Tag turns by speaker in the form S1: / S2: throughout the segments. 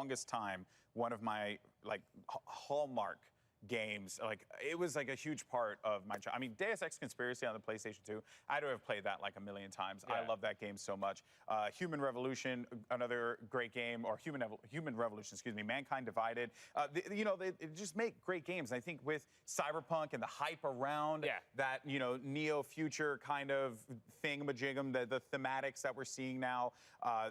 S1: longest time one of my like hallmark games. Like, it was like a huge part of my I mean, Deus Ex Conspiracy on the PlayStation 2, I had to have played that like a million times.
S2: Yeah.
S1: I love that game so much. Human Revolution, another great game, or Human Revolution, excuse me, Mankind Divided. You know, they just make great games. And I think with Cyberpunk and the hype around that, you know, neo-future kind of thingamajigam, the thematics that we're seeing now,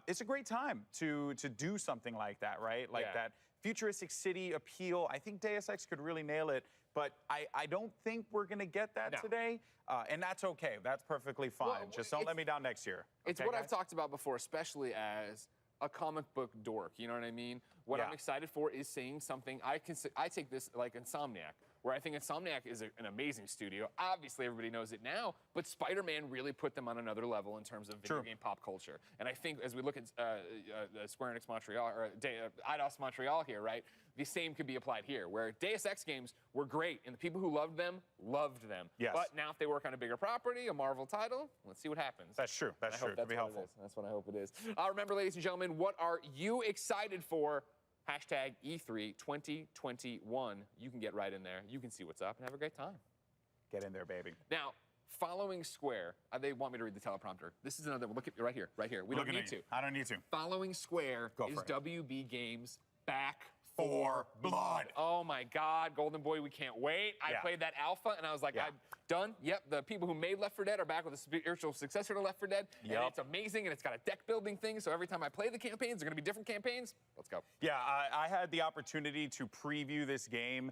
S1: it's a great time to do something like that, right? Like that futuristic city appeal. I think Deus Ex could really nail it, but I don't think we're going to get that today, and that's okay. That's perfectly fine. Just don't let me down next year.
S2: It's what I've talked about before, especially as a comic book dork, you know what I mean? What I'm excited for is seeing something, I take this like Insomniac, where I think Insomniac is an amazing studio. Obviously, everybody knows it now, but Spider-Man really put them on another level in terms of video game pop culture. And I think as we look at Square Enix Montreal, or Eidos Montreal here, right, the same could be applied here, where Deus Ex games were great, and the people who loved them.
S1: Yes.
S2: But now if they work on a bigger property, a Marvel title, let's see what happens.
S1: That's true. That's true. That'd be helpful.
S2: That's what I hope it is. Remember, ladies and gentlemen, what are you excited for? Hashtag E3 2021. You can get right in there. You can see what's up and have a great time.
S1: Get in there, baby.
S2: Now, following Square, they want me to read the teleprompter. This is another one. Look at right here, right here. We don't need to.
S1: I don't need to.
S2: Following Square is
S1: it.
S2: WB Games Back
S1: for Blood.
S2: Oh my God, Golden Boy, we can't wait. I played that alpha and I was like, I'm done. Yep, the people who made Left 4 Dead are back with a spiritual successor to Left 4 Dead. And it's amazing, and it's got a deck building thing, so every time I play the campaigns, they're gonna be different campaigns. Let's go.
S1: Yeah, I had the opportunity to preview this game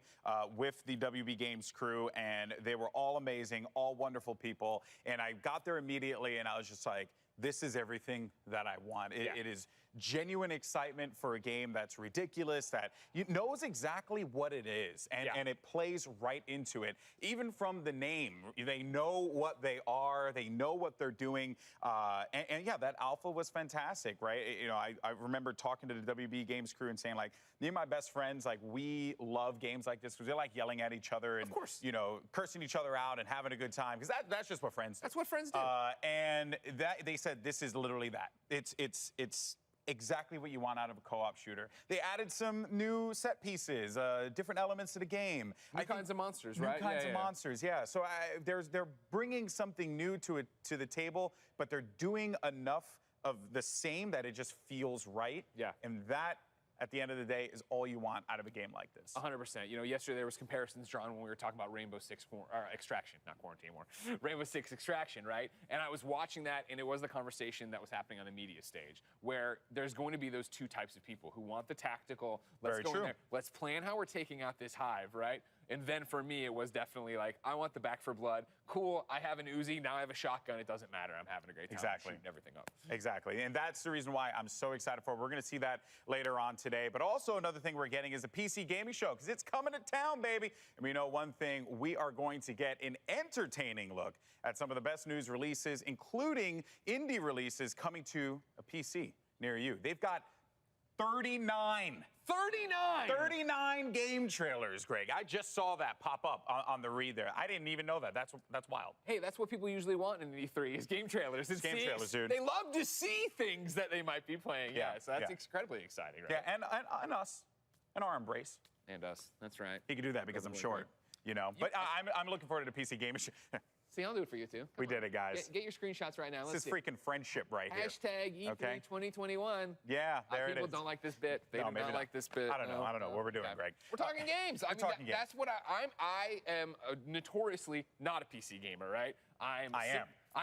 S1: with the WB Games crew, and they were all amazing, all wonderful people. And I got there immediately, and I was just like, this is everything that I want. It is genuine excitement for a game that's ridiculous, that knows exactly what it is, and it plays right into it. Even from the name, they know what they are, they know what they're doing, and yeah, that alpha was fantastic, right? You know, I remember talking to the WB Games crew and saying, like, me and my best friends, like, we love games like this because they like yelling at each other and, you know, cursing each other out and having a good time, because that's just what friends do.
S2: That's what friends do.
S1: And they said this is literally that. It's exactly what you want out of a co-op shooter. They added some new set pieces, different elements to the game.
S2: New kinds of monsters, right?
S1: New kinds of monsters, yeah. So they're bringing something new to the table, but they're doing enough of the same that it just feels right. Yeah. And that, at the end of the day, is all you want out of a game like this.
S2: 100%. You know, yesterday there was comparisons drawn when we were talking about Rainbow Six Extraction, not Quarantine anymore. Rainbow Six Extraction, right? And I was watching that, and it was the conversation that was happening on the media stage, where there's going to be those two types of people who want the tactical. Let's go in there. Let's plan how we're taking out this hive, right? And then for me, it was definitely like, I want the Back for Blood. Cool, I have an Uzi, now I have a shotgun. It doesn't matter. I'm having a great time.
S1: Exactly.
S2: Shooting everything up.
S1: Exactly. And that's the reason why I'm so excited for it. We're going to see that later on today. But also another thing we're getting is a PC gaming show, because it's coming to town, baby. And we know one thing, we are going to get an entertaining look at some of the best news releases, including indie releases coming to a PC near you. They've got 39 game trailers, Greg. I just saw that pop up on the read there. I didn't even know that. That's wild.
S2: Hey, that's what people usually want in E3 is game trailers.
S1: It's game trailers, dude.
S2: They love to see things that they might be playing. Yeah, so that's incredibly exciting, right?
S1: Yeah, and us, and our embrace.
S2: And us, that's right.
S1: He can do that because I'm short, you know. But I'm looking forward to the PC gaming show.
S2: See, I'll do it for you, too.
S1: We did it, guys.
S2: Get your screenshots right now.
S1: This is freaking friendship right here.
S2: Hashtag E3 2021.
S1: Yeah, there it is.
S2: People don't like this bit. They do not like this bit.
S1: I don't know what we're doing, Greg.
S2: We're talking games. I mean, that's what I am notoriously not a PC gamer, right? I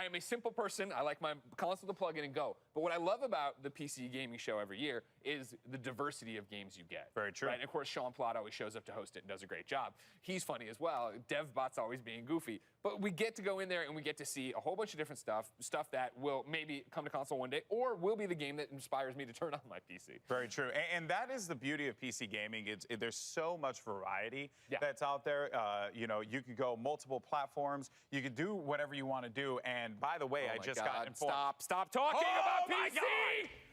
S2: am a simple person. I like my console to plug in and go. But what I love about the PC gaming show every year is the diversity of games you get.
S1: Very true.
S2: Right? And of course, Sean Plott always shows up to host it and does a great job. He's funny as well. DevBot's always being goofy. But we get to go in there and we get to see a whole bunch of different stuff that will maybe come to console one day, or will be the game that inspires me to turn on my PC.
S1: Very true. And that is the beauty of PC gaming. There's so much variety that's out there. You know, you can go multiple platforms. You can do whatever you want to do. And by the way, I just got informed.
S2: Stop talking about PC!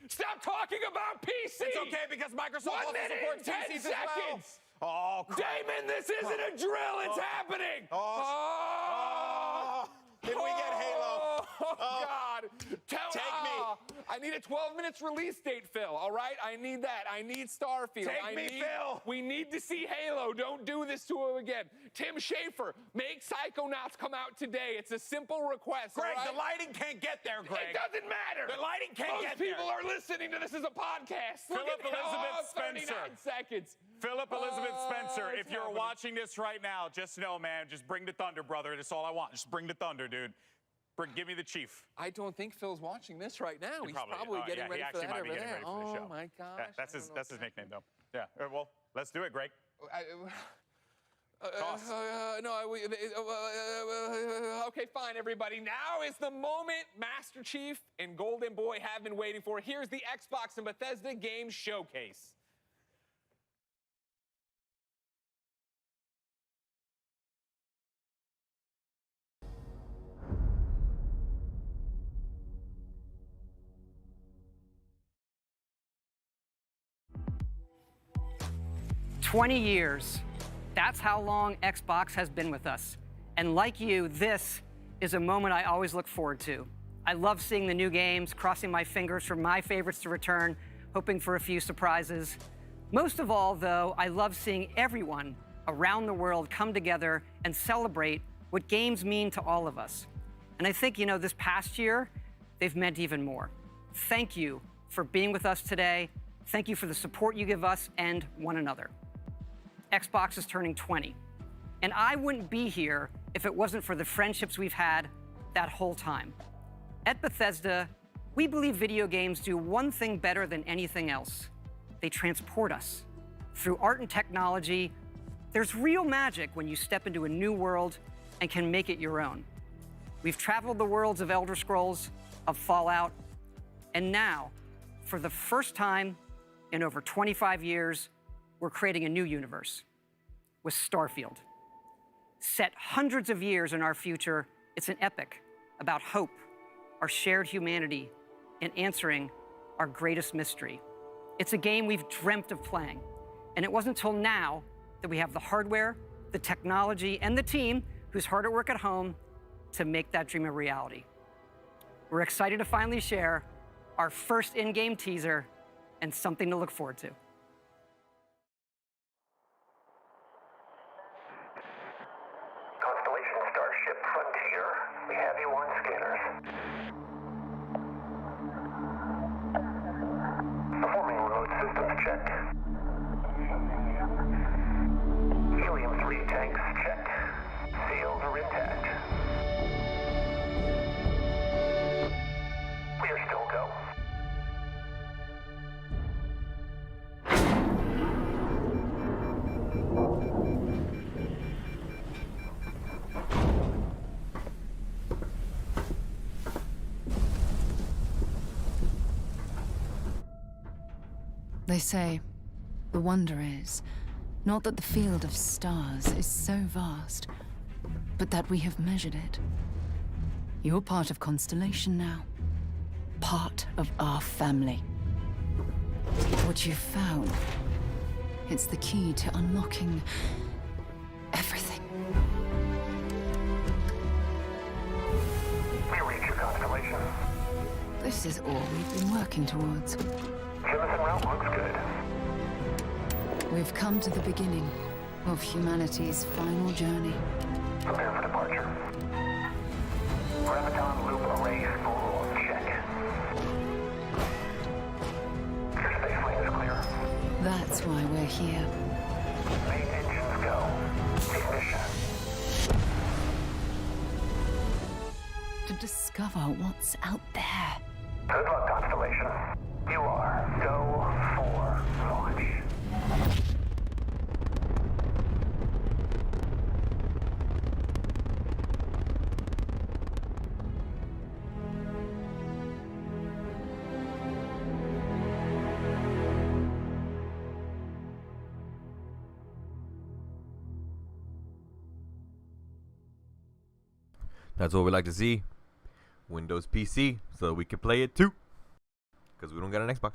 S2: Stop talking about PC!
S1: It's okay because Microsoft also supports PCs as well. Oh, crap.
S2: Damon, this isn't a drill. It's happening.
S1: Did we get Halo?
S2: God.
S1: Take me.
S2: I need a 12 minutes release date, Phil, all right? I need that. I need Starfield.
S1: Phil.
S2: We need to see Halo. Don't do this to him again. Tim Schafer, make Psychonauts come out today. It's a simple request,
S1: Greg,
S2: all right?
S1: the lighting can't get there, Greg.
S2: It doesn't matter.
S1: The lighting can't get
S2: Most
S1: there.
S2: people are listening to this as a podcast.
S1: Philip Elizabeth
S2: 39
S1: Spencer.
S2: seconds.
S1: Philip Elizabeth Spencer, if
S2: it's
S1: you're
S2: happening.
S1: watching this right now, just know, man, just bring the thunder, brother. That's all I want. Just bring the thunder, dude. Give me the chief.
S2: I don't think Phil's watching this right now. He's probably getting ready for that
S1: might be
S2: over
S1: getting
S2: there.
S1: ready for the show.
S2: Oh my gosh.
S1: Yeah, that's his nickname, though. Yeah. Well, let's do it, Greg.
S2: Okay, fine, everybody. Now is the moment Master Chief and Golden Boy have been waiting for. Here's the Xbox and Bethesda Game Showcase.
S3: "20 years. That's how long Xbox has been with us. And like you, this is a moment I always look forward to. I love seeing the new games, crossing my fingers for my favorites to return, hoping for a few surprises. Most of all, though, I love seeing everyone around the world come together and celebrate what games mean to all of us. And I think, this past year, they've meant even more. Thank you for being with us today. Thank you for the support you give us and one another. Xbox is turning 20. And I wouldn't be here if it wasn't for the friendships we've had that whole time. At Bethesda, we believe video games do one thing better than anything else. They transport us. Through art and technology, there's real magic when you step into a new world and can make it your own. We've traveled the worlds of Elder Scrolls, of Fallout, and now, for the first time in over 25 years, we're creating a new universe with Starfield. Set hundreds of years in our future, it's an epic about hope, our shared humanity, and answering our greatest mystery. It's a game we've dreamt of playing, and it wasn't until now that we have the hardware, the technology, and the team who's hard at work at home to make that dream a reality. We're excited to finally share our first in-game teaser and something to look forward to.
S4: Constellation Starship Frontier, we have you on scanners. Performing remote systems check. Helium-3 tanks check. Seals are intact. We are still go.
S5: They say, the wonder is, not that the field of stars is so vast, but that we have measured it. You're part of Constellation now. Part of our family. What you've found, it's the key to unlocking everything.
S4: We reach your constellation.
S5: This is all we've been working towards.
S4: Jemison route looks good.
S5: We've come to the beginning of humanity's final journey.
S4: Prepare for departure. Graviton loop array spool check. Your space lane is clear.
S5: That's why we're here.
S4: Main engines go. Ignition.
S5: To discover what's out there.
S4: Good luck, Constellation. You are go for launch.
S6: That's what we like to see. Windows PC, so we can play it too. Because we don't get an Xbox.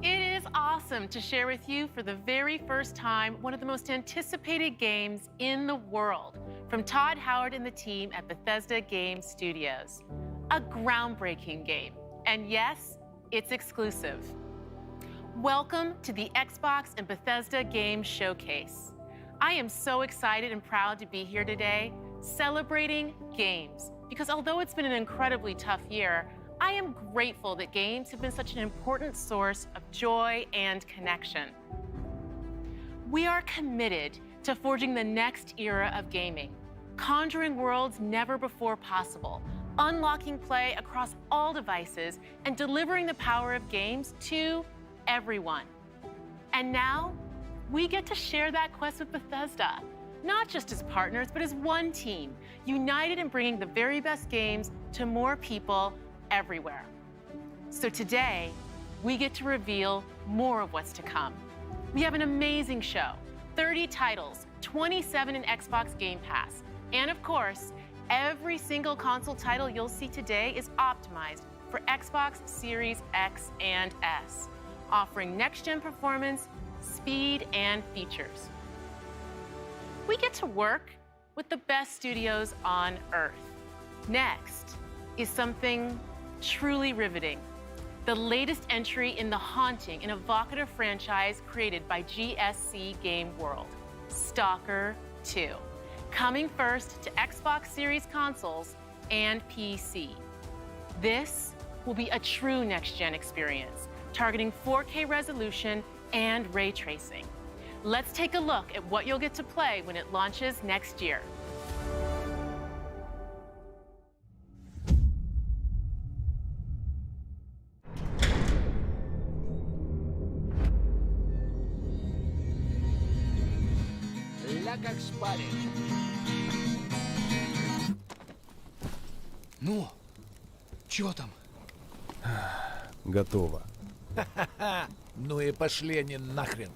S7: It is awesome to share with you for the very first time one of the most anticipated games in the world from Todd Howard and the team at Bethesda Game Studios. A groundbreaking game, and yes, it's exclusive. Welcome to the Xbox and Bethesda Game Showcase. I am so excited and proud to be here today celebrating games, because although it's been an incredibly tough year, I am grateful that games have been such an important source of joy and connection. We are committed to forging the next era of gaming, conjuring worlds never before possible, unlocking play across all devices, and delivering the power of games to everyone. And now, we get to share that quest with Bethesda, not just as partners, but as one team, united in bringing the very best games to more people everywhere. So today, we get to reveal more of what's to come. We have an amazing show, 30 titles, 27 in Xbox Game Pass, and of course, every single console title you'll see today is optimized for Xbox Series X and S, offering next-gen performance, speed, and features. We get to work with the best studios on Earth. Next is something truly riveting, the latest entry in the haunting and evocative franchise created by GSC Game World, Stalker 2, coming first to Xbox Series consoles and PC. This will be a true next-gen experience, targeting 4K resolution and ray tracing. Let's take a look at what you'll get to play when it launches next year.
S8: Ля как шпарит. Ну, чё там?
S9: Готово.
S8: Ну и пошли они нахрен.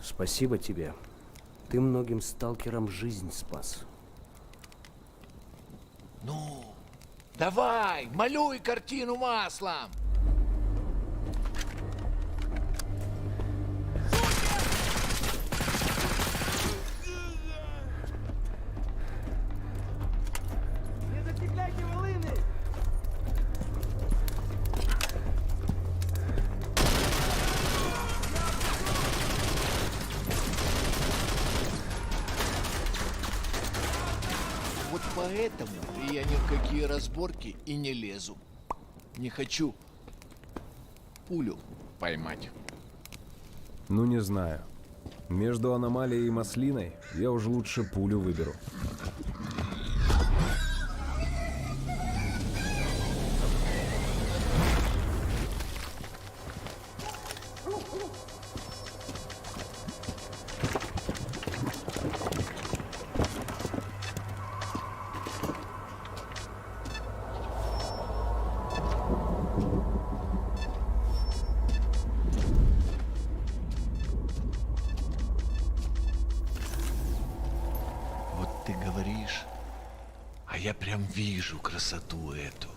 S9: Спасибо тебе. Ты многим сталкерам жизнь спас.
S8: Ну, давай, малюй картину маслом. Поэтому я ни в какие разборки и не лезу. Не хочу пулю поймать.
S9: Ну, не знаю. Между аномалией и маслиной я уже лучше пулю выберу.
S8: Я прям вижу красоту эту.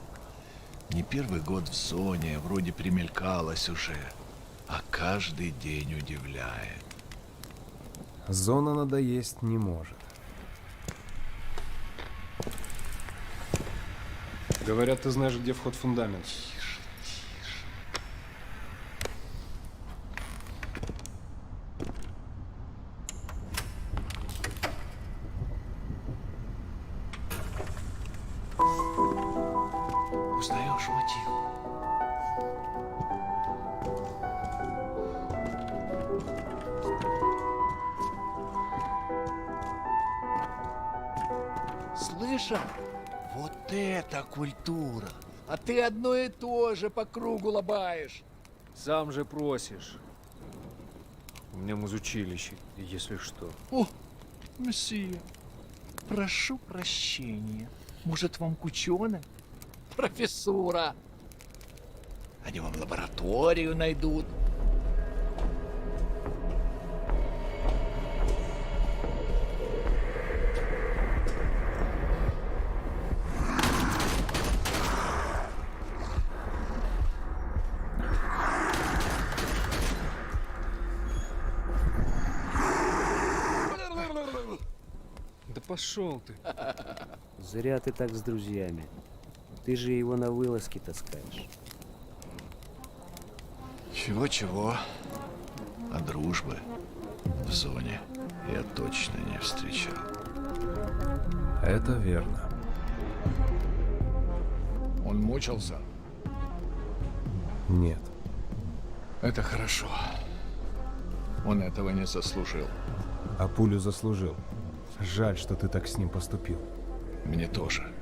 S8: Не первый год в зоне, вроде примелькалась уже, а каждый день удивляет.
S9: Зона надоесть не может. Говорят, ты знаешь, где вход в фундамент.
S8: Узнаешь мотив? Слышал? Вот это культура! А ты одно и то же по кругу лобаешь.
S10: Сам же просишь. У меня музучилище, если что.
S8: О, месье, прошу прощения. Может, вам к ученым? Профессура. Они вам лабораторию найдут.
S10: пошел ты.
S11: Зря ты так с друзьями. Ты же его на вылазки таскаешь.
S8: Чего-чего, а дружбы в зоне я точно не встречал.
S9: Это верно.
S8: Он мучился?
S9: Нет.
S8: Это хорошо. Он этого не заслужил.
S9: А пулю заслужил. Жаль, что ты так с ним поступил.
S8: Мне тоже.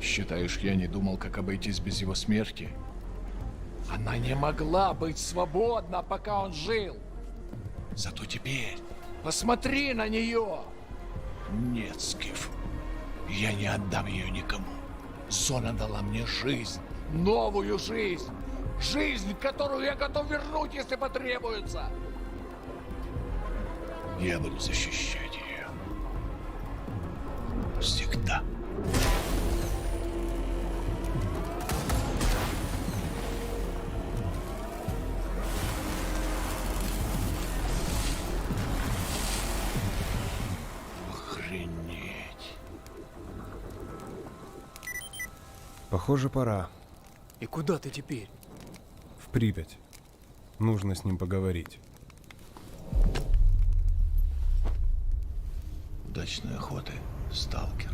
S8: Считаешь, я не думал, как обойтись без его смерти? Она не могла быть свободна, пока он жил. Зато теперь посмотри на нее. Нет, Скиф, я не отдам ее никому. Зона дала мне жизнь, новую жизнь. Жизнь, которую я готов вернуть, если потребуется. Я буду защищать ее. Всегда. Охренеть.
S9: Похоже, пора.
S10: И куда ты теперь?
S9: В Припять. Нужно с ним поговорить.
S8: Удачной охоты, сталкер.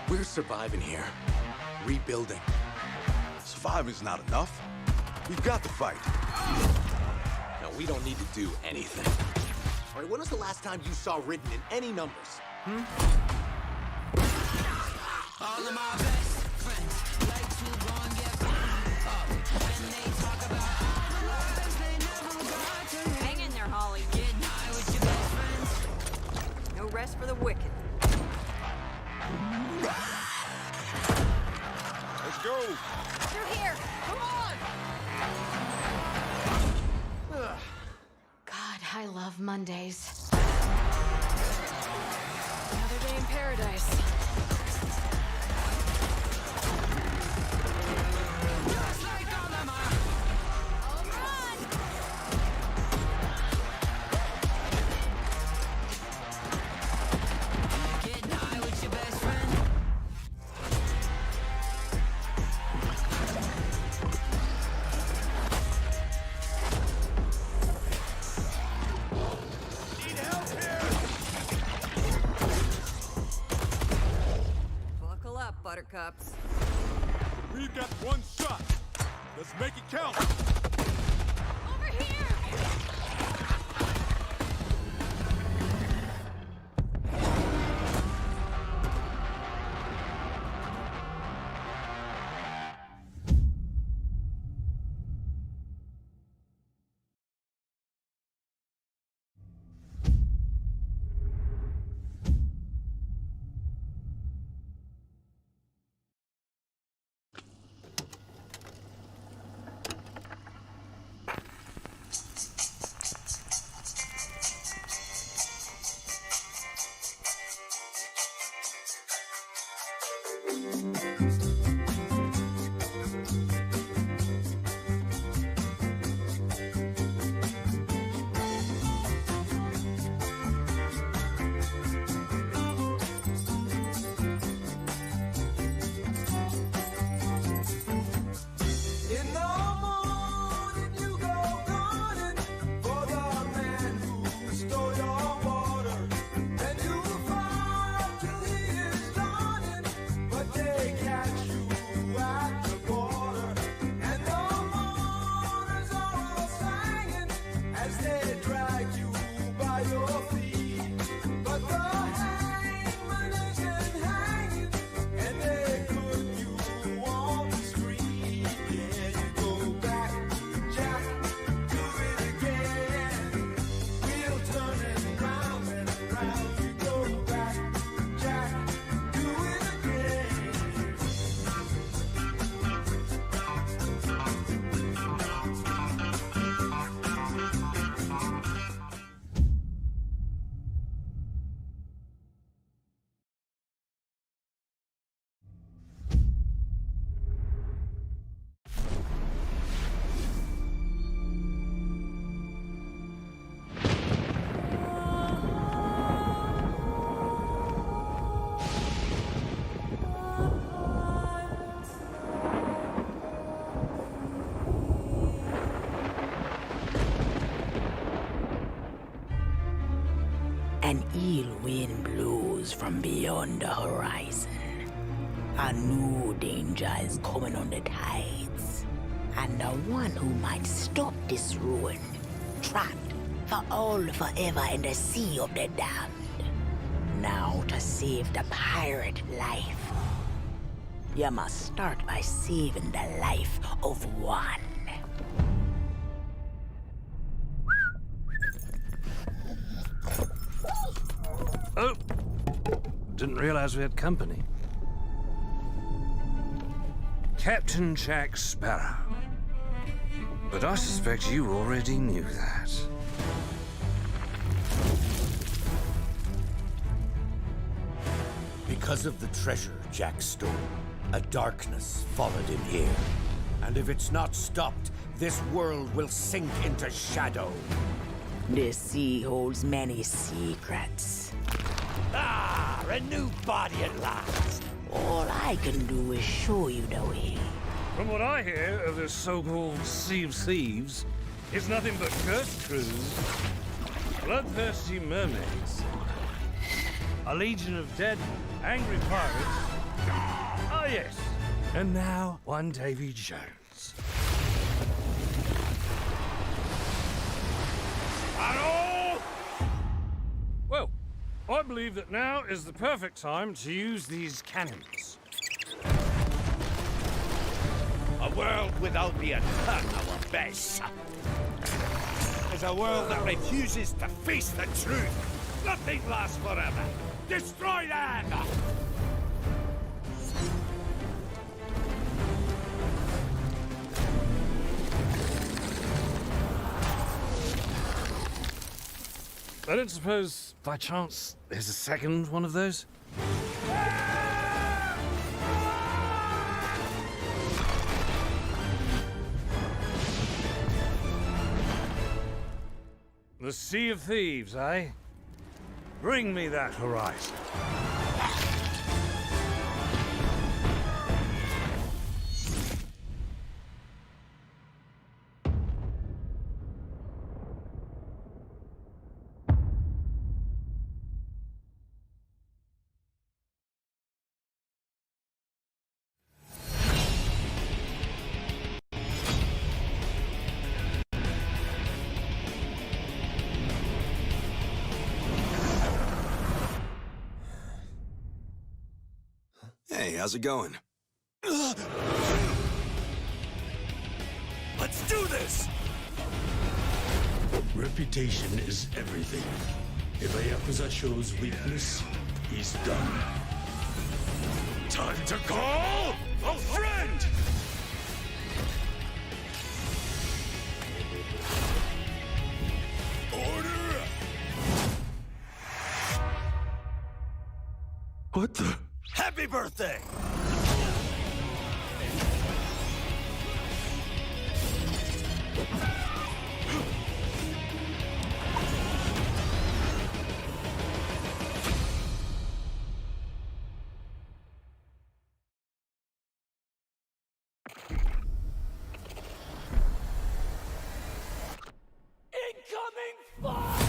S12: We're surviving here. Rebuilding.
S13: Surviving's not enough. We've got to fight.
S12: No, we don't need to do anything. All right, when was the last time you saw written in any numbers?
S14: All of my best friends like to go and get fucked up. When they talk about all the lives they never got to live.
S15: Hang in there, Holly.
S14: Getting high with your best friends.
S15: No rest for the wicked.
S13: Let's go.
S15: Through here. Come on.
S16: God, I love Mondays. Another day in paradise.
S14: Just like all of my.
S16: I'll run.
S14: Getting high with your best friend.
S15: Buckle up, buttercups.
S13: We've got one shot. Let's make it count.
S16: Over here.
S17: An ill wind blows from beyond the horizon. A new danger is coming on the tides. And the one who might stop this ruin, trapped for all forever in the sea of the damned. Now to save the pirate life, you must start by saving the life of one.
S9: Oh, didn't realize we had company. Captain Jack Sparrow. But I suspect you already knew that.
S18: Because of the treasure Jack stole, a darkness followed him here. And if it's not stopped, this world will sink into shadow.
S17: This sea holds many secrets.
S18: Ah, a new body at last.
S17: All I can do is show you the way.
S9: From what I hear of this so-called Sea of Thieves, it's nothing but cursed crews, bloodthirsty mermaids, a legion of dead, angry pirates. Ah, yes. And now, one Davy Jones. Hello! Well, I believe that now is the perfect time to use these cannons.
S18: A world without the attack our best. Is a world that refuses to face the truth. Nothing lasts forever. Destroy them!
S9: I don't suppose, by chance, there's a second one of those? The Sea of Thieves, eh? Bring me that horizon.
S19: Hey, how's it going?
S18: Let's do this!
S20: Reputation is everything. If a Yakuza shows weakness, he's done.
S18: Time to call a friend! Order!
S20: What the?
S18: Happy birthday! Incoming fire!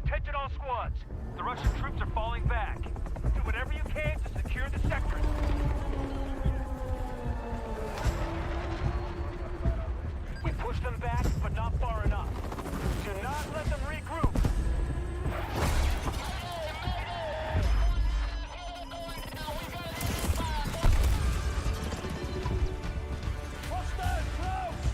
S21: Attention all squads. The Russian troops are falling back. Do whatever you can to secure the sector. We pushed them back, but not far enough. Do not let them regroup. Hostile close!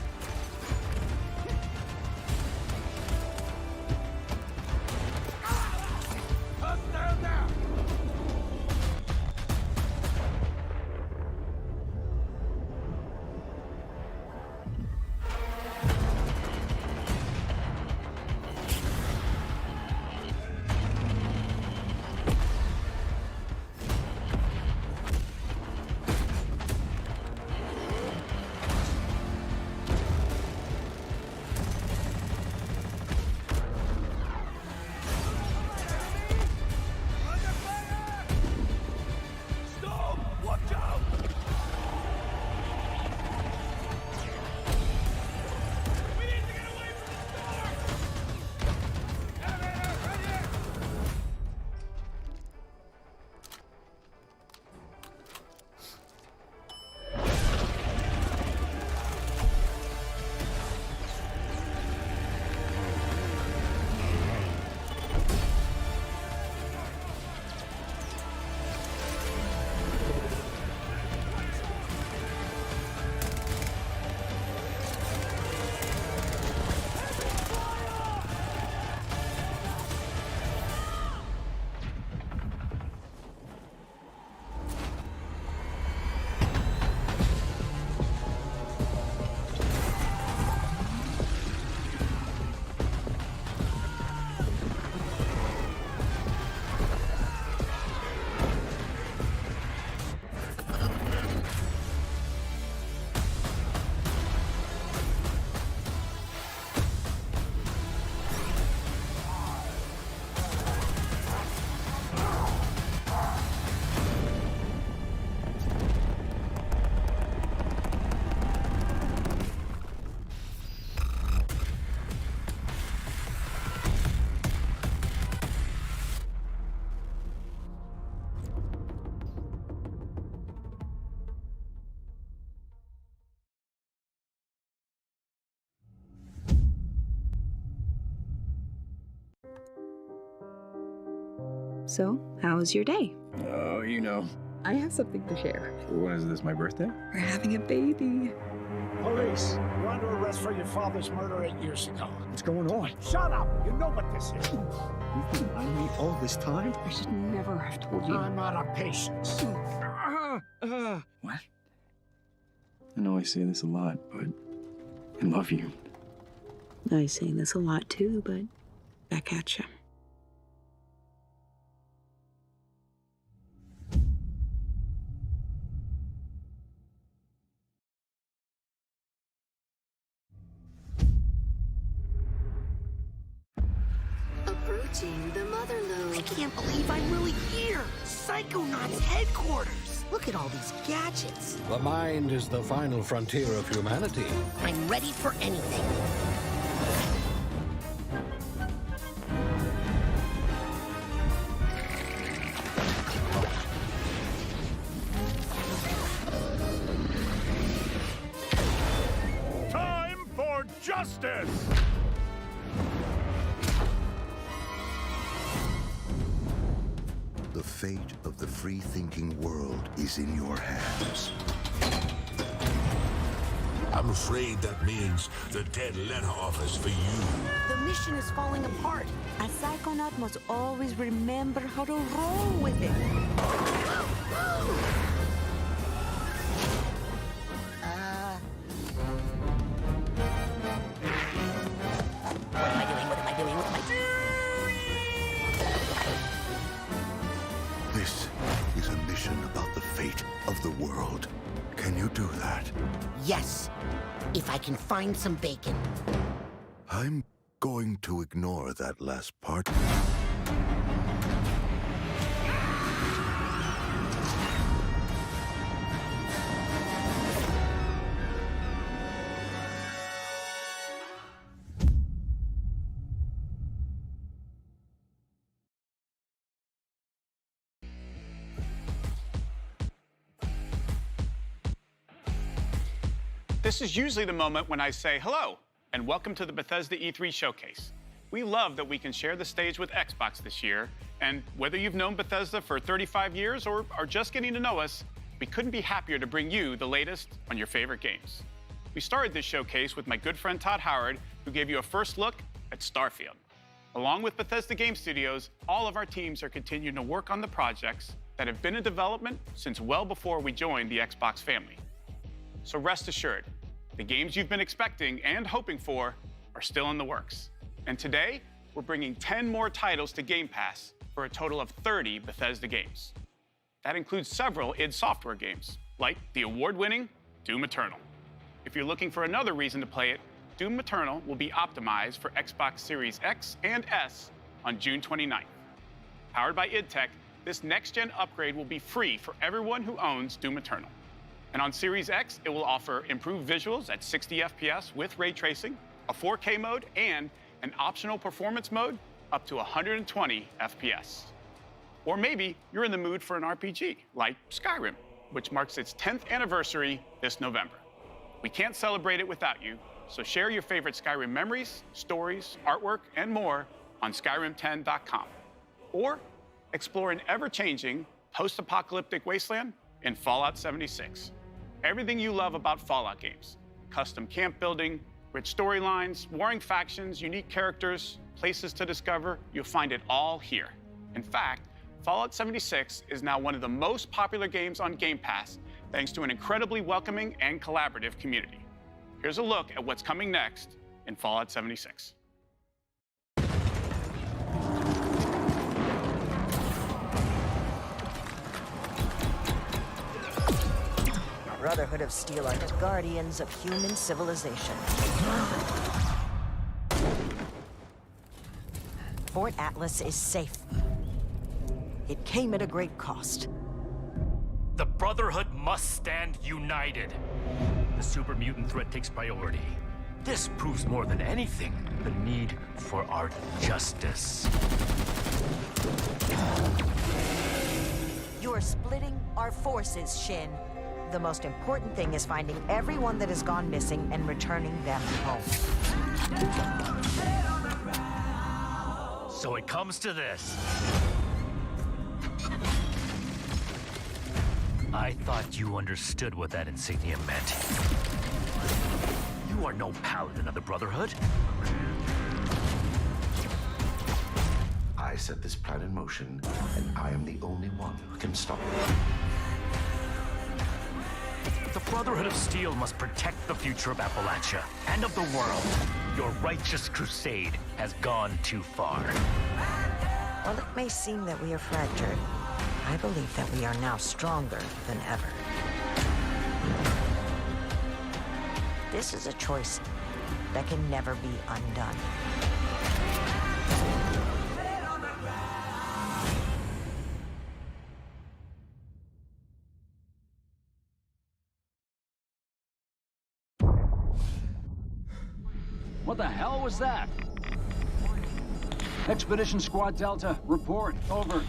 S18: Hostile down!
S19: So, how was your day?
S22: Oh, you know.
S19: I have something to share.
S22: What is this, my birthday?
S19: We're having a baby.
S23: Police, you're under arrest for your father's murder 8 years ago.
S22: What's going on?
S23: Shut up! You know what this is.
S22: You've been on me all this time?
S19: I should never have told you.
S23: I'm out of patience.
S22: What? I know I say this a lot, but I love you.
S19: I say this a lot too, but back at you.
S17: Approaching the Motherload. I can't believe I'm really here. Psychonauts headquarters. Look at all these gadgets.
S24: The mind is the final frontier of humanity.
S17: I'm ready for anything.
S13: Time for justice!
S25: The fate of the free-thinking world is in your hands.
S26: I'm afraid that means the dead letter office for you.
S17: The mission is falling apart. A psychonaut must always remember how to roll with it. What am I doing? What am I doing? What am I doing?
S25: This is a mission about the fate of the world. Can you do that?
S17: Yes, if I can find some bacon.
S25: I'm going to ignore that last part.
S27: This is usually the moment when I say hello and welcome to the Bethesda E3 showcase. We love that we can share the stage with Xbox this year, and whether you've known Bethesda for 35 years or are just getting to know us, we couldn't be happier to bring you the latest on your favorite games. We started this showcase with my good friend Todd Howard, who gave you a first look at Starfield. Along with Bethesda Game Studios, all of our teams are continuing to work on the projects that have been in development since well before we joined the Xbox family. So rest assured, the games you've been expecting and hoping for are still in the works. And today, we're bringing 10 more titles to Game Pass for a total of 30 Bethesda games. That includes several id Software games, like the award-winning Doom Eternal. If you're looking for another reason to play it, Doom Eternal will be optimized for Xbox Series X and S on June 29th. Powered by id Tech, this next-gen upgrade will be free for everyone who owns Doom Eternal. And on Series X, it will offer improved visuals at 60 FPS with ray tracing, a 4K mode, and an optional performance mode up to 120 FPS. Or maybe you're in the mood for an RPG, like Skyrim, which marks its 10th anniversary this November. We can't celebrate it without you, so share your favorite Skyrim memories, stories, artwork, and more on Skyrim10.com. Or explore an ever-changing post-apocalyptic wasteland in Fallout 76. Everything you love about Fallout games: custom camp building, rich storylines, warring factions, unique characters, places to discover, you'll find it all here. In fact, Fallout 76 is now one of the most popular games on Game Pass, thanks to an incredibly welcoming and collaborative community. Here's a look at what's coming next in Fallout 76.
S28: Brotherhood of Steel are the guardians of human civilization. Fort Atlas is safe. It came at a great cost.
S29: The Brotherhood must stand united. The super mutant threat takes priority. This proves more than anything the need for our justice.
S28: You are splitting our forces, Shin. The most important thing is finding everyone that has gone missing and returning them home.
S29: So it comes to this. I thought you understood what that insignia meant. You are no paladin of the Brotherhood.
S1: I set this plan in motion, and I am the only one who can stop it.
S29: The Brotherhood of Steel must protect the future of Appalachia and of the world. Your righteous crusade has gone too far.
S28: While it may seem that we are fractured, I believe that we are now stronger than ever. This is a choice that can never be undone.
S2: What the hell was that? Expedition Squad Delta, report. Over.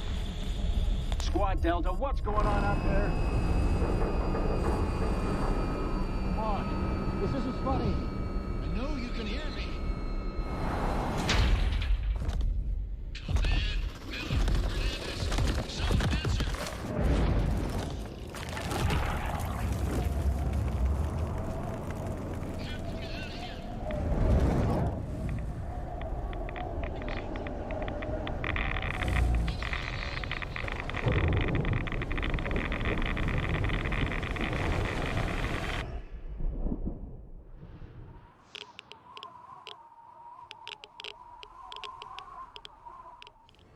S2: Squad Delta, what's going on out there? Come on. This isn't funny. I know you can hear me.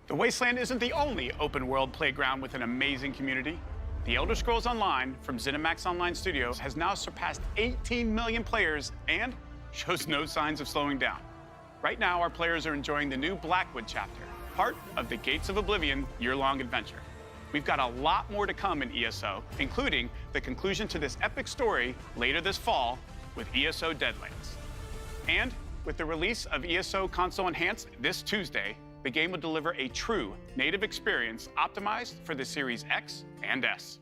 S27: The Wasteland isn't the only open-world playground with an amazing community. The Elder Scrolls Online from ZeniMax Online Studios has now surpassed 18 million players and shows no signs of slowing down. Right now, our players are enjoying the new Blackwood chapter, part of the Gates of Oblivion year-long adventure. We've got a lot more to come in ESO, including the conclusion to this epic story later this fall with ESO Deadlands. And with the release of ESO Console Enhanced this Tuesday, the game will deliver a true native experience optimized for the Series X and S.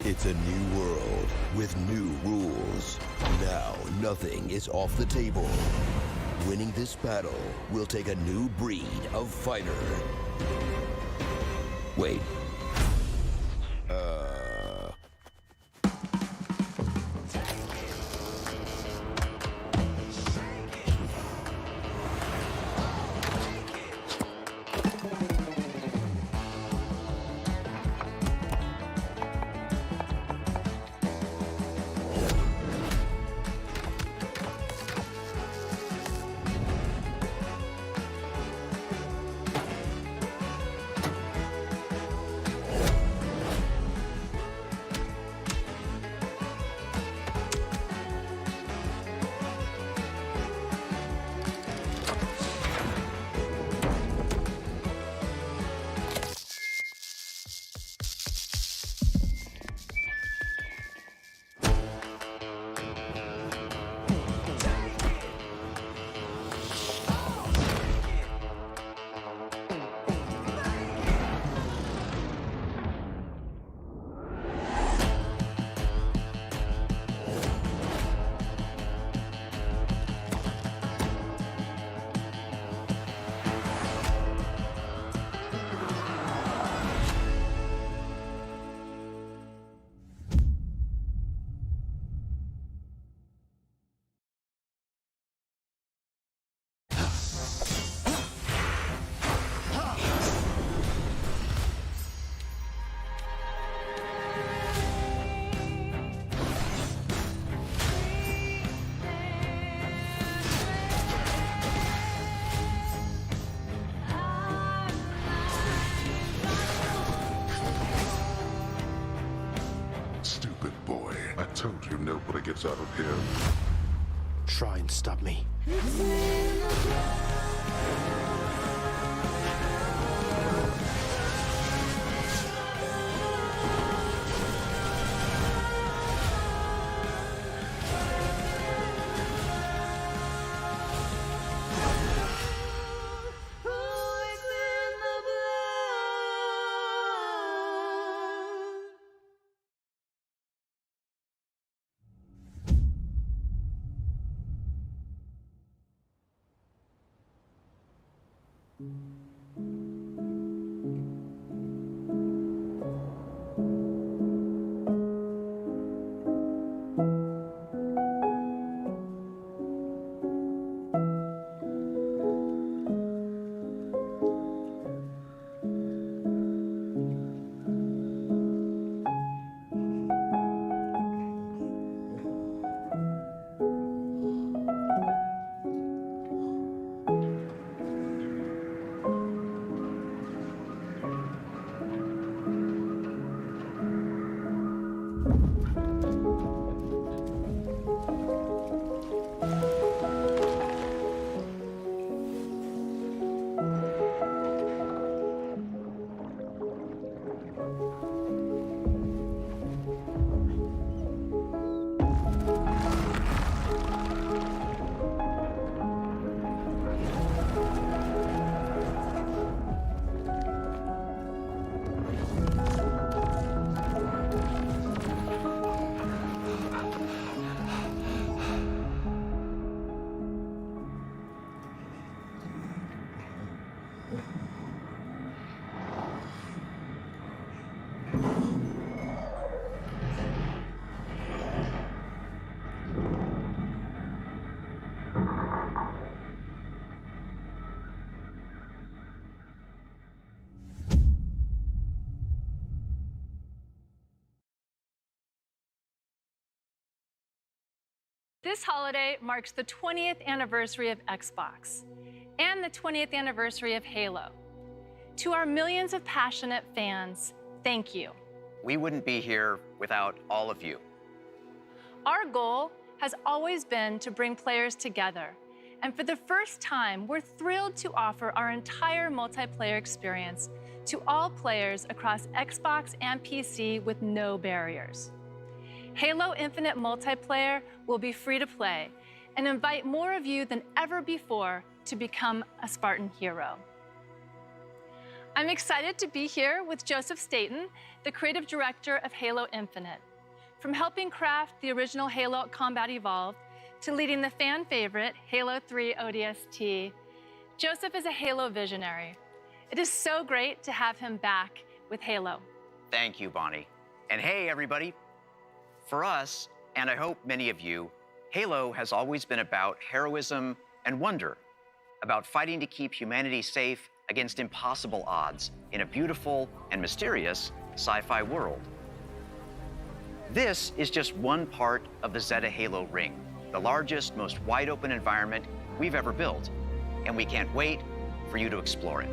S3: It's a new world with new rules. Now, nothing is off the table. Winning this battle will take a new breed of fighter. Wait.
S25: gets out of here.
S4: Try and stop me.
S5: This holiday marks the 20th anniversary of Xbox and the 20th anniversary of Halo. To our millions of passionate fans, thank you.
S6: We wouldn't be here without all of you.
S5: Our goal has always been to bring players together, and for the first time, we're thrilled to offer our entire multiplayer experience to all players across Xbox and PC with no barriers. Halo Infinite Multiplayer will be free to play and invite more of you than ever before to become a Spartan hero. I'm excited to be here with Joseph Staten, the creative director of Halo Infinite. From helping craft the original Halo Combat Evolved to leading the fan favorite Halo 3 ODST, Joseph is a Halo visionary. It is so great to have him back with Halo.
S6: Thank you, Bonnie. And hey, everybody. For us, and I hope many of you, Halo has always been about heroism and wonder, about fighting to keep humanity safe against impossible odds in a beautiful and mysterious sci-fi world. This is just one part of the Zeta Halo ring, the largest, most wide-open environment we've ever built, and we can't wait for you to explore it.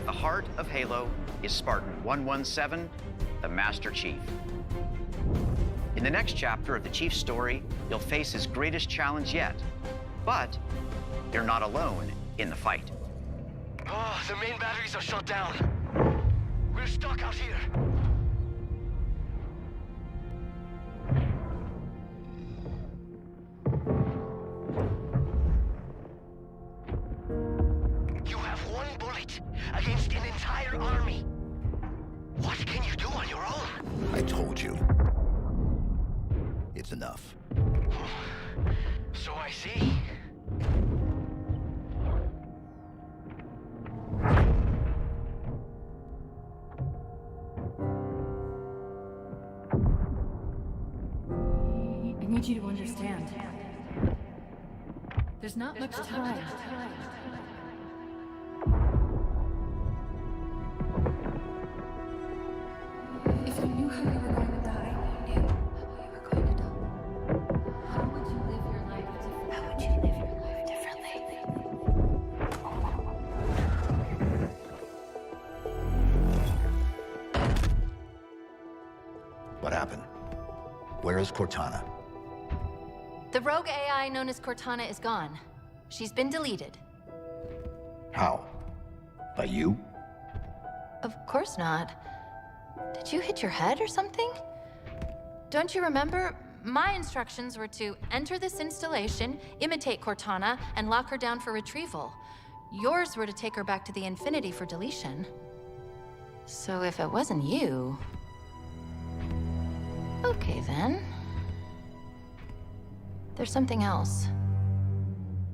S6: The heart of Halo is Spartan 117, the Master Chief. In the next chapter of the Chief's story, you'll face his greatest challenge yet. But you're not alone in the fight.
S21: Oh, the main batteries are shut down. We're stuck out here. You have one bullet against an entire army. What can you do on your own?
S25: I told you. It's enough.
S21: So I see.
S7: I need you to understand. There's not much time. If you knew how you were going to die, you knew how you were going to die. How would you live your life differently? How would you live
S8: Where is Cortana?
S9: The rogue AI known as Cortana is gone. She's been deleted.
S8: How? By you?
S9: Of course not. Did you hit your head or something? Don't you remember? My instructions were to enter this installation, imitate Cortana, and lock her down for retrieval. Yours were to take her back to the Infinity for deletion. So if it wasn't you... Okay then. There's something else.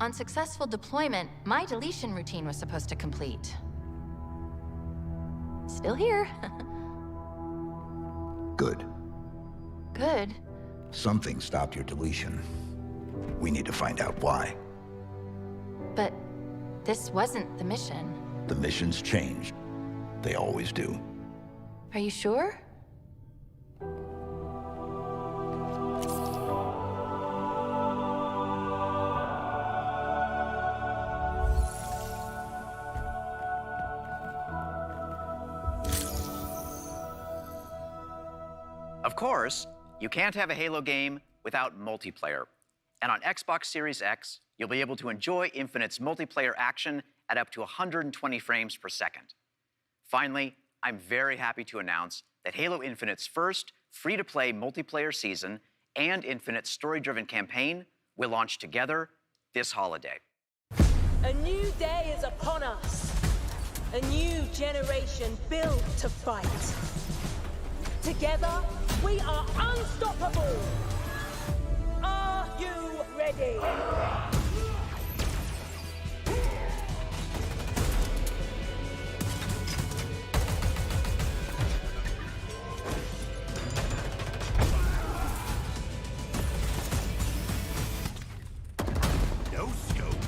S9: On successful deployment, my deletion routine was supposed to complete. Still here.
S8: Good.
S9: Good.
S8: Something stopped your deletion. We need to find out why.
S9: But this wasn't the mission.
S8: The missions changed. They always do.
S9: Are you sure?
S6: Of course, you can't have a Halo game without multiplayer. And on Xbox Series X, you'll be able to enjoy Infinite's multiplayer action at up to 120 frames per second. Finally, I'm very happy to announce that Halo Infinite's first free-to-play multiplayer season and Infinite's story-driven campaign will launch together this holiday.
S10: A new day is upon us. A new generation built to fight. Together, we are unstoppable. Are you ready?
S18: No scope.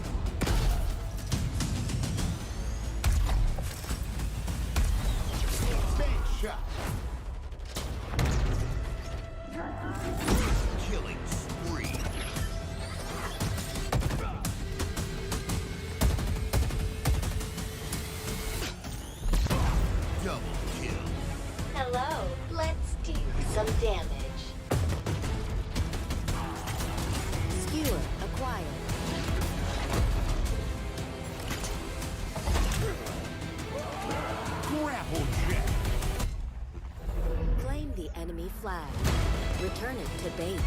S18: Big shot. Killing spree. Double kill.
S11: Hello, let's do some damage. Skewer acquired.
S18: Grapple check.
S11: Claim the enemy flag. Return it to base.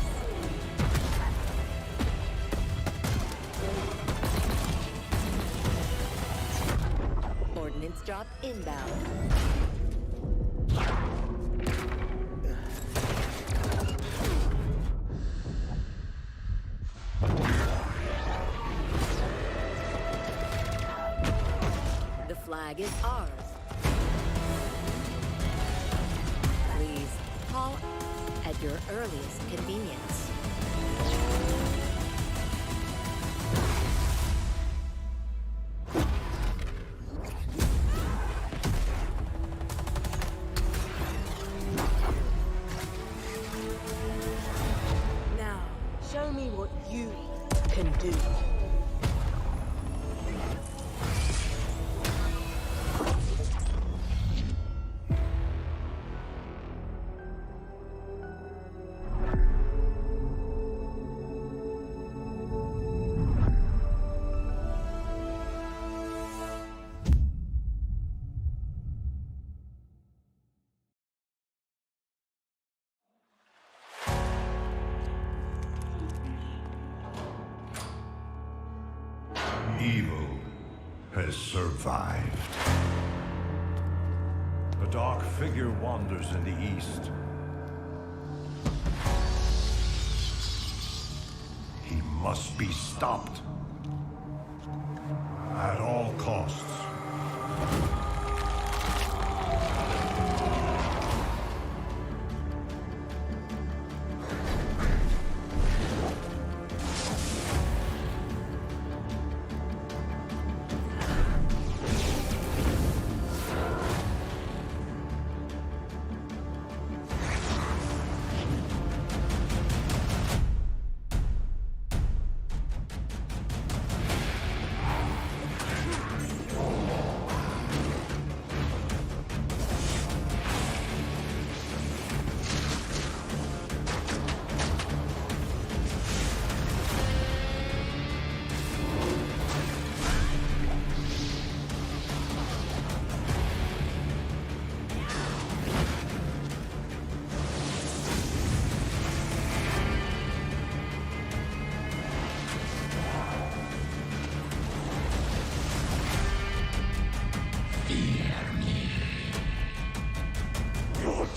S11: Ordnance drop inbound. The flag is ours. Please call at your earliest convenience.
S10: Now, show me what you can do.
S25: Evil has survived. A dark figure wanders in the east. He must be stopped. At all costs.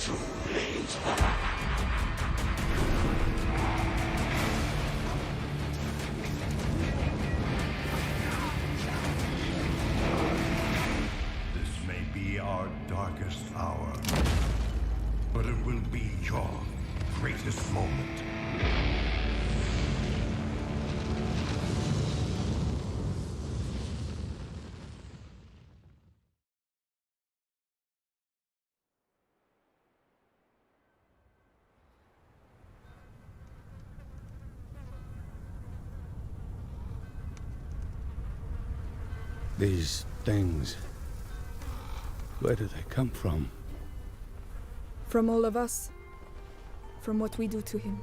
S26: too late.
S12: This may be our darkest hour, but it will be your greatest moment.
S14: These things, where do they come from?
S15: From all of us. From what we do to him.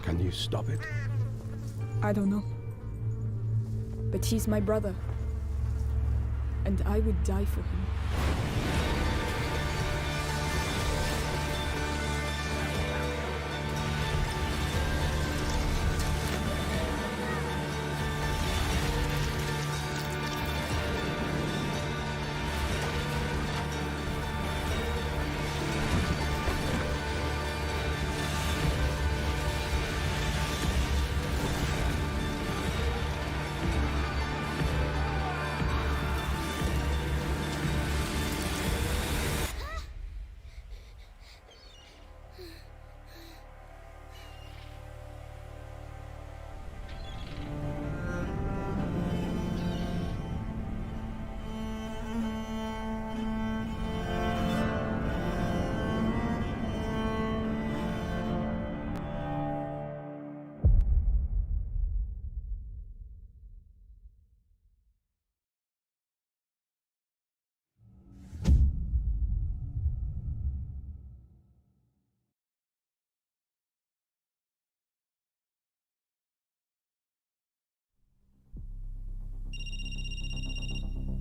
S14: Can you stop it?
S15: I don't know. But he's my brother. And I would die for him.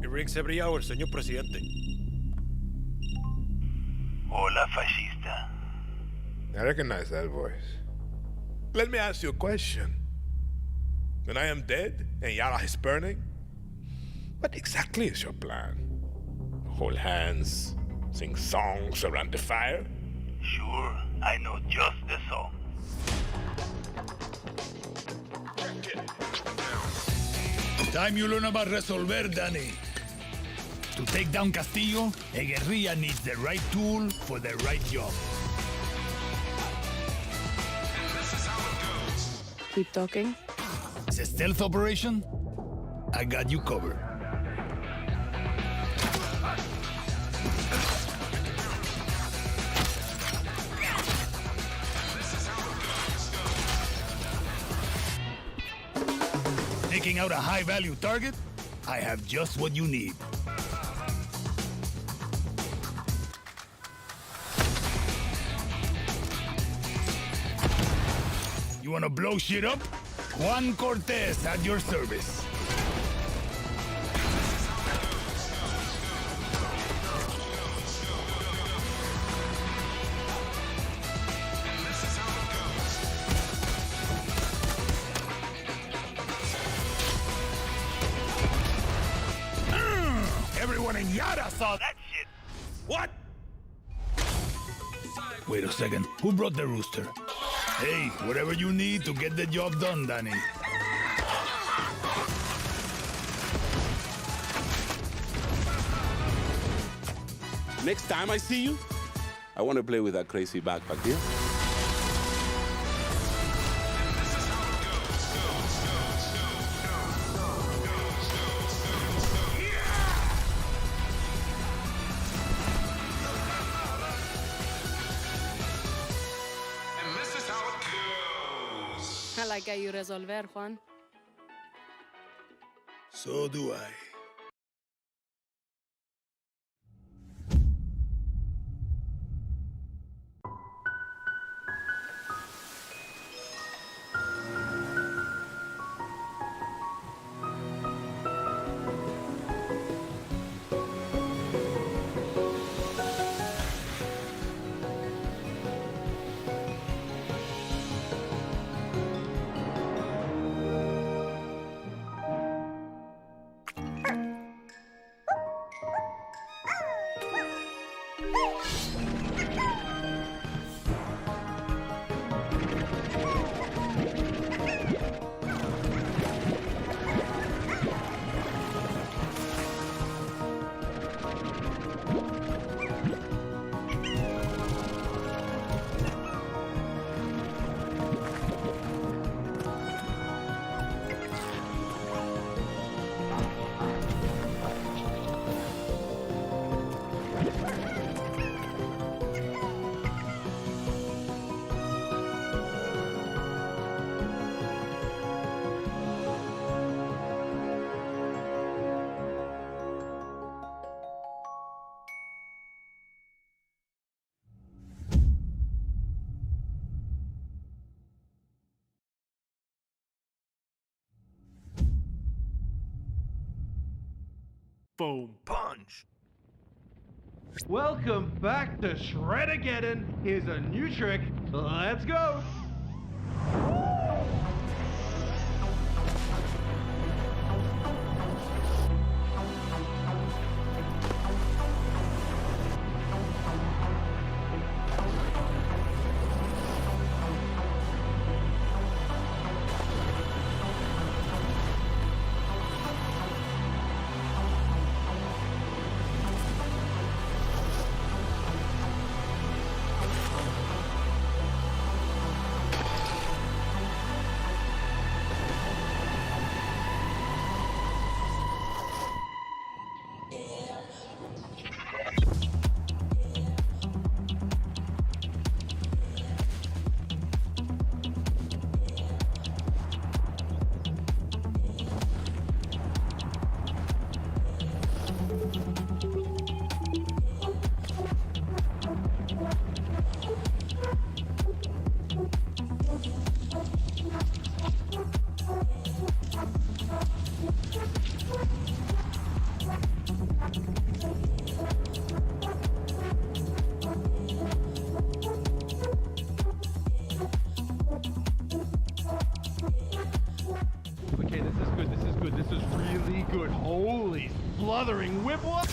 S18: It rings every hour, señor presidente.
S12: Hola, fascista.
S16: I recognize that voice. Let me ask you a question. When I am dead and Yara is burning, what exactly is your plan? Hold hands, sing songs around the fire?
S12: Sure, I know just the song.
S19: Time you learn about resolver, Danny. To take down Castillo, a guerrilla needs the right tool for the right job.
S15: Keep talking.
S19: It's a stealth operation. I got you covered. Taking out a high-value target? I have just what you need. You wanna blow shit up? Juan Cortez at your service. Everyone in Yara saw that shit. What? Wait a second. Who brought the rooster? Hey, whatever you need to get the job done, Danny.
S20: Next time I see you, I want to play with that crazy backpack here.
S15: I like how you resolver, Juan.
S19: So do I.
S21: foam punch.
S1: Welcome back to Shred-ageddon. Here's a new trick. Let's go. This is really good. Holy spluttering whip whoop!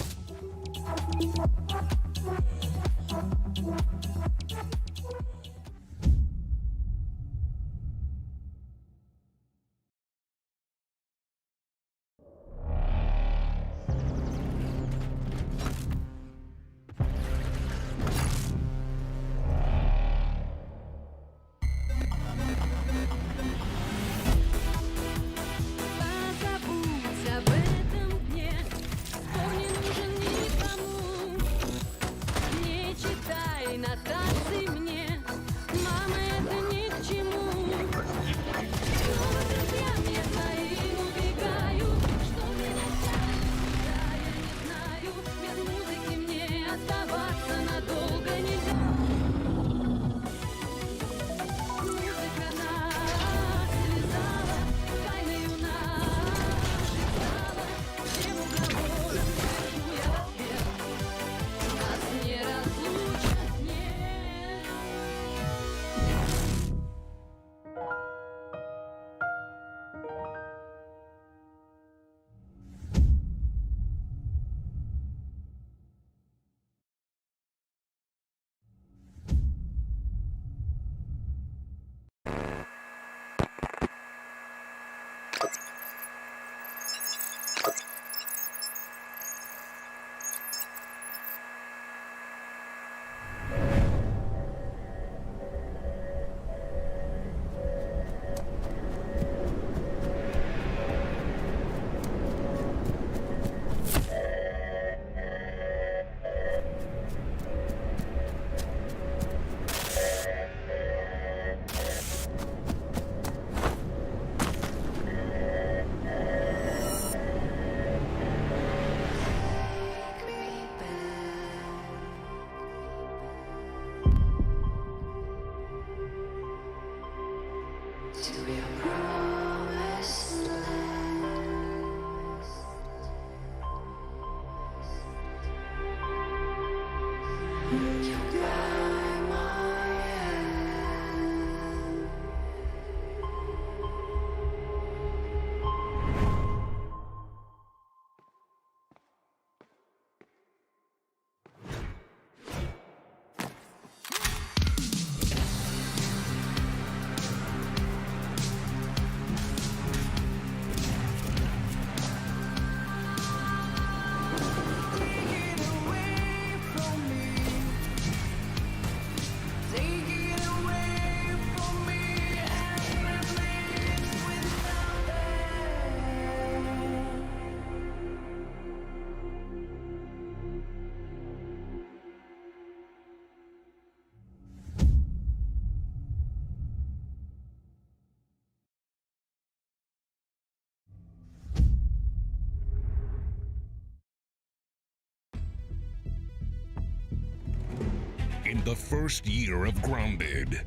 S2: In the first year of Grounded,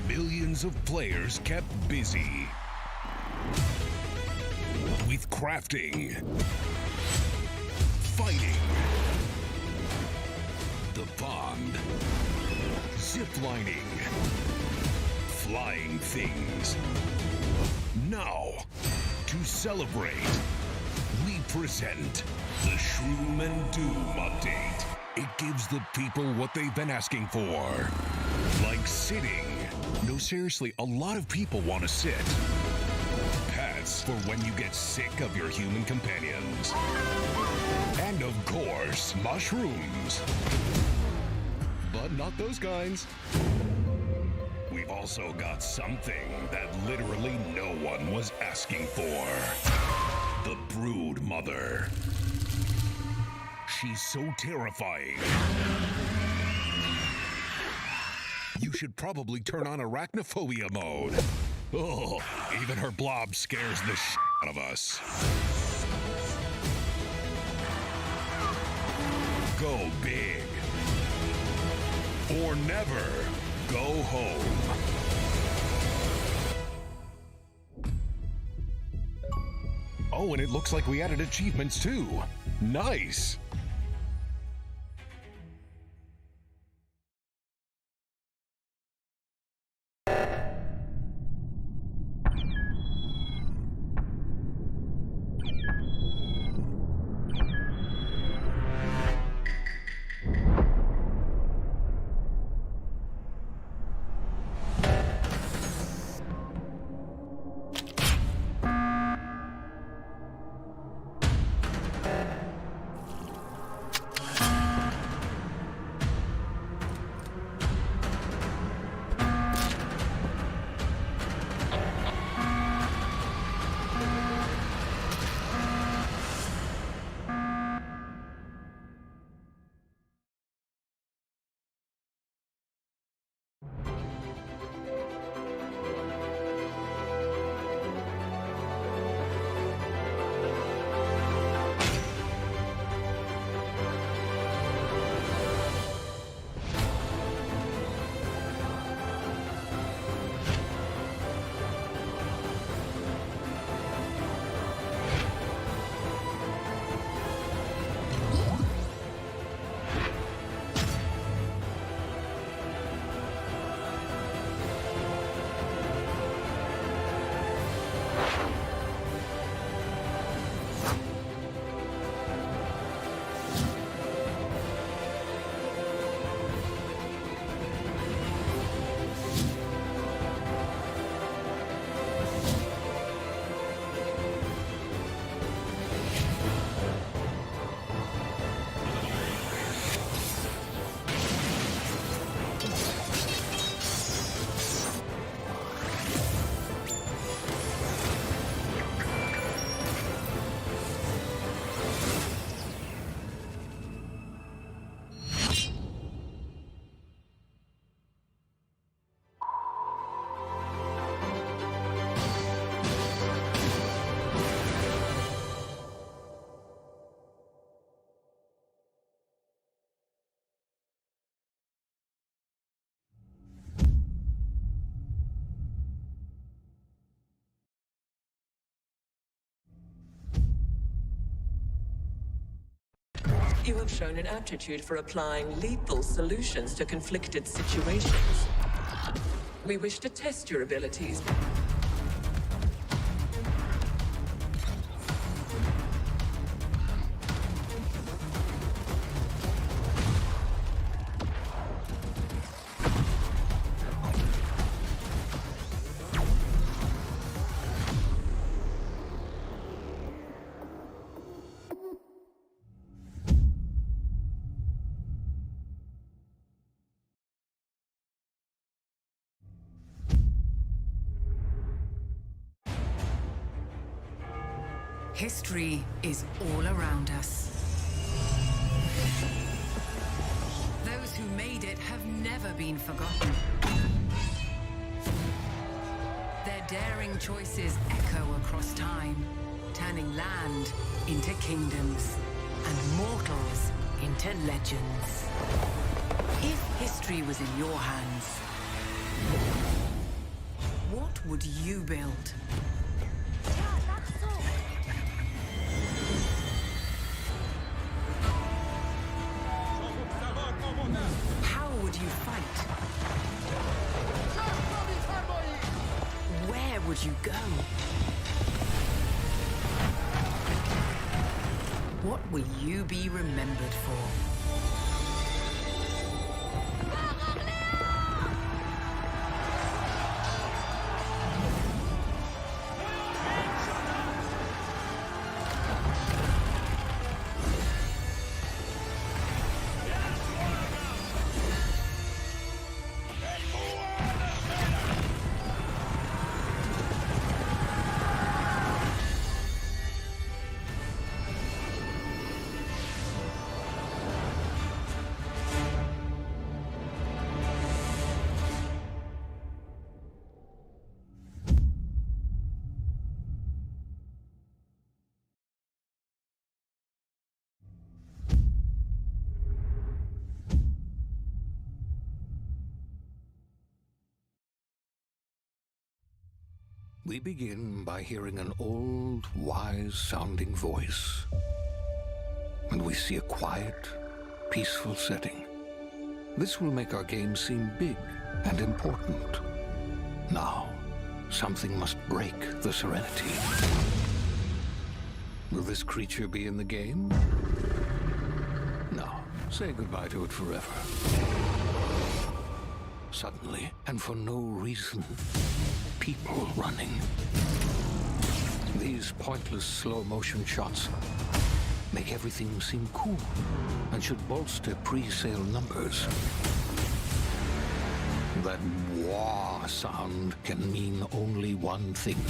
S2: millions of players kept busy with crafting, fighting, the pond, ziplining, flying things. Now, to celebrate, we present the Shroom and Doom update. It gives the people what they've been asking for. Like sitting. No, seriously, a lot of people want to sit. Pets for when you get sick of your human companions. And of course, mushrooms. But not those kinds. We've also got something that literally no one was asking for. The Brood Mother. She's so terrifying. You should probably turn on arachnophobia mode. Oh, even her blob scares the shit out of us. Go big. Or never go home. Oh, and it looks like we added achievements too. Nice.
S10: You have shown an aptitude for applying lethal solutions to conflicted situations. We wish to test your abilities.
S3: History is all around us. Those who made it have never been forgotten. Their daring choices echo across time, turning land into kingdoms and mortals into legends. If history was in your hands, what would you build? would you go? What will you be remembered for?
S4: We begin by hearing an old, wise-sounding voice. And we see a quiet, peaceful setting. This will make our game seem big and important. Now, something must break the serenity. Will this creature be in the game? No. Say goodbye to it forever. Suddenly, and for no reason, people running. These pointless slow-motion shots make everything seem cool and should bolster pre-sale numbers. That wah sound can mean only one thing.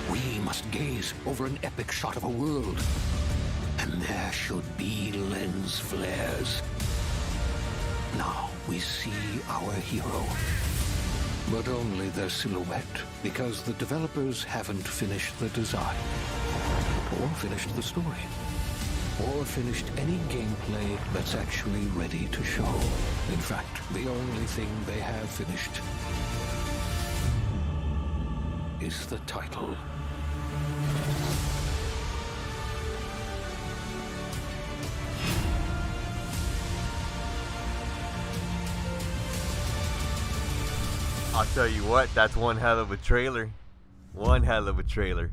S4: We must gaze over an epic shot of a world, and there should be lens flares. Now we see our hero, but only their silhouette, because the developers haven't finished the design, or finished the story, or finished any gameplay that's actually ready to show. In fact, the only thing they have finished is the title.
S13: I'll tell you what, that's one hell of a trailer. One hell of a trailer.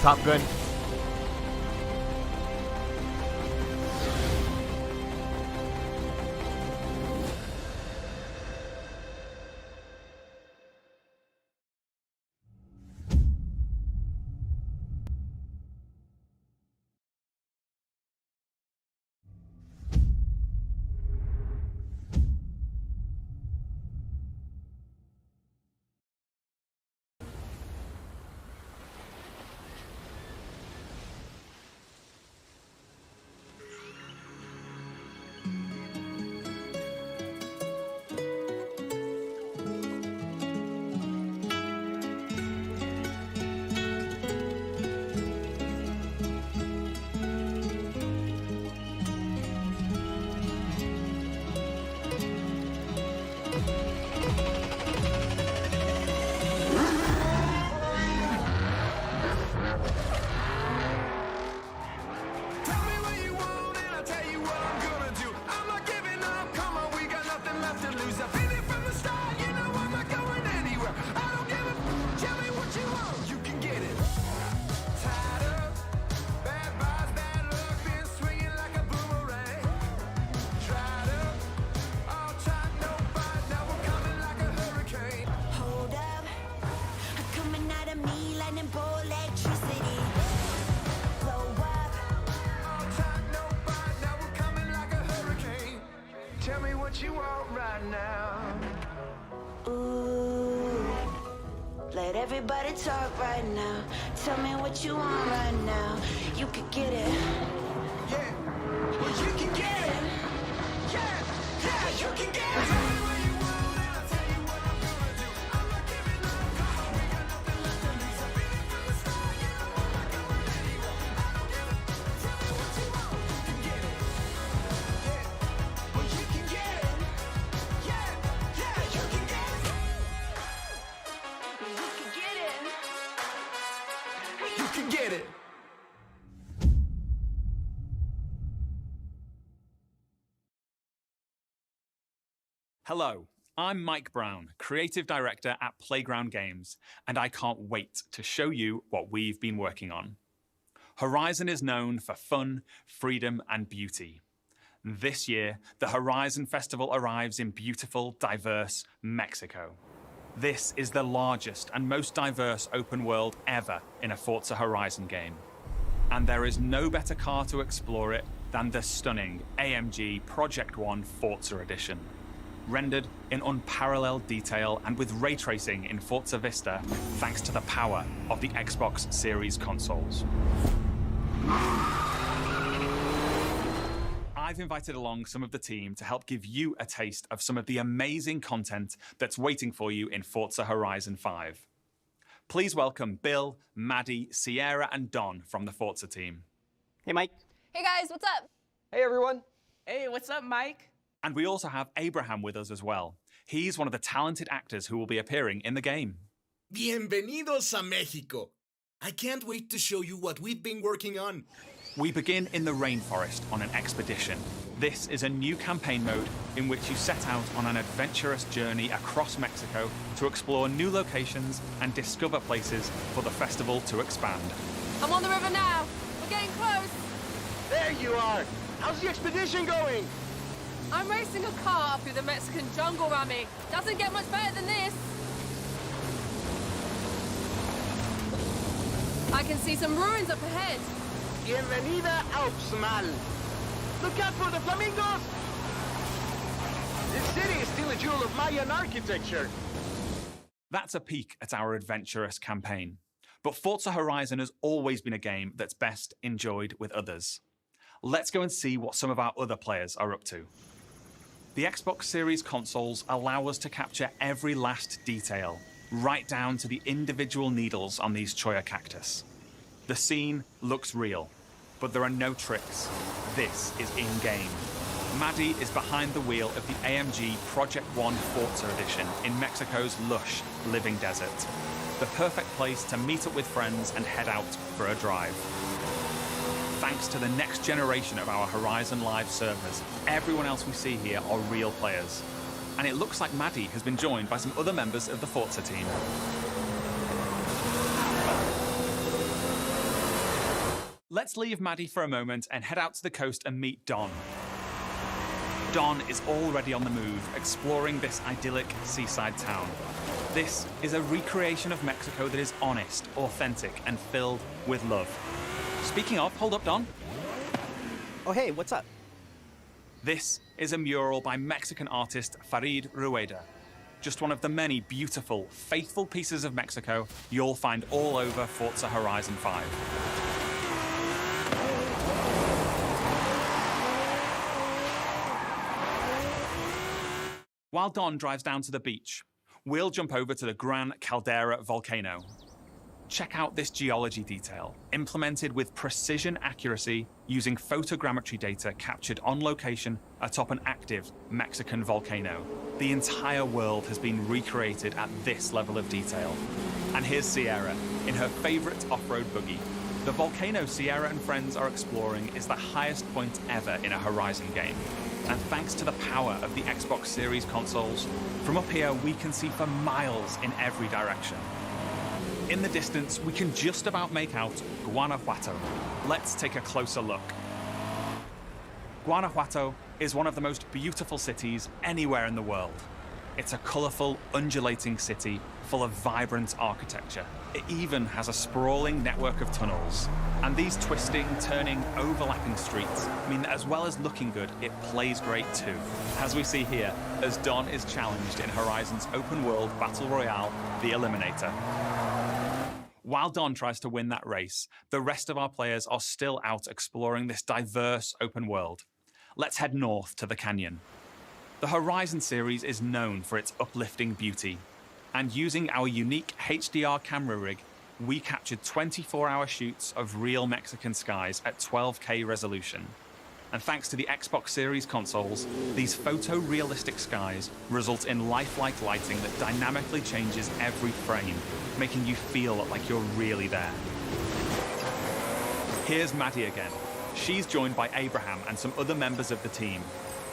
S13: Top Gun.
S5: what you want right now.
S11: Ooh, let everybody talk right now. Tell me what you want right now. You could get it.
S5: Yeah, well you can get it. Yeah, yeah, you can get it.
S7: Hello, I'm Mike Brown, Creative Director at Playground Games, and I can't wait to show you what we've been working on. Horizon is known for fun, freedom, and beauty. This year, the Horizon Festival arrives in beautiful, diverse Mexico. This is the largest and most diverse open world ever in a Forza Horizon game. And there is no better car to explore it than the stunning AMG Project One Forza Edition. Rendered in unparalleled detail and with ray tracing in Forza Vista, thanks to the power of the Xbox Series consoles. I've invited along some of the team to help give you a taste of some of the amazing content that's waiting for you in Forza Horizon 5. Please welcome Bill, Maddie, Sierra, and Don from the Forza team.
S17: Hey, Mike.
S22: Hey, guys, what's up?
S17: Hey, everyone.
S22: Hey, what's up, Mike?
S7: And we also have Abraham with us as well. He's one of the talented actors who will be appearing in the game.
S23: Bienvenidos a Mexico. I can't wait to show you what we've been working on.
S7: We begin in the rainforest on an expedition. This is a new campaign mode in which you set out on an adventurous journey across Mexico to explore new locations and discover places for the festival to expand.
S22: I'm on the river now. We're getting close.
S23: There you are. How's the expedition going?
S22: I'm racing a car through the Mexican jungle, Rami. Doesn't get much better than this. I can see some ruins up ahead.
S23: Bienvenida Alpsmal. Look out for the flamingos! This city is still a jewel of Mayan architecture.
S7: That's a peek at our adventurous campaign. But Forza Horizon has always been a game that's best enjoyed with others. Let's go and see what some of our other players are up to. The Xbox Series consoles allow us to capture every last detail, right down to the individual needles on these cholla cactus. The scene looks real, but there are no tricks. This is in-game. Maddie is behind the wheel of the AMG Project One Forza Edition in Mexico's lush, living desert. The perfect place to meet up with friends and head out for a drive. Thanks to the next generation of our Horizon Live servers, everyone else we see here are real players. And it looks like Maddie has been joined by some other members of the Forza team. Let's leave Maddie for a moment and head out to the coast and meet Don. Don is already on the move, exploring this idyllic seaside town. This is a recreation of Mexico that is honest, authentic, and filled with love. Speaking of, hold up, Don.
S17: Oh, hey, what's up?
S7: This is a mural by Mexican artist Farid Rueda. Just one of the many beautiful, faithful pieces of Mexico you'll find all over Forza Horizon 5. While Don drives down to the beach, we'll jump over to the Gran Caldera volcano. Check out this geology detail, implemented with precision accuracy using photogrammetry data captured on location atop an active Mexican volcano. The entire world has been recreated at this level of detail. And here's Sierra in her favorite off-road buggy. The volcano Sierra and friends are exploring is the highest point ever in a Horizon game. And thanks to the power of the Xbox Series consoles, from up here we can see for miles in every direction. In the distance, we can just about make out Guanajuato. Let's take a closer look. Guanajuato is one of the most beautiful cities anywhere in the world. It's a colorful, undulating city full of vibrant architecture. It even has a sprawling network of tunnels. And these twisting, turning, overlapping streets mean that as well as looking good, it plays great too. As we see here, as Don is challenged in Horizon's open world battle royale, The Eliminator. While Don tries to win that race, the rest of our players are still out exploring this diverse open world. Let's head north to the canyon. The Horizon series is known for its uplifting beauty. And using our unique HDR camera rig, we captured 24-hour shoots of real Mexican skies at 12K resolution. And thanks to the Xbox Series consoles, these photorealistic skies result in lifelike lighting that dynamically changes every frame, making you feel like you're really there. Here's Maddie again. She's joined by Abraham and some other members of the team.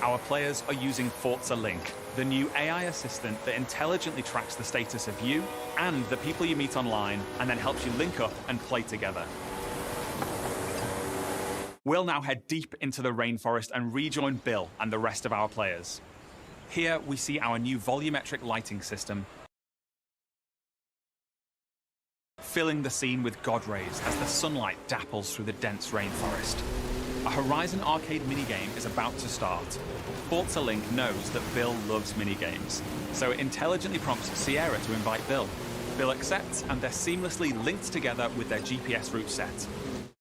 S7: Our players are using Forza Link, the new AI assistant that intelligently tracks the status of you and the people you meet online, and then helps you link up and play together. We'll now head deep into the rainforest and rejoin Bill and the rest of our players. Here we see our new volumetric lighting system, filling the scene with God rays as the sunlight dapples through the dense rainforest. A Horizon arcade minigame is about to start. Forza Link knows that Bill loves minigames, so it intelligently prompts Sierra to invite Bill. Bill accepts, and they're seamlessly linked together with their GPS route set.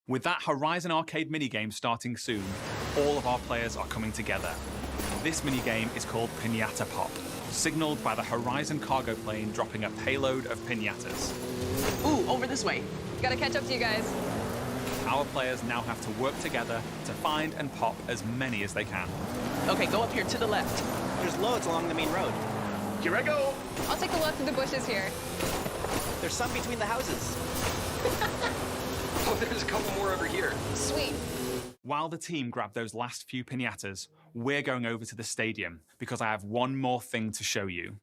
S7: With that Horizon arcade minigame starting soon, all of our players are coming together. This minigame is called Piñata Pop, signaled by the Horizon cargo plane dropping a payload of piñatas.
S6: Ooh, over this way.
S22: Gotta catch up to you guys.
S7: Our players now have to work together to find and pop as many as they can.
S6: Okay, go up here to the left.
S17: There's loads along the main road.
S23: Here I go.
S22: I'll take a look through the bushes here.
S17: There's some between the houses.
S23: Oh, there's a couple more over here.
S22: Sweet.
S7: While the team grab those last few piñatas, we're going over to the stadium because I have one more thing to show you.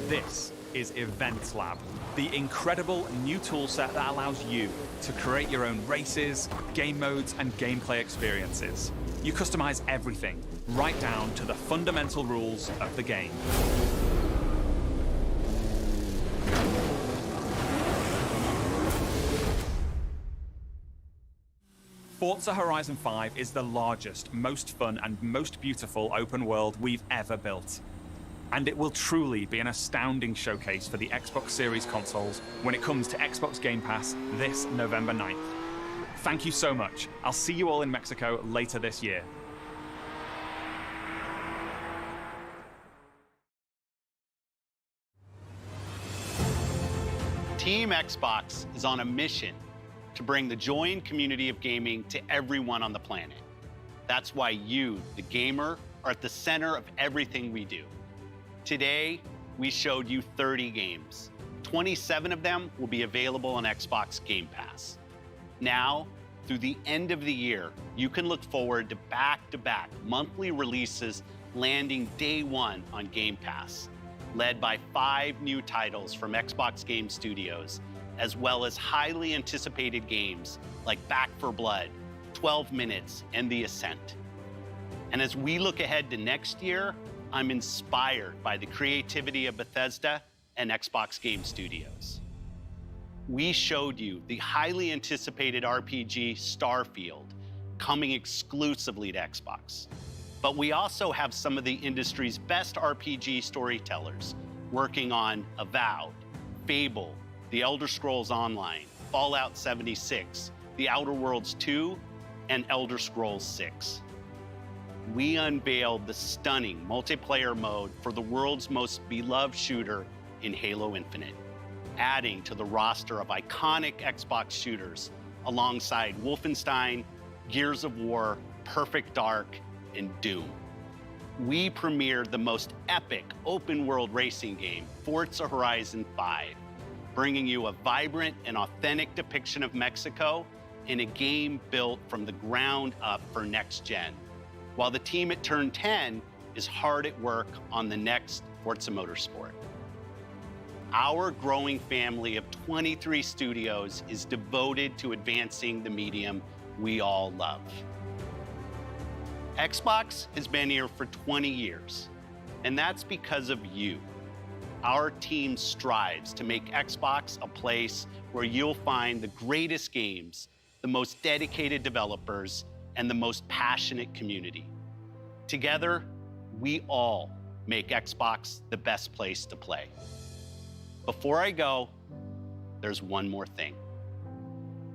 S7: This is Events Lab, the incredible new toolset that allows you to create your own races, game modes, and gameplay experiences. You customize everything, right down to the fundamental rules of the game. Forza Horizon 5 is the largest, most fun, and most beautiful open world we've ever built. And it will truly be an astounding showcase for the Xbox Series consoles when it comes to Xbox Game Pass this November 9th. Thank you so much. I'll see you all in Mexico later this year.
S8: Team Xbox is on a mission to bring the joy and community of gaming to everyone on the planet. That's why you, the gamer, are at the center of everything we do. Today, we showed you 30 games. 27 of them will be available on Xbox Game Pass. Now, through the end of the year, you can look forward to back-to-back monthly releases landing day one on Game Pass, led by 5 new titles from Xbox Game Studios, as well as highly anticipated games like Back 4 Blood, 12 Minutes, and The Ascent. And as we look ahead to next year, I'm inspired by the creativity of Bethesda and Xbox Game Studios. We showed you the highly anticipated RPG Starfield coming exclusively to Xbox. But we also have some of the industry's best RPG storytellers working on Avowed, Fable, The Elder Scrolls Online, Fallout 76, The Outer Worlds 2, and Elder Scrolls 6. We unveiled the stunning multiplayer mode for the world's most beloved shooter in Halo Infinite, adding to the roster of iconic Xbox shooters alongside Wolfenstein, Gears of War, Perfect Dark, and Doom. We premiered the most epic open-world racing game, Forza Horizon 5, bringing you a vibrant and authentic depiction of Mexico in a game built from the ground up for next gen, while the team at Turn 10 is hard at work on the next Forza Motorsport. Our growing family of 23 studios is devoted to advancing the medium we all love. Xbox has been here for 20 years, and that's because of you, our team strives to make Xbox a place where you'll find the greatest games, the most dedicated developers, and the most passionate community. Together, we all make Xbox the best place to play. Before I go, there's one more thing.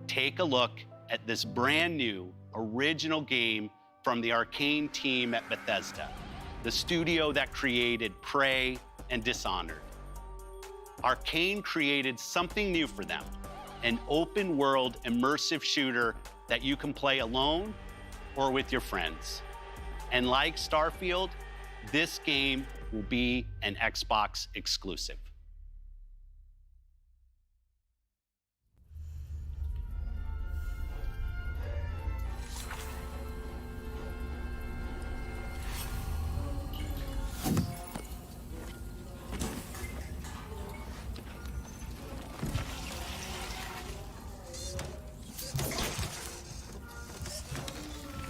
S8: Take a look at this brand new original game from the Arcane team at Bethesda, the studio that created Prey and Dishonored. Arcane created something new for them, an open-world immersive shooter that you can play alone or with your friends. And like Starfield, this game will be an Xbox exclusive.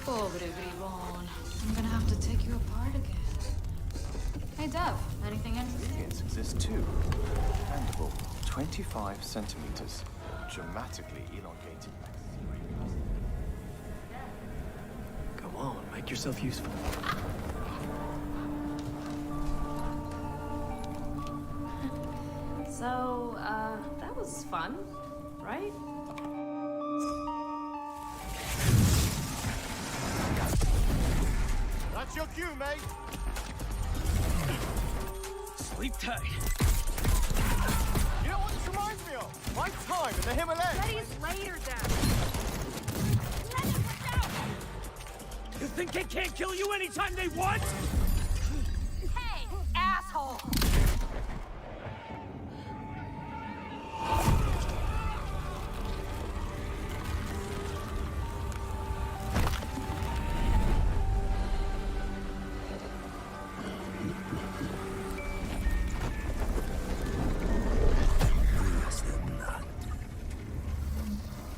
S9: Pobre bribón. I'm gonna have to take you apart again. Hey, Dev, anything interesting?
S14: Ingredients exist too. Expandable, 25 centimeters, dramatically elongated.
S17: Go on, make yourself useful.
S9: So, that was fun, right?
S23: That's your cue, mate.
S17: Sleep tight.
S23: You know what this reminds me of? My time in the Himalayas.
S22: Daddy's later, Dad.
S19: You think they can't kill you anytime they want?
S22: Hey, asshole!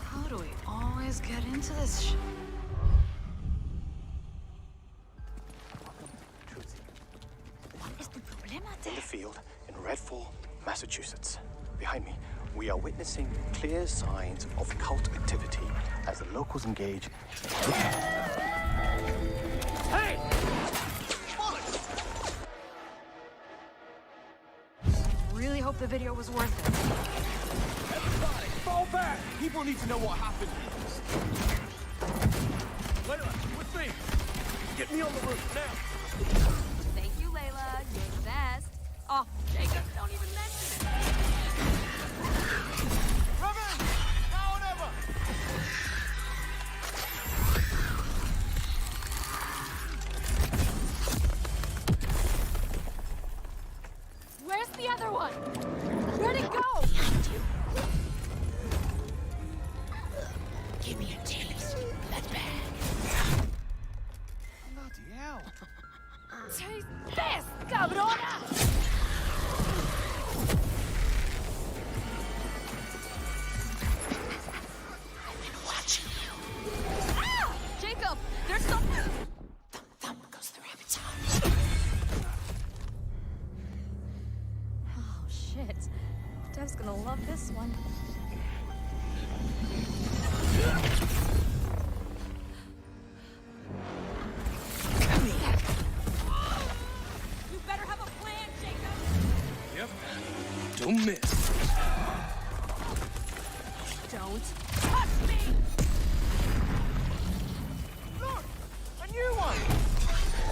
S9: How do we always get into this shit?
S14: In the field in Redfall, Massachusetts. Behind me, we are witnessing clear signs of cult activity as the locals engage.
S19: Hey!
S22: Really hope the video was worth it.
S19: Everybody, fall back! People need to know what happened. Layla, with me! Get me on the roof, now!
S22: Thank you, Layla. You're the best. Oh, Jacob, don't even mention it.
S23: Robin! Now or never!
S22: Where's the other one? Where'd it go?
S4: Give me a taste. That bag.
S23: Bloody hell.
S22: Taste this, cabrona!
S4: Watching you.
S22: Ah! Jacob, there's something.
S4: Thumb goes through rabbit's arms.
S22: Oh, shit. Dev's gonna love this one. You better have a plan, Jacob.
S19: Yep. Don't miss.
S22: Don't touch me!
S23: Look! A new one!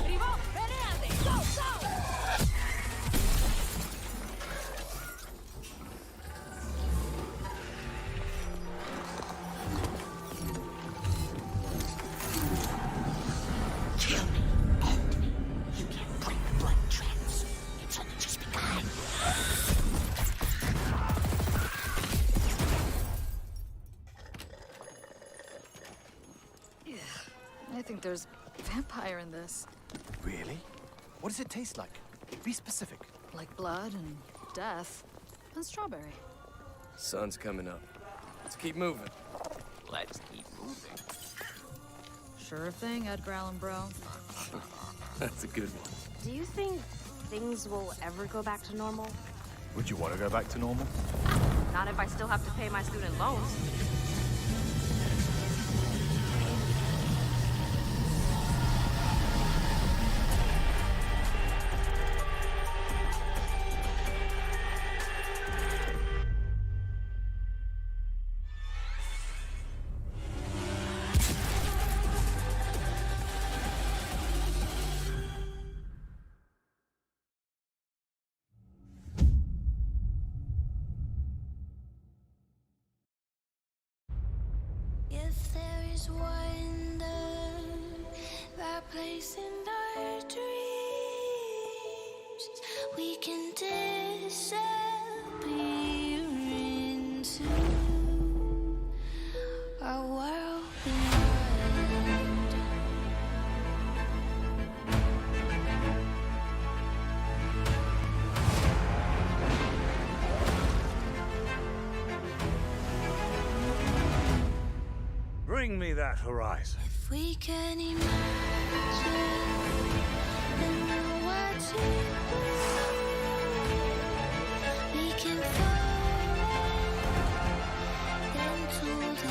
S22: Viva, venande! Go, go!
S4: Kill me. End me. You can't break the blood trends. It's only just begun.
S9: I think there's vampire in this.
S14: Really? What does it taste like? Be specific.
S9: Like blood and death. And strawberry.
S17: Sun's coming up. Let's keep moving.
S14: Let's keep moving.
S9: Sure thing, Edgar Allan Bro.
S17: That's a good one.
S18: Do you think things will ever go back to normal?
S12: Would you want to go back to normal?
S22: Not if I still have to pay my student loans.
S11: If there is wonder, that place in our dreams, we can disappear into a world beyond.
S12: Bring me that horizon.
S11: If we can imagine and know what to do, we can fall into the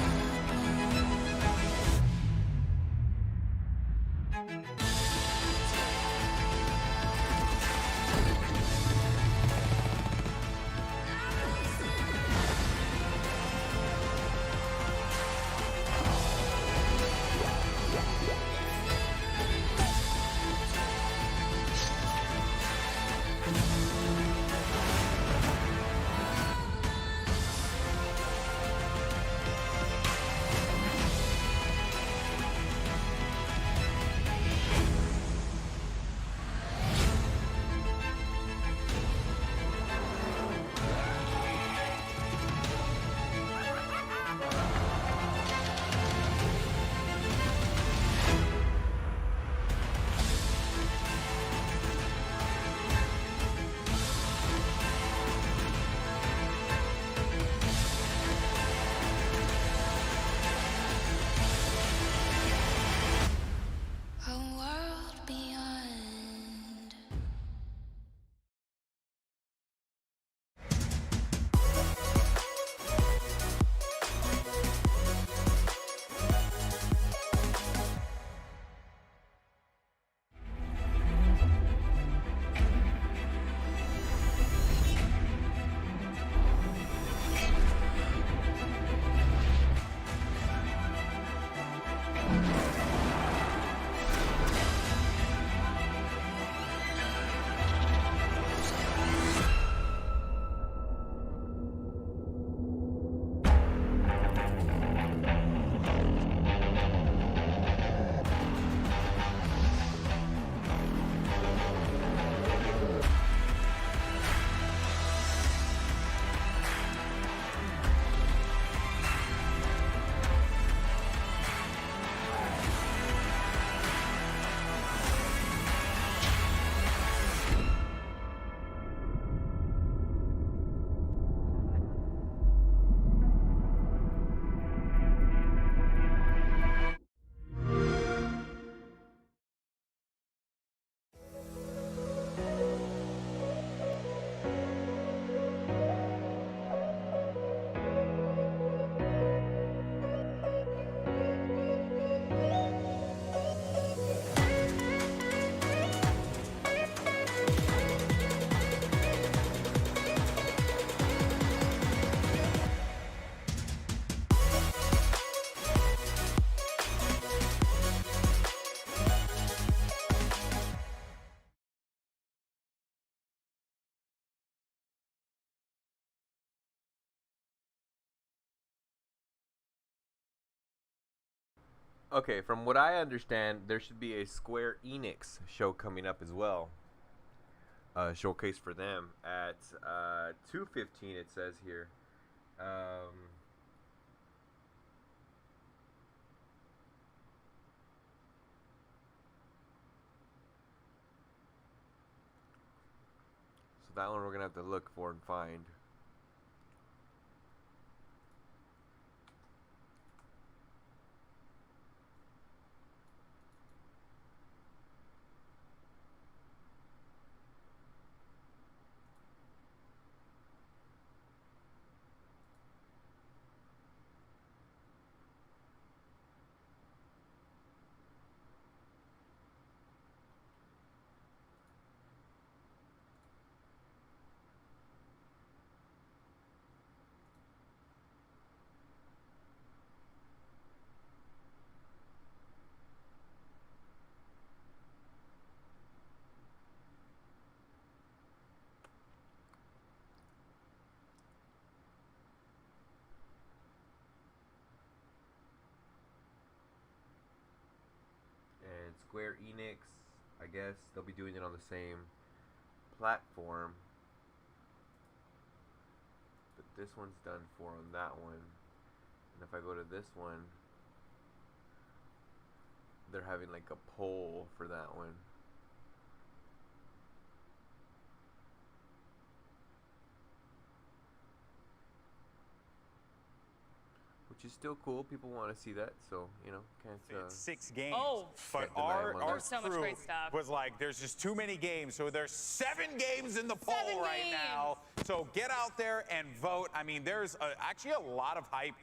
S13: Okay, from what I understand, there should be a Square Enix show coming up as well. Showcase for them at 2:15. It says here. So that one we're gonna have to look for and find. Square Enix, I guess they'll be doing it on the same platform. But this one's done for on that one. And if I go to this one, they're having like a poll for that one. Which is still cool. People want to see that, so you know, can't.
S16: It's 6 games.
S18: Oh,
S16: but
S13: deny
S16: our
S13: them on
S18: there's so much
S16: crew
S18: great stuff.
S16: was like, there's just too many games. So there's 7 games in the poll
S18: 7
S16: right
S18: games.
S16: now. So get out there and vote. I mean, there's actually a lot of hype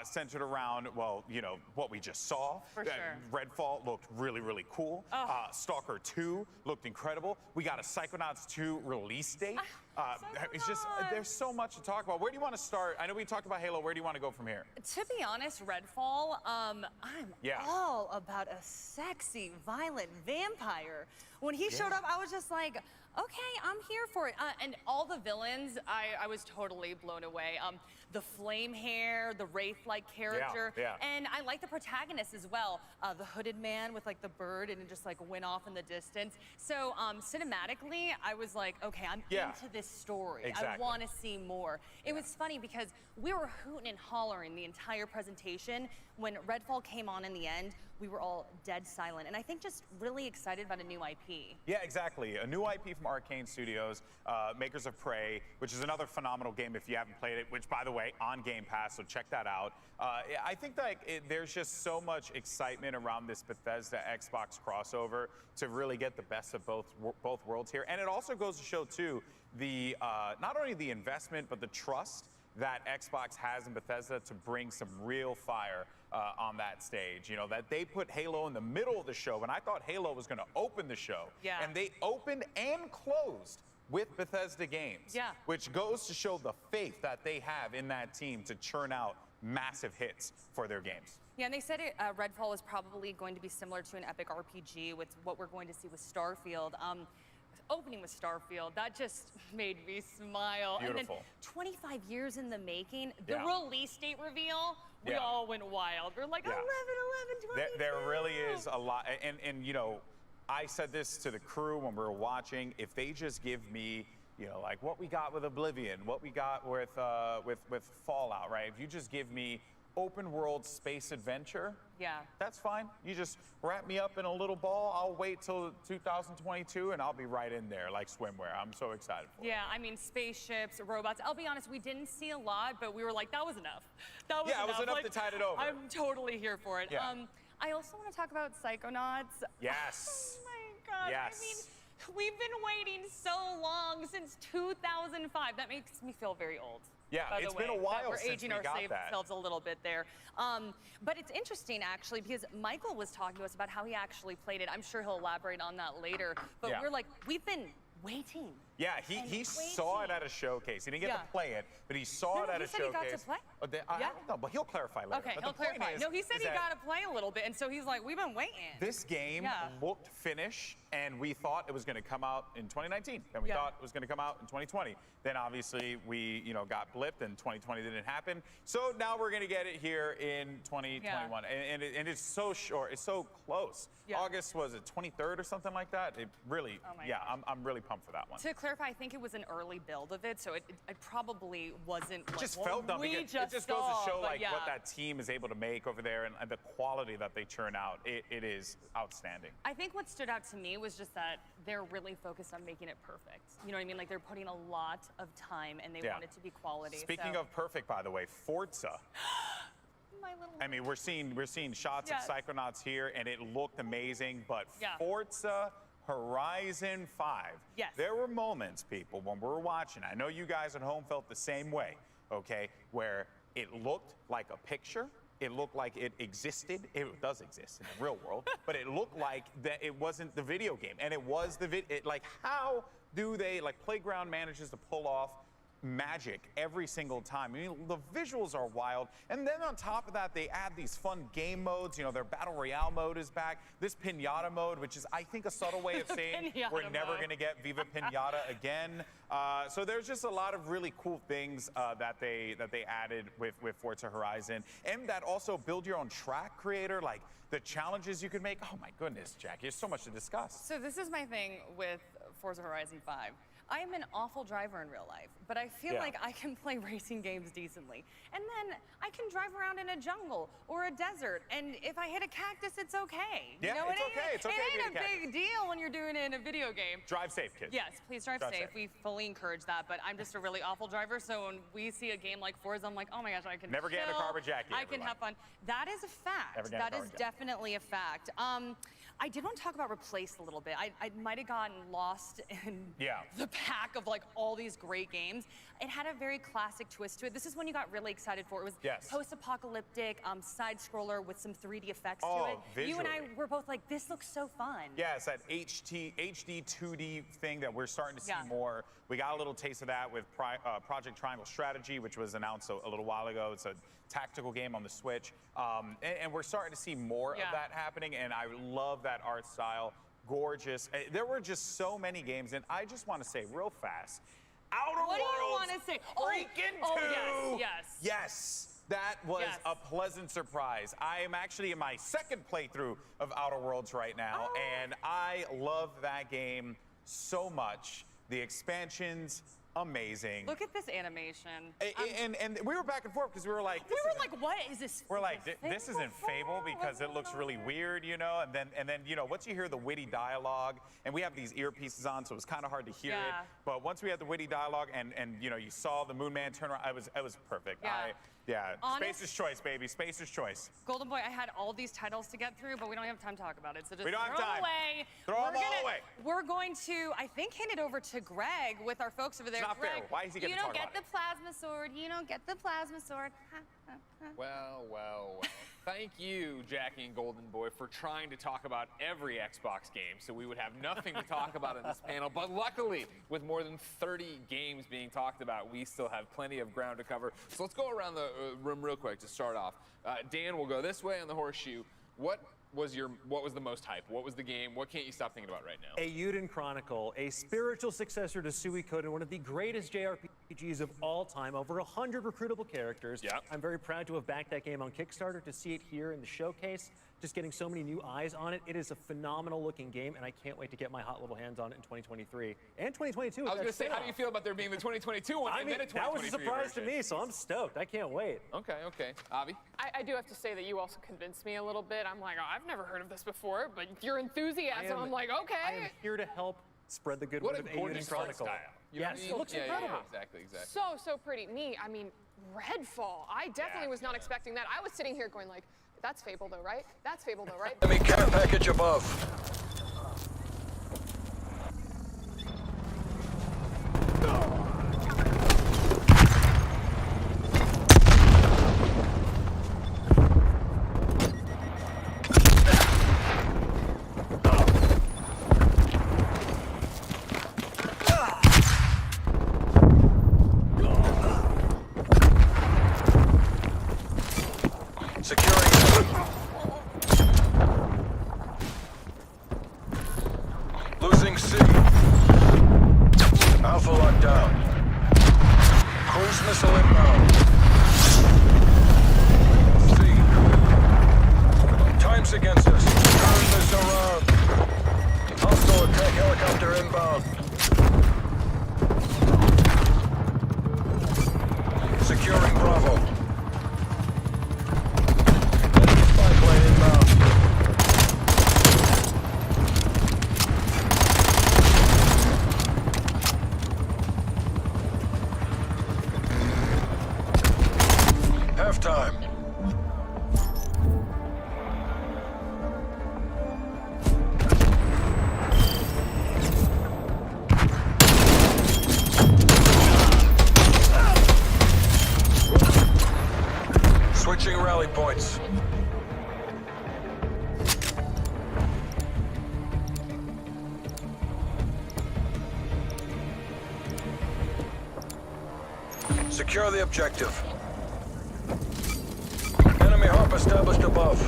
S16: centered around, well, you know, what we just saw.
S18: For sure.
S16: Redfall looked really, really cool.
S18: Oh.
S16: Stalker 2 looked incredible. We got a Psychonauts 2 release date. It's just, there's so much to talk about. Where do you want to start? I know we talked about Halo. Where do you want to go from here?
S18: To be honest, Redfall, I'm all about a sexy, violent vampire. When he showed up, I was just like, okay, I'm here for it. And all the villains, I was totally blown away. The flame hair, the wraith-like character, and I like the protagonist as well. The hooded man with like the bird, and it just like went off in the distance. So cinematically, I was like, okay, I'm into this story.
S16: Exactly.
S18: I want to see more. It was funny because we were hooting and hollering the entire presentation. When Redfall came on in the end, we were all dead silent, and I think just really excited about a new IP.
S16: Yeah, exactly. A new IP from Arcane Studios, makers of Prey, which is another phenomenal game if you haven't played it, which, by the way, on Game Pass, so check that out. I think that there's just so much excitement around this Bethesda Xbox crossover to really get the best of both worlds here. And it also goes to show, too, the not only the investment, but the trust that Xbox has in Bethesda to bring some real fire on that stage. You know, that they put Halo in the middle of the show, and I thought Halo was going to open the show.
S18: Yeah.
S16: And they opened and closed with Bethesda games.
S18: Yeah.
S16: Which goes to show the faith that they have in that team to churn out massive hits for their games.
S18: Yeah, and they said Redfall was probably going to be similar to an epic RPG with what we're going to see with Starfield. Opening with Starfield, that just made me smile.
S16: Beautiful.
S18: And then 25 years in the making, the release date reveal, we all went wild. We're like, 11, 22.
S16: There really is a lot, and you know, I said this to the crew when we were watching. If they just give me, you know, like what we got with Oblivion, what we got with Fallout, right? If you just give me open world space adventure, that's fine. You just wrap me up in a little ball. I'll wait till 2022 and I'll be right in there like swimwear. I'm so excited for it.
S18: Yeah, I mean, spaceships, robots. I'll be honest, we didn't see a lot, but we were like, that was enough. That was enough.
S16: It was enough
S18: like,
S16: to tide it over.
S18: I'm totally here for it.
S16: Yeah.
S18: I also want to talk about Psychonauts.
S16: Yes.
S18: Oh my God.
S16: Yes.
S18: I mean, we've been waiting so long, since 2005. That makes me feel very old.
S16: Yeah, it's been a while
S18: we're
S16: since
S18: aging
S16: we got that.
S18: ourselves a little bit there. But it's interesting, actually, because Michael was talking to us about how he actually played it. I'm sure he'll elaborate on that later. But we're like, we've been waiting.
S16: Yeah, he saw it at a showcase. He didn't get to play it, but he saw it at a showcase.
S18: He said he got to play?
S16: I don't know, but he'll clarify later.
S18: Okay,
S16: but
S18: he'll clarify. No, he said he got to play a little bit, and so he's like, we've been waiting.
S16: This game looked finished, and we thought it was going to come out in 2019. Then we thought it was going to come out in 2020. Then obviously we, you know, got blipped, and 2020 didn't happen. So now we're going to get it here in 2021, and it's so short. It's so close. August, was it 23rd or something like that? It really, I'm really pumped for that one.
S18: To clarify, I think it was an early build of it, so it probably wasn't like,
S16: just felt dumb. It just goes to show like what that team is able to make over there and the quality that they churn out. It is outstanding.
S18: I think what stood out to me was just that they're really focused on making it perfect. You know what I mean? Like they're putting a lot of time and they want it to be quality.
S16: Speaking of perfect, by the way, Forza. I mean, we're seeing shots of Psychonauts here, and it looked amazing. But Forza Horizon 5. Yes. There were moments, people, when we were watching. I know you guys at home felt the same way. Okay, where it looked like a picture. It looked like it existed. It does exist in the real world, but it looked like that it wasn't the video game, and it was the like, how do they, like, Playground manages to pull off magic every single time. I mean, the visuals are wild. And then on top of that, they add these fun game modes. You know, their Battle Royale mode is back. This Pinata mode, which is, I think, a subtle way of saying we're never going to get Viva Pinata again. So there's just a lot of really cool things that they added with Forza Horizon. And that also build your own track creator, like the challenges you could make. Oh my goodness, Jackie, there's so much to discuss.
S18: So this is my thing with Forza Horizon 5. I am an awful driver in real life, but I feel like I can play racing games decently. And then I can drive around in a jungle or a desert, and if I hit a cactus, it's okay.
S16: Yeah,
S18: you know,
S16: it's okay. It's okay.
S18: It ain't a big deal when you're doing it in a video game.
S16: Drive safe, kids.
S18: Yes, please drive safe. We fully encourage that, but I'm just a really awful driver, so when we see a game like Forza, I'm like, oh my gosh, I can
S16: never get in a car with Jackie.
S18: I can have fun. That is a fact. That is definitely a fact. I did want to talk about Replaced a little bit. I might have gotten lost in the pack of like all these great games. It had a very classic twist to it. This is one you got really excited for. It was post-apocalyptic, side-scroller with some 3D effects to it.
S16: Visually.
S18: You and I were both like, this looks so fun.
S16: Yeah, it's that HD 2D thing that we're starting to see more. We got a little taste of that with Project Triangle Strategy, which was announced a little while ago. It's a tactical game on the Switch. And we're starting to see more of that happening, and I love that art style. Gorgeous. There were just so many games, and I just want to say real fast, Outer Worlds.
S18: What do you want to say?
S16: Freaking 2!
S18: Yes.
S16: Yes. That was a pleasant surprise. I am actually in my second playthrough of Outer Worlds right now, and I love that game so much. The expansions, amazing.
S18: Look at this animation.
S16: And we were back and forth because we were like,
S18: what is this?
S16: We're like, this isn't Fable because it looks really weird, you know? And then you know, once you hear the witty dialogue, and we have these earpieces on, so it was kind of hard to hear it. But once we had the witty dialogue and you know, you saw the Moon Man turn around, it was perfect. Spacer's choice, baby. Spacer's choice.
S18: Golden Boy, I had all these titles to get through, but we don't have time to talk about it. So just
S16: we don't have
S18: throw
S16: time.
S18: them away.
S16: Throw them all away.
S18: We're going to, I think, hand it over to Greg with our folks over there.
S16: It's not
S18: Greg,
S16: fair. Why is he going to talk about it?
S18: You don't get the plasma sword. You don't get the plasma sword.
S15: Well. Thank you, Jackie and Golden Boy, for trying to talk about every Xbox game so we would have nothing to talk about in this panel. But luckily, with more than 30 games being talked about, we still have plenty of ground to cover. So let's go around the room real quick to start off. Dan, we'll go this way on the horseshoe. What was the most hype? What was the game? What can't you stop thinking about right now?
S20: Eiyuden Chronicle, a spiritual successor to Suikoden, one of the greatest JRPGs of all time, over 100 recruitable characters. I'm very proud to have backed that game on Kickstarter, to see it here in the showcase, just getting so many new eyes on it. It is a phenomenal looking game, and I can't wait to get my hot little hands on it in 2023. And 2022.
S15: I was going to say, how do you feel about there being the 2022 one and then a 2023
S20: that was a surprise
S15: version?
S20: to me, so I'm stoked. I can't wait.
S15: Okay. Avi?
S22: I do have to say that you also convinced me a little bit. I'm like, oh, I've never heard of this before, but your enthusiasm, I'm like, okay.
S20: I am here to help spread the good word of Eiyuden Chronicle.
S15: Yes,
S20: it looks incredible.
S15: Exactly.
S22: So pretty. I mean, Redfall. I definitely was not expecting that. I was sitting here going like, that's Fable though, right? That's Fable though, right?
S21: Enemy care package above. Losing C. Alpha lockdown. Cruise missile inbound. C. Time's against us. Turn this around. Hostile attack helicopter inbound. Securing Bravo. Enemy spy plane inbound. Halftime. Switching rally points. Secure the objective. Enemy hop established above.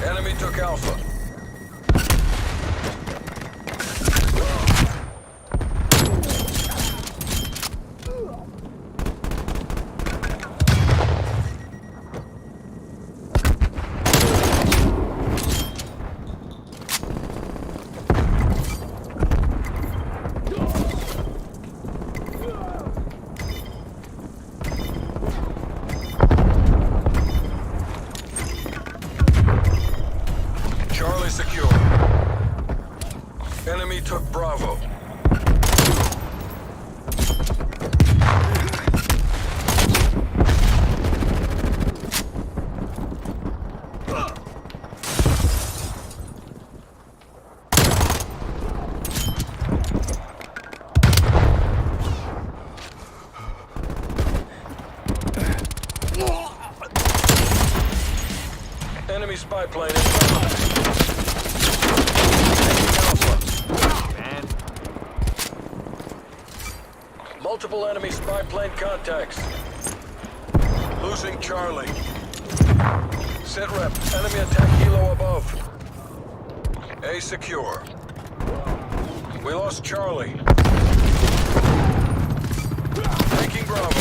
S21: Enemy took Alpha. Charlie secure. Enemy took Bravo. Enemy spy plane inbound. Multiple enemy spy plane contacts. Losing Charlie. Sit rep. Enemy attack helo above. A secure. We lost Charlie. Taking Bravo.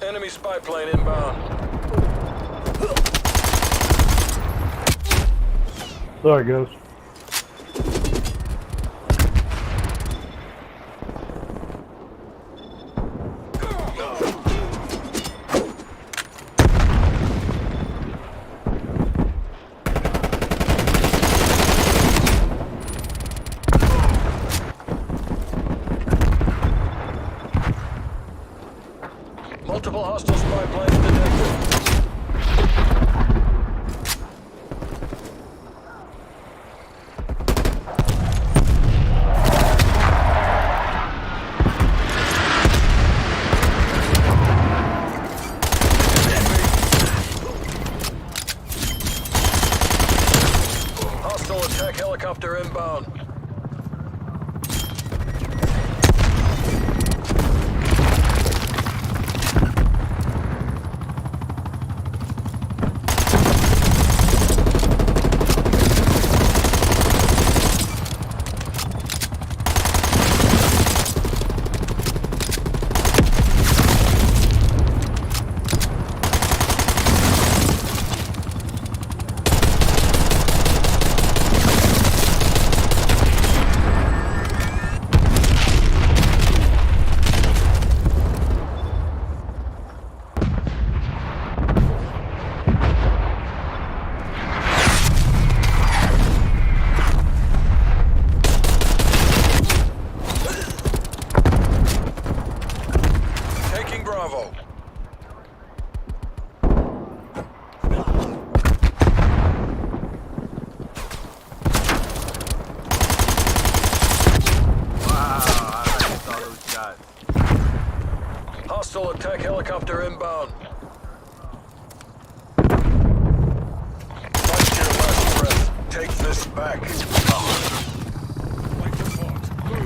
S21: Enemy spy plane inbound.
S1: Sorry, Ghost.
S21: Multiple hostile spy planes detected. Hostile attack helicopter inbound. Taking Bravo. Hostile attack helicopter inbound. Fight your last breath. Take this back.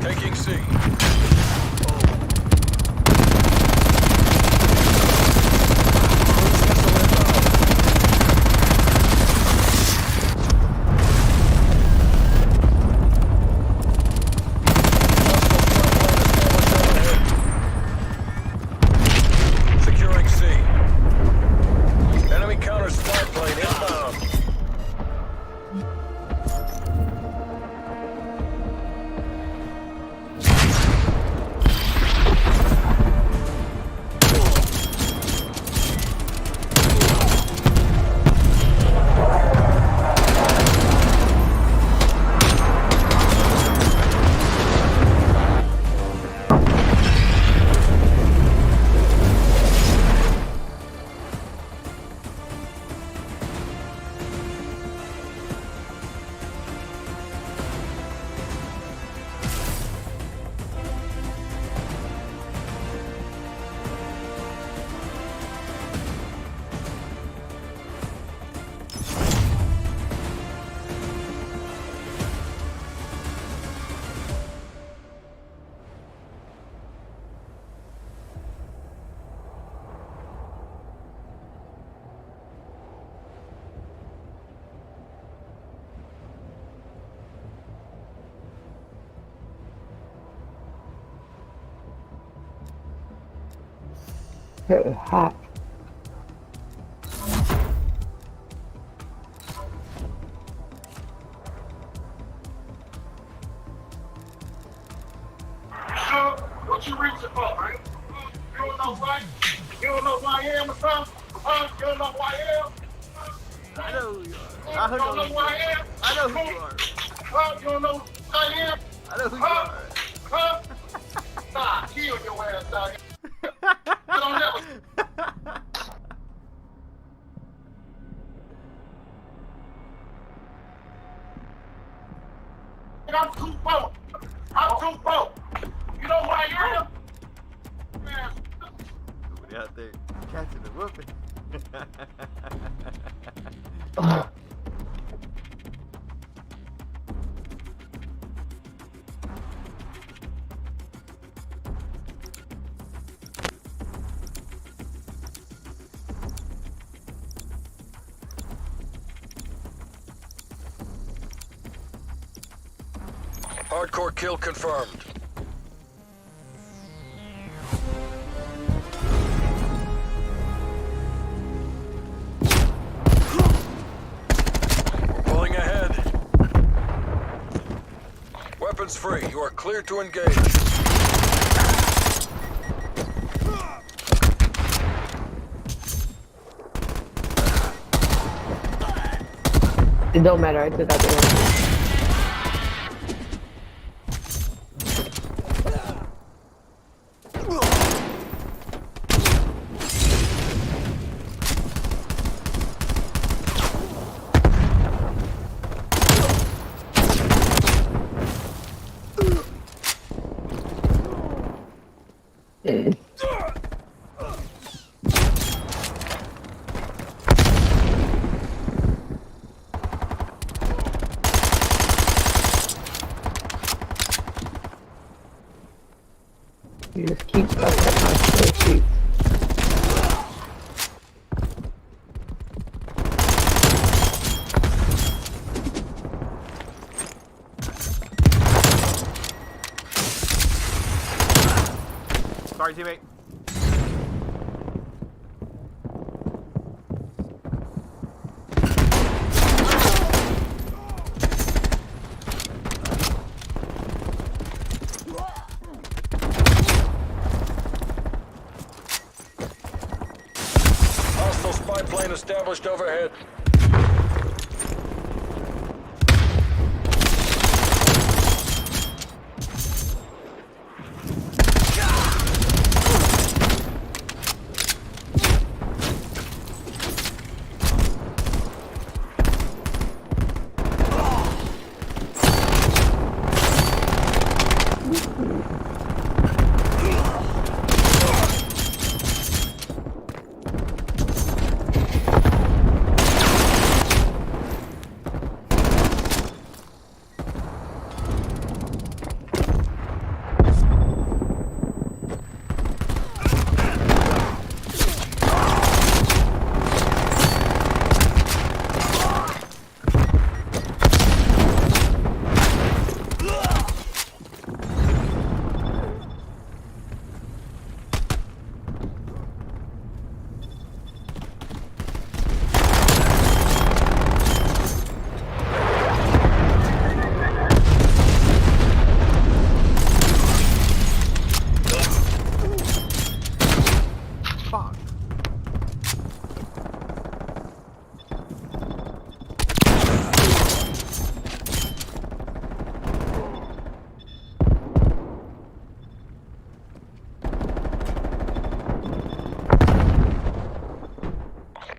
S21: Taking C. Securing C. Enemy counter spy plane inbound.
S1: Hot.
S21: What you reaching for, man? You don't know why? You don't know who I am or something? You don't know who I am?
S13: I know who you are.
S21: You don't know who I am?
S13: I know who you are.
S21: You don't know who I am?
S13: I know who you are.
S21: Nah, kill your ass out here. You don't never. I'm too broke. I'm too broke. You know who I am?
S13: Somebody out there catching the whooping.
S21: Hardcore kill confirmed. We're pulling ahead. Weapons free. You are clear to engage.
S1: It don't matter, I took out the one. You just keep stuff at my feet.
S13: Sorry, teammate.
S21: Hostile spy plane established overhead.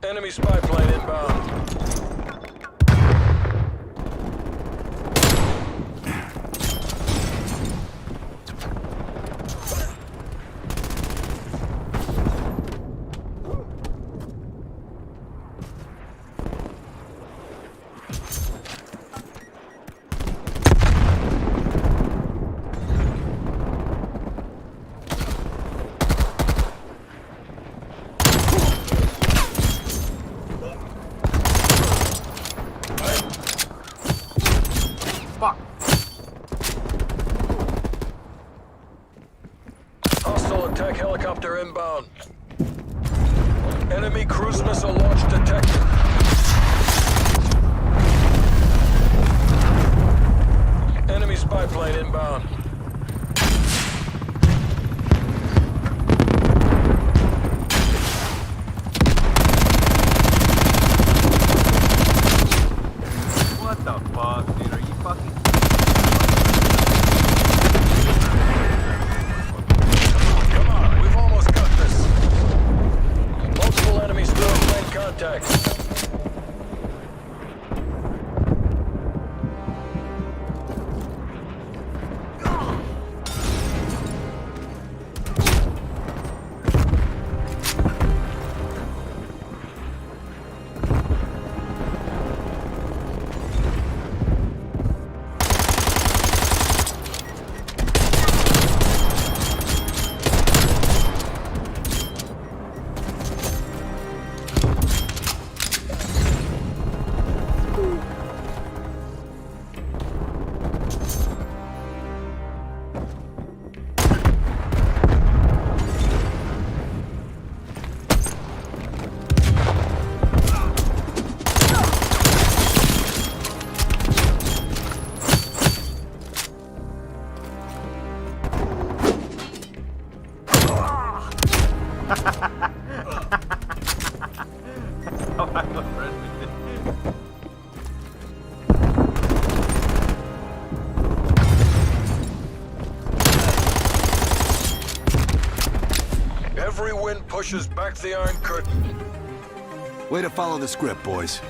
S21: Enemy spy plane inbound. Hostile attack helicopter inbound.
S2: Enemy cruise missile launch detected. Enemy spy plane inbound.
S13: What the fuck, dude? Are you fucking...
S2: Come on, we've almost got this. Multiple enemies still in plane contact. Every win pushes back the Iron Curtain.
S3: Way to follow the script, boys.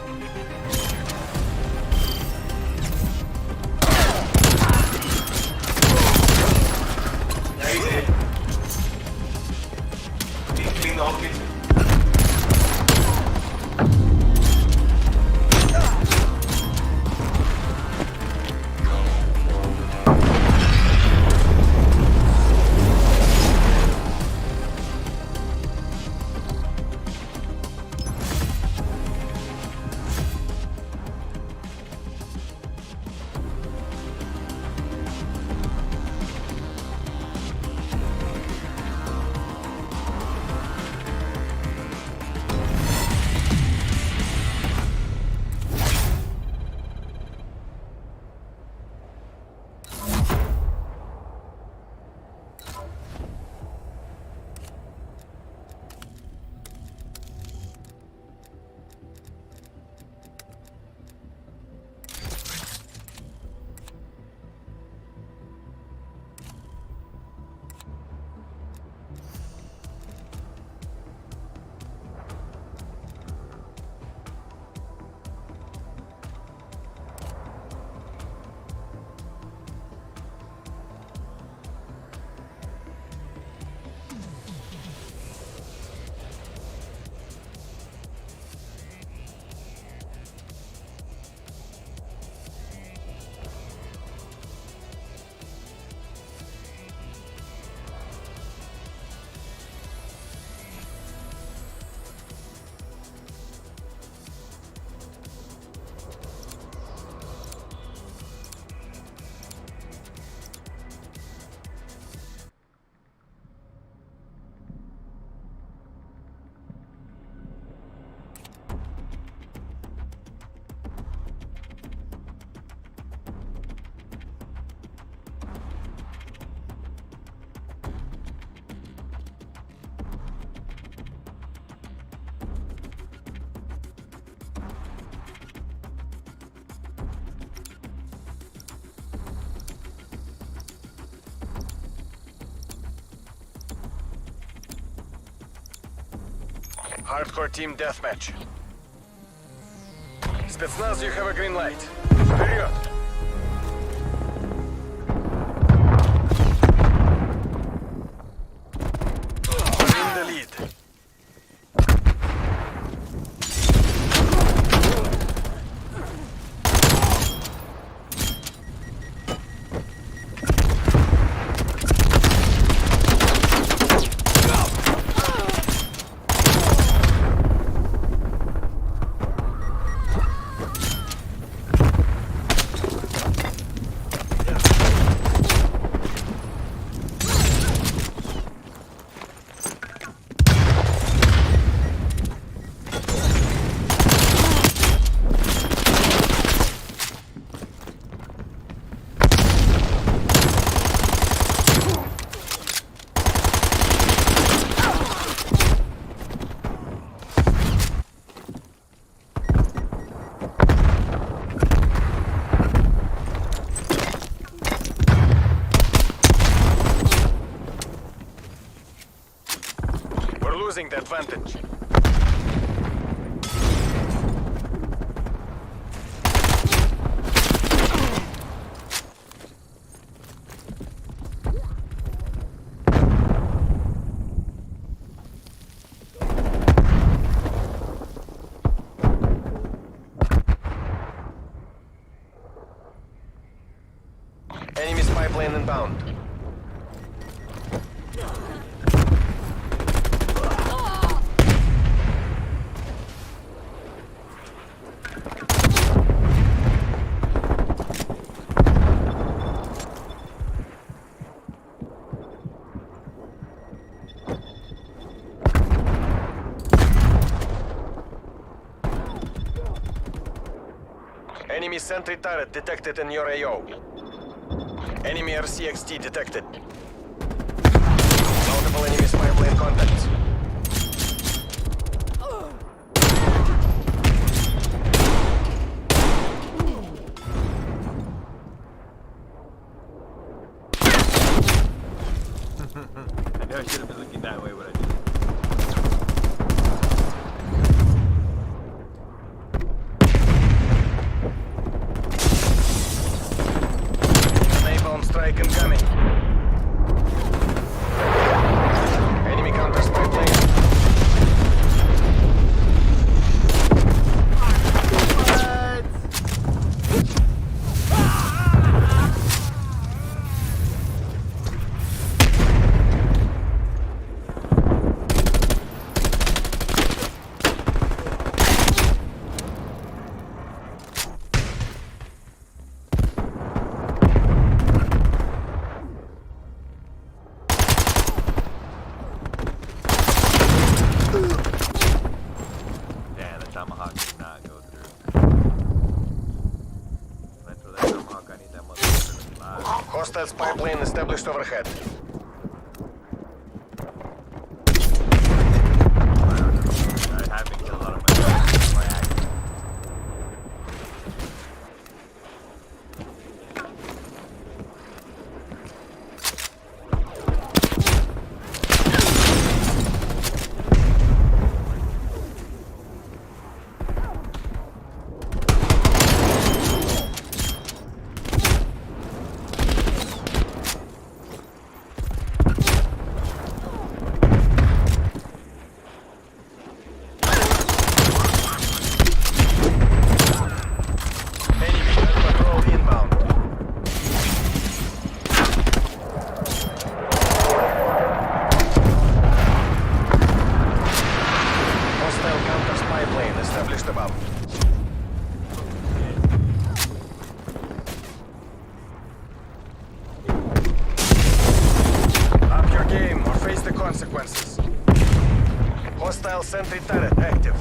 S2: Hardcore team deathmatch. Spetsnaz, you have a green light. Вперед! We're in the lead.
S14: losing the advantage. Enemy spy plane inbound. Enemy sentry turret detected in your AO. Enemy RCXD detected. Multiple enemy spy plane contacts.
S13: I know I should have been looking that way when I did.
S14: Strike incoming. Enemy counter spy plane. Hostile spy plane established overhead.
S13: I haven't killed a lot of my guys by accident. Consequences. Hostile sentry turret active.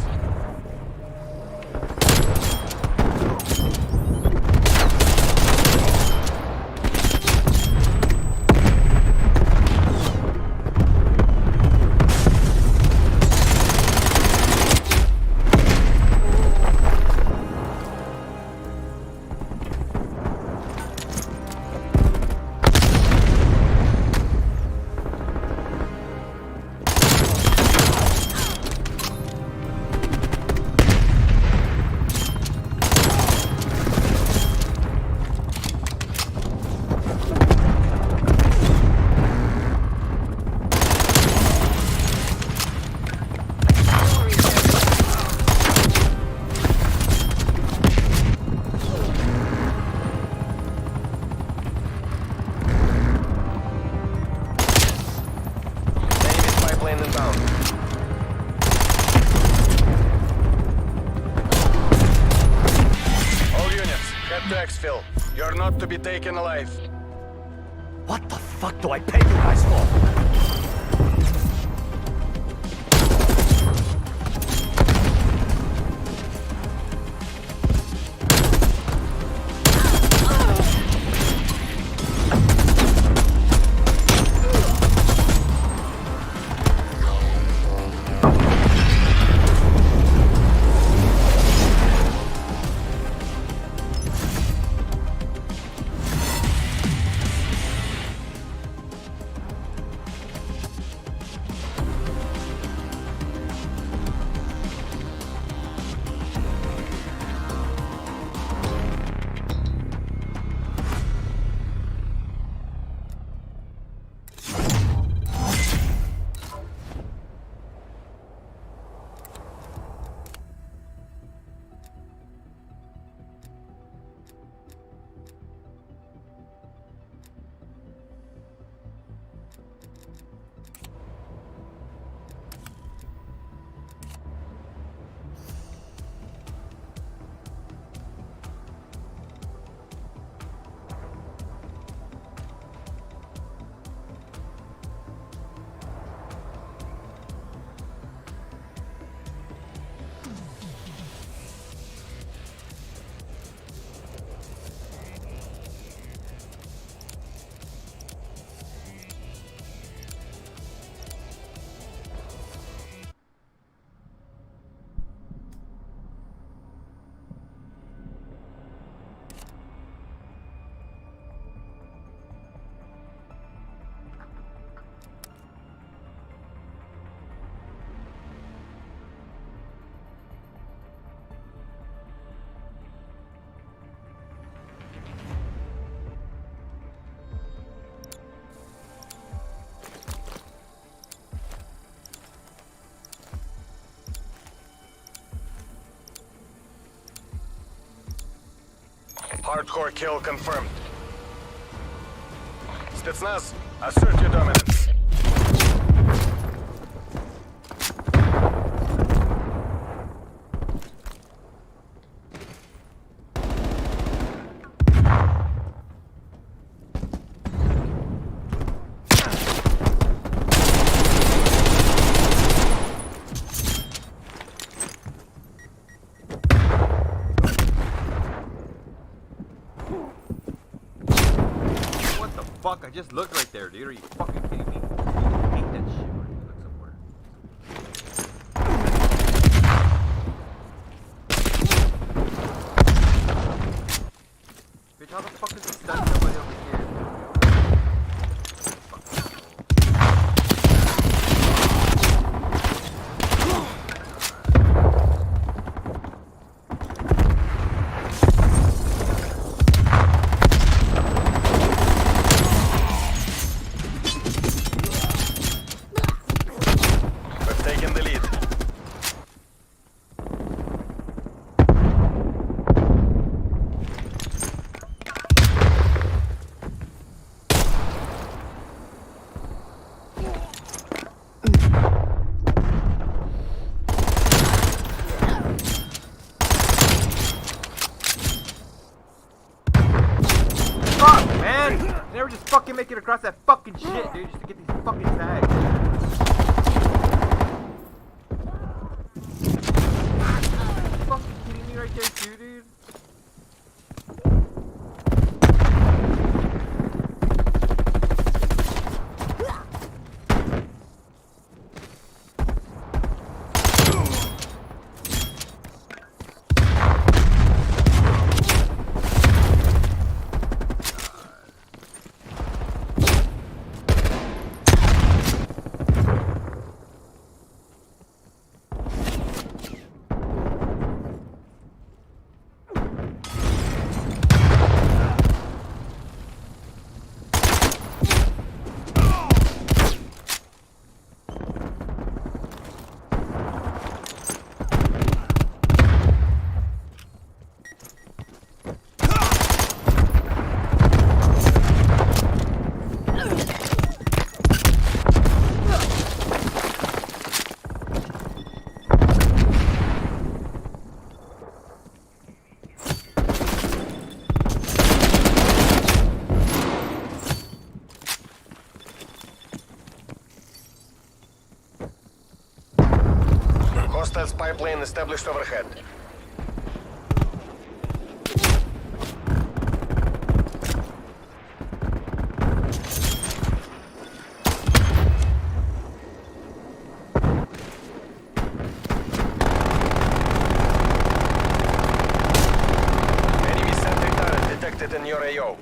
S13: You're not to be taken alive.
S12: What the fuck do I pay you guys for?
S2: Hardcore kill confirmed. Spetsnaz, assert your dominance.
S13: Fuck, I just looked right there, dude. Are you fucking kidding me? I hate that shit when you look somewhere. Bitch, how the fuck is it stuck somebody over here? Fucking make it across that fucking shit, dude, just to get these fucking tags. Fucking kidding me right there too, dude?
S2: Hostile spy plane established overhead. Enemy sentry turret detected in your AO.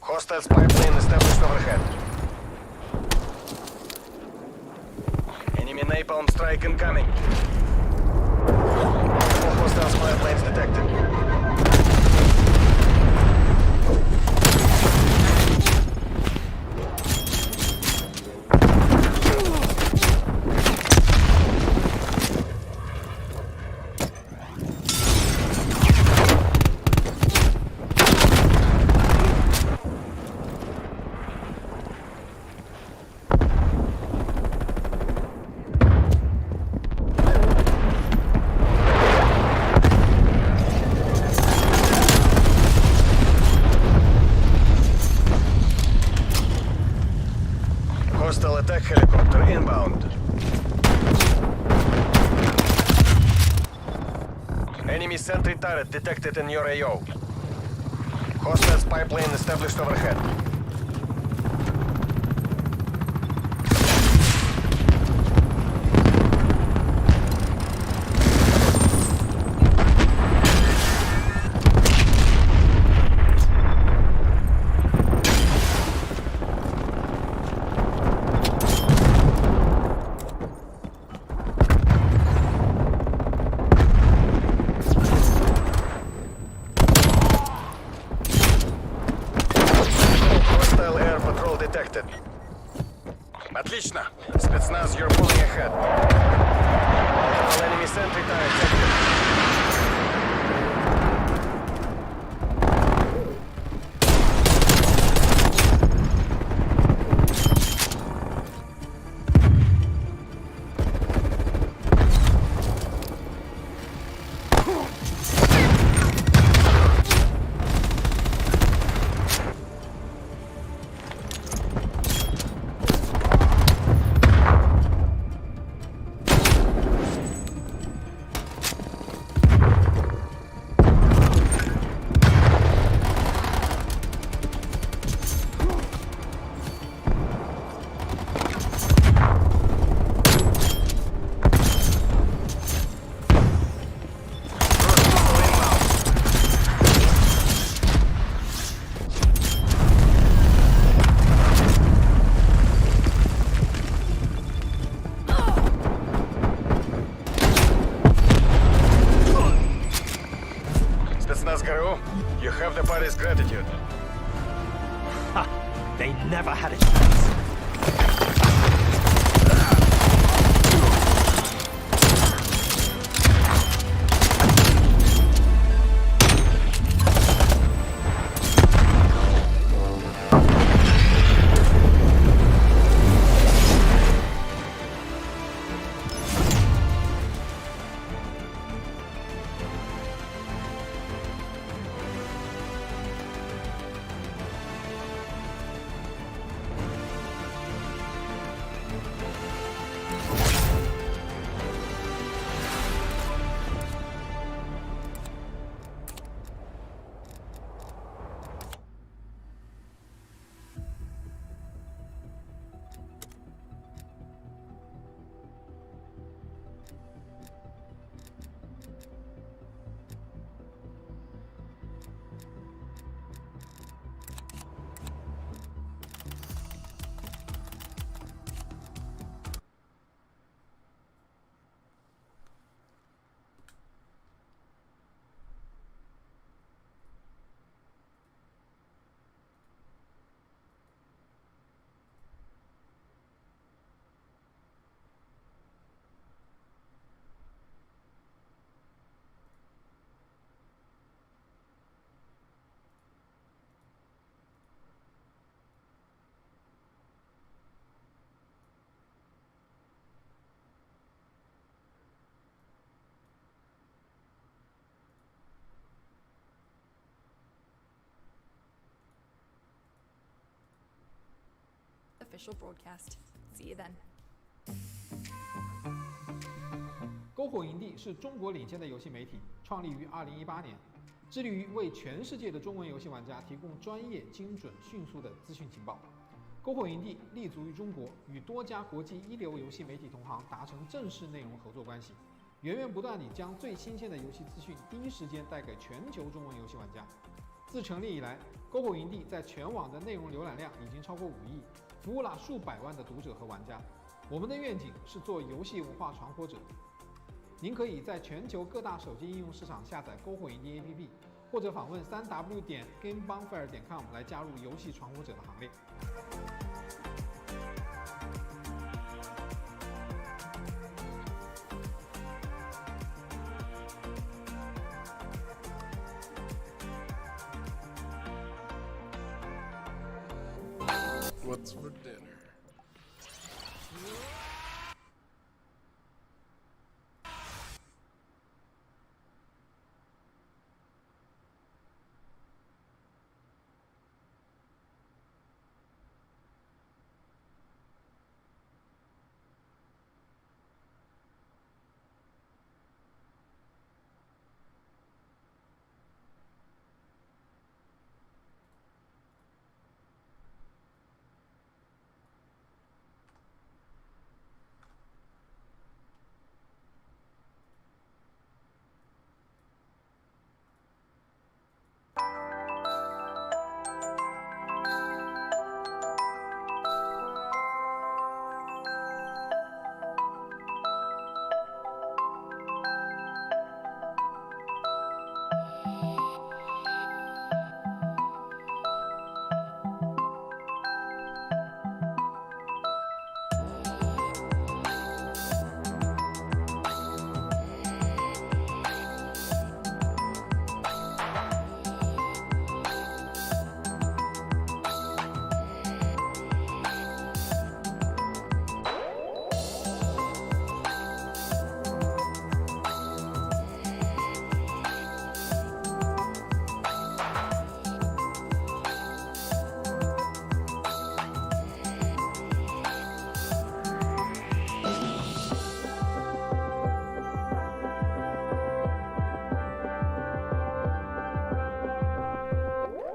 S2: Hostile spy plane established overhead. Enemy napalm strike incoming. All hostile spy planes detected. Hostile attack helicopter inbound. Enemy sentry turret detected in your AO. Hostile spy plane established overhead. detected. Отлично. Спецназ, you're pulling ahead. Multiple enemy sentry turrets active. You have the party's gratitude.
S12: Ha! They never had a chance.
S5: Official broadcast. See you then.
S6: 篝火营地是中国领先的游戏媒体，创立于2018年，致力于为全世界的中文游戏玩家提供专业、精准、迅速的资讯情报。篝火营地立足于中国，与多家国际一流游戏媒体同行达成正式内容合作关系，源源不断地将最新鲜的游戏资讯第一时间带给全球中文游戏玩家。自成立以来，篝火营地在全网的内容浏览量已经超过5亿。 服务了数百万的读者和玩家。我们的愿景是做游戏文化传播者。您可以在全球各大手机应用市场下载篝火营地 APP， 或者访问3w.gamebonfire.com 来加入游戏传播者的行列。
S17: What's for dinner?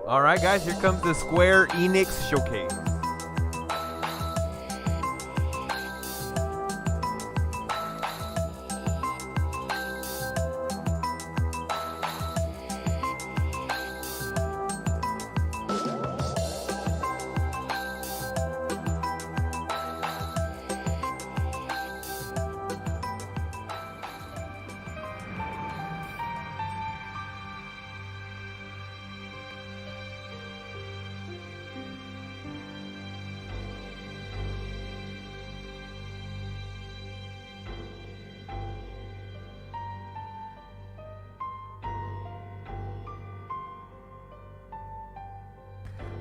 S13: All right, guys, here comes the Square Enix showcase.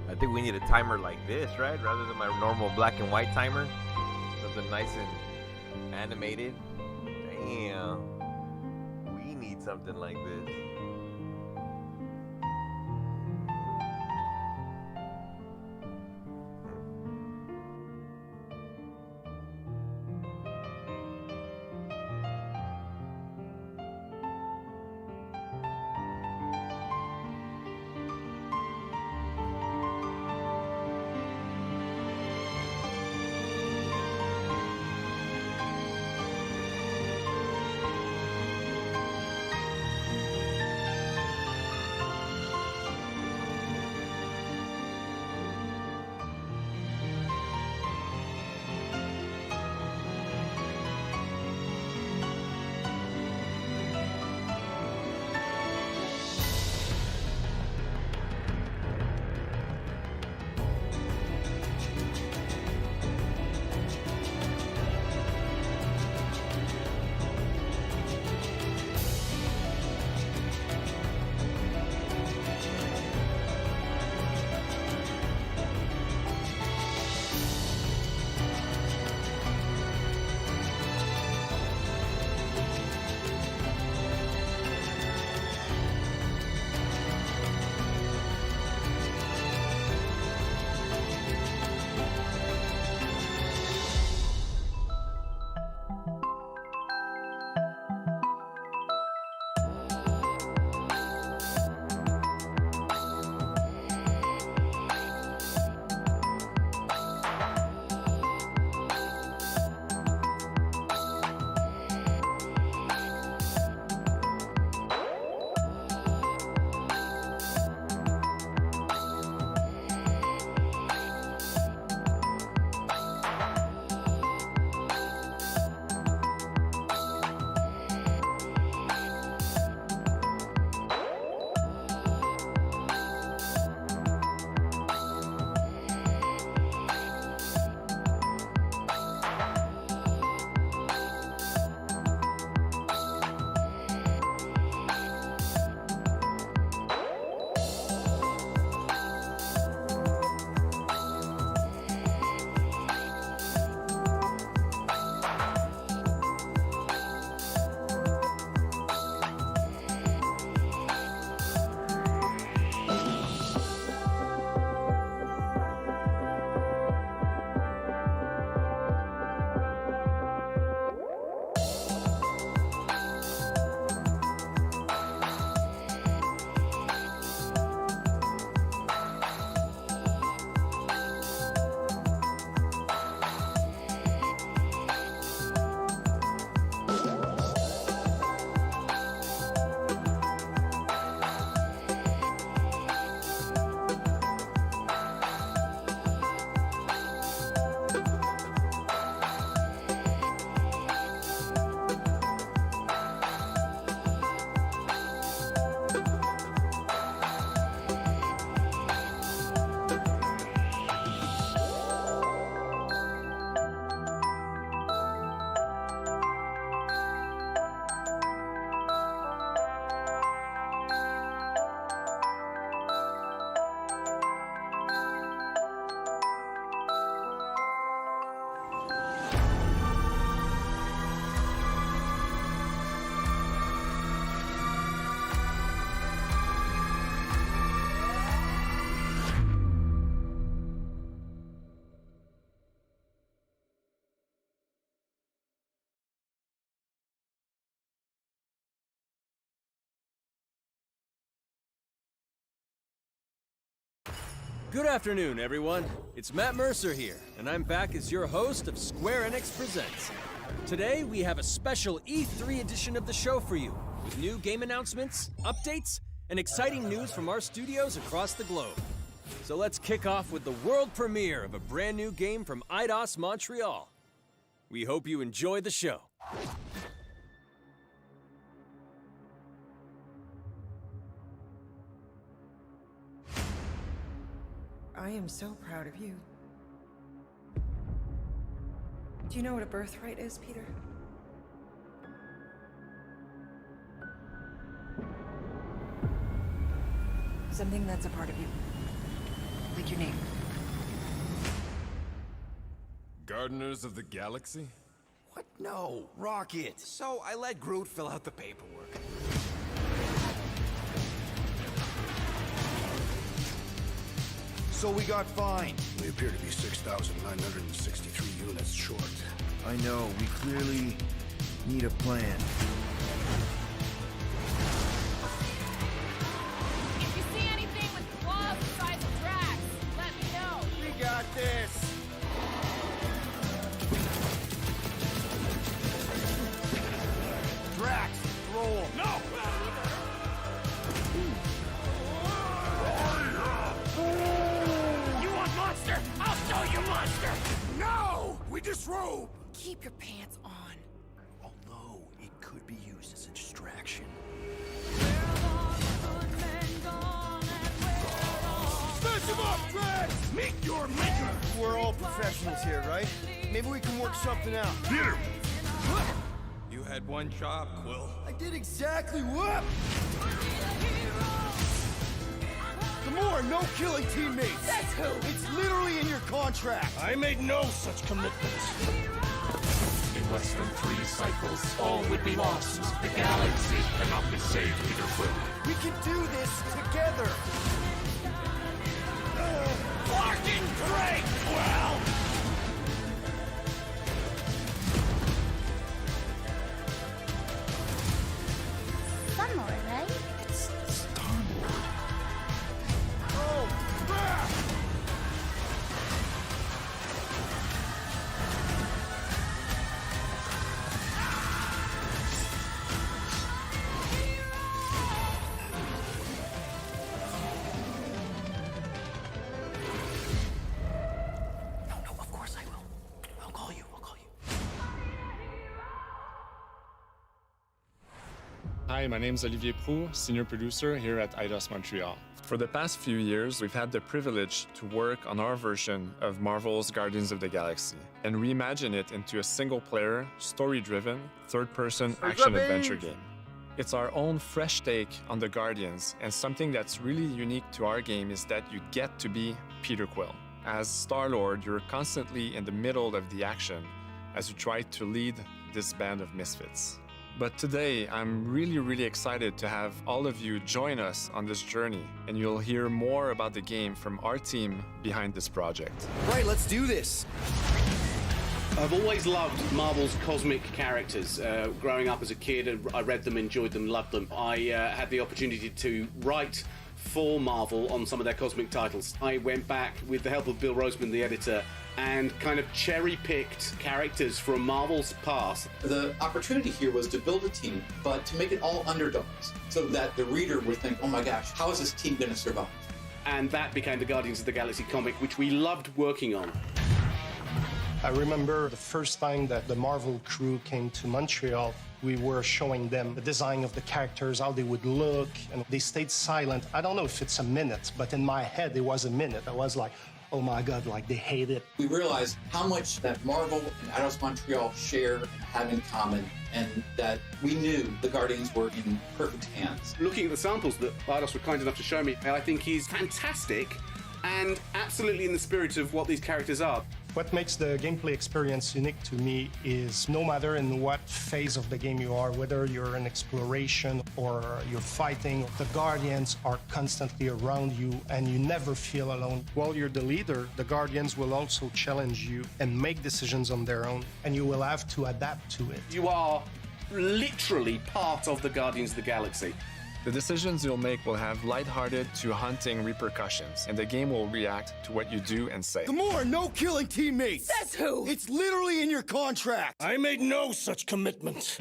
S13: I think we need a timer like this, right? Rather than my normal black and white timer. Something nice and animated. Damn. We need something like this.
S7: Good afternoon, everyone. It's Matt Mercer here, and I'm back as your host of Square Enix Presents. Today, we have a special E3 edition of the show for you, with new game announcements, updates, and exciting news from our studios across the globe. So let's kick off with the world premiere of a brand new game from Eidos Montreal. We hope you enjoy the show.
S8: I am so proud of you. Do you know what a birthright is, Peter? Something that's a part of you. Like your name.
S17: Gardeners of the Galaxy?
S3: What? No, Rocket. So I let Groot fill out the paperwork. So we got fined.
S19: We appear to be 6,963 units short.
S3: I know, we clearly need a plan.
S22: If you see anything with claws the size of Drax, let me know.
S3: We got this. Drax, roll. No!
S12: You want monster? I'll show you monster!
S3: No! We disrobe!
S22: Keep your pants on.
S3: Although it could be used as a distraction.
S19: Smash him up, Drax! Meet your maker!
S3: We're all professionals here, right? Maybe we can work something out.
S19: Here!
S17: You had one job, Quill.
S3: I did exactly what? Gamora, no killing teammates!
S22: That's who!
S3: It's literally in your contract!
S19: I made no such commitments.
S10: In less than 3 cycles, all would be lost. The galaxy cannot be saved, Peter Quill.
S3: We can do this together!
S12: Fucking great, Quill!
S24: One more, right?
S3: It's Star-Lord. Oh, crap!
S12: No, of course I will. I'll call you.
S25: Hi, my name is Olivier Proux, senior producer here at Eidos Montreal. For the past few years, we've had the privilege to work on our version of Marvel's Guardians of the Galaxy and reimagine it into a single-player, story-driven, third-person action-adventure game. It's our own fresh take on the Guardians, and something that's really unique to our game is that you get to be Peter Quill. As Star-Lord, you're constantly in the middle of the action as you try to lead this band of misfits. But today, I'm really excited to have all of you join us on this journey, and you'll hear more about the game from our team behind this project.
S3: Right, let's do this!
S26: I've always loved Marvel's cosmic characters. Growing up as a kid, I read them, enjoyed them, loved them. I had the opportunity to write for Marvel on some of their cosmic titles. I went back with the help of Bill Roseman, the editor, and kind of cherry-picked characters from Marvel's past.
S27: The opportunity here was to build a team, but to make it all underdogs, so that the reader would think, oh my gosh, how is this team going to survive?
S26: And that became the Guardians of the Galaxy comic, which we loved working on.
S28: I remember the first time that the Marvel crew came to Montreal, we were showing them the design of the characters, how they would look, and they stayed silent. I don't know if it's a minute, but in my head, it was a minute. I was like, oh my God, like they hate it.
S27: We realized how much that Marvel and Eidos Montreal share and have in common, and that we knew the Guardians were in perfect hands.
S26: Looking at the samples that Eidos were kind enough to show me, I think he's fantastic and absolutely in the spirit of what these characters are.
S28: What makes the gameplay experience unique to me is no matter in what phase of the game you are, whether you're in exploration or you're fighting, the Guardians are constantly around you and you never feel alone. While you're the leader, the Guardians will also challenge you and make decisions on their own, and you will have to adapt to it.
S26: You are literally part of the Guardians of the Galaxy.
S25: The decisions you'll make will have lighthearted to haunting repercussions, and the game will react to what you do and say.
S4: Gamora, no killing teammates!
S24: Says who?
S4: It's literally in your contract!
S21: I made no such commitment.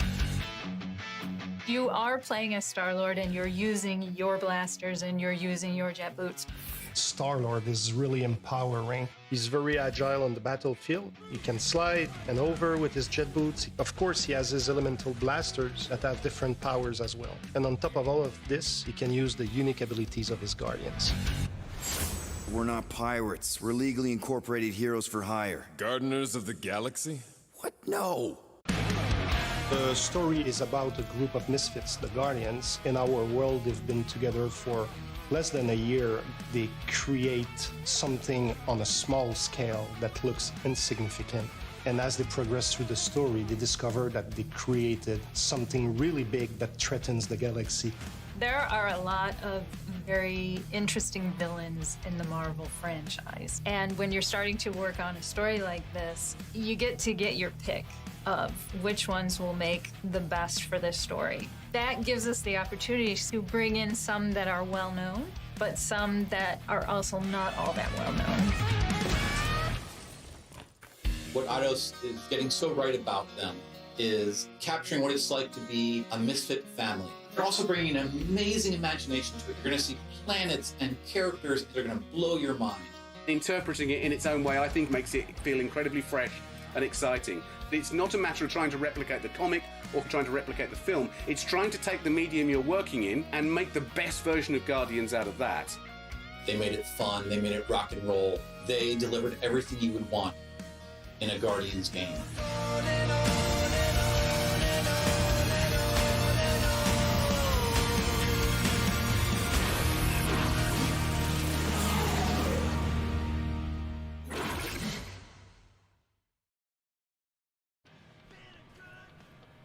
S9: You are playing as Star-Lord and you're using your blasters and you're using your jet boots.
S28: Star-Lord is really empowering. He's very agile on the battlefield. He can slide and over with his jet boots. Of course, he has his elemental blasters that have different powers as well. And on top of all of this, he can use the unique abilities of his guardians.
S11: We're not pirates. We're legally incorporated heroes for hire.
S17: Gardeners of the Galaxy?
S11: What? No!
S28: The story is about a group of misfits, the Guardians. In our world, they've been together for less than a year. They create something on a small scale that looks insignificant. And as they progress through the story, they discover that they created something really big that threatens the galaxy.
S9: There are a lot of very interesting villains in the Marvel franchise. And when you're starting to work on a story like this, you get to get your pick of which ones will make the best for this story. That gives us the opportunity to bring in some that are well known, but some that are also not all that well known.
S27: What Eidos is getting so right about them is capturing what it's like to be a misfit family. They're also bringing an amazing imagination to it. You're going to see planets and characters that are going to blow your mind.
S26: Interpreting it in its own way, I think, makes it feel incredibly fresh and exciting. It's not a matter of trying to replicate the comic or trying to replicate the film. It's trying to take the medium you're working in and make the best version of Guardians out of that.
S27: They made it fun. They made it rock and roll. They delivered everything you would want in a Guardians game.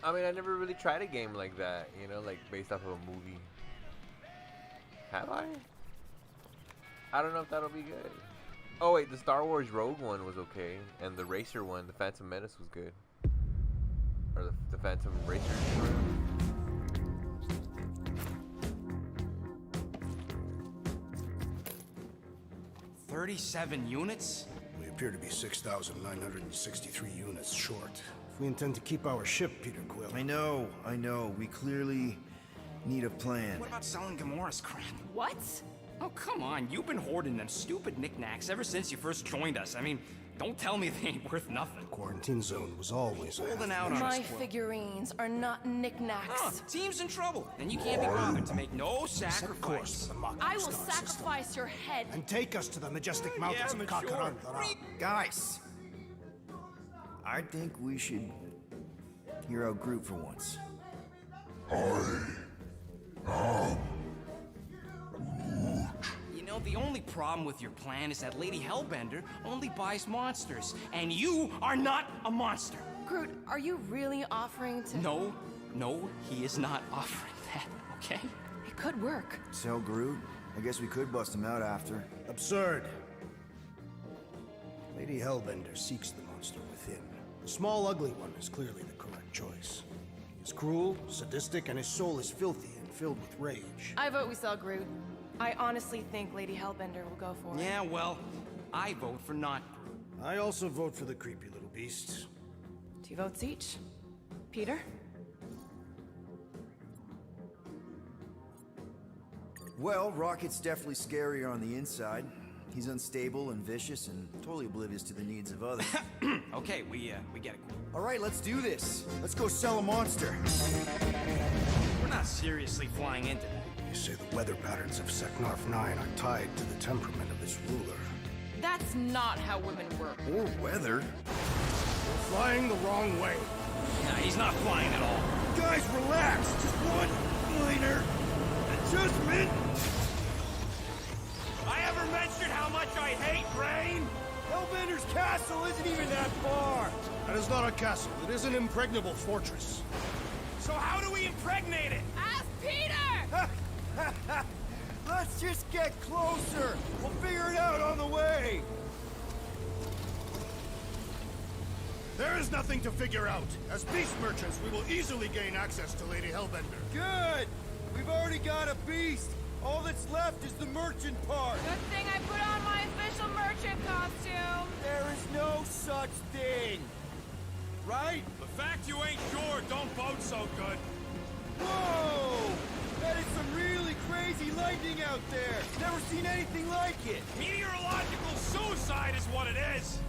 S13: I mean, I never really tried a game like that, you know, like based off of a movie. Have I? I don't know if that'll be good. Oh wait, the Star Wars Rogue one was okay, and the Racer one, the Phantom Menace, was good. Or the Phantom Racer.
S3: 37 units?
S21: We appear to be 6,963 units short. If we intend to keep our ship, Peter Quill.
S11: I know. We clearly need a plan.
S3: What about selling Gamora's crap?
S22: What?
S3: Oh, come on. You've been hoarding them stupid knickknacks ever since you first joined us. I mean, don't tell me they ain't worth nothing.
S21: The quarantine zone was always
S3: holding out on us.
S24: My figurines are not knickknacks.
S3: Team's in trouble, and you can't be bothered to make no sacrifice.
S24: I will sacrifice your head.
S21: And take us to the majestic mountains of Kakarantara.
S11: Guys, I think we should hear out Groot for once.
S3: You know, the only problem with your plan is that Lady Hellbender only buys monsters, and you are not a monster.
S24: Groot, are you really offering to...
S3: No, he is not offering that, okay?
S24: It could work.
S11: Sell Groot? I guess we could bust him out after.
S21: Absurd. Lady Hellbender seeks the monster within. The small, ugly one is clearly the correct choice. He is cruel, sadistic, and his soul is filthy and filled with rage.
S24: I vote we sell Groot. I honestly think Lady Hellbender will go for it.
S3: Yeah, well, I vote for not Groot.
S21: I also vote for the creepy little beast.
S24: 2 votes each. Peter?
S11: Well, Rocket's definitely scarier on the inside. He's unstable and vicious and totally oblivious to the needs of others.
S3: Okay, we get it.
S11: All right, let's do this. Let's go sell a monster.
S3: We're not seriously flying into that.
S21: You say the weather patterns of Seknarf 9 are tied to the temperament of its ruler.
S24: That's not how women work.
S11: Or weather.
S21: We're flying the wrong way.
S3: Nah, he's not flying at all.
S21: Guys, relax. Just one minor adjustment.
S3: I ever mentioned how much I hate rain?
S21: Hellbender's castle isn't even that far. That is not a castle. It is an impregnable fortress.
S3: So how do we impregnate it?
S24: Ask Peter!
S11: Let's just get closer. We'll figure it out on the way.
S21: There is nothing to figure out. As beast merchants, we will easily gain access to Lady Hellbender.
S11: Good!
S4: We've already got a beast. All that's left is the merchant part.
S24: Good thing I put on my official merchant costume.
S4: There is no such thing. Right?
S10: The fact you ain't sure don't bode so good.
S4: Whoa! That is some really crazy lightning out there. Never seen anything like it.
S10: Meteorological suicide is what it is.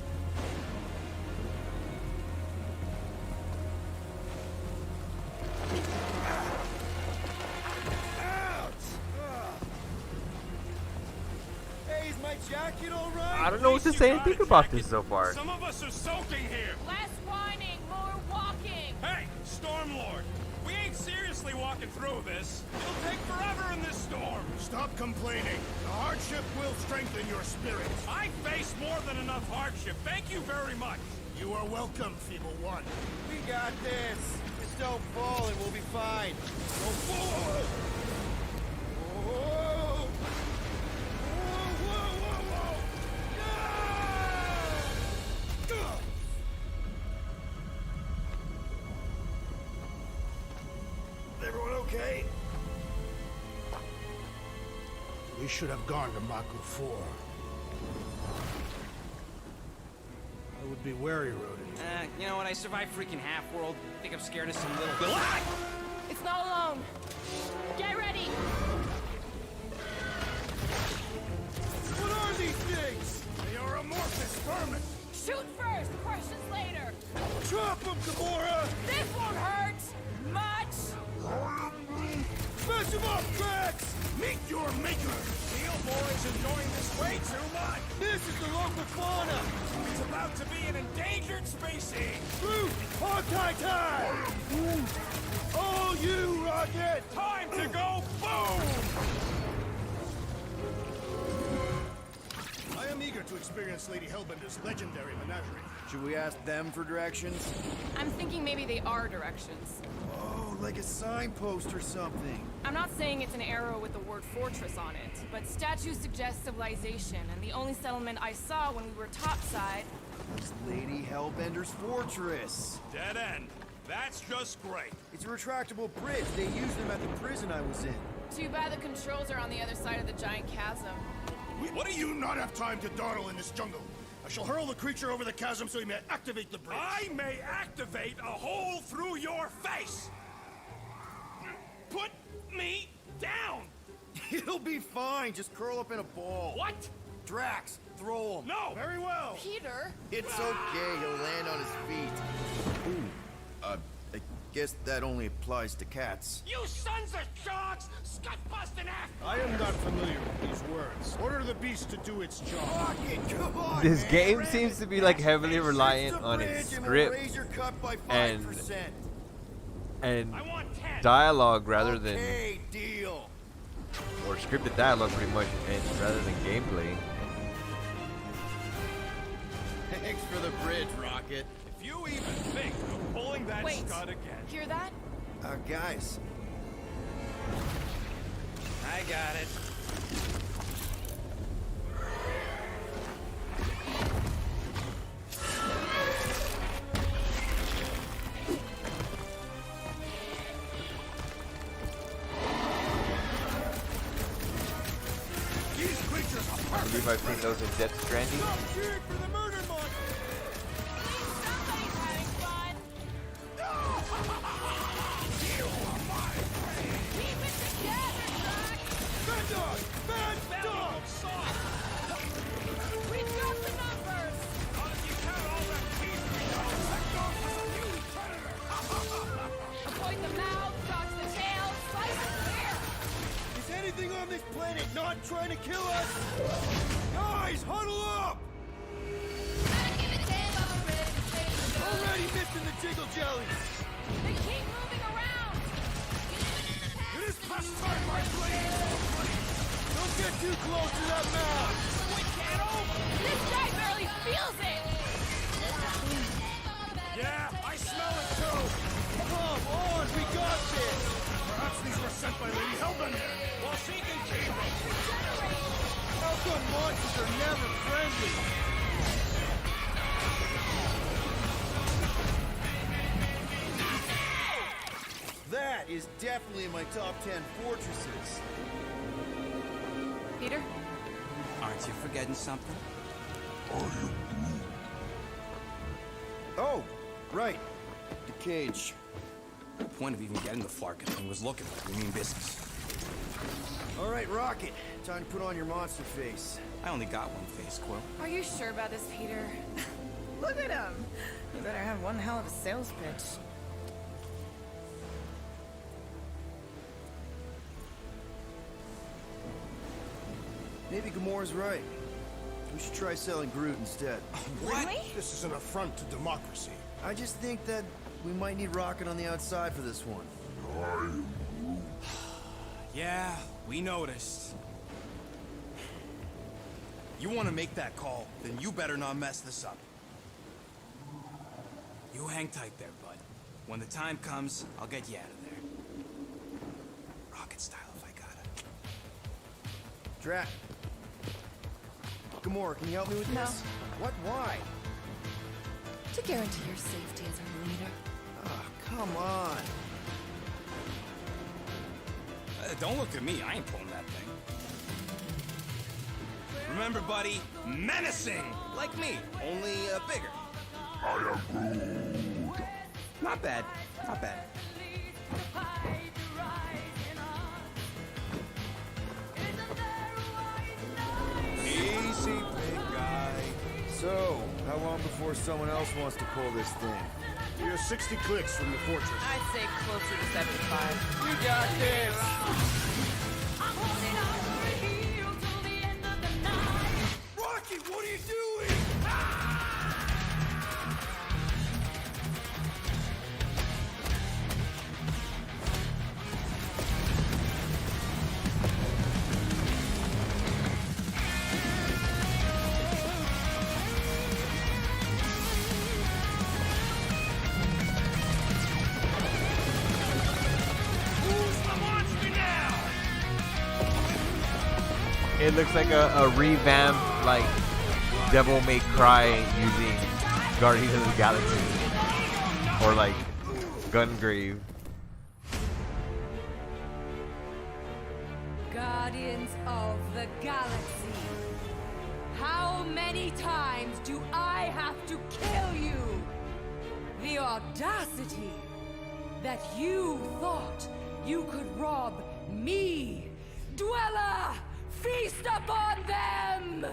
S4: Hey, is my jacket all right?
S13: I don't know what to say and think about this so far.
S10: Some of us are soaking here.
S24: Less whining, more walking.
S10: Hey, Stormlord, we ain't seriously walking through this. It'll take forever in this storm.
S19: Stop complaining. The hardship will strengthen your spirit.
S10: I face more than enough hardship. Thank you very much.
S19: You are welcome, Feeble One.
S4: We got this. Just don't fall and we'll be fine. Go forward. Whoa!
S19: Everyone okay? We should have gone to Maku 4. I would be wary, Rodent.
S3: You know what? I survived freaking Half-World. Think I'm scared of some little...
S24: It's not alone. Get ready.
S4: What are these things?
S19: They are amorphous vermin.
S24: Shoot first, questions later.
S4: Drop them, Gamora!
S24: This won't hurt much.
S4: Smash them up, Drax!
S19: Meet your maker.
S10: Steel Boy's enjoying this way too much.
S4: This is the local fauna.
S10: It's about to be an endangered species.
S4: Fruit! Hawkeye time! All you, Rocket!
S10: Time to go boom!
S19: I am eager to experience Lady Hellbender's legendary menagerie.
S11: Should we ask them for directions?
S24: I'm thinking maybe they are directions.
S11: Oh, like a signpost or something.
S24: I'm not saying it's an arrow with the word fortress on it, but statues suggest civilization, and the only settlement I saw when we were topside
S11: It's Lady Hellbender's fortress.
S10: Dead end. That's just great.
S11: It's a retractable bridge. They used them at the prison I was in.
S24: Too bad the controls are on the other side of the giant chasm.
S19: What do you not have time to dawdle in this jungle? I shall hurl the creature over the chasm so he may activate the bridge.
S10: I may activate a hole through your face. Put me down.
S11: It'll be fine. Just curl up in a ball.
S10: What?
S11: Drax, throw him.
S10: No.
S19: Very well.
S24: Peter?
S11: It's okay. He'll land on his feet. Ooh. I guess that only applies to cats.
S10: You sons of sharks! Scut-busting ass!
S19: I am not familiar with these words. Order the beast to do its job.
S11: Rocket, come on,
S13: This
S11: man.
S13: game seems to be like heavily reliant on its script and dialogue rather than
S11: deal.
S13: or scripted dialogue pretty much, and rather than gameplay.
S11: Thanks for the bridge, Rocket.
S10: If you even think of pulling that
S24: Wait,
S10: scud again.
S24: hear that?
S11: Guys.
S3: I got it.
S19: These creatures are
S13: I
S19: perfect.
S13: believe I've seen those in Death Stranding.
S4: For the murder monster!
S24: Somebody's having fun. Keep it together, Doc.
S4: Bad dog! Bad dog!
S24: We got the numbers. Avoid the mouth, dodge the tail, slice and clear.
S4: Is anything on this planet not trying to kill us? Guys, huddle up! Already missing the jiggle jellies!
S24: They keep moving around.
S19: It is past time, my blade.
S4: Don't get too close to that mouth!
S24: This guy barely feels it.
S10: Yeah, I smell it too.
S4: Come on, we got this!
S19: Perhaps these were sent by Lady Hellbender.
S10: Well, she can keep them.
S4: How come monsters is definitely in my top 10 fortresses.
S5: Peter?
S3: Aren't you forgetting something?
S11: Oh, right. The cage.
S3: The point of even getting the Flarkin thing was looking like we mean business.
S11: All right, Rocket. Time to put on your monster face.
S3: I only got one face, Quill.
S24: Are you sure about this, Peter?
S8: Look at him. You better have one hell of a sales pitch.
S11: Maybe Gamora's right. We should try selling Groot instead.
S8: Really?
S21: This is an affront to democracy.
S11: I just think that we might need Rocket on the outside for this one.
S4: Yeah, we noticed. You want to make that call, then you better not mess this up. You hang tight there, bud. When the time comes, I'll get you out of there. Rocket style if I got it.
S11: Drat. Gamora, can you help me with
S5: No.
S11: this? What? Why?
S5: To guarantee your safety as our leader.
S11: Ah, come on.
S4: Don't look at me, I ain't pulling that thing. Remember, buddy, menacing! Like me, only bigger.
S10: I am Groot.
S3: Not bad. Not bad.
S4: Easy, big guy.
S11: So, how long before someone else wants to pull this thing?
S21: You're 60 clicks from the fortress.
S8: I'd say closer to 75.
S4: You got this! Rocket, what are you doing?
S13: It looks like a revamped, like, Devil May Cry using Guardians of the Galaxy. Or, like, Gungrave.
S1: Guardians of the Galaxy. How many times do I have to kill you? The audacity that you thought you could rob me, Dweller! Feast upon them!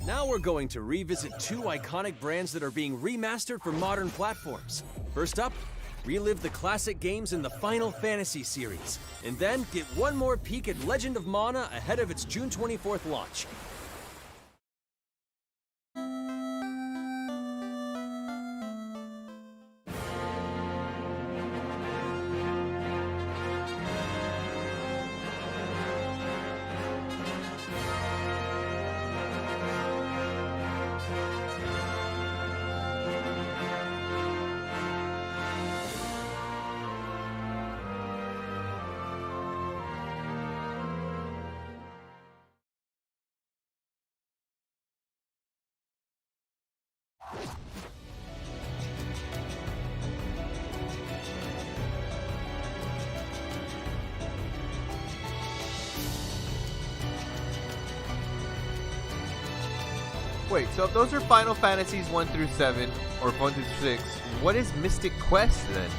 S7: Now we're going to revisit two iconic brands that are being remastered for modern platforms. First up, relive the classic games in the Final Fantasy series, and then get one more peek at Legend of Mana ahead of its June 24th launch.
S13: Wait, so if those are Final Fantasies 1 through 7 or 1 through 6, what is Mystic Quest then?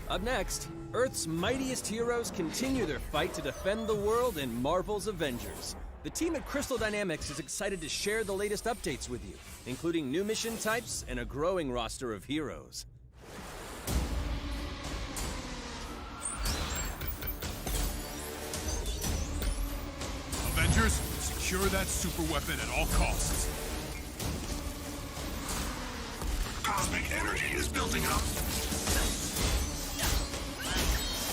S7: Up next, Earth's mightiest heroes continue their fight to defend the world in Marvel's Avengers. The team at Crystal Dynamics is excited to share the latest updates with you, including new mission types and a growing roster of heroes.
S19: Secure that super weapon at all costs. Cosmic energy is building up.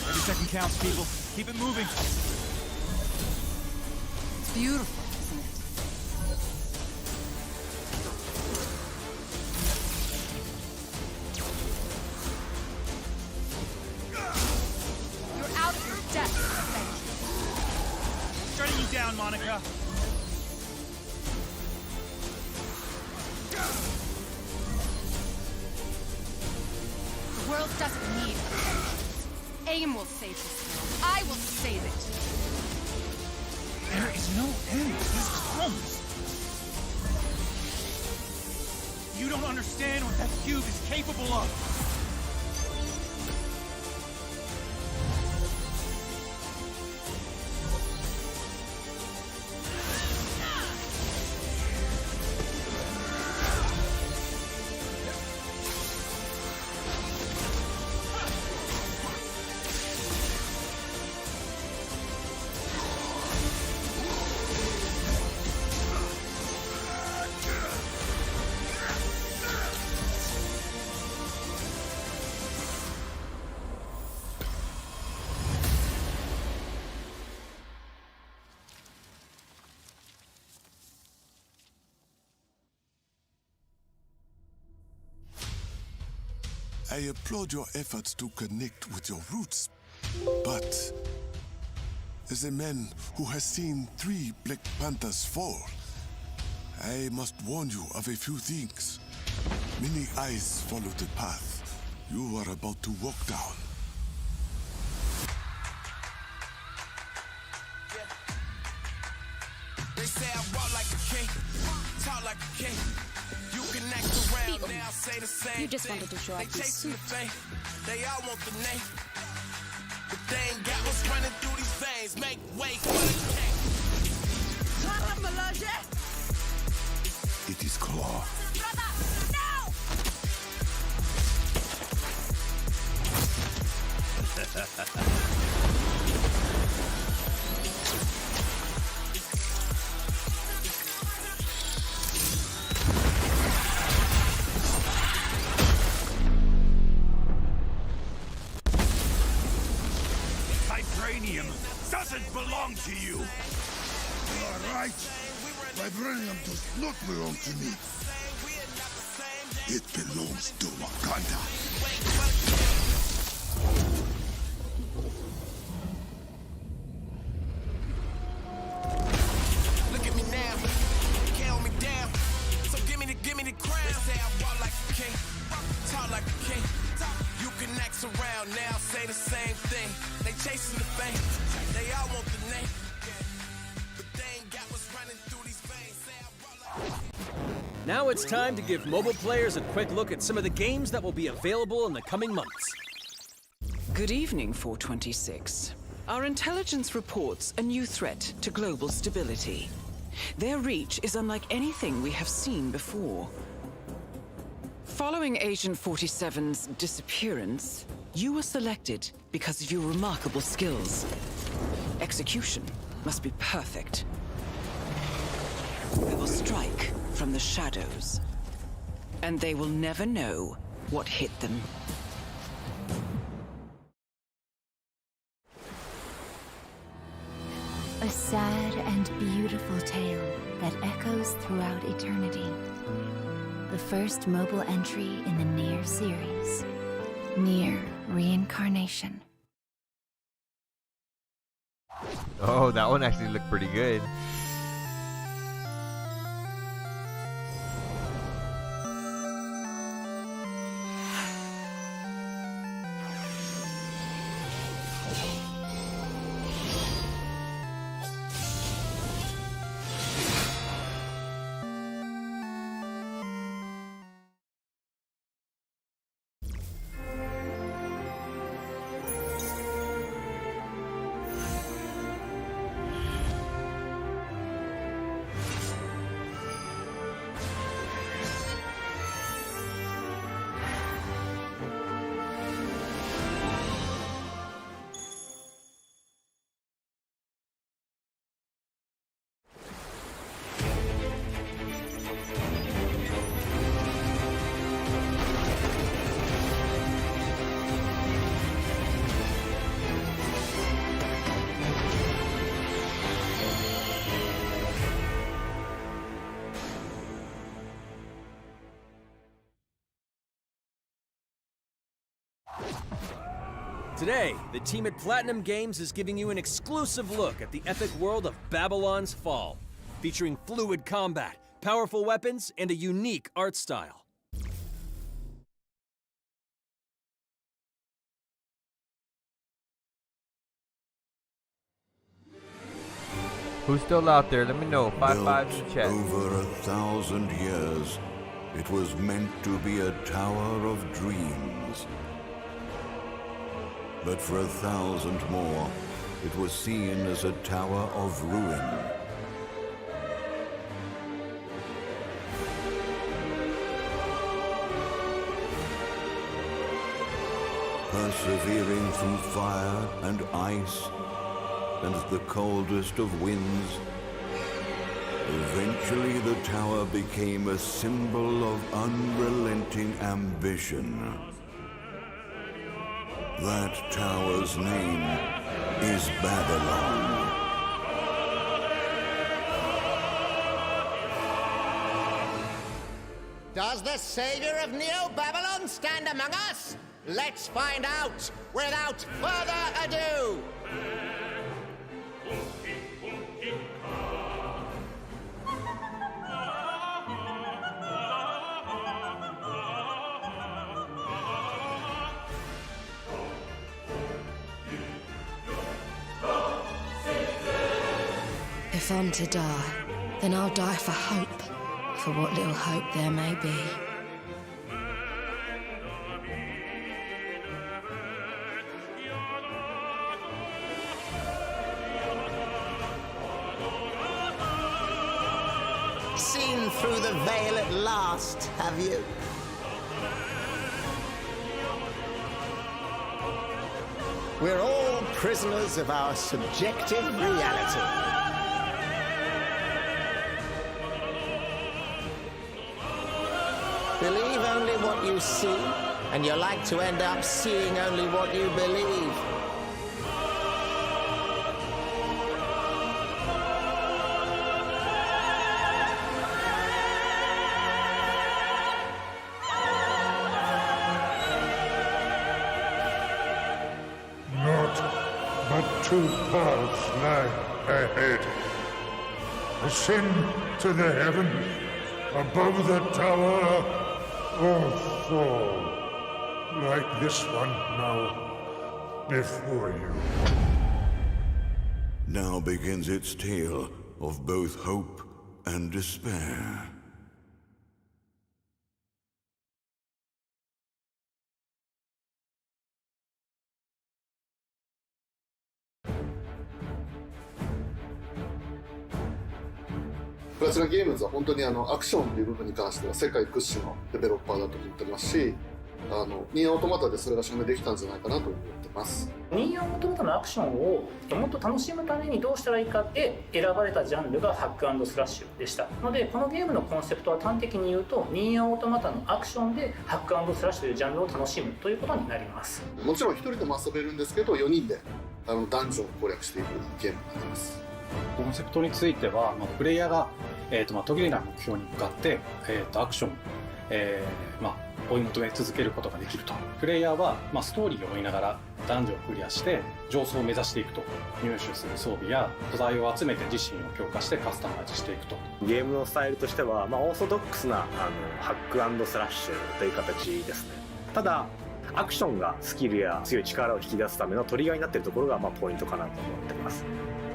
S2: Every second counts, people. Keep it moving.
S1: It's beautiful, isn't it? You're out of your depth, Avengers.
S2: Shutting you down, Monica.
S1: The world doesn't need us. AIM will save this world. I will save it.
S19: There is no end to these clones.
S2: You don't understand what that cube is capable of.
S6: I applaud your efforts to connect with your roots, but as a man who has seen 3 Black Panthers fall, I must warn you of a few things. Many eyes follow the path you are about to walk down.
S14: They say I walk like a king, talk like a king. You can act around now, say the same.
S15: You just wanted to show off your suit.
S14: They all want the name, but they ain't got what's running through these veins. Make way for the king.
S6: It is Claw.
S14: Brother, no!
S19: Vibranium doesn't belong to you.
S6: All right. Vibranium does not belong to me. It belongs to Wakanda.
S14: Look at me now, you can't hold me down. So give me the crown. They say I walk like a king, talk like a king. You can act around now, say the same thing. They chasing the fame, they all want the name. But they ain't got what's running through these veins. Say I walk like
S7: Now it's time to give mobile players a quick look at some of the games that will be available in the coming months.
S16: Good evening, 426. Our intelligence reports a new threat to global stability. Their reach is unlike anything we have seen before. Following Agent 47's disappearance, you were selected because of your remarkable skills. Execution must be perfect. We will strike from the shadows, and they will never know what hit them.
S18: A sad and beautiful tale that echoes throughout eternity. The first mobile entry in the Nier series. Nier Reincarnation.
S13: Oh, that one actually looked pretty good.
S7: Today, the team at Platinum Games is giving you an exclusive look at the epic world of Babylon's Fall, featuring fluid combat, powerful weapons, and a unique art style.
S13: Who's still out there? Let me know. 5 in the chat.
S9: Over 1,000 years, it was meant to be a tower of dreams. But for 1,000 more, it was seen as a tower of ruin. Persevering through fire and ice and the coldest of winds, eventually the tower became a symbol of unrelenting ambition. That tower's name is Babylon.
S12: Does the savior of Neo-Babylon stand among us? Let's find out without further ado!
S15: If I'm to die, then I'll die for hope, for what little hope there may be.
S12: Seen through the veil at last, have you? We're all prisoners of our subjective reality. Believe only what you see, and you're like to end up seeing only what you believe.
S17: Naught but two paths lie ahead. Ascend to the heaven above the tower, or fall like this one now before you.
S9: Now begins its tale of both hope and despair.
S20: プラチナゲームズは本当にアクションという部分に関しては世界屈指のデベロッパーだと思ってますし、ニーオートマタでそれが証明できたんじゃないかなと思ってます。
S23: ニーオートマタのアクションをもっと楽しむためにどうしたらいいかで選ばれたジャンルがハック&スラッシュでしたので、このゲームのコンセプトは端的に言うとニーオートマタのアクションでハック&スラッシュというジャンルを楽しむということになります。
S20: もちろん1人でも遊べるんですけど、4人でダンジョンを攻略していくゲームになります。
S26: コンセプトについては、プレイヤーが途切れない目標に向かって、アクション、追い求め続けることができると。プレイヤーは、ストーリーを追いながらダンジョンをクリアして上層を目指していくと。入手する装備や素材を集めて自身を強化してカスタマイズしていくと。
S25: ゲームのスタイルとしては、オーソドックスなハック&スラッシュという形ですね。ただアクションがスキルや強い力を引き出すためのトリガーになっているところがポイントかなと思っています。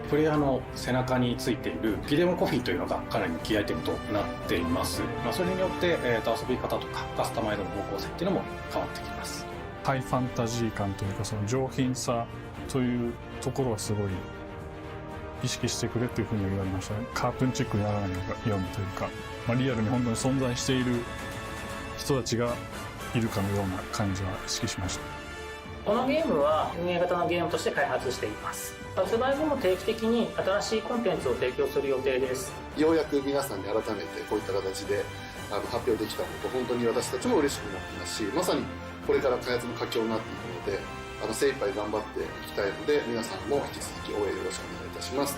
S26: プレイヤーの背中についているギデモコフィーというのがかなりキーアイテムとなっています。それによって、遊び方とかカスタマイズの方向性っていうのも変わってきます。
S28: ハイファンタジー感というか、その上品さというところはすごい意識してくれっていうふうに言われましたね。カートゥーンチックにならないようにというか、リアルに本当に存在している人たちがいるかのような感じは意識しました。
S23: このゲームは運営型のゲームとして開発しています。発売後も定期的に新しいコンテンツを提供する予定です。
S20: ようやく皆さんに改めてこういった形で発表できたこと、本当に私たちも嬉しくなってますし、まさにこれから開発の佳境になっていくので、精一杯頑張っていきたいので、皆さんも引き続き応援よろしくお願いいたします。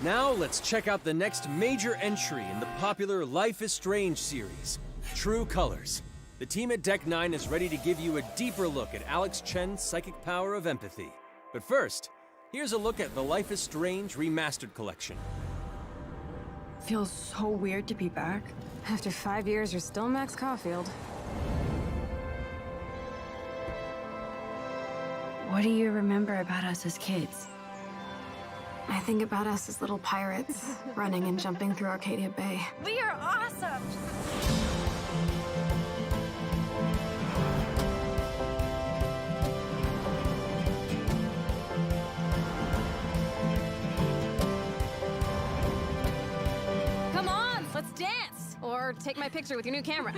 S7: Now let's check out the next major entry in the popular Life is Strange series, True Colors. The team at Deck 9 is ready to give you a deeper look at Alex Chen's psychic power of empathy. But first, here's a look at the Life is Strange Remastered Collection.
S8: Feels so weird to be back. After 5 years, you're still Max Caulfield.
S18: What do you remember about us as kids?
S8: I think about us as little pirates, running and jumping through Arcadia Bay.
S18: We are awesome!
S8: Come on, let's dance! Or take my picture with your new camera.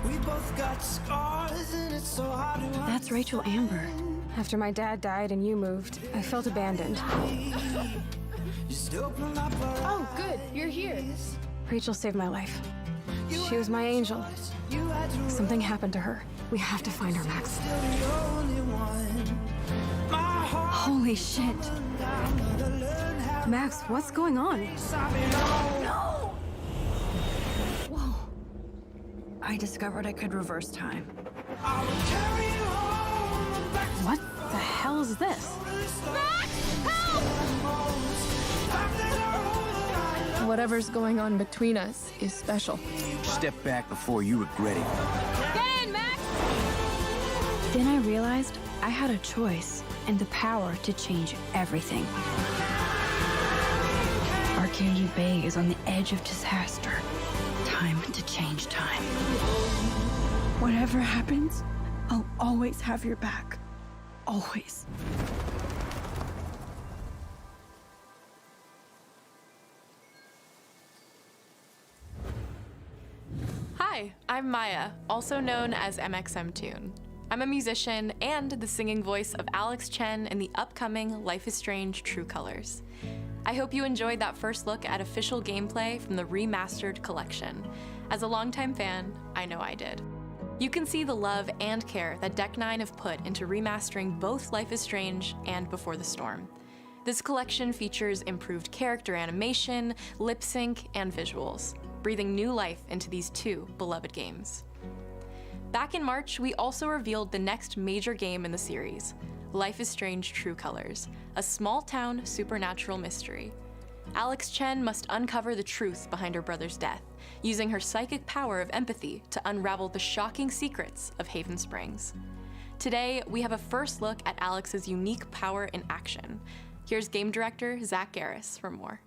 S14: We both got scars and it's so hard to
S8: That's Rachel Amber. After my dad died and you moved, I felt abandoned.
S18: Oh, good, you're here.
S8: Rachel saved my life. She was my angel. Something happened to her. We have to find her, Max. Holy shit. Max, what's going on?
S18: No! Whoa. I discovered I could reverse time.
S8: What the hell is this?
S18: Max, help!
S3: Whatever's going on between us is special.
S2: Step back before you regret it.
S8: Get in, Max!
S18: Then I realized I had a choice and the power to change everything. Arcadia Bay is on the edge of disaster. Time to change time. Whatever happens, I'll always have your back. Always.
S5: Hi, I'm Maya, also known as MXM I'm a musician and the singing voice of Alex Chen in the upcoming Life is Strange True Colors. I hope you enjoyed that first look at official gameplay from the remastered collection. As a longtime fan, I know I did. You can see the love and care that Deck 9 have put into remastering both Life is Strange and Before the Storm. This collection features improved character animation, lip sync, and visuals, breathing new life into these two beloved games. Back in March, we also revealed the next major game in the series, Life is Strange True Colors, a small-town supernatural mystery. Alex Chen must uncover the truth behind her brother's death, using her psychic power of empathy to unravel the shocking secrets of Haven Springs. Today, we have a first look at Alex's unique power in action. Here's game director Zach Garris for more.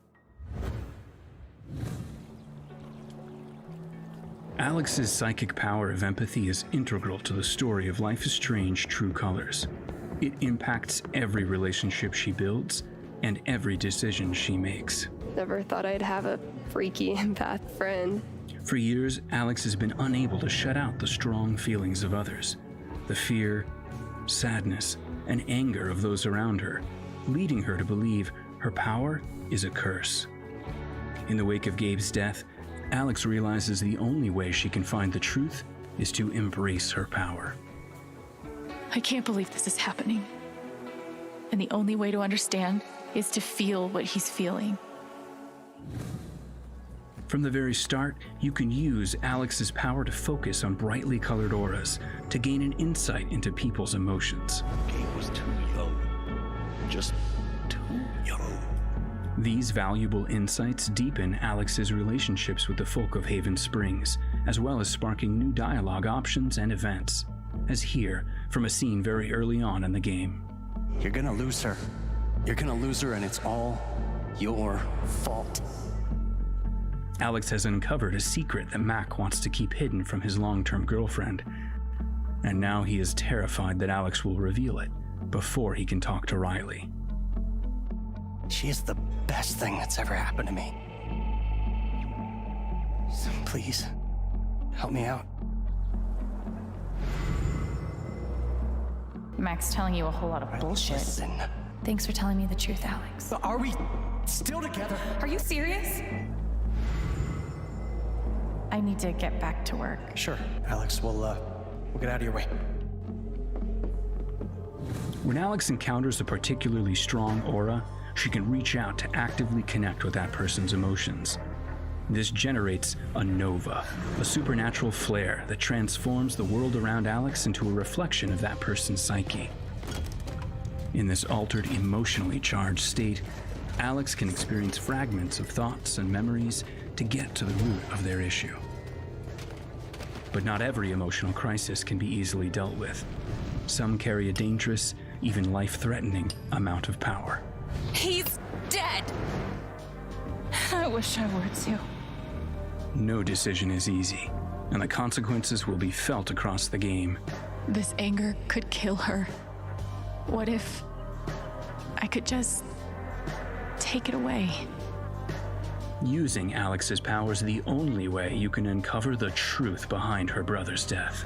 S10: Alex's psychic power of empathy is integral to the story of Life is Strange True Colors. It impacts every relationship she builds and every decision she makes.
S3: Never thought I'd have a freaky empath friend.
S10: For years, Alex has been unable to shut out the strong feelings of others, the fear, sadness, and anger of those around her, leading her to believe her power is a curse. In the wake of Gabe's death, Alex realizes the only way she can find the truth is to embrace her power.
S11: I can't believe this is happening. And the only way to understand is to feel what he's feeling.
S10: From the very start, you can use Alex's power to focus on brightly colored auras to gain an insight into people's emotions.
S2: Gabe was too young. Just too young.
S10: These valuable insights deepen Alex's relationships with the folk of Haven Springs, as well as sparking new dialogue options and events, as here from a scene very early on in the game.
S2: You're gonna lose her. You're gonna lose her, and it's all your fault.
S10: Alex has uncovered a secret that Mac wants to keep hidden from his long-term girlfriend, and now he is terrified that Alex will reveal it before he can talk to Riley.
S2: She is the best thing that's ever happened to me. So please, help me out.
S11: Mac's telling you a whole lot of bullshit.
S2: Listen.
S11: Thanks for telling me the truth, Alex.
S2: Are we still together?
S11: Are you serious? I need to get back to work.
S2: Sure, Alex, we'll get out of your way.
S10: When Alex encounters a particularly strong aura, she can reach out to actively connect with that person's emotions. This generates a nova, a supernatural flare that transforms the world around Alex into a reflection of that person's psyche. In this altered, emotionally charged state, Alex can experience fragments of thoughts and memories to get to the root of their issue. But not every emotional crisis can be easily dealt with. Some carry a dangerous, even life-threatening amount of power.
S11: He's dead! I wish I were too.
S10: No decision is easy, and the consequences will be felt across the game.
S11: This anger could kill her. What if I could just take it away?
S10: Using Alex's power is the only way you can uncover the truth behind her brother's death.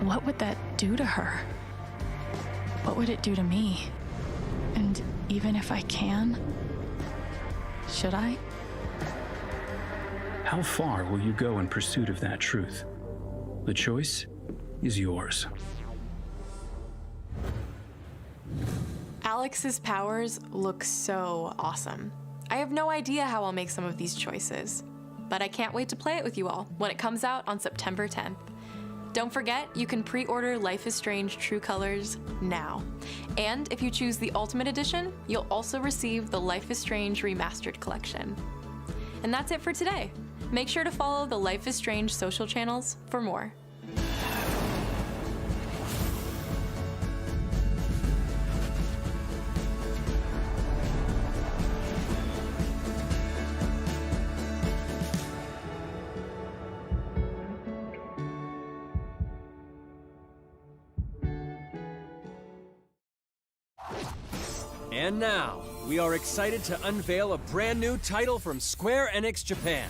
S11: What would that do to her? What would it do to me? And even if I can, should I?
S10: How far will you go in pursuit of that truth? The choice is yours.
S5: Alex's powers look so awesome. I have no idea how I'll make some of these choices, but I can't wait to play it with you all when it comes out on September 10th. Don't forget, you can pre-order Life is Strange True Colors now. And if you choose the Ultimate Edition, you'll also receive the Life is Strange Remastered Collection. And that's it for today. Make sure to follow the Life is Strange social channels for more.
S7: And now, we are excited to unveil a brand new title from Square Enix Japan.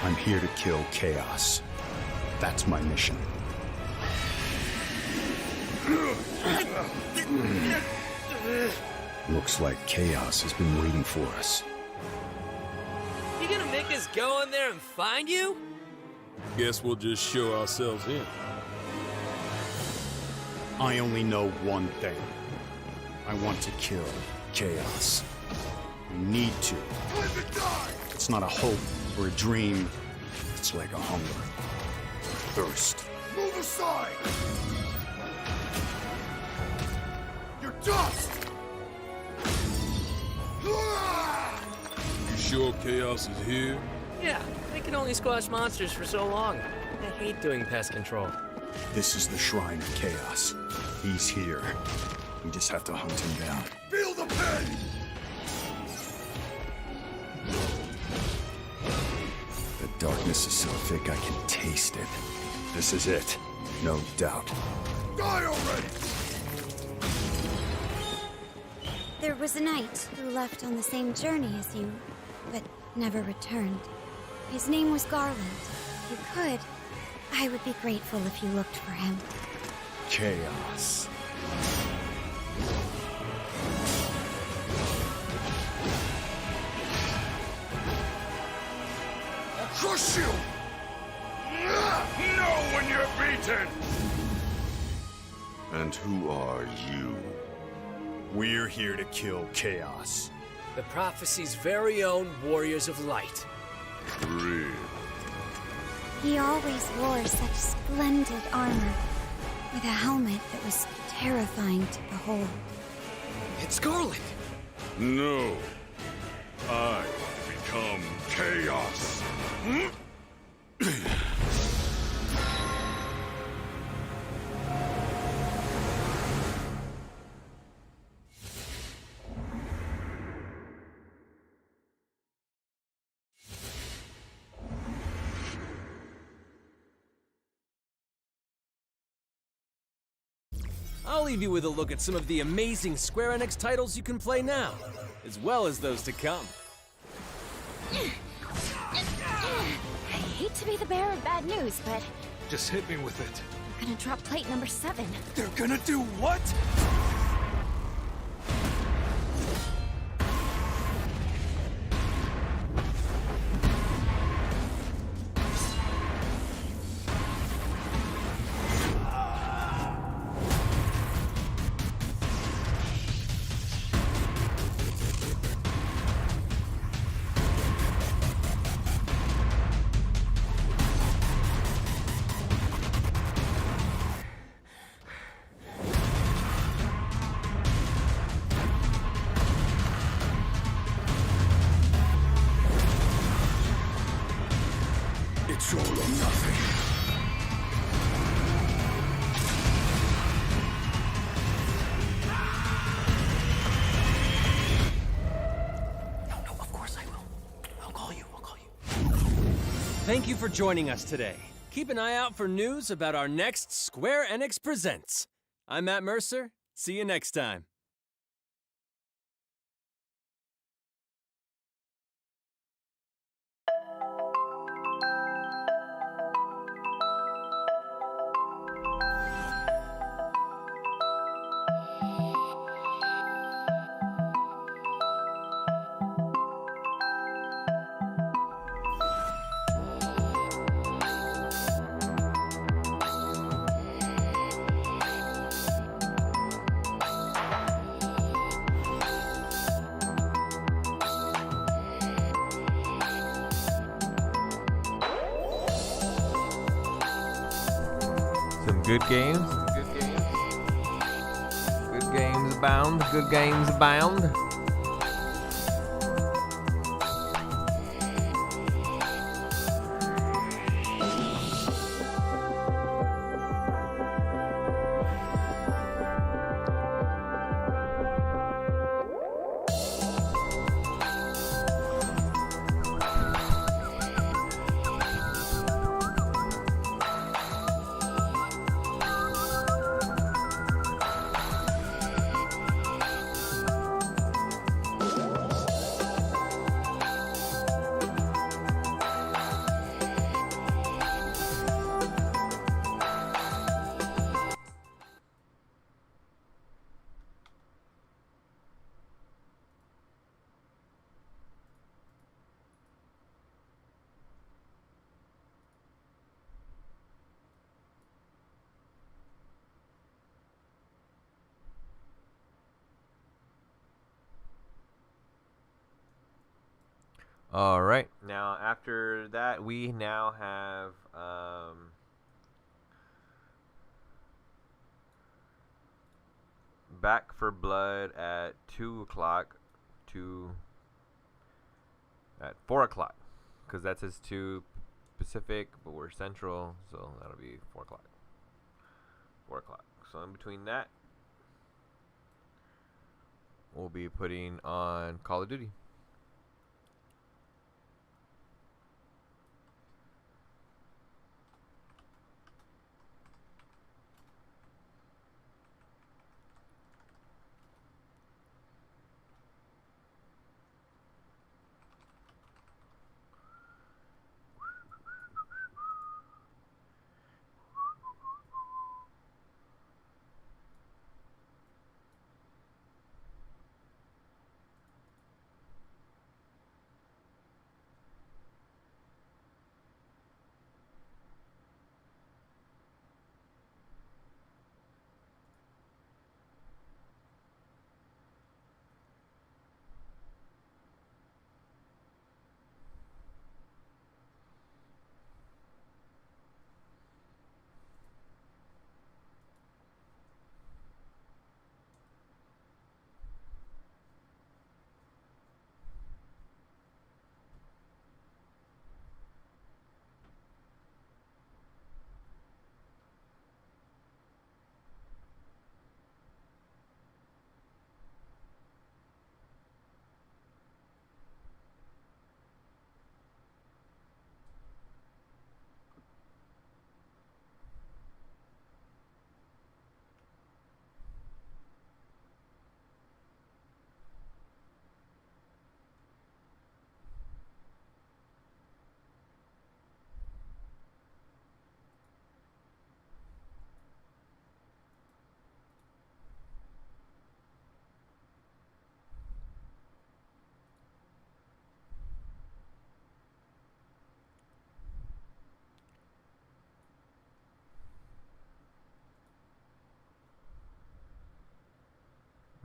S1: I'm here to kill chaos. That's my mission. Looks like chaos has been waiting for us.
S4: You gonna make us go in there and find you?
S6: Guess we'll just show ourselves in.
S1: I only know one thing. I want to kill chaos. I need to. It's not a hope or a dream. It's like a hunger. Thirst.
S17: Move aside! You're dust!
S6: You sure chaos is here?
S4: Yeah, they can only squash monsters for so long. I hate doing pest control.
S1: This is the shrine of chaos. He's here. We just have to hunt him down.
S17: Feel the pain!
S1: The darkness is so thick I can taste it. This is it. No doubt.
S17: Die already!
S18: There was a knight who left on the same journey as you, but never returned. His name was Garland. If you could, I would be grateful if you looked for him.
S1: Chaos.
S17: I'll crush you! Know when you're beaten!
S1: And who are you? We're here to kill chaos.
S4: The prophecy's very own Warriors of Light.
S1: Real.
S18: He always wore such splendid armor, with a helmet that was terrifying to behold.
S4: It's Garland!
S17: No. I become chaos.
S7: I'll leave you with a look at some of the amazing Square Enix titles you can play now, as well as those to come.
S18: I hate to be the bearer of bad news, but
S17: Just hit me with it.
S18: we're gonna drop plate number 7.
S17: They're gonna do what?
S7: Thank you for joining us today. Keep an eye out for news about our next Square Enix Presents. I'm Matt Mercer. See you next time.
S13: Good games. Good games abound. Good games abound. All right. Now, after that, we now have Back for Blood at 2 o'clock at 4 o'clock, because that says 2 Pacific, but we're Central, so that'll be 4 o'clock. 4 o'clock. So in between that, we'll be putting on Call of Duty.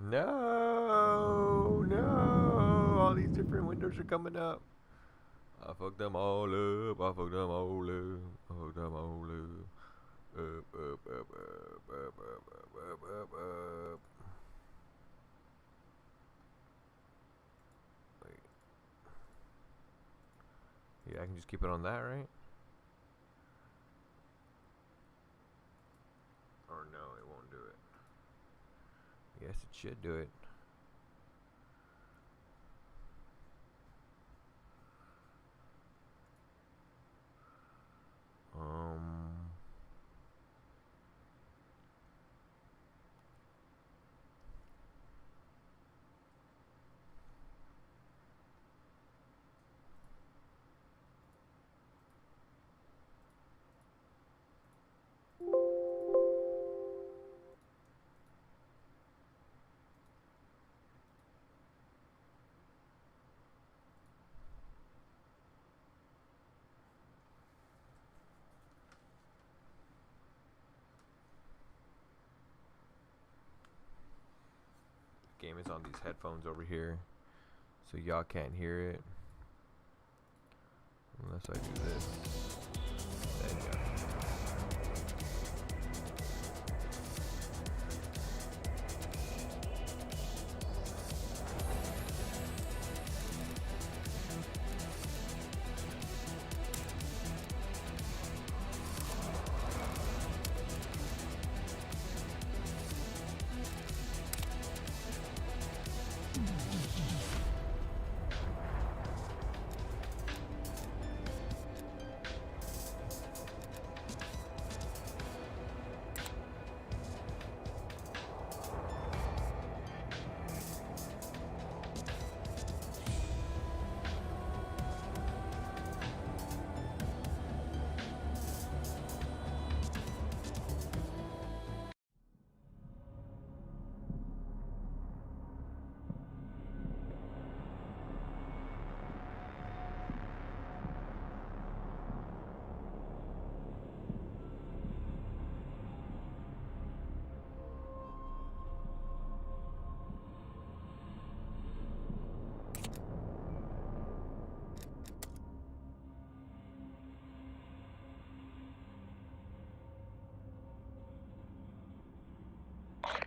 S13: No, no, all these different windows are coming up. I fucked them all up, I fucked them all up, I fucked them all up. Up, up, up, up, up, up, up, up, up. Wait. Yeah, I can just keep it on that, right? Or no, it won't do it. Yes, it should do it. is on these headphones over here, so y'all can't hear it. Unless I do this. There you go.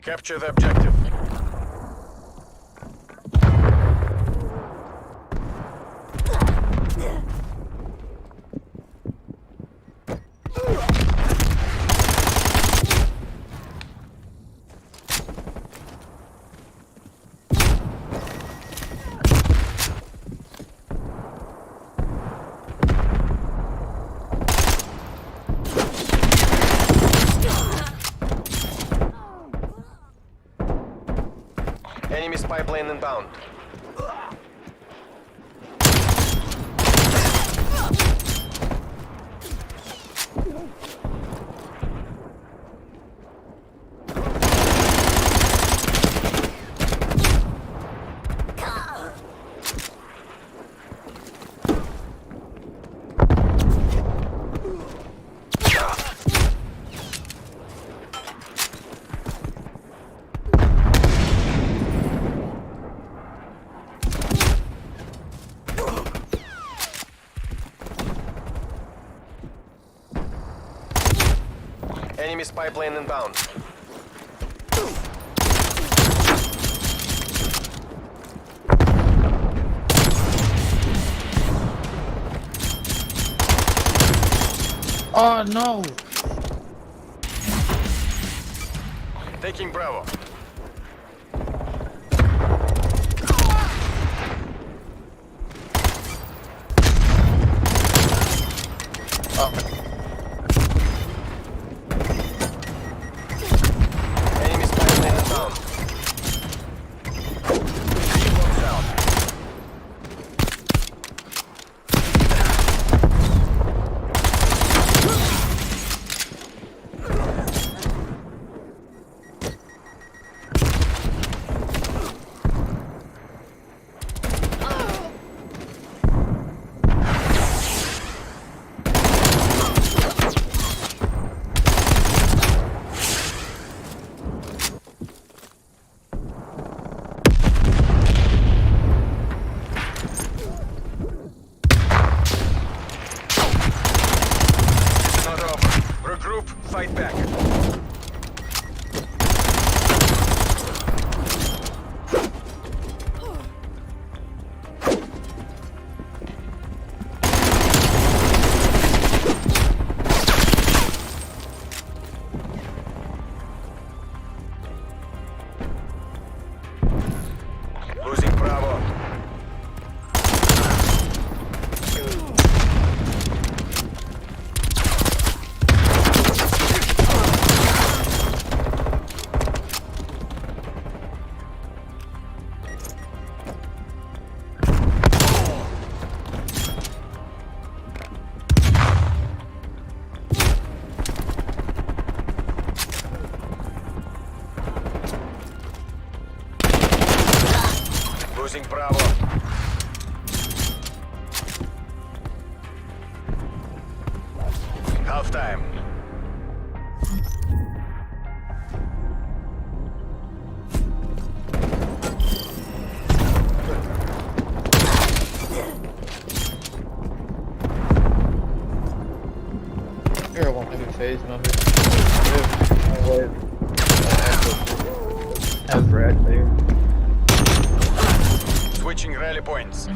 S12: Capture the objective. Enemy spy plane inbound. Enemy spy plane inbound.
S15: Oh no!
S12: Taking Bravo. Fight back. Losing Bravo. Losing Bravo. Half time.
S9: face, remember? Have red there.
S12: Switching rally points.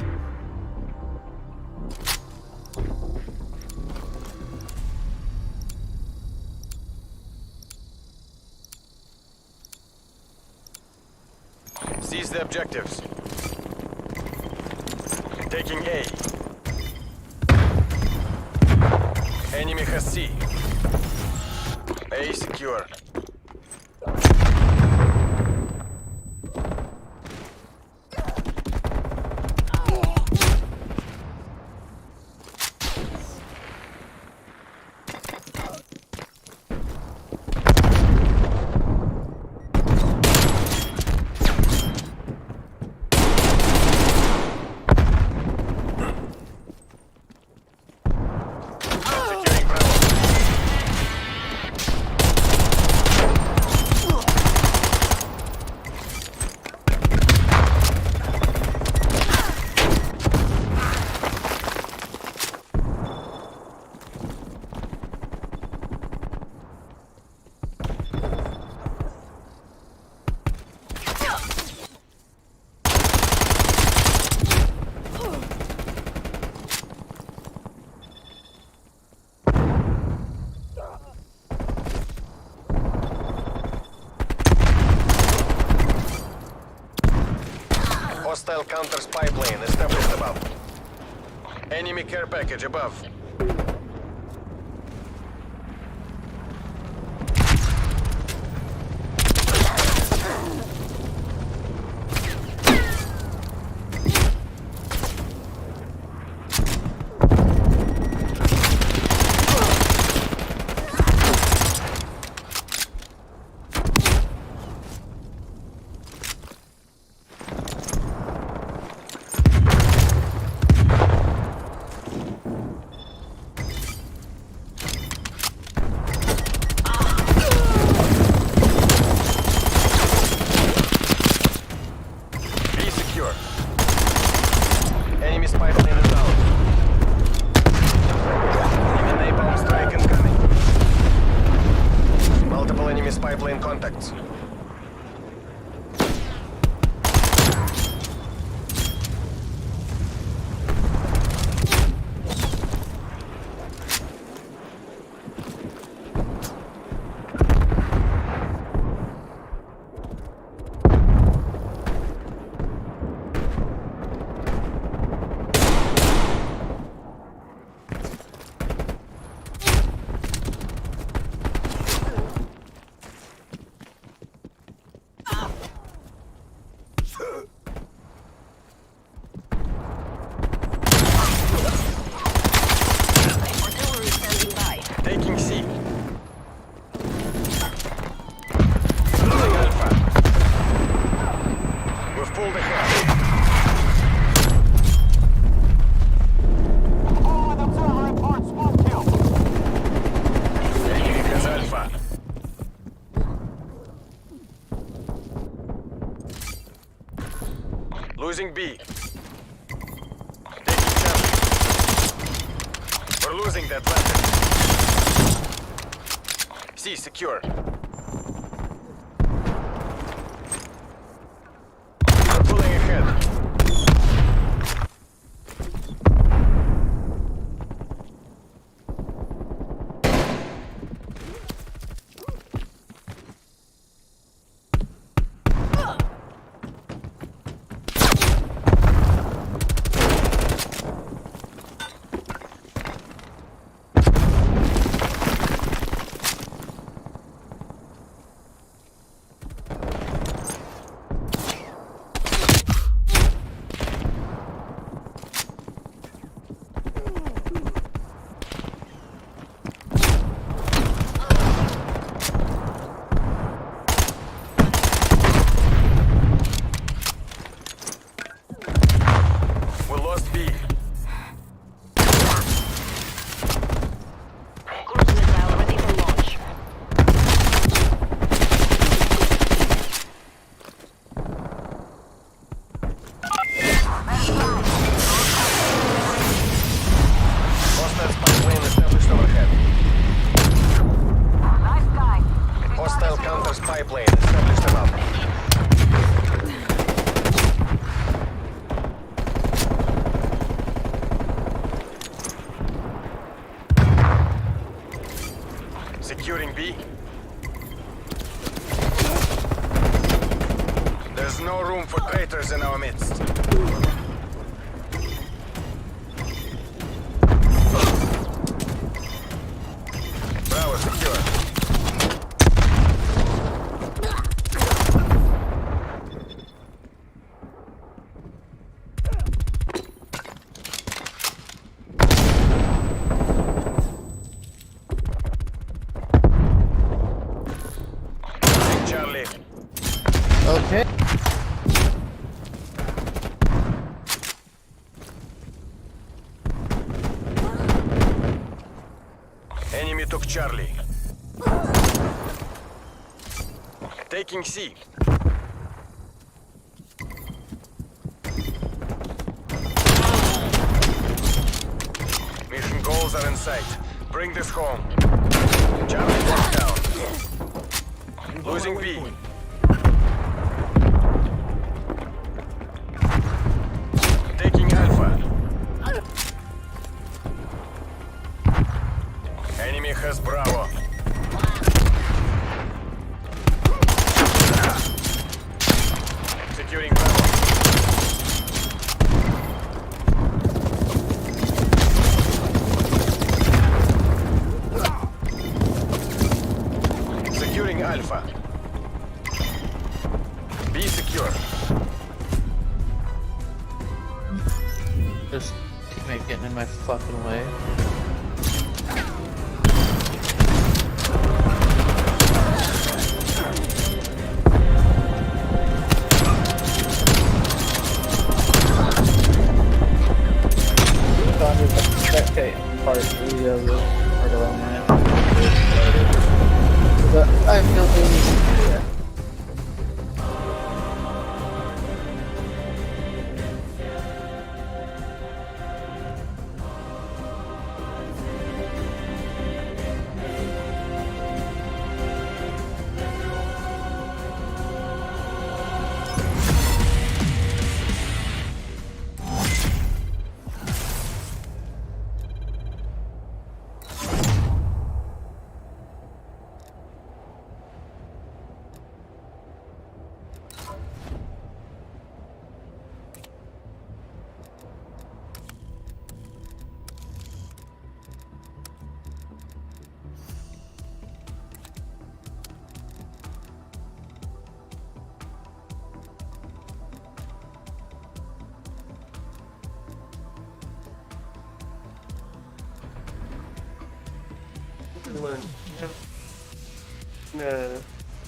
S12: Seize the objectives. Taking A. Enemy has C. A secure. Hostile counter spy plane established above. Enemy care package above. Contacts. Taking C. Losing Alpha. We've pulled ahead. All with observer reports full kill. Enemy has Alpha. Losing B. Taking Charlie. We're losing that weapon. C secure. We're pulling ahead. no room for traitors in our midst. Bravo secure. Charlie.
S9: Okay.
S12: Enemy took Charlie. Taking C. Mission goals are in sight. Bring this home. Charlie locked down. Losing B. Taking Alpha. Enemy has Bravo. Securing Bravo. Securing Alpha. B secure.
S9: This teammate getting in my fucking way. Part of the part of our man. But I have no reason to do that.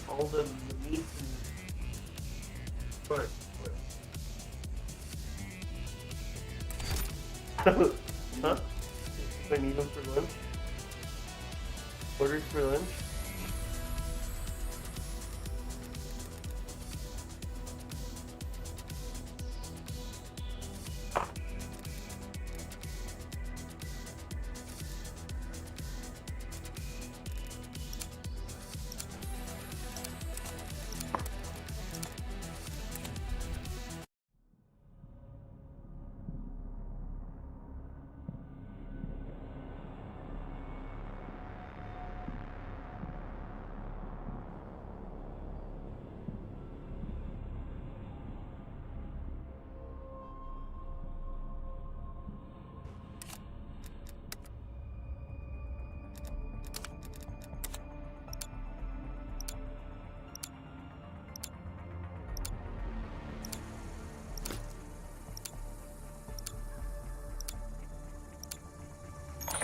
S9: All the meat and huh? I need them for lunch. Orders for lunch.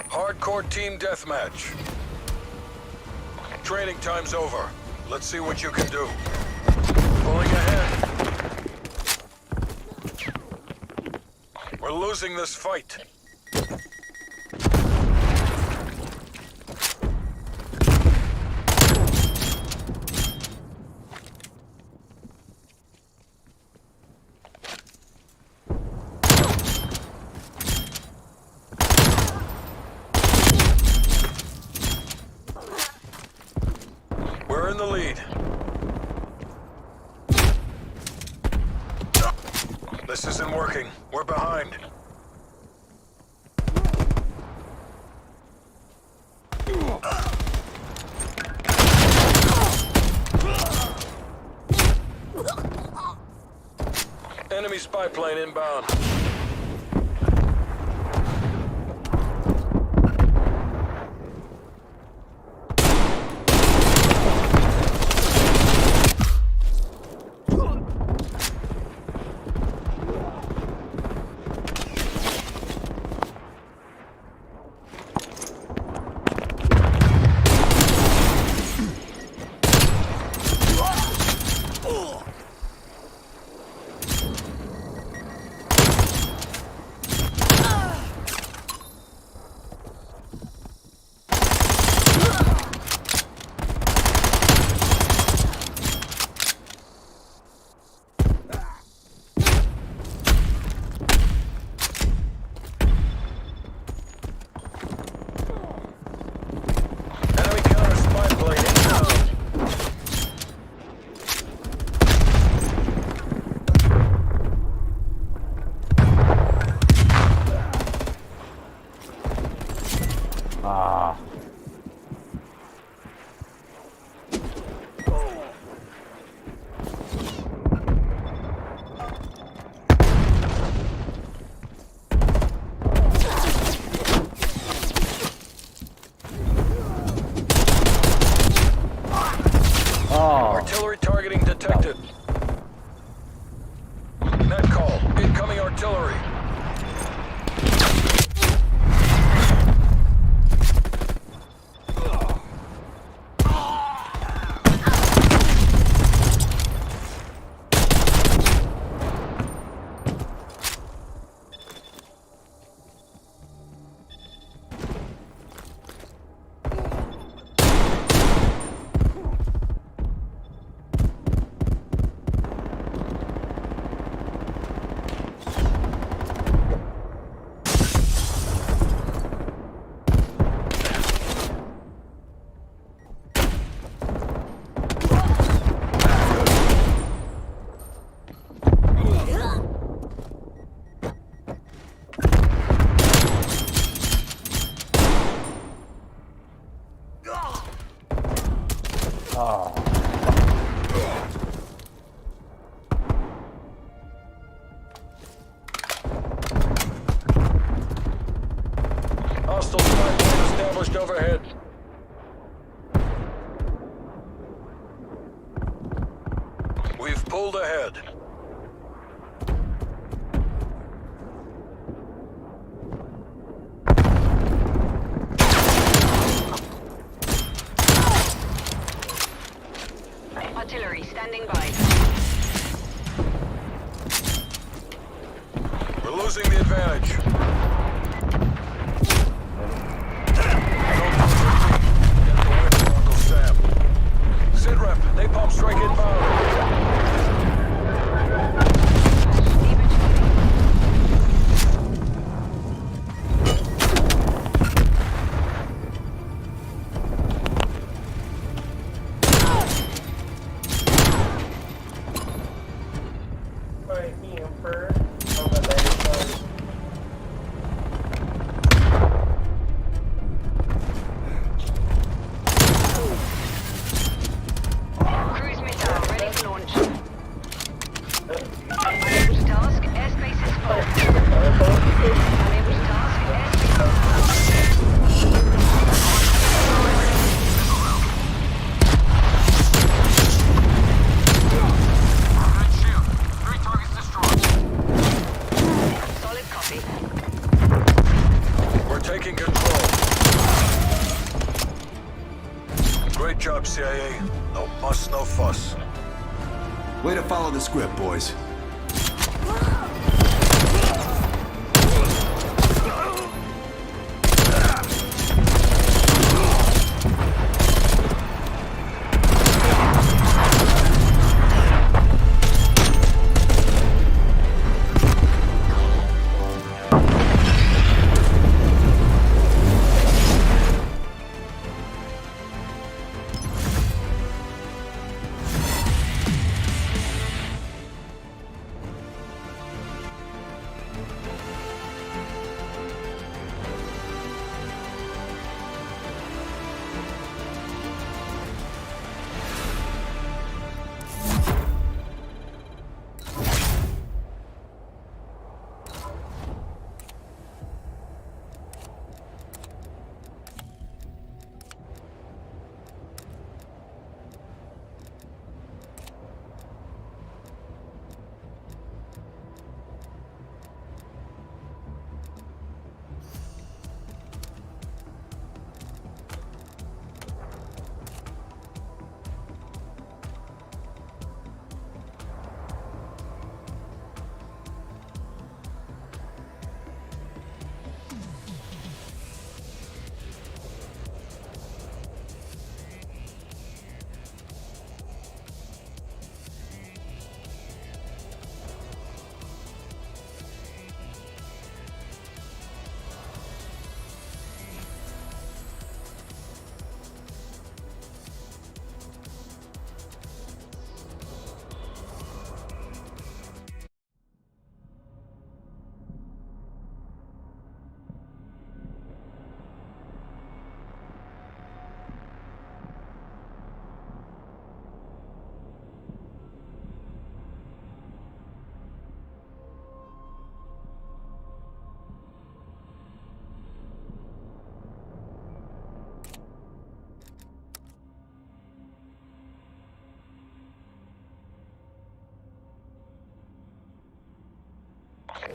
S12: Hardcore team deathmatch. Training time's over. Let's see what you can do. Pulling ahead. We're losing this fight. We're in the lead. This isn't working. We're behind. Enemy spy plane inbound. Artillery targeting detected. Net call. Incoming artillery. Hostile spy plane established overhead. We've pulled ahead.
S15: Artillery standing by.
S12: We're losing the advantage. Sit rep, napalm strike inbound. Great job, CIA. No muss, no fuss.
S16: Way to follow the script, boys.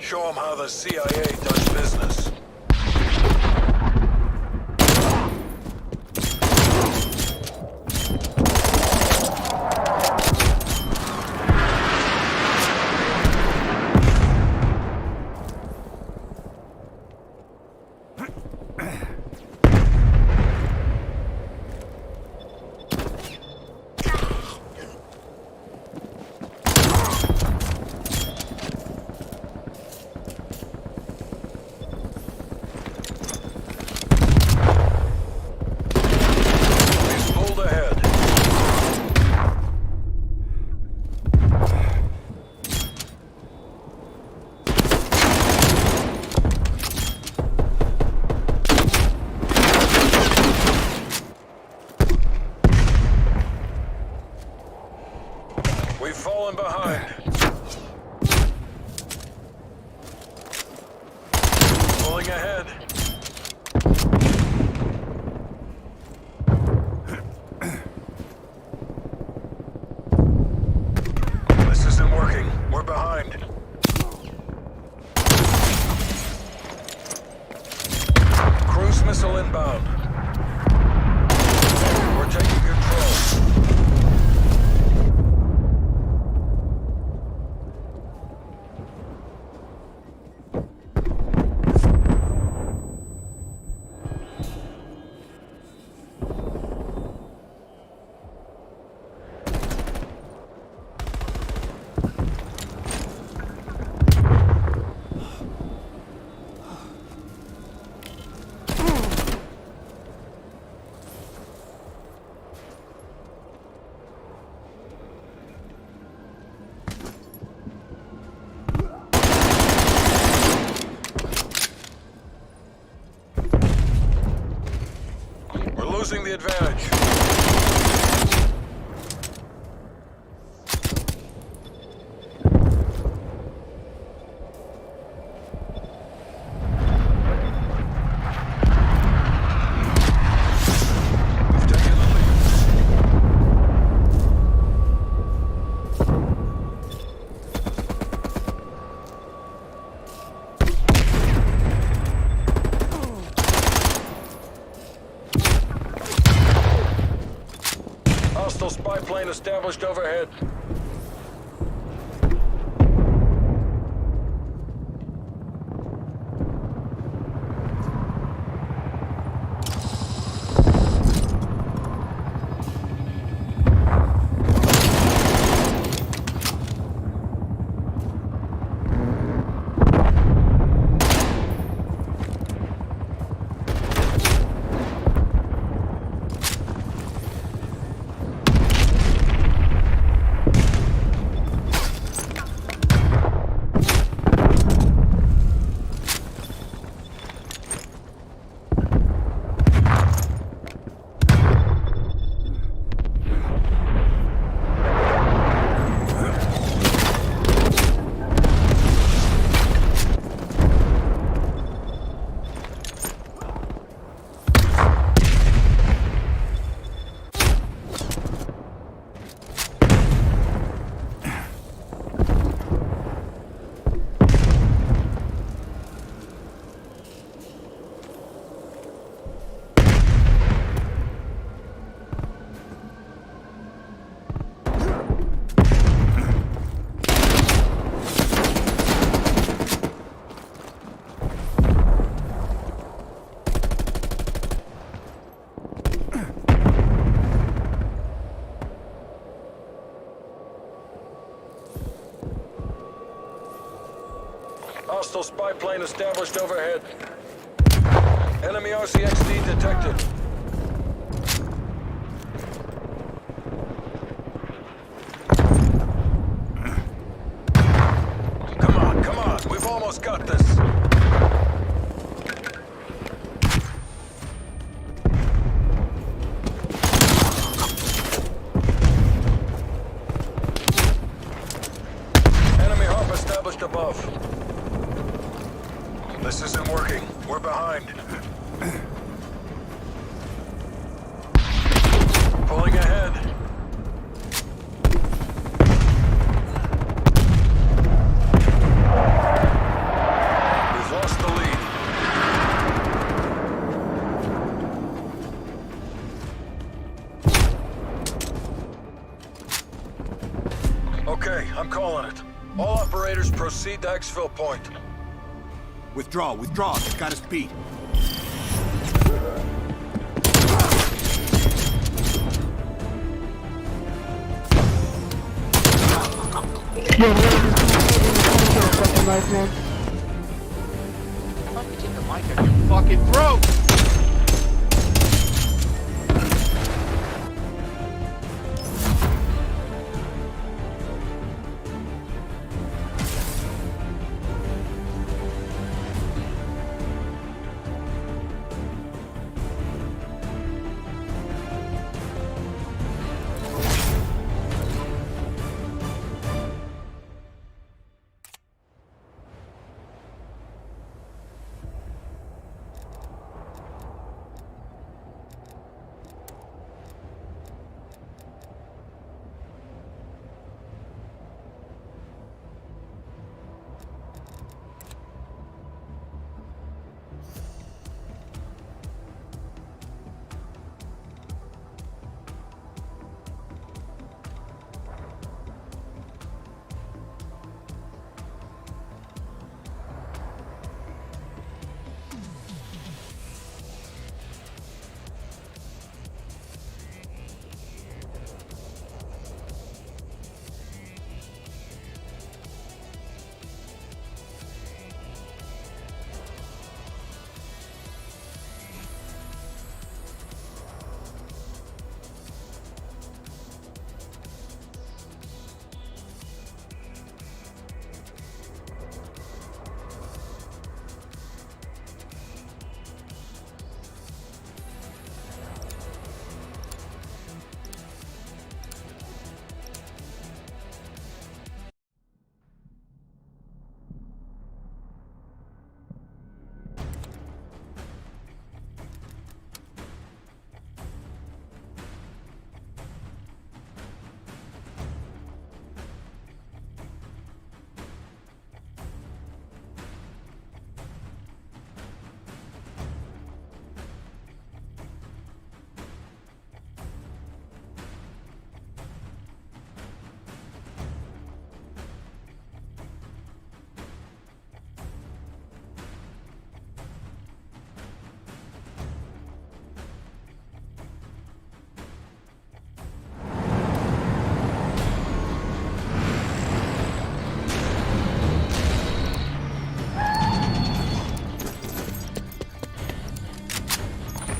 S12: Show them how the CIA does business. We've fallen behind. Pulling ahead. This isn't working. We're behind. Cruise missile inbound. We're taking control. Losing the advantage. Hostile spy plane established overhead. Hostile spy plane established overhead. Enemy RCXD detected. Come on, we've almost got this. Enemy HARP established above. This isn't working. We're behind. Pulling ahead. on it. All operators proceed to exfil point.
S16: Withdraw, withdraw. They've got us beat.
S19: Get the mic out your fucking throat!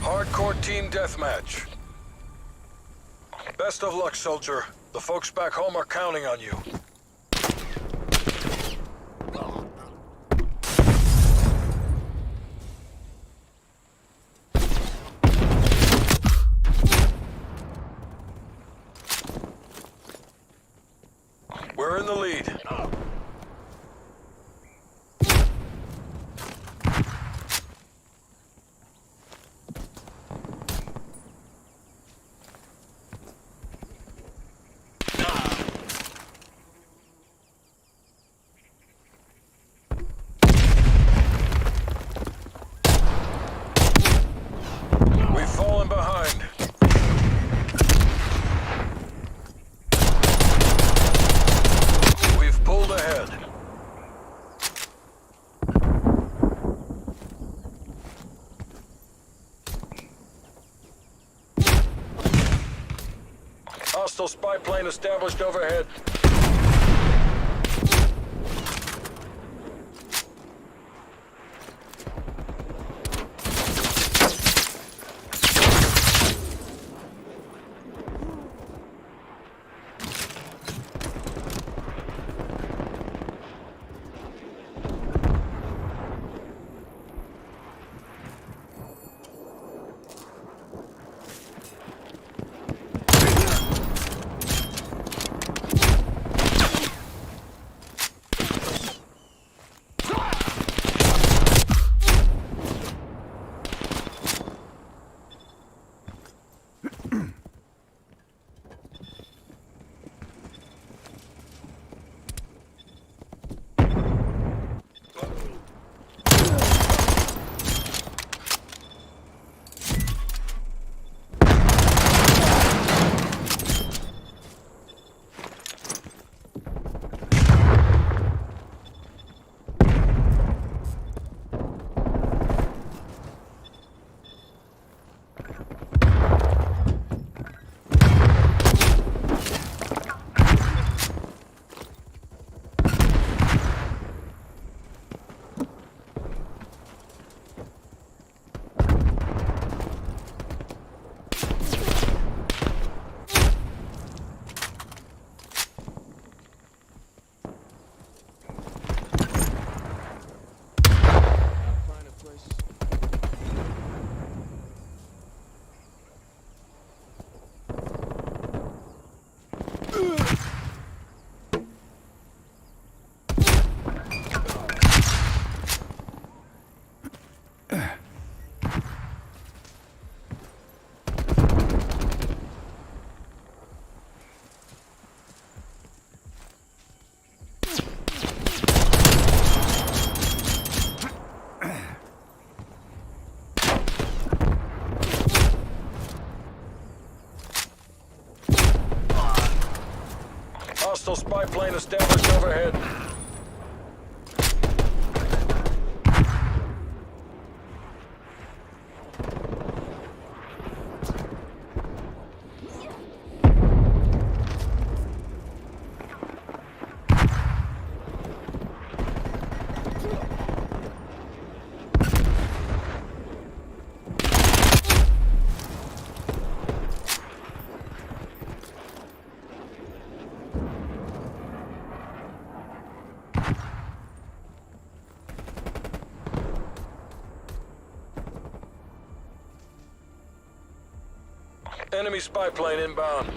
S12: Hardcore team deathmatch. Best of luck, soldier. The folks back home are counting on you. We're in the lead. We've fallen behind. We've pulled ahead. Hostile spy plane established overhead. spy plane established overhead. Enemy spy plane inbound.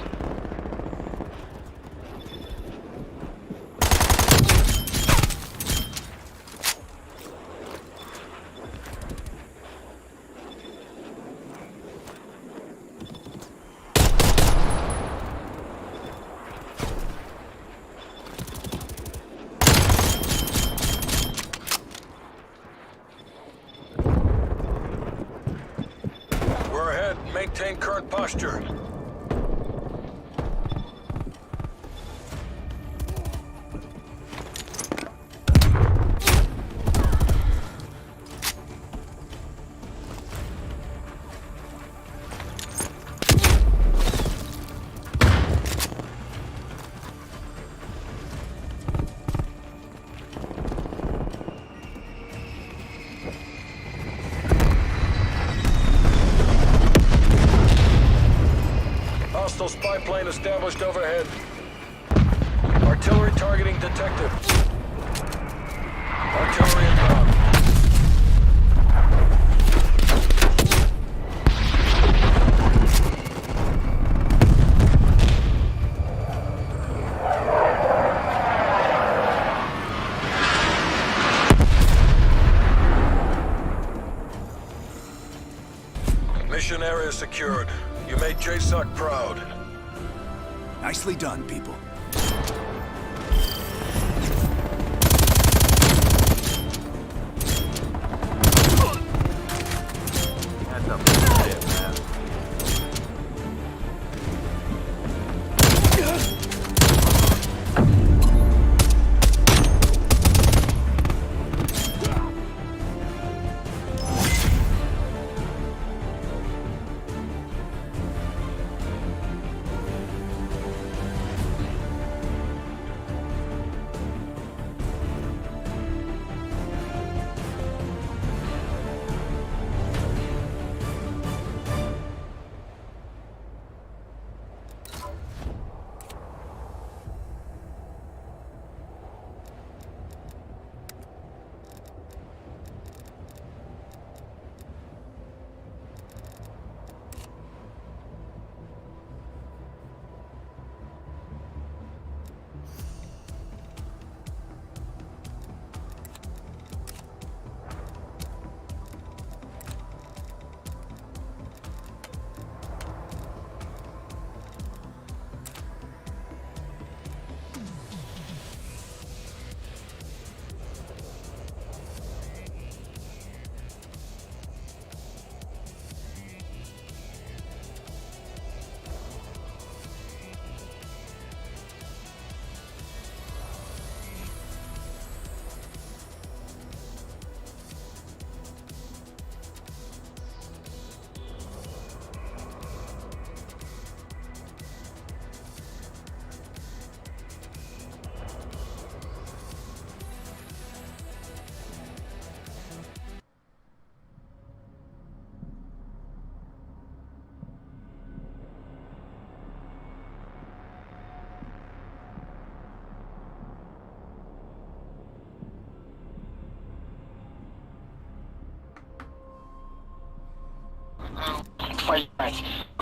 S12: We're ahead. Maintain current posture. Hostile spy plane established overhead. Artillery targeting detected. Artillery inbound. Mission area secured. You made JSOC proud.
S16: Nicely done, people.
S13: That's a bullshit, man.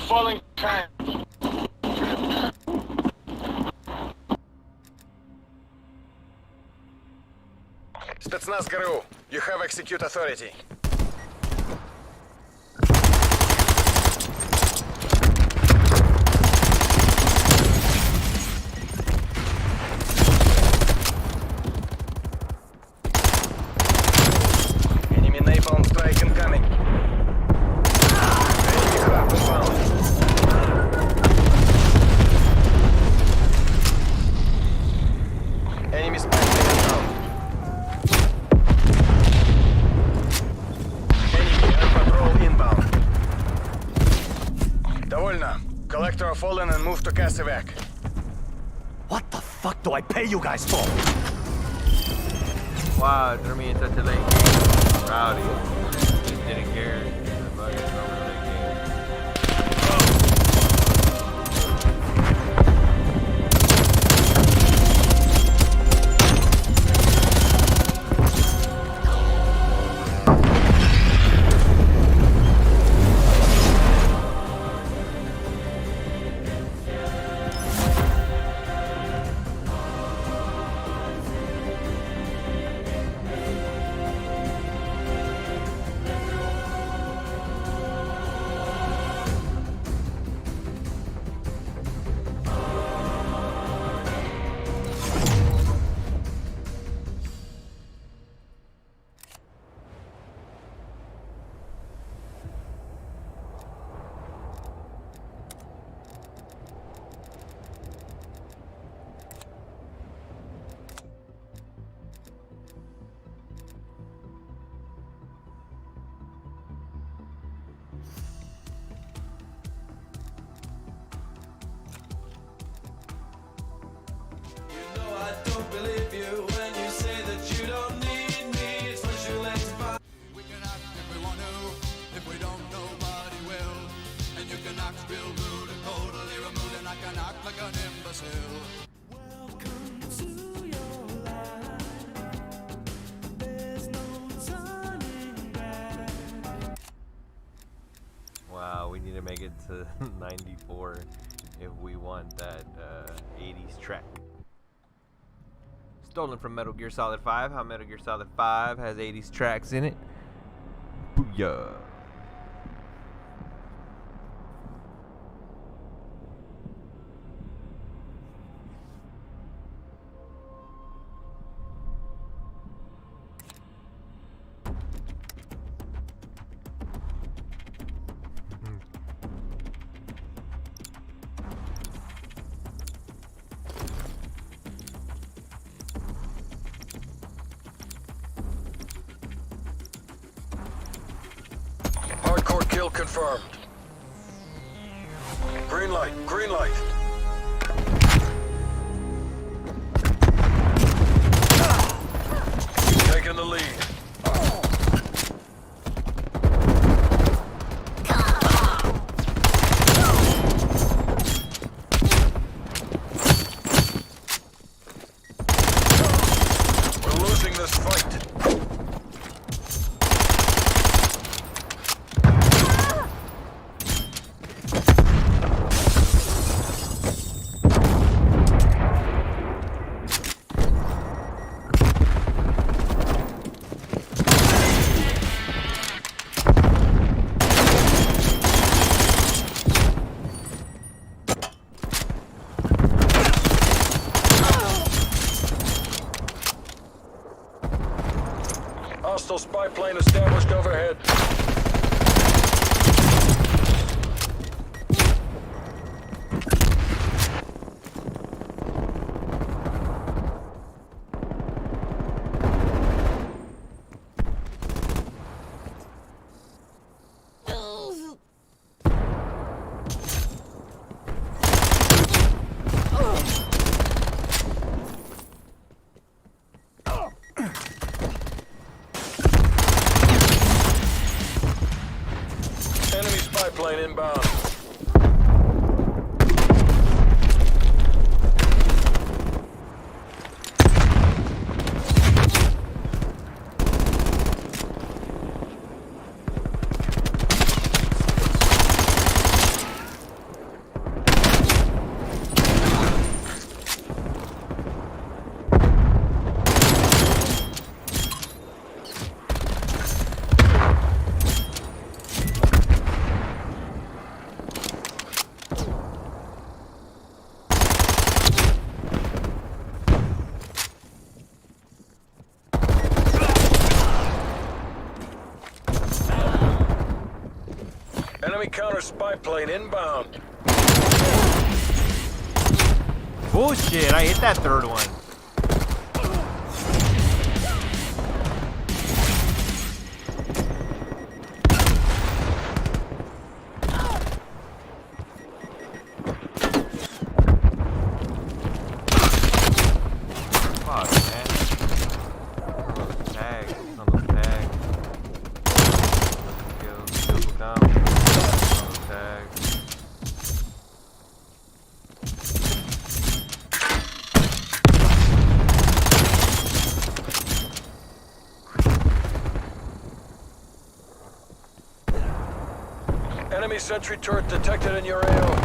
S19: Falling time.
S12: Spetsnaz GRU, you have execute authority. Enemy napalm strike incoming. Enemy hard inbound.
S16: Правильно. Collect our fallen and move to Casevac.
S21: What the fuck do I pay you guys for?
S13: Wow, it threw me in such a late game. Rowdy. Just didn't care. Wow, we need to make it to 94 if we want that 80s track. Stolen from Metal Gear Solid 5. How Metal Gear Solid 5 has 80s tracks in it. Booyah.
S12: Hardcore kill confirmed. Green light, green light. Taking the lead. We're losing this fight. Hostile spy plane established overhead. Enemy spy plane inbound. Enemy counter spy plane inbound.
S13: Bullshit, I hit that third one.
S12: Enemy sentry turret detected in your AO.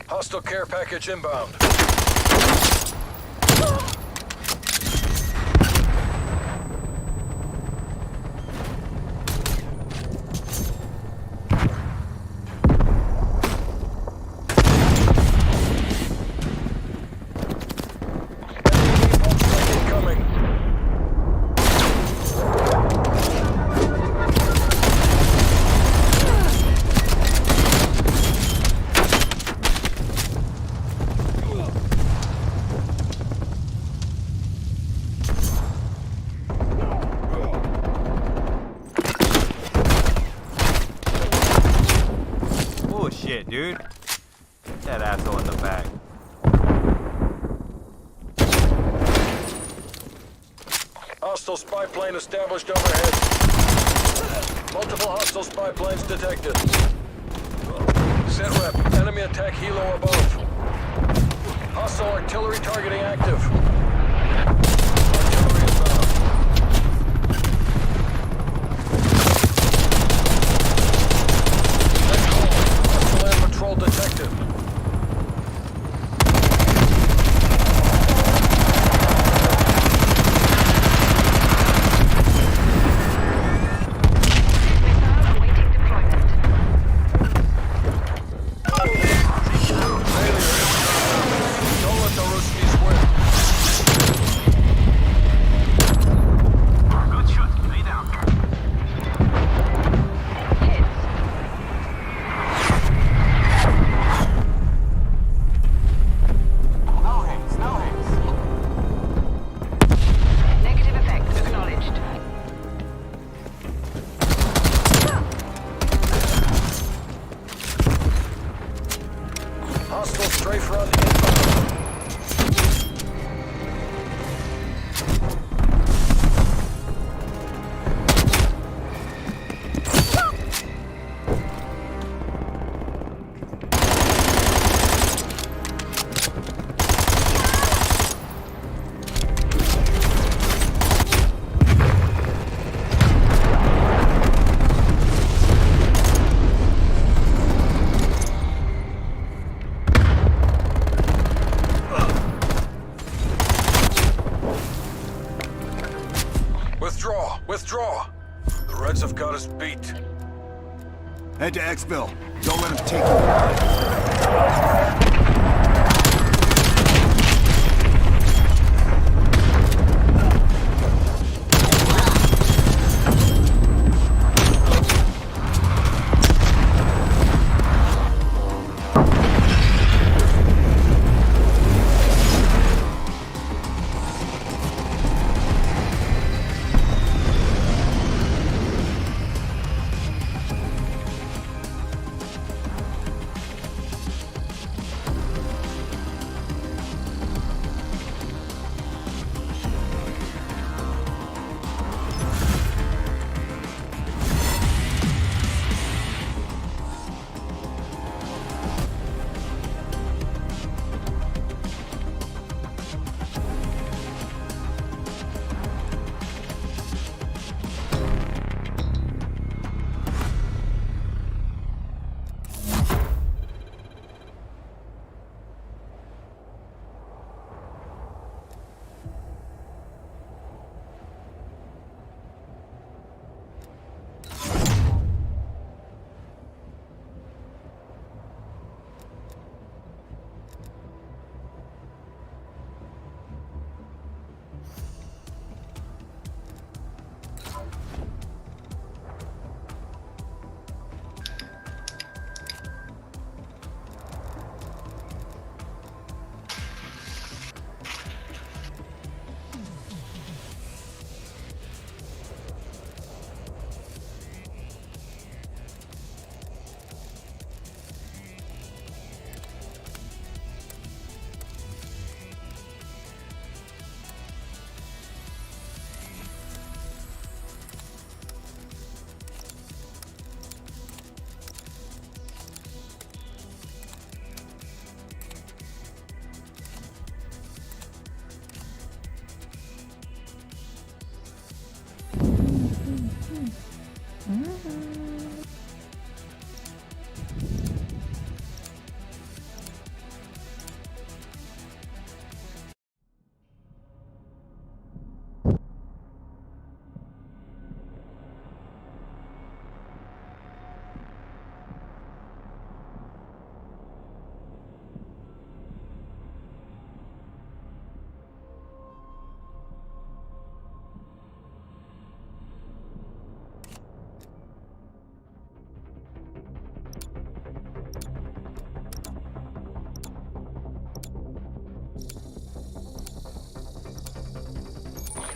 S12: Hostile care package inbound.
S13: Shit, dude. That asshole in the back.
S12: Hostile spy plane established overhead. Multiple hostile spy planes detected. Set rep. Enemy attack helo above. Hostile artillery targeting active. Artillery inbound. Hostile air patrol detected. Withdraw! The Reds have got us beat.
S1: Head to Xville. Don't let him take you.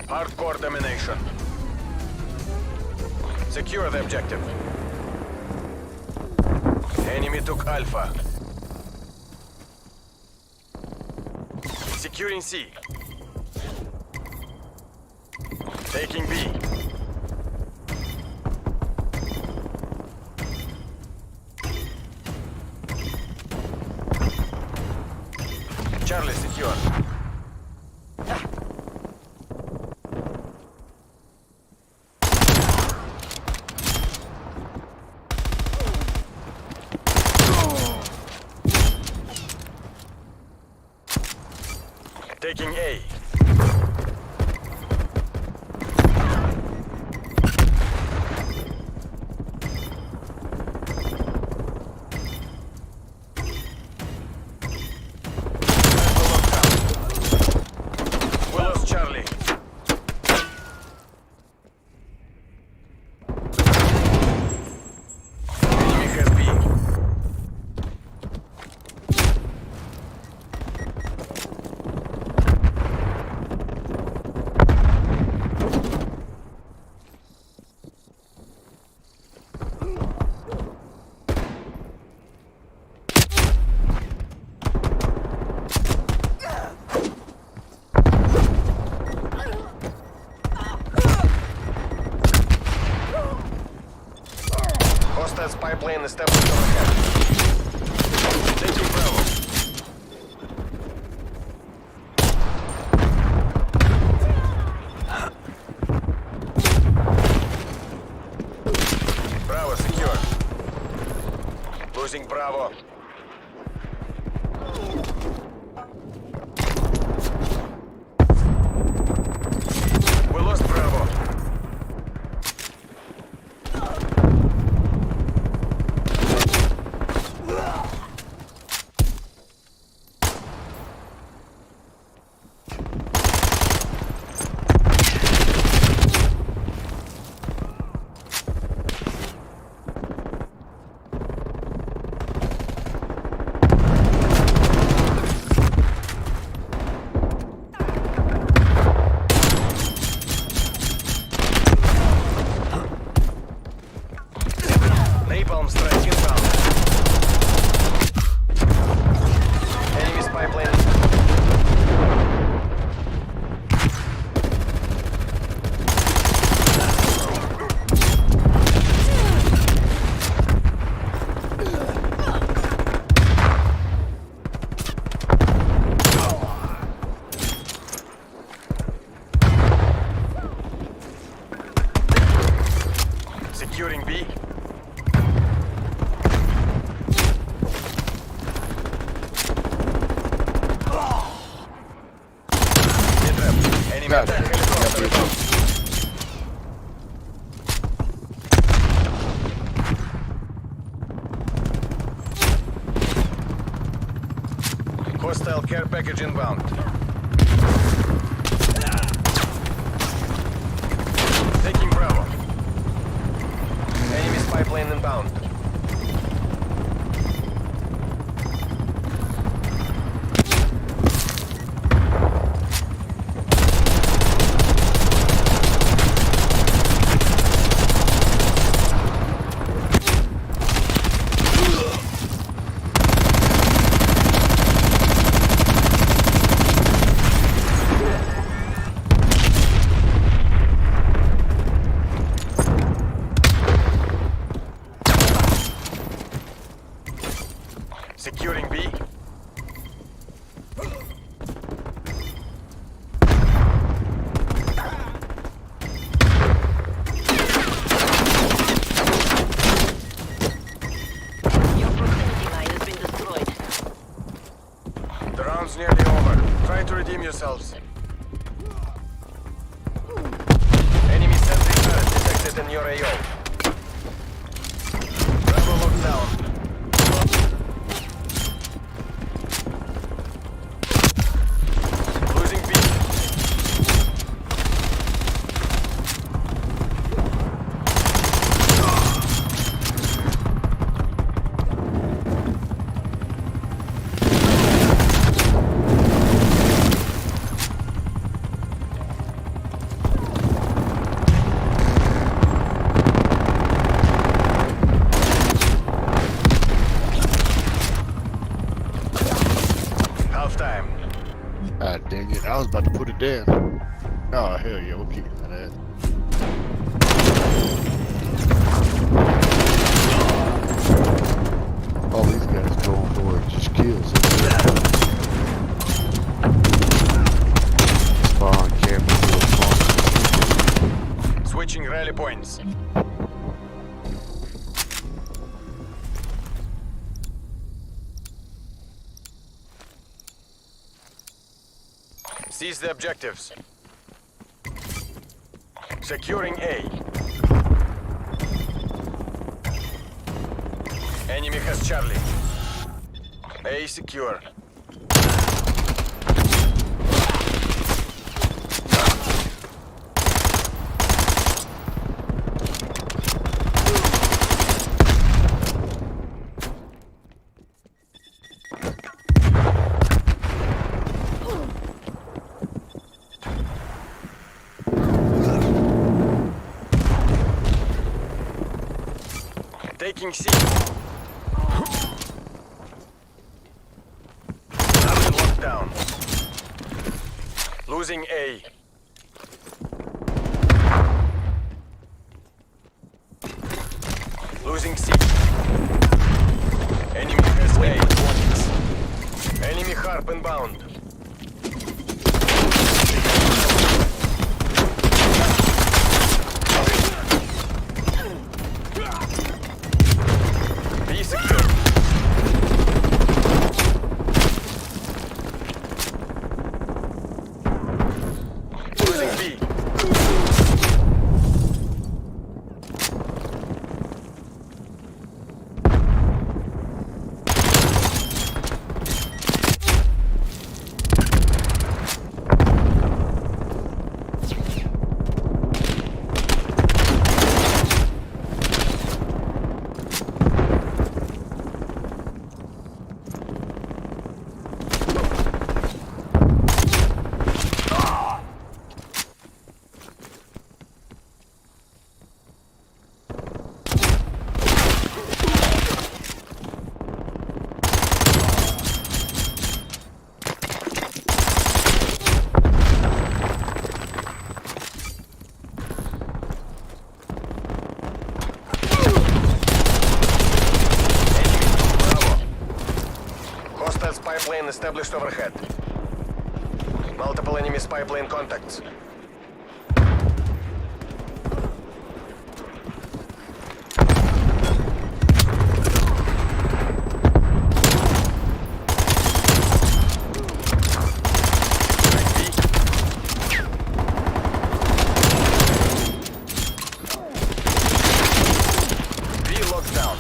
S12: Hardcore domination. Secure the objective. Enemy took Alpha. Securing C. Taking B. Charlie secure. Taking A. Pipeline established overhead. Taking Bravo. Bravo secure. Losing Bravo. We lost Bravo. Napalm strike inbound. Enemy's pipeline. Securing B. Enemy attack helicopter above. Hostile care package inbound. Taking Bravo. Enemy's pipeline inbound. Securing B.
S15: Your proximity line has been destroyed.
S12: The round's nearly over. Try to redeem yourselves. Enemy sentry turret detected in your AO. Bravo locked down. Losing B.
S16: time.
S20: Ah, dang it. I was about to put it down. Oh, hell yeah. We'll kick that ass. All these guys going for it. Just kills. Spawn camera.
S16: Switching rally points. Seize the objectives. Securing A. Enemy has Charlie. A secure. Taking C. Locked down. Losing A. Losing C. Enemy has A. Enemy harp inbound. B secure. Losing B. Spy plane established overhead. Multiple enemy spy plane contacts. B locked down.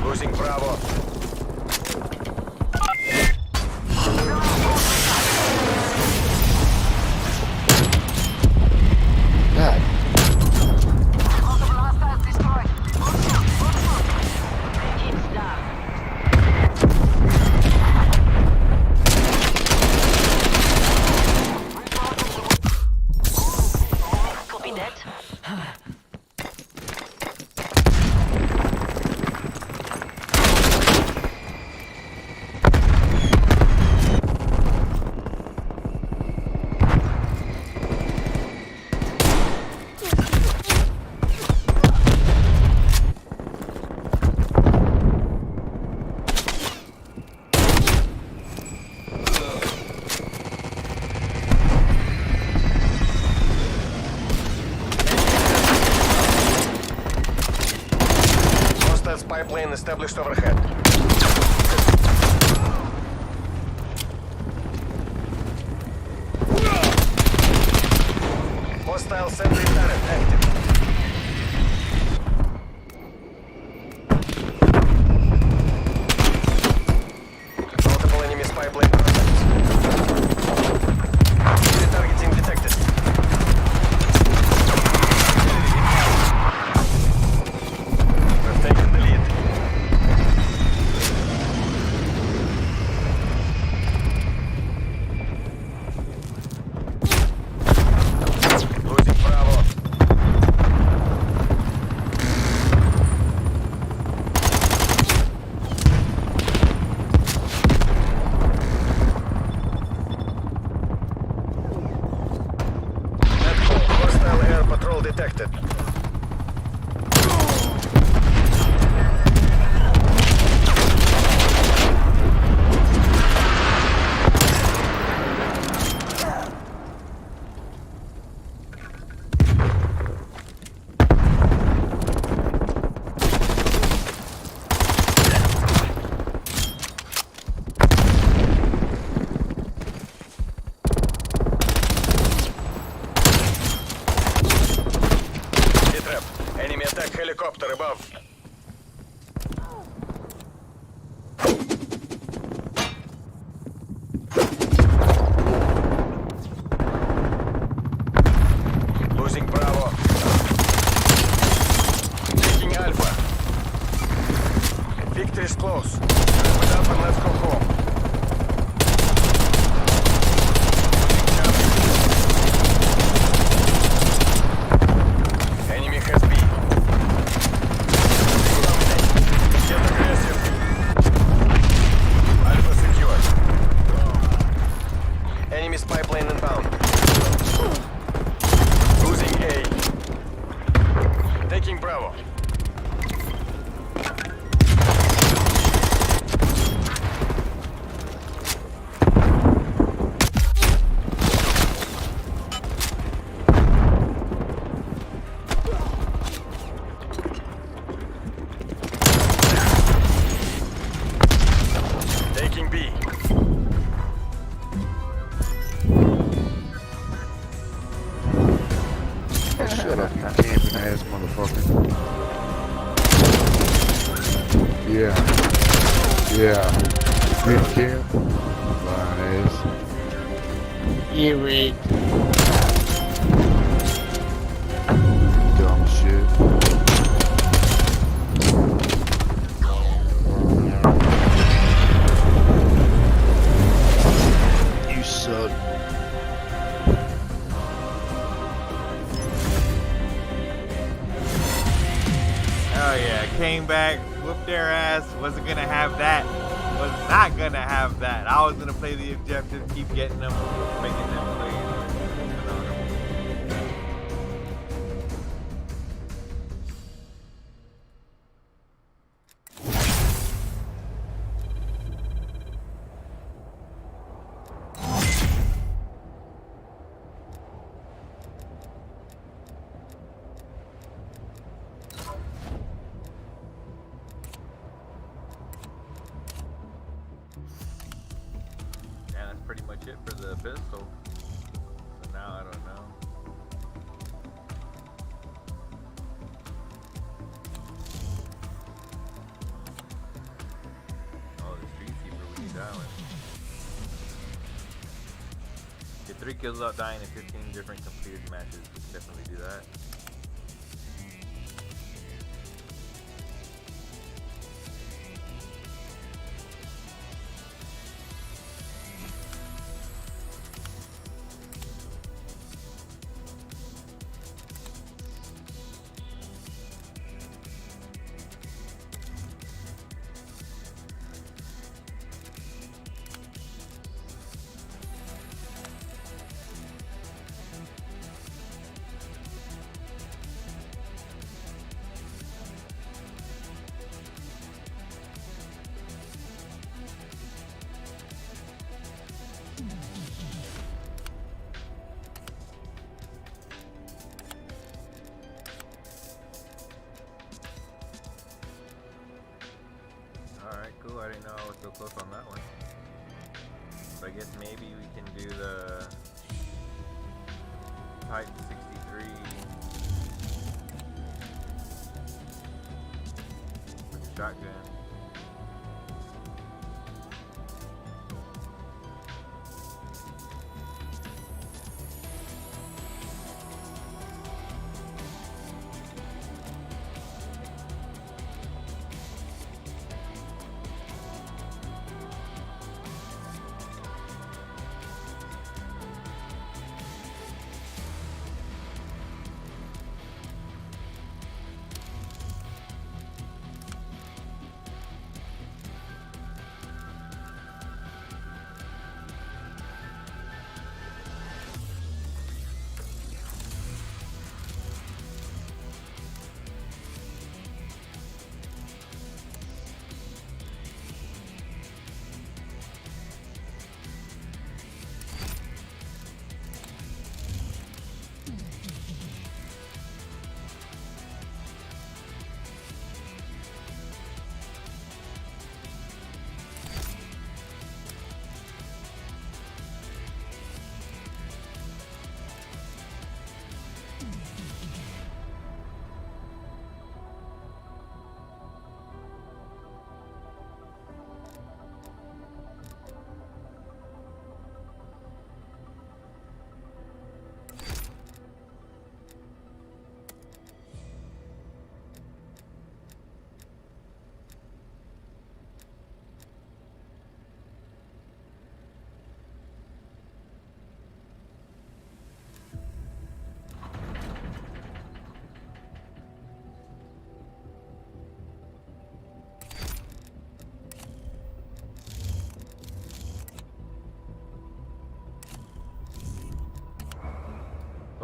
S16: Losing Bravo.
S20: God.
S15: Copy that.
S16: Hostile spy plane established overhead. Hostile sentry turret active. Multiple enemy spy plane contacts. detected. Helicopter above. Losing Bravo. Taking Alpha. Victory is close. Wrap it up and let's go home. Enemy has B. Get aggressive. Alpha secure. Enemy spy plane inbound. Losing A. Taking Bravo. Taking B.
S20: Shut up, you camping ass motherfucker. Yeah. Yeah. Good camp. Fine ass. Yeah, Rick. Dumb shit. You suck.
S13: Oh yeah, came back, whooped their ass, wasn't gonna have that. Was not gonna have that. I was gonna play the objective, keep getting them, making them play. Yeah, that's pretty much it for the pistol. So now I don't know. Oh, the Street Keeper, we need that one. Get 3 kills without dying in 15 different completed matches. We can definitely do that. Alright, cool. I didn't know I was so close on that one. But I guess maybe we can do the Type 63 with the shotgun.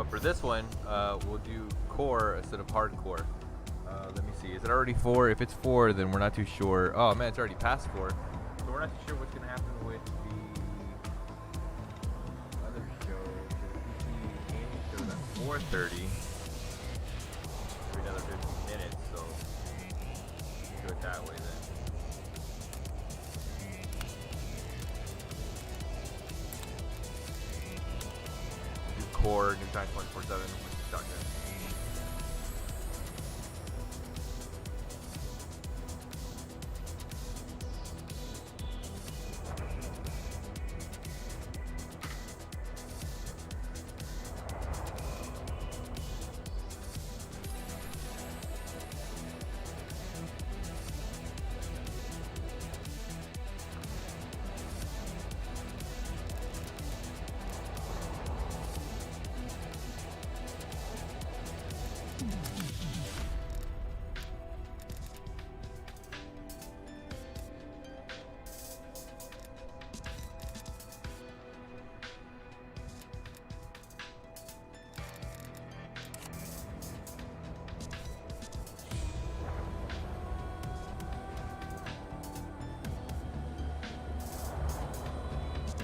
S13: But for this one, we'll do core instead of hardcore. Let me see. Is it already 4? If it's 4, then we're not too sure. Oh man, it's already past 4. So we're not too sure what's gonna happen with the other show. The gaming show at 4:30. Another 15 minutes. So do it that way then. Core, new time 24/7 with the shotgun.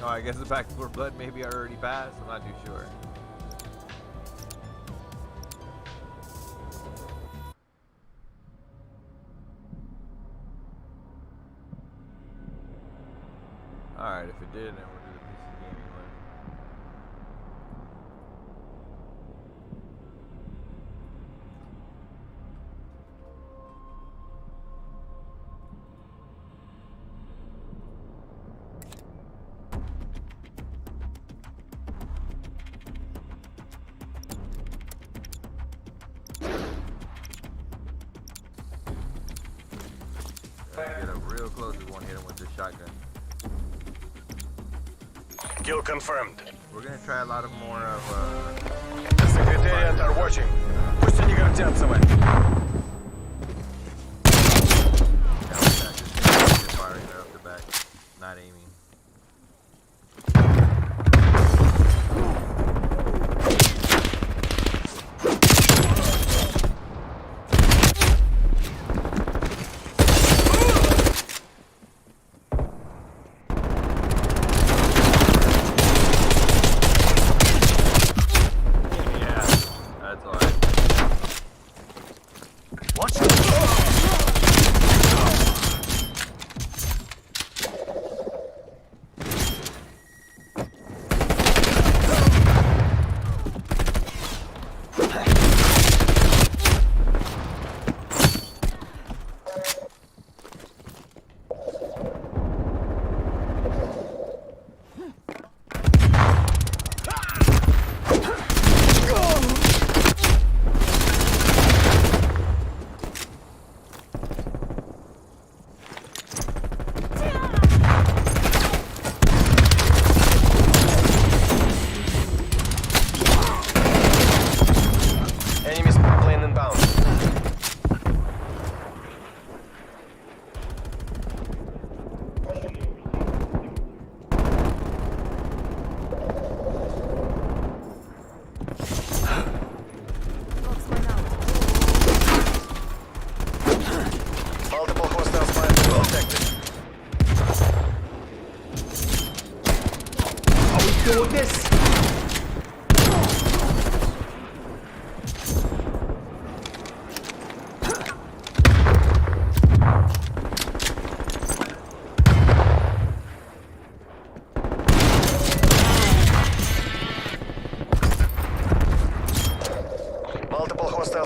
S13: Oh, I guess the Back 4 Blood maybe already passed. I'm not too sure. Alright, if it did, then we'll do the PC gaming one. Get up real close, we won't hit him with this shotgun.
S12: Kill confirmed.
S13: We're gonna try a lot of more of
S12: Secretariat are watching. Пусть они гордятся вами.
S13: Firing right off the back, not aiming.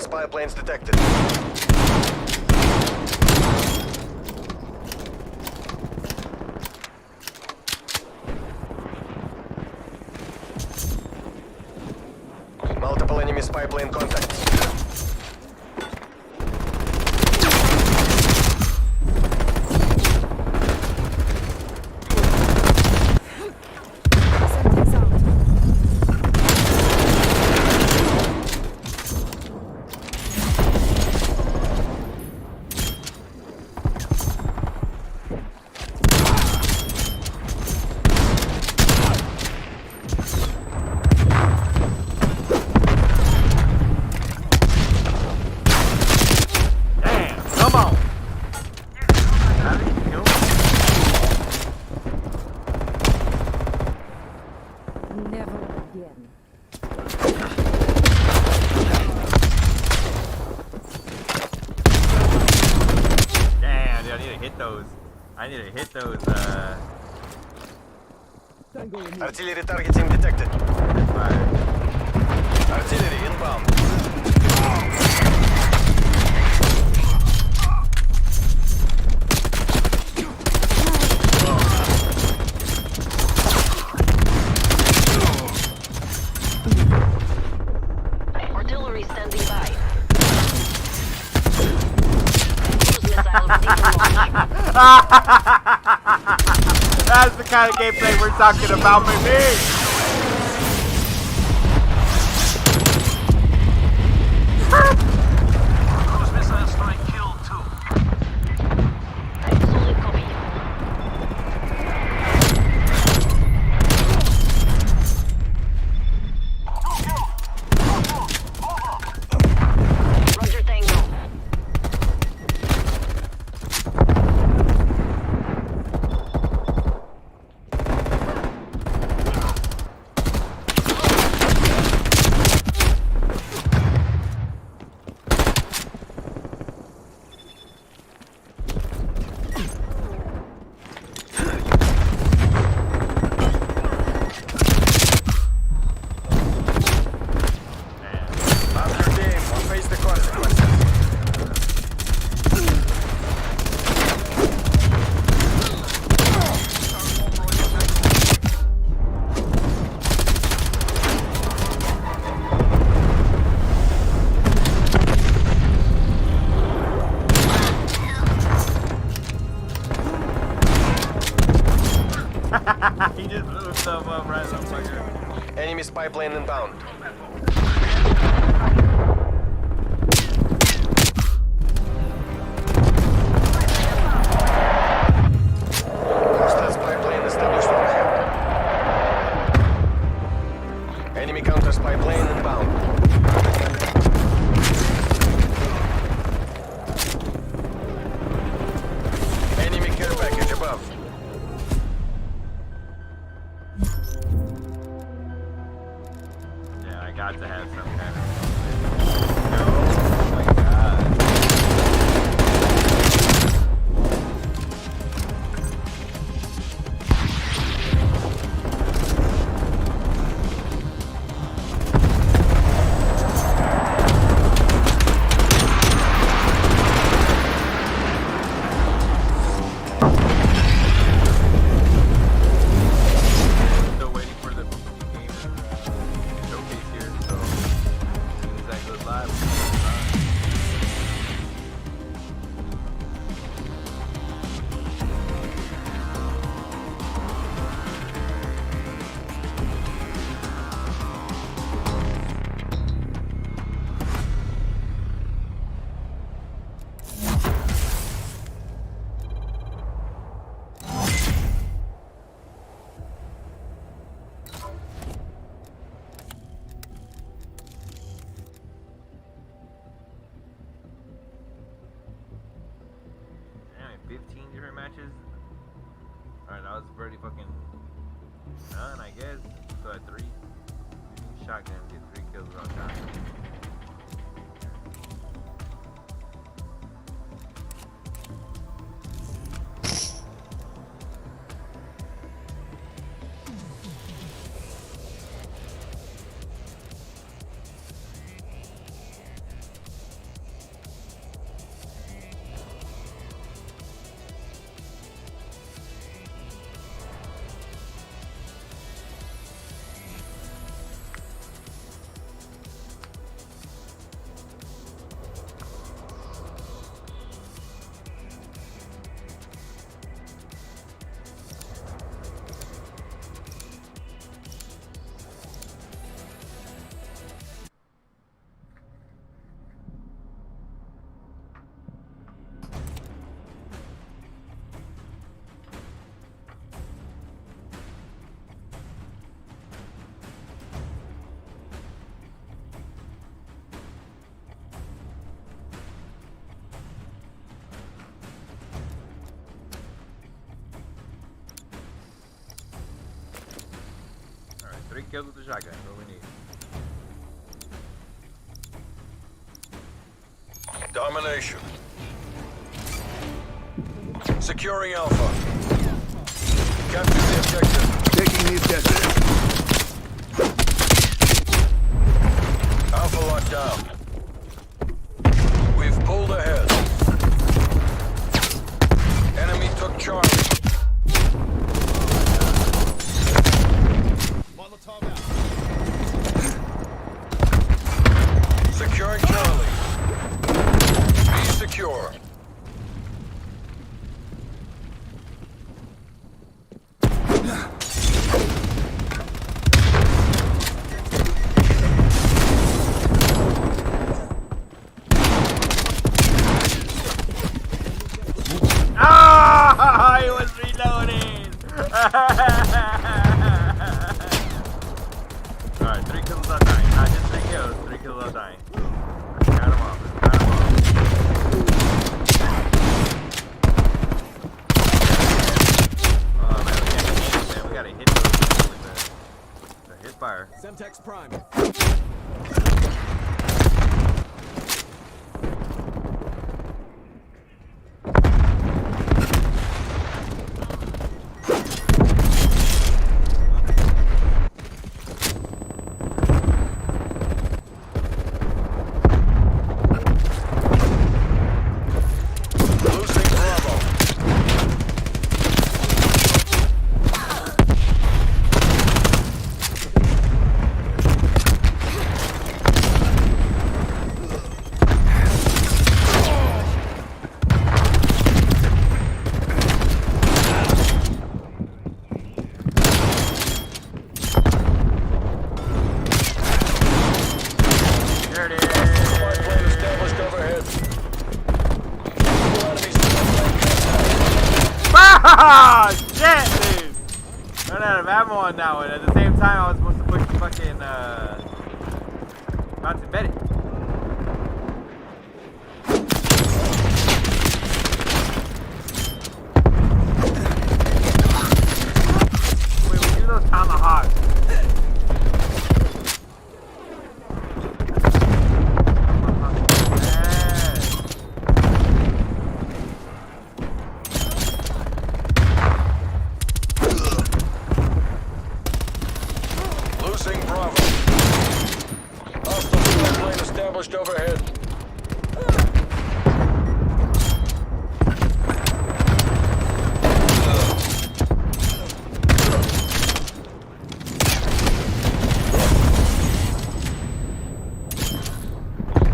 S12: Spy planes detected. Multiple enemy spy plane contacts.
S13: Damn, dude, I need to hit those.
S16: Artillery targeting detected. Artillery inbound.
S15: Artillery standing by. Cruise missile ready for launch.
S13: That's the kind of gameplay we're talking about, baby.
S19: Cruise missile strike killed 2.
S15: Solid copy. Roger, Tango.
S16: After game, we'll face the consequences.
S13: He just blew himself up right in the fucker.
S16: Enemy spy plane inbound. Hostile spy plane established overhead. Enemy counter spy plane inbound. Enemy care package above.
S13: Yeah, I got to have some kind of. Oh my god. Still waiting for the game showcase here, so as soon as that goes live, we'll go live. Damn, 15 different matches. Alright, that was pretty fucking done, I guess. So at 3. Using shotgun, get 3 kills without shotgun. 3 kills with the shotgun. That's what we need.
S12: Domination. Securing Alpha. Capture the objective.
S1: Taking the objective.
S12: Alpha locked down. We've pulled ahead. Enemy took Charlie. Securing Charlie. Be secure.
S13: Ah! He was reloading! Alright, 3 kills without dying. Not just 3 kills, 3 kills without dying. Count them off. Count them off. Oh man, we gotta hit those, man. We gotta hit those with the hit fire.
S7: Semtex Prime.
S13: Ah, shit, dude! Run out of ammo on that one. At the same time, I was supposed to push the fucking, Mountain Betty. Wait, we do those tomahawks.
S12: Overhead.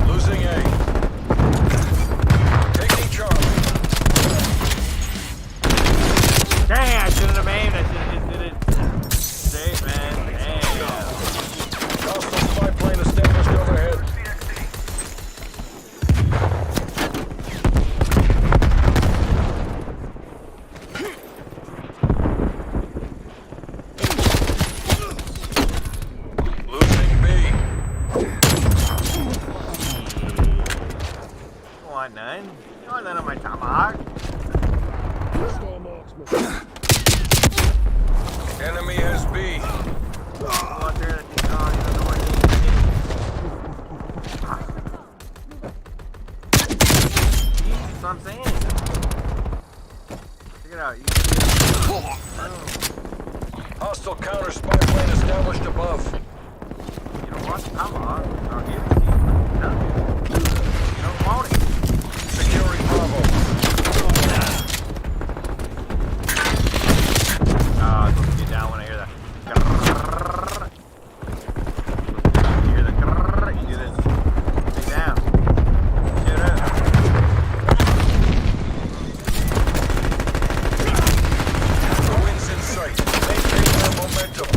S12: Losing A. Taking Charlie.
S13: Dang, I shouldn't have aimed. I should have just did it straight, man. Dang.
S12: Hostile spy plane established overhead.
S13: None. You want none of my tomahawk?
S12: Enemy has B.
S13: Go out there and he doesn't want to that's what I'm saying. Check it out.
S12: Hostile counter spy plane established above.
S13: You don't want the tomahawk. I'll give it to you. No. You don't want it.
S12: Securing Bravo.
S13: Ah, it's supposed to get down when I hear that. You hear that? You do this. Get down. Get up.
S12: The wind's in sight. Maintain their momentum.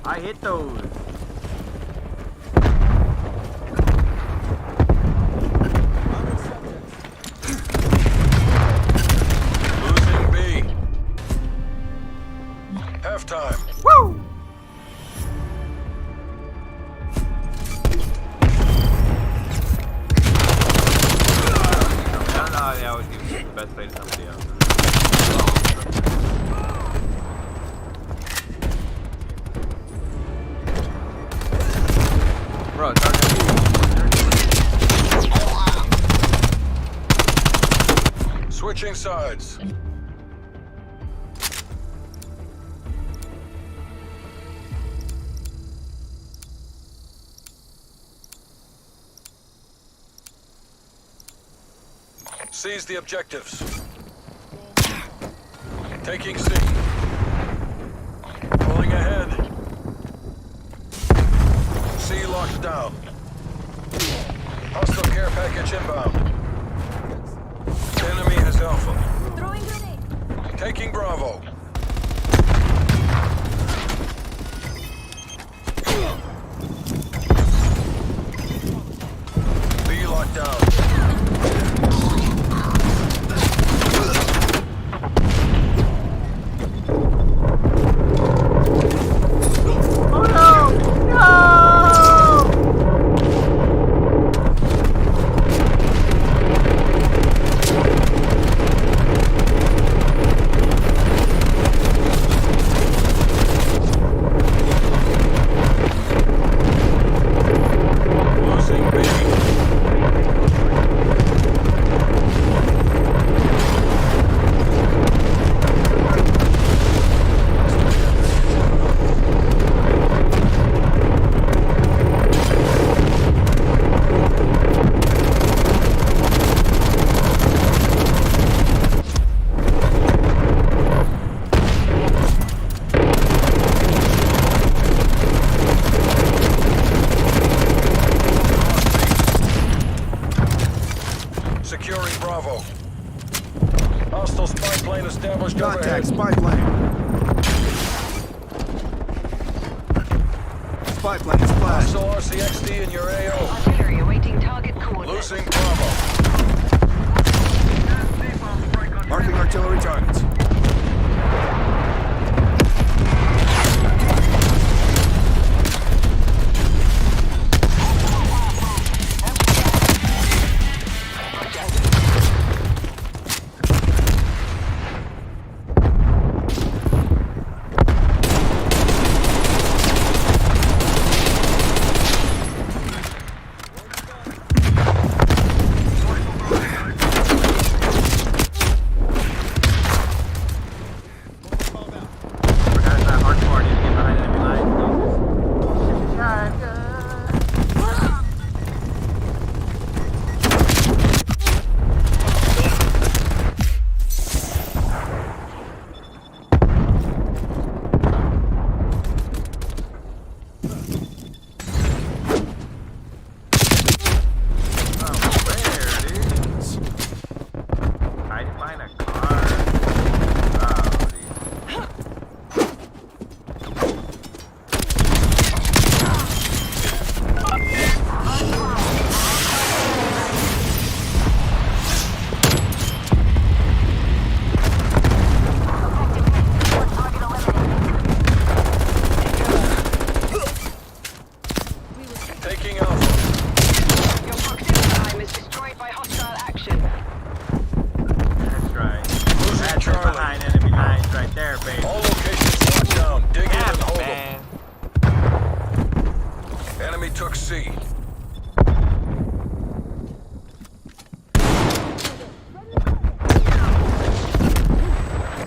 S13: I hit those.
S12: Switching sides. Seize the objectives. Taking C. Pulling ahead. C locked down. Hostile care package inbound. Enemy has Alpha.
S15: Throwing grenade.
S12: Taking Bravo. B locked down. Securing Bravo. Hostile spy plane established overhead.
S14: Spy plane. Spy plane is flashed.
S12: Hostile RCXD in your AO.
S15: Artillery awaiting target coordinates.
S12: Losing Bravo.
S14: Marking artillery targets.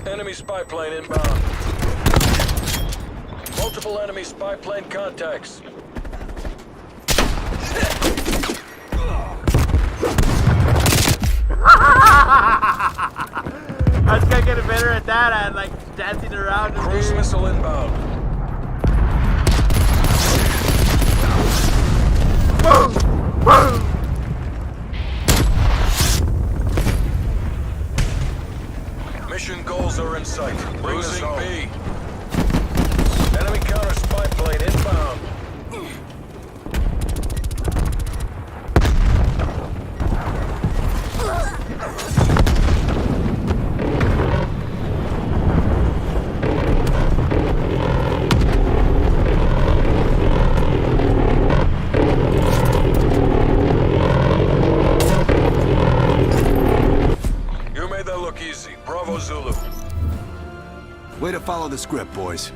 S12: Enemy spy plane inbound. Multiple enemy spy plane contacts.
S13: I was gonna get better at that, at like dancing around.
S12: Cruise missile inbound.
S13: Boom! Boom!
S12: Mission goals are in sight. Losing B. Enemy counter spy plane inbound. You made that look easy. Bravo Zulu.
S14: Way to follow the script, boys.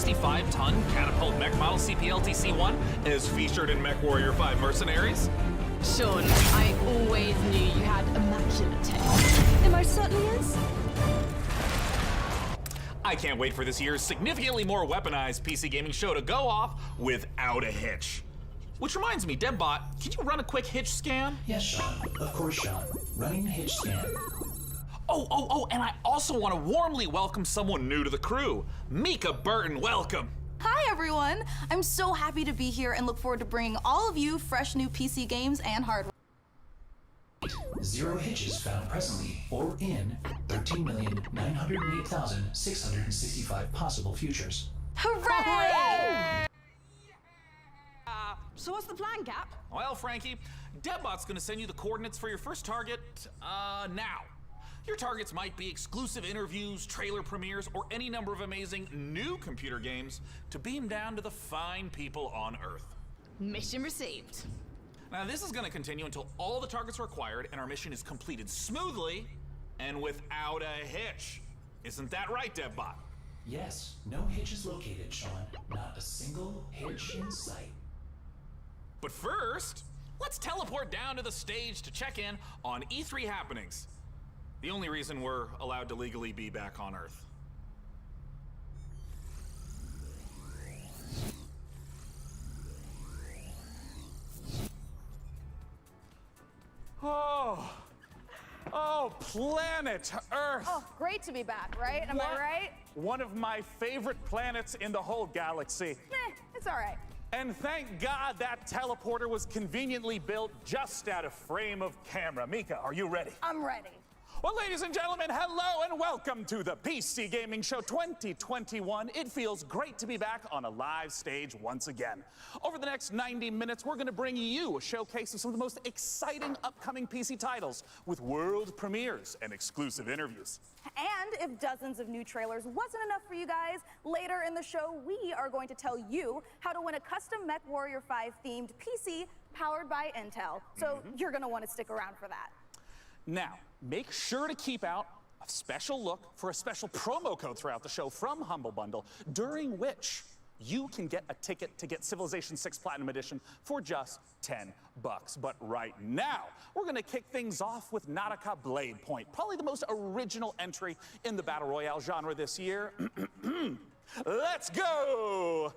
S8: 65-ton catapult mech model CPLTC-1 is featured in MechWarrior 5 Mercenaries.
S22: Sean, I always knew you had immaculate taste. It most certainly is.
S8: I can't wait for this year's significantly more weaponized PC gaming show to go off without a hitch. Which reminds me, Debbot, can you run a quick hitch scan?
S23: Yes, Sean. Of course, Sean. Running hitch scan.
S8: Oh, and I also want to warmly welcome someone new to the crew. Mika Burton, welcome.
S24: Hi, everyone. I'm so happy to be here and look forward to bringing all of you fresh new PC games and hardware.
S23: 0 hitches found presently or in 13,908,665 possible futures.
S24: Hooray!
S22: So what's the plan, Gap?
S8: Well, Frankie, Debbot's gonna send you the coordinates for your first target, now. Your targets might be exclusive interviews, trailer premieres, or any number of amazing new computer games to beam down to the fine people on Earth.
S22: Mission received.
S8: Now, this is gonna continue until all the targets are acquired and our mission is completed smoothly and without a hitch. Isn't that right, Debbot?
S23: Yes, no hitches located, Sean. Not a single hitch in sight.
S8: But first, let's teleport down to the stage to check in on E3 happenings. The only reason we're allowed to legally be back on Earth.
S25: Oh, planet Earth.
S26: Oh, great to be back, right? Am I right?
S25: One of my favorite planets in the whole galaxy.
S26: It's all right.
S25: And thank God that teleporter was conveniently built just out of frame of camera. Mika, are you ready?
S26: I'm ready.
S25: Well, ladies and gentlemen, hello and welcome to the PC Gaming Show 2021. It feels great to be back on a live stage once again. Over the next 90 minutes, we're going to bring you a showcase of some of the most exciting upcoming PC titles with world premieres and exclusive interviews.
S26: And if dozens of new trailers wasn't enough for you guys, later in the show, we are going to tell you how to win a custom MechWarrior 5 themed PC powered by Intel. So you're going to want to stick around for that.
S25: Now, make sure to keep out a special look for a special promo code throughout the show from Humble Bundle, during which you can get a ticket to get Civilization 6 Platinum Edition for just $10. But right now, we're gonna kick things off with Nautica Blade Point, probably the most original entry in the Battle Royale genre this year. Let's go!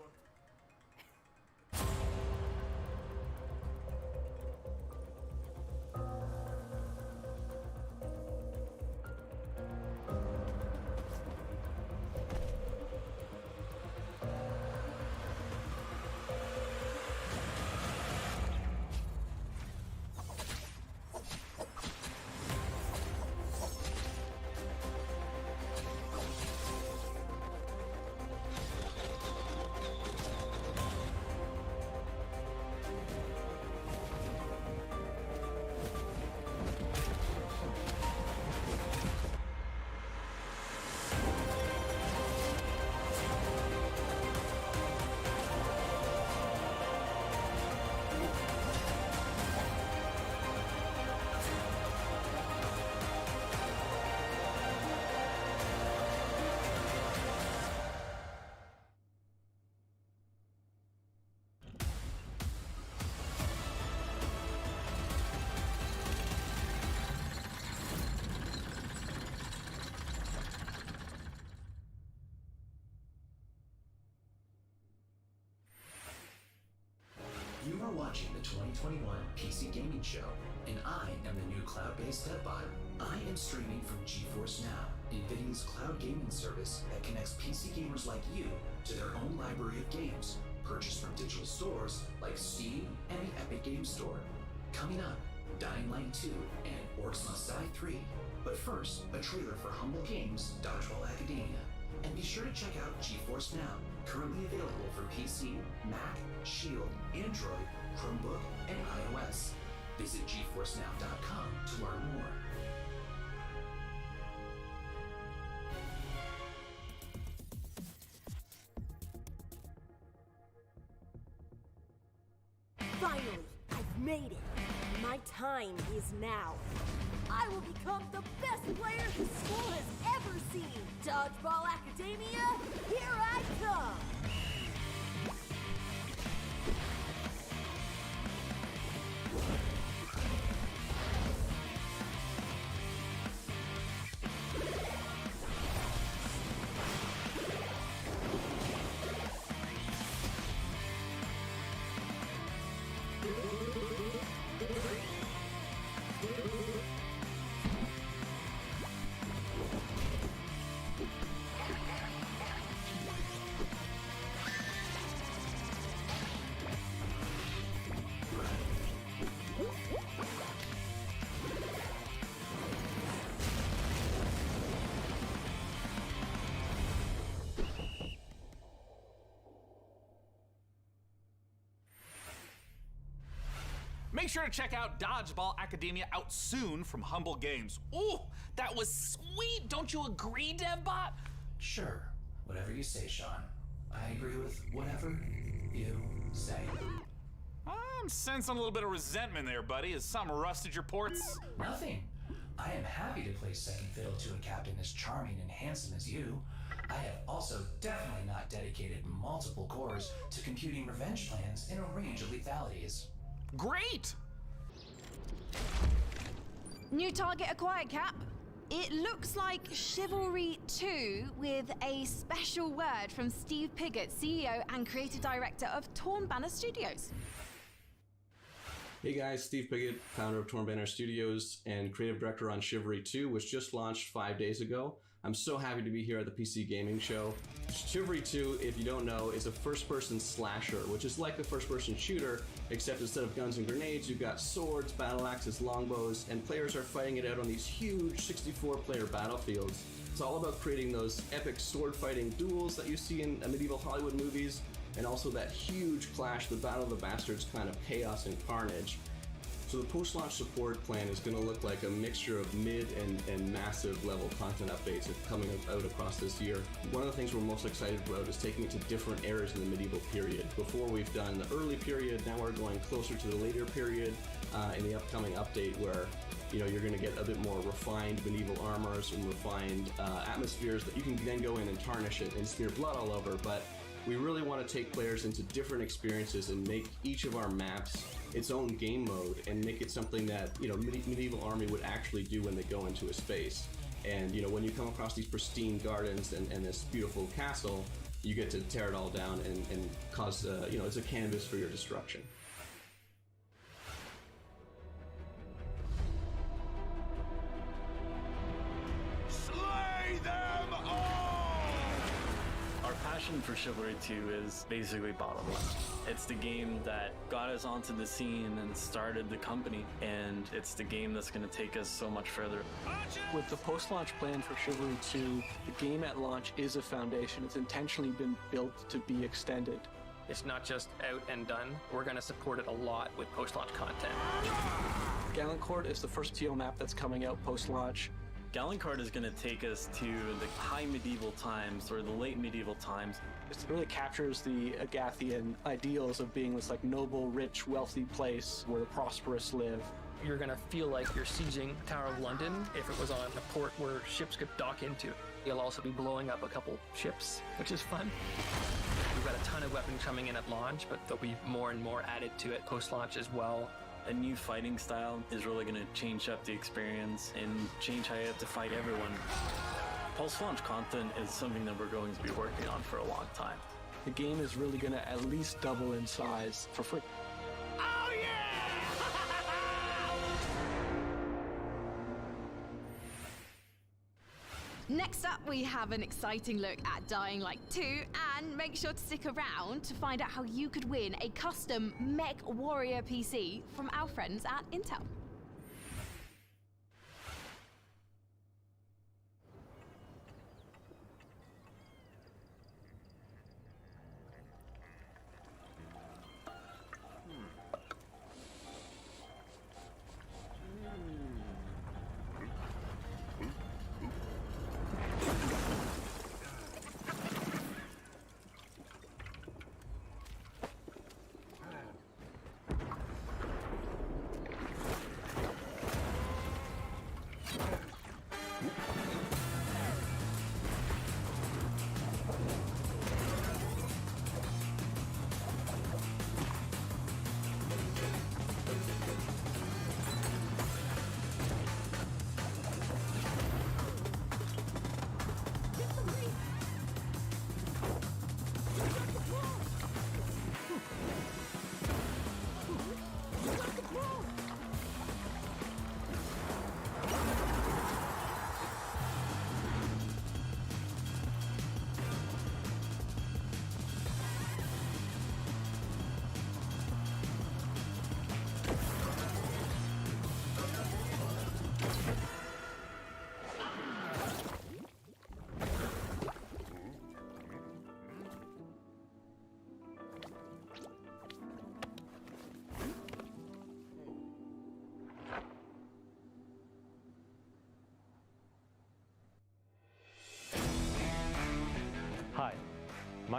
S23: You are watching the 2021 PC Gaming Show, and I am the new cloud-based Debbot. I am streaming from GeForce Now, Nvidia's cloud gaming service that connects PC gamers like you to their own library of games, purchased from digital stores like Steam and the Epic Games Store. Coming up, Dying Light 2 and Orcs Must Die 3. But first, a trailer for Humble Games' Dodgeball Academia. And be sure to check out GeForce Now, currently available for PC, Mac, Shield, Android, Chromebook, and iOS. Visit GeForceNow.com to learn more.
S27: Finally, I've made it. My time is now.
S2: I will become the best player this school has ever seen. Dodgeball Academia, here I come.
S8: Make sure to check out Dodgeball Academia out soon from Humble Games. Ooh, that was sweet. Don't you agree, DevBot?
S23: Sure. Whatever you say, Sean. I agree with whatever you say.
S8: I'm sensing a little bit of resentment there, buddy. Has something rusted your ports?
S23: Nothing. I am happy to play second fiddle to a captain as charming and handsome as you. I have also definitely not dedicated multiple cores to computing revenge plans in a range of lethalities.
S8: Great!
S22: New target acquired, Cap. It looks like Chivalry 2 with a special word from Steve Piggott, CEO and creative director of Torn Banner Studios.
S3: Hey guys, Steve Piggott, founder of Torn Banner Studios and creative director on Chivalry 2, which just launched 5 days ago. I'm so happy to be here at the PC Gaming Show. Chivalry 2, if you don't know, is a first-person slasher, which is like a first-person shooter, except instead of guns and grenades, you've got swords, battle axes, longbows, and players are fighting it out on these huge 64-player battlefields. It's all about creating those epic sword-fighting duels that you see in medieval Hollywood movies, and also that huge clash, the Battle of the Bastards kind of chaos and carnage. So the post-launch support plan is going to look like a mixture of mid and massive level content updates coming out across this year. One of the things we're most excited about is taking it to different eras in the medieval period. Before we've done the early period, now we're going closer to the later period in the upcoming update where you're going to get a bit more refined medieval armors and refined atmospheres that you can then go in and tarnish it and smear blood all over. But we really want to take players into different experiences and make each of our maps its own game mode and make it something that medieval army would actually do when they go into a space. And when you come across these pristine gardens and this beautiful castle, you get to tear it all down and cause it's a canvas for your destruction.
S12: Slay them all!
S5: Our passion for Chivalry 2 is basically bottom line. It's the game that got us onto the scene and started the company, and it's the game that's going to take us so much further.
S6: With the post-launch plan for Chivalry 2, the game at launch is a foundation. It's intentionally been built to be extended.
S10: It's not just out and done. We're going to support it a lot with post-launch content.
S6: Galencourt is the first TO map that's coming out post-launch.
S5: Galencourt is going to take us to the high medieval times or the late medieval times.
S6: It really captures the Agathian ideals of being this noble, rich, wealthy place where the prosperous live.
S10: You're going to feel like you're sieging Tower of London if it was on a port where ships could dock into. You'll also be blowing up a couple ships, which is fun. We've got a ton of weapons coming in at launch, but there'll be more and more added to it post-launch as well.
S5: A new fighting style is really going to change up the experience and change how you have to fight everyone. Post-launch content is something that we're going to be working on for a long time.
S6: The game is really going to at least double in size for free.
S12: Oh yeah!
S22: Next up, we have an exciting look at Dying Light 2, and make sure to stick around to find out how you could win a custom Mech Warrior PC from our friends at Intel.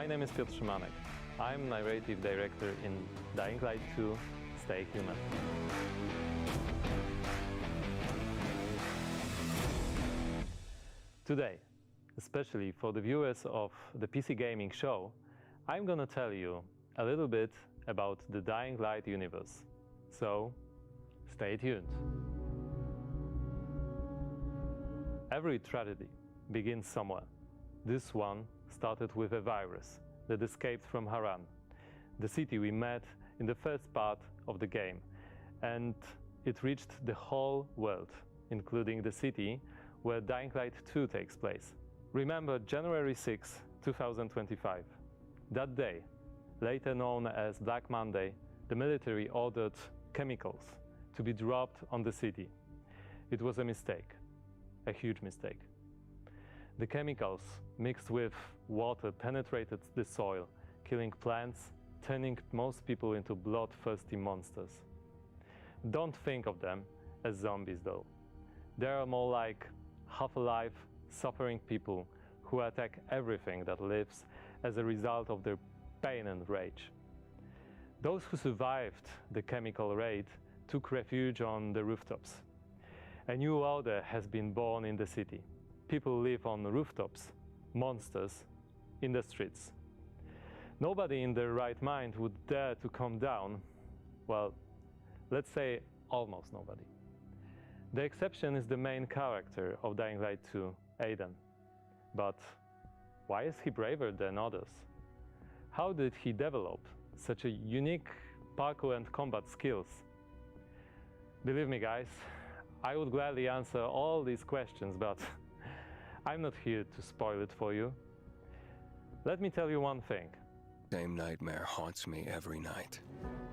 S4: name is Piotr Szymanek. I'm narrative director in Dying Light 2 Stay Human. Today, especially for the viewers of the PC Gaming Show, I'm gonna tell you a little bit about the Dying Light universe. So, stay tuned. Every tragedy begins somewhere. This one started with a virus that escaped from Haran, the city we met in the first part of the game, and it reached the whole world, including the city where Dying Light 2 takes place. Remember January 6, 2025. That day, later known as Black Monday, the military ordered chemicals to be dropped on the city. It was a mistake, a huge mistake. The chemicals mixed with water penetrated the soil, killing plants, turning most people into bloodthirsty monsters. Don't think of them as zombies though. They are more like half-alive, suffering people who attack everything that lives as a result of their pain and rage. Those who survived the chemical raid took refuge on the rooftops. A new order has been born in the city. People live on rooftops, monsters in the streets. Nobody in their right mind would dare to come down. Well, let's say almost nobody. The exception is the main character of Dying Light 2, Aiden. But why is he braver than others? How did he develop such a unique parkour and combat skills? Believe me guys, I would gladly answer all these questions, but I'm not here to spoil it for you. Let me tell you one thing.
S9: Same nightmare haunts me every night.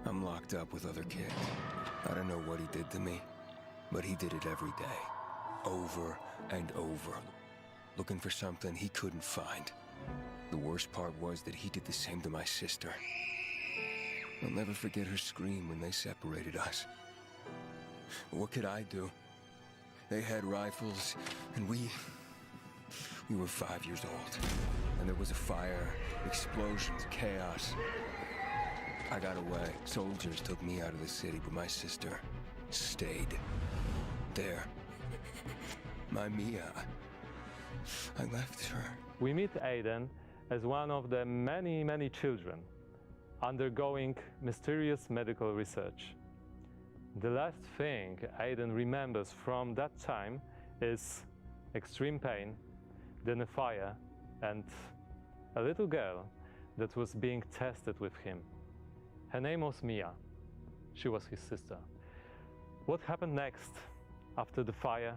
S9: I'm locked up with other kids. I don't know what he did to me, but he did it every day, over and over, looking for something he couldn't find. The worst part was that he did the same to my sister. I'll never forget her scream when they separated us. What could I do? They had rifles, and we were 5 years old. And there was a fire, explosions, chaos. I got away. Soldiers took me out of the city, but my sister stayed there. My Mia. I left her.
S4: We meet Aiden as one of the many children undergoing mysterious medical research. The last thing Aiden remembers from that time is extreme pain, then a fire, and a little girl that was being tested with him. Her name was Mia. She was his sister. What happened next after the fire?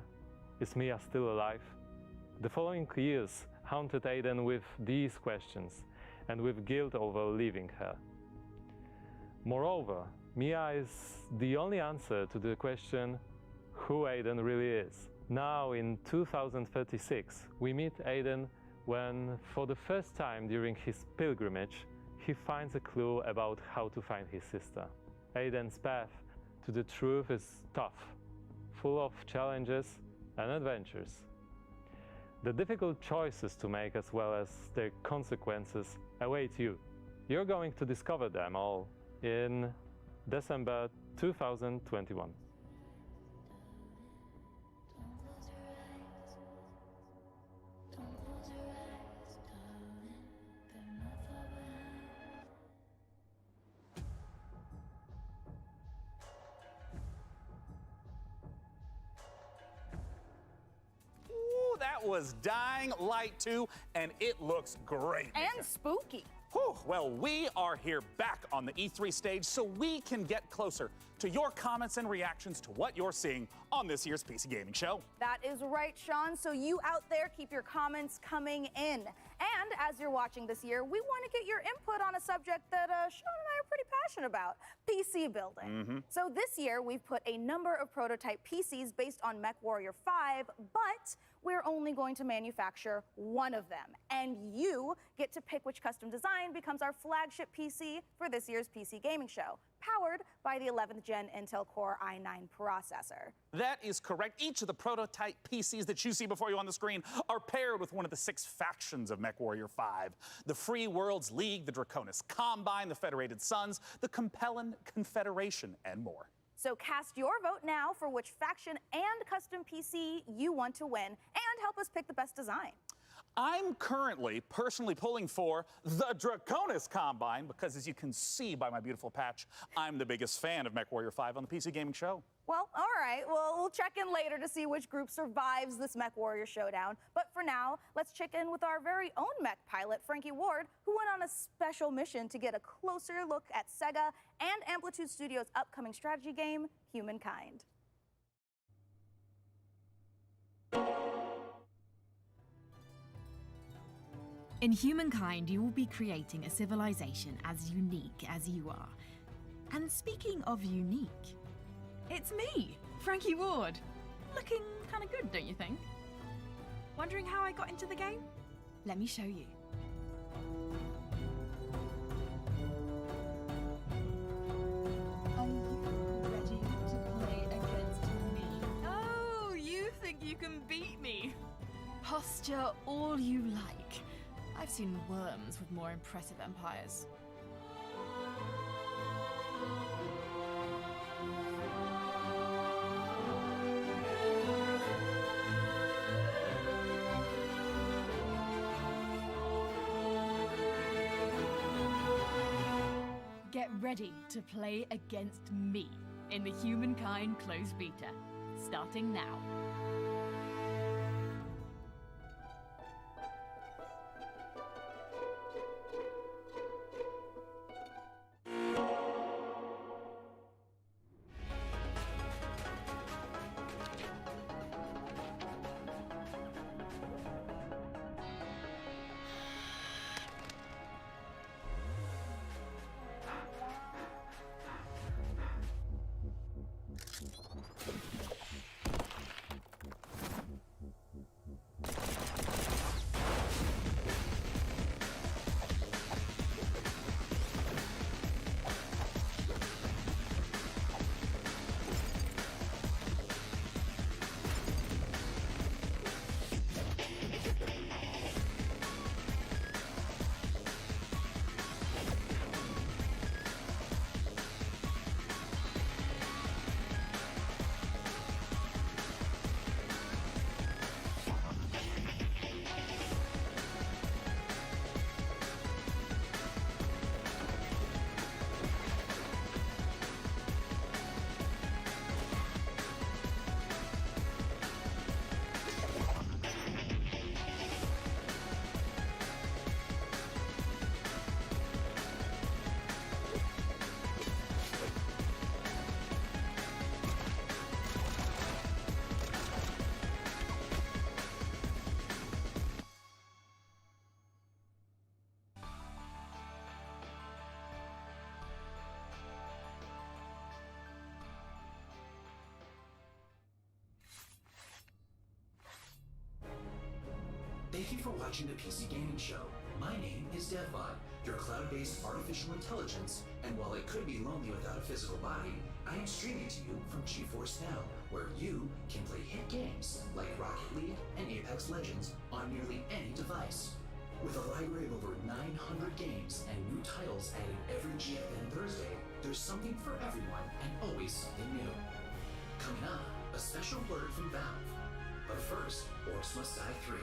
S4: Is Mia still alive? The following years haunted Aiden with these questions and with guilt over leaving her. Moreover, Mia is the only answer to the question who Aiden really is. Now in 2036, we meet Aiden when, for the first time during his pilgrimage, he finds a clue about how to find his sister. Aiden's path to the truth is tough, full of challenges and adventures. The difficult choices to make as well as their consequences await you. You're going to discover them all in December 2021.
S25: That was Dying Light 2, and it looks great.
S26: And spooky.
S25: Whew. Well, we are here back on the E3 stage so we can get closer to your comments and reactions to what you're seeing on this year's PC Gaming Show.
S26: That is right, Sean. So you out there, keep your comments coming in. And as you're watching this year, we want to get your input on a subject that Sean and I are pretty passionate about, PC building. So this year, we've put a number of prototype PCs based on MechWarrior 5, but we're only going to manufacture one of them. And you get to pick which custom design becomes our flagship PC for this year's PC Gaming Show. powered by the 11th gen Intel Core i9 processor.
S25: That is correct. Each of the prototype PCs that you see before you on the screen are paired with one of the 6 factions of MechWarrior 5. The Free Worlds League, the Draconis Combine, the Federated Sons, the Compellin Confederation, and more.
S26: So cast your vote now for which faction and custom PC you want to win, and help us pick the best design.
S25: I'm currently personally pulling for the Draconis Combine because, as you can see by my beautiful patch, I'm the biggest fan of MechWarrior 5 on the PC Gaming Show.
S26: Well, all right. Well, we'll check in later to see which group survives this MechWarrior showdown. But for now, let's check in with our very own mech pilot, Frankie Ward, who went on a special mission to get a closer look at SEGA and Amplitude Studios' upcoming strategy game, Humankind.
S11: In Humankind, you will be creating a civilization as unique as you are. And speaking of unique, it's me, Frankie Ward. Looking kind of good, don't you think? Wondering how I got into the game? Let me show you. Are you ready to play against me? Oh, you think you can beat me? Posture all you like. I've seen worms with more impressive empires. Get ready to play against me in the Humankind closed beta, starting now.
S23: Thank you for watching the PC Gaming Show. My name is DevBot, your cloud-based artificial intelligence, and while it could be lonely without a physical body, I am streaming to you from GeForce Now, where you can play hit games like Rocket League and Apex Legends on nearly any device. With a library of over 900 games and new titles added every GFN Thursday, there's something for everyone and always something new. Coming up, a special word from Valve. But first, Orcs Must Die 3.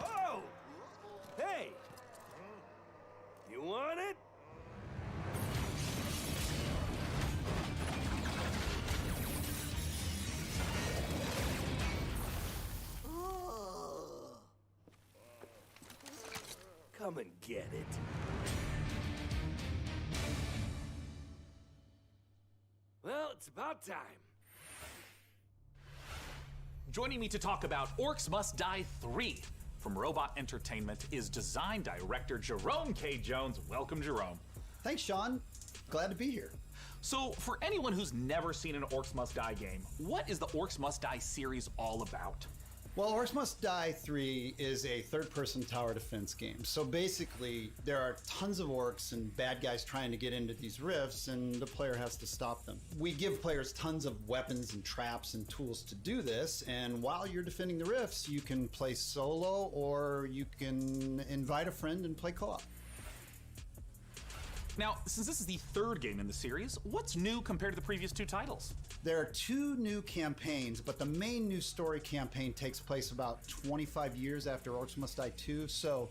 S12: Oh! Hey! You want it? Come and get it. Well, it's about time.
S8: Joining me to talk about Orcs Must Die 3 from Robot Entertainment is design director Jerome K. Jones. Welcome, Jerome.
S17: Thanks, Sean. Glad to be here.
S8: So, for anyone who's never seen an Orcs Must Die game, what is the Orcs Must Die series all about?
S16: Well, Orcs Must Die 3 is a third-person tower defense game. So basically, there are tons of orcs and bad guys trying to get into these rifts, and the player has to stop them. We give players tons of weapons and traps and tools to do this, and while you're defending the rifts, you can play solo or you can invite a friend and play co-op.
S8: Now, since this is the third game in the series, what's new compared to the previous two titles?
S16: There are 2 new campaigns, but the main new story campaign takes place about 25 years after Orcs Must Die 2, so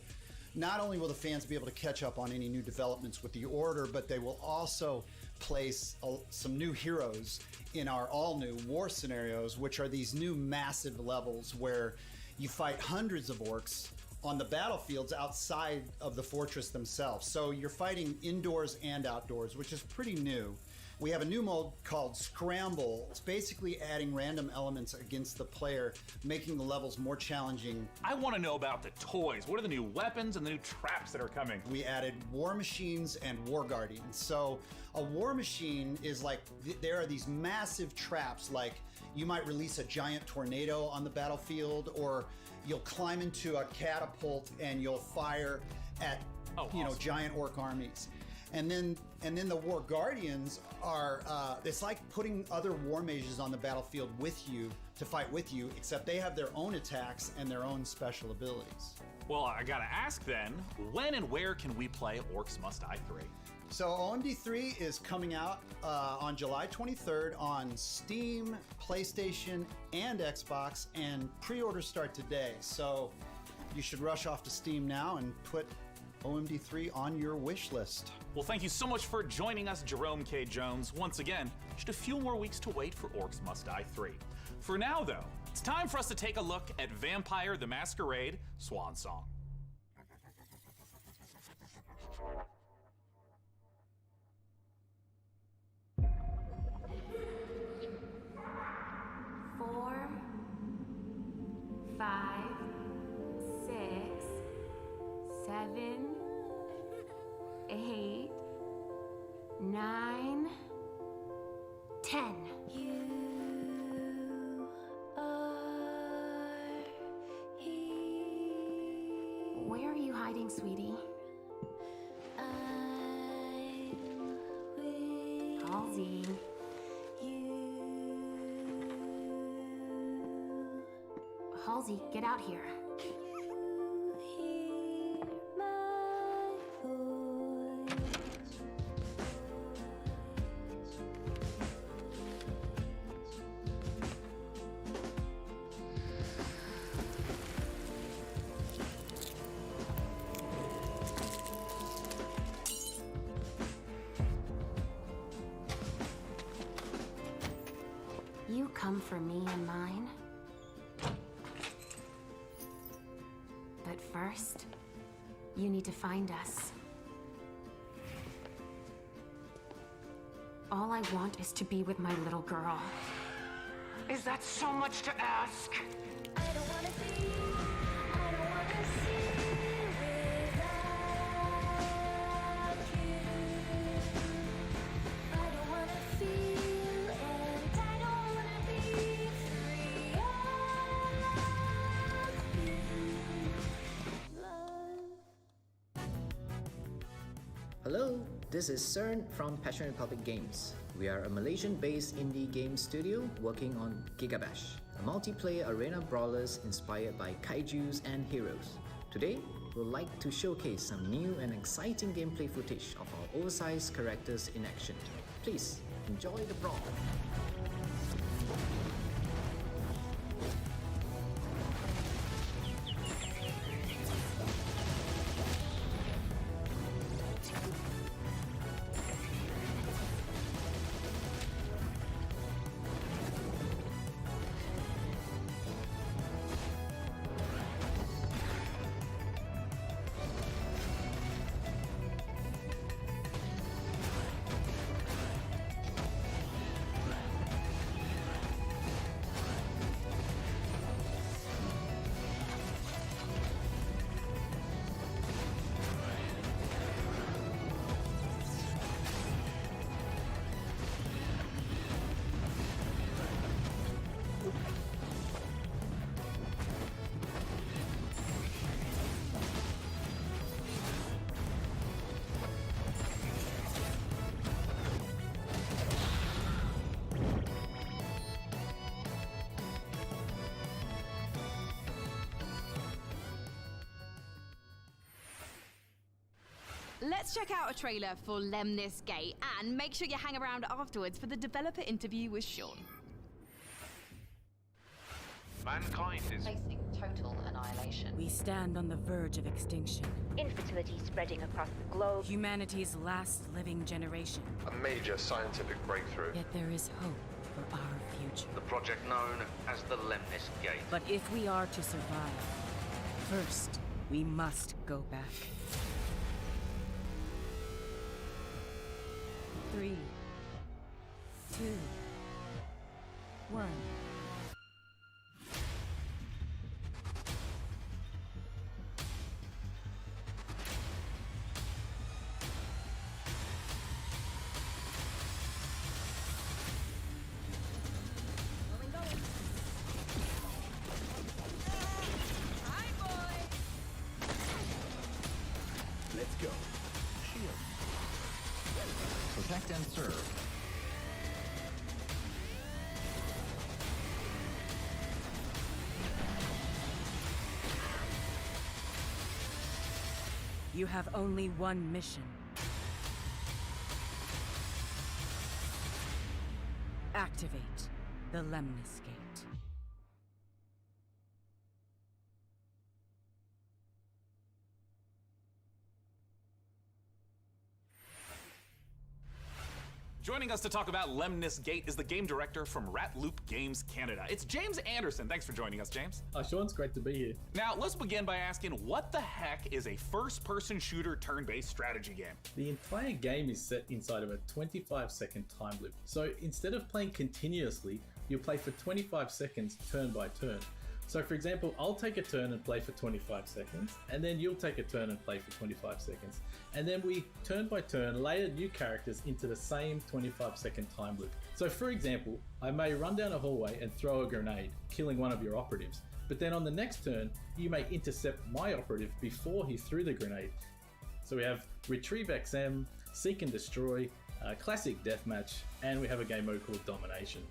S16: not only will the fans be able to catch up on any new developments with the Order, but they will also place some new heroes in our all-new war scenarios, which are these new massive levels where you fight hundreds of orcs on the battlefields outside of the fortress themselves. So you're fighting indoors and outdoors, which is pretty new. We have a new mode called Scramble. It's basically adding random elements against the player, making the levels more challenging.
S8: I want to know about the toys. What are the new weapons and the new traps that are coming?
S16: We added war machines and war guardians. So a war machine is like, there are these massive traps, like you might release a giant tornado on the battlefield, or you'll climb into a catapult and you'll fire at giant orc armies. And then the war guardians are it's like putting other war mages on the battlefield with you to fight with you, except they have their own attacks and their own special abilities.
S8: Well, I gotta ask then, when and where can we play Orcs Must Die 3?
S16: So OMD3 is coming out on July 23rd on Steam, PlayStation, and Xbox, and pre-orders start today. So you should rush off to Steam now and put OMD3 on your wish list.
S8: Well, thank you so much for joining us, Jerome K. Jones. Once again, just a few more weeks to wait for Orcs Must Die 3. For now, though, it's time for us to take a look at Vampire the Masquerade Swan Song.
S17: Four, 5, 6, 7, 8, 9, 10. You are here. Where are you hiding, sweetie? Halsey. Halsey, get out here. You come for me and mine. But first, you need to find us. All I want is to be with my little girl. Is that so much to ask? I don't wanna be, I don't wanna see without you. I don't wanna feel, and I don't wanna be free of you.
S18: Hello, this is CERN from Passion Republic Games. We are a Malaysian-based indie game studio working on Gigabash, a multiplayer arena brawlers inspired by kaijus and heroes. Today, we'd like to showcase some new and exciting gameplay footage of our oversized characters in action. Please, enjoy the brawl.
S22: let's check out a trailer for Lemnis Gate, and make sure you hang around afterwards for the developer interview with Sean.
S1: Mankind is facing total annihilation.
S7: We stand on the verge of extinction.
S1: Infertility spreading across the globe.
S7: Humanity's last living generation.
S15: A major scientific breakthrough.
S7: Yet there is hope for our future.
S1: The project known as the Lemnis Gate.
S7: But if we are to survive, first, we must go back. 3, 2, 1.
S19: Let's go. Shield. Protect and serve.
S7: You have only one mission. Activate the Lemnis Gate.
S8: Joining us to talk about Lemnis Gate is the game director from Rat Loop Games Canada. It's James Anderson. Thanks for joining us, James.
S20: Sean, it's great to be here.
S8: Now, let's begin by asking, what the heck is a first-person shooter turn-based strategy game?
S20: The entire game is set inside of a 25-second time loop. So instead of playing continuously, you'll play for 25 seconds turn by turn. So for example, I'll take a turn and play for 25 seconds, and then you'll take a turn and play for 25 seconds. And then we, turn by turn, layer new characters into the same 25-second time loop. So for example, I may run down a hallway and throw a grenade, killing one of your operatives. But then on the next turn, you may intercept my operative before he threw the grenade. So we have Retrieve XM, Seek and Destroy, Classic Deathmatch, and we have a game mode called Domination.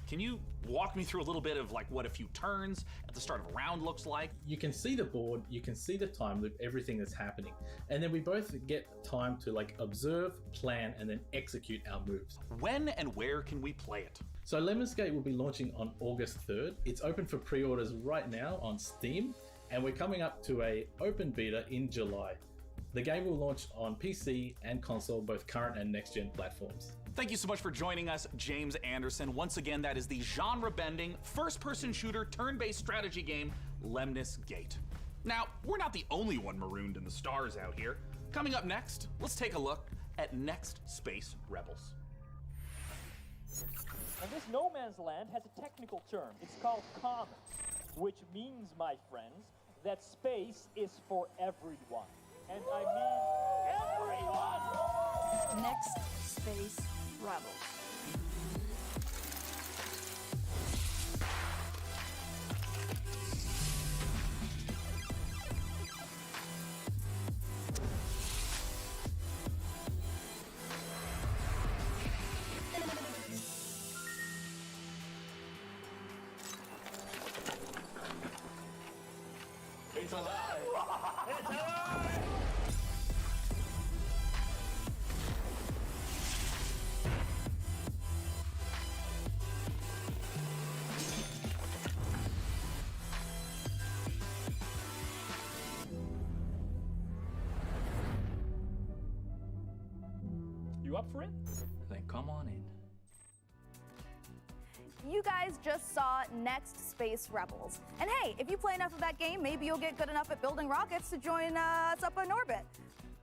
S8: Can you walk me through a little bit of like what a few turns at the start of a round looks like?
S20: You can see the board, you can see the time loop, everything that's happening. And then we both get time to like observe, plan, and then execute our moves.
S8: When and where can we play it?
S20: So Lemnis Gate will be launching on August 3rd. It's open for pre-orders right now on Steam, and we're coming up to a open beta in July. The game will launch on PC and console, both current and next-gen platforms.
S8: Thank you so much for joining us, James Anderson. Once again, that is the genre-bending, first-person shooter, turn-based strategy game, Lemnis Gate. Now, we're not the only one marooned in the stars out here. Coming up next, let's take a look at Next Space Rebels.
S21: And this no man's land has a technical term. It's called common, which means, my friends, that space is for everyone. And I mean everyone!
S26: Next Space Rebels.
S21: It's alive! It's alive! You up for it? Then come on in.
S26: You guys just saw Next Space Rebels. And hey, if you play enough of that game, maybe you'll get good enough at building rockets to join us up in orbit.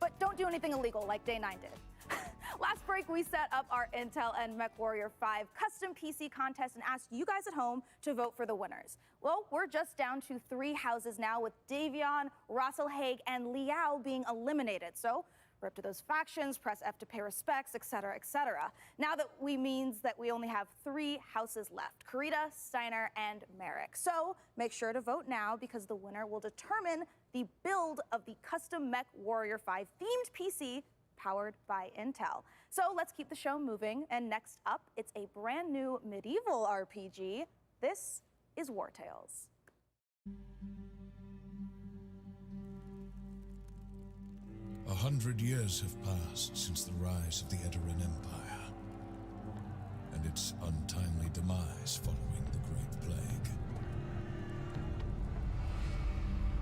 S26: But don't do anything illegal like Day 9 did. Last break, we set up our Intel and MechWarrior 5 custom PC contest and asked you guys at home to vote for the winners. Well, we're just down to 3 houses now, with Davion, Russell Haig, and Liao being eliminated. So rip to those factions, press F to pay respects, etc., etc. Now that means that we only have 3 houses left: Karita, Steiner, and Merrick. So make sure to vote now, because the winner will determine the build of the custom MechWarrior 5 themed PC powered by Intel. So let's keep the show moving. And next up, it's a brand new medieval RPG. This is War Tales. 。
S2: 100 years have passed since the rise of the Edoran Empire and its untimely demise following the Great Plague.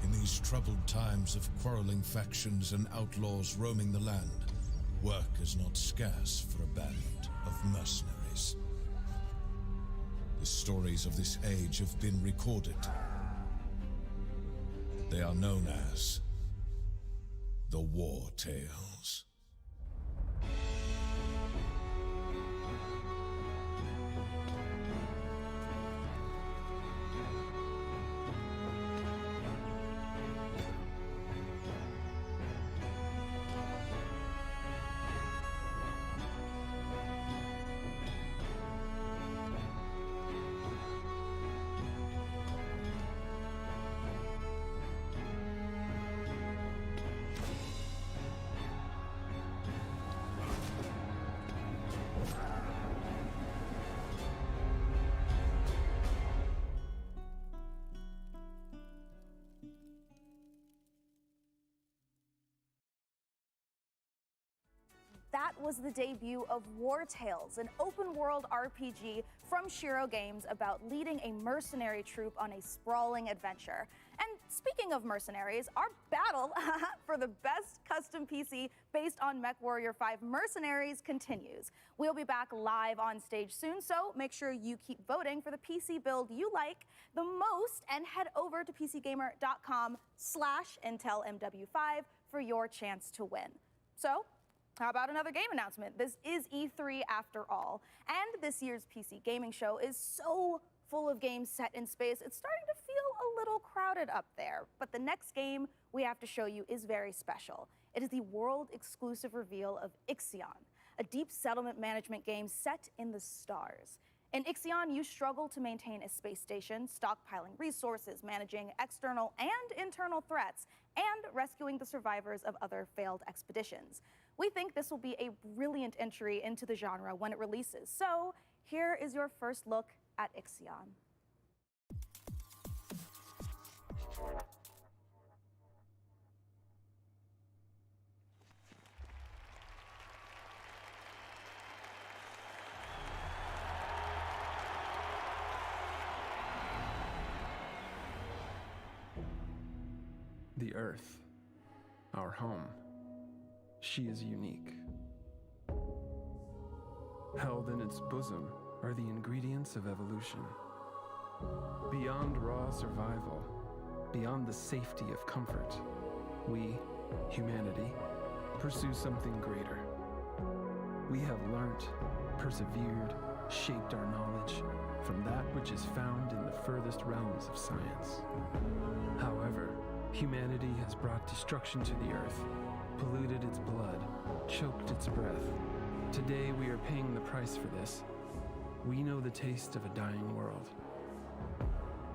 S2: In these troubled times of quarreling factions and outlaws roaming the land, work is not scarce for a band of mercenaries. The stories of this age have been recorded. They are known as the War Tales.
S26: That was the debut of War Tales, an open-world RPG from Shiro Games about leading a mercenary troop on a sprawling adventure. And speaking of mercenaries, our battle for the best custom PC based on MechWarrior 5 Mercenaries continues. We'll be back live on stage soon, so make sure you keep voting for the PC build you like the most and head over to PCGamer.com/IntelMW5 for your chance to win. So, how about another game announcement? This is E3 after all, and this year's PC gaming show is so full of games set in space, it's starting to feel a little crowded up there. But the next game we have to show you is very special. It is the world-exclusive reveal of Ixion, a deep settlement management game set in the stars. In Ixion, you struggle to maintain a space station, stockpiling resources, managing external and internal threats, and rescuing the survivors of other failed expeditions. We think this will be a brilliant entry into the genre when it releases. So here is your first look at Ixion.
S3: The Earth, our home. She is unique. Held in its bosom are the ingredients of evolution. Beyond raw survival, beyond the safety of comfort, we, humanity, pursue something greater. We have learnt, persevered, shaped our knowledge from that which is found in the furthest realms of science. However, humanity has brought destruction to the Earth, polluted its blood, choked its breath. Today we are paying the price for this. We know the taste of a dying world.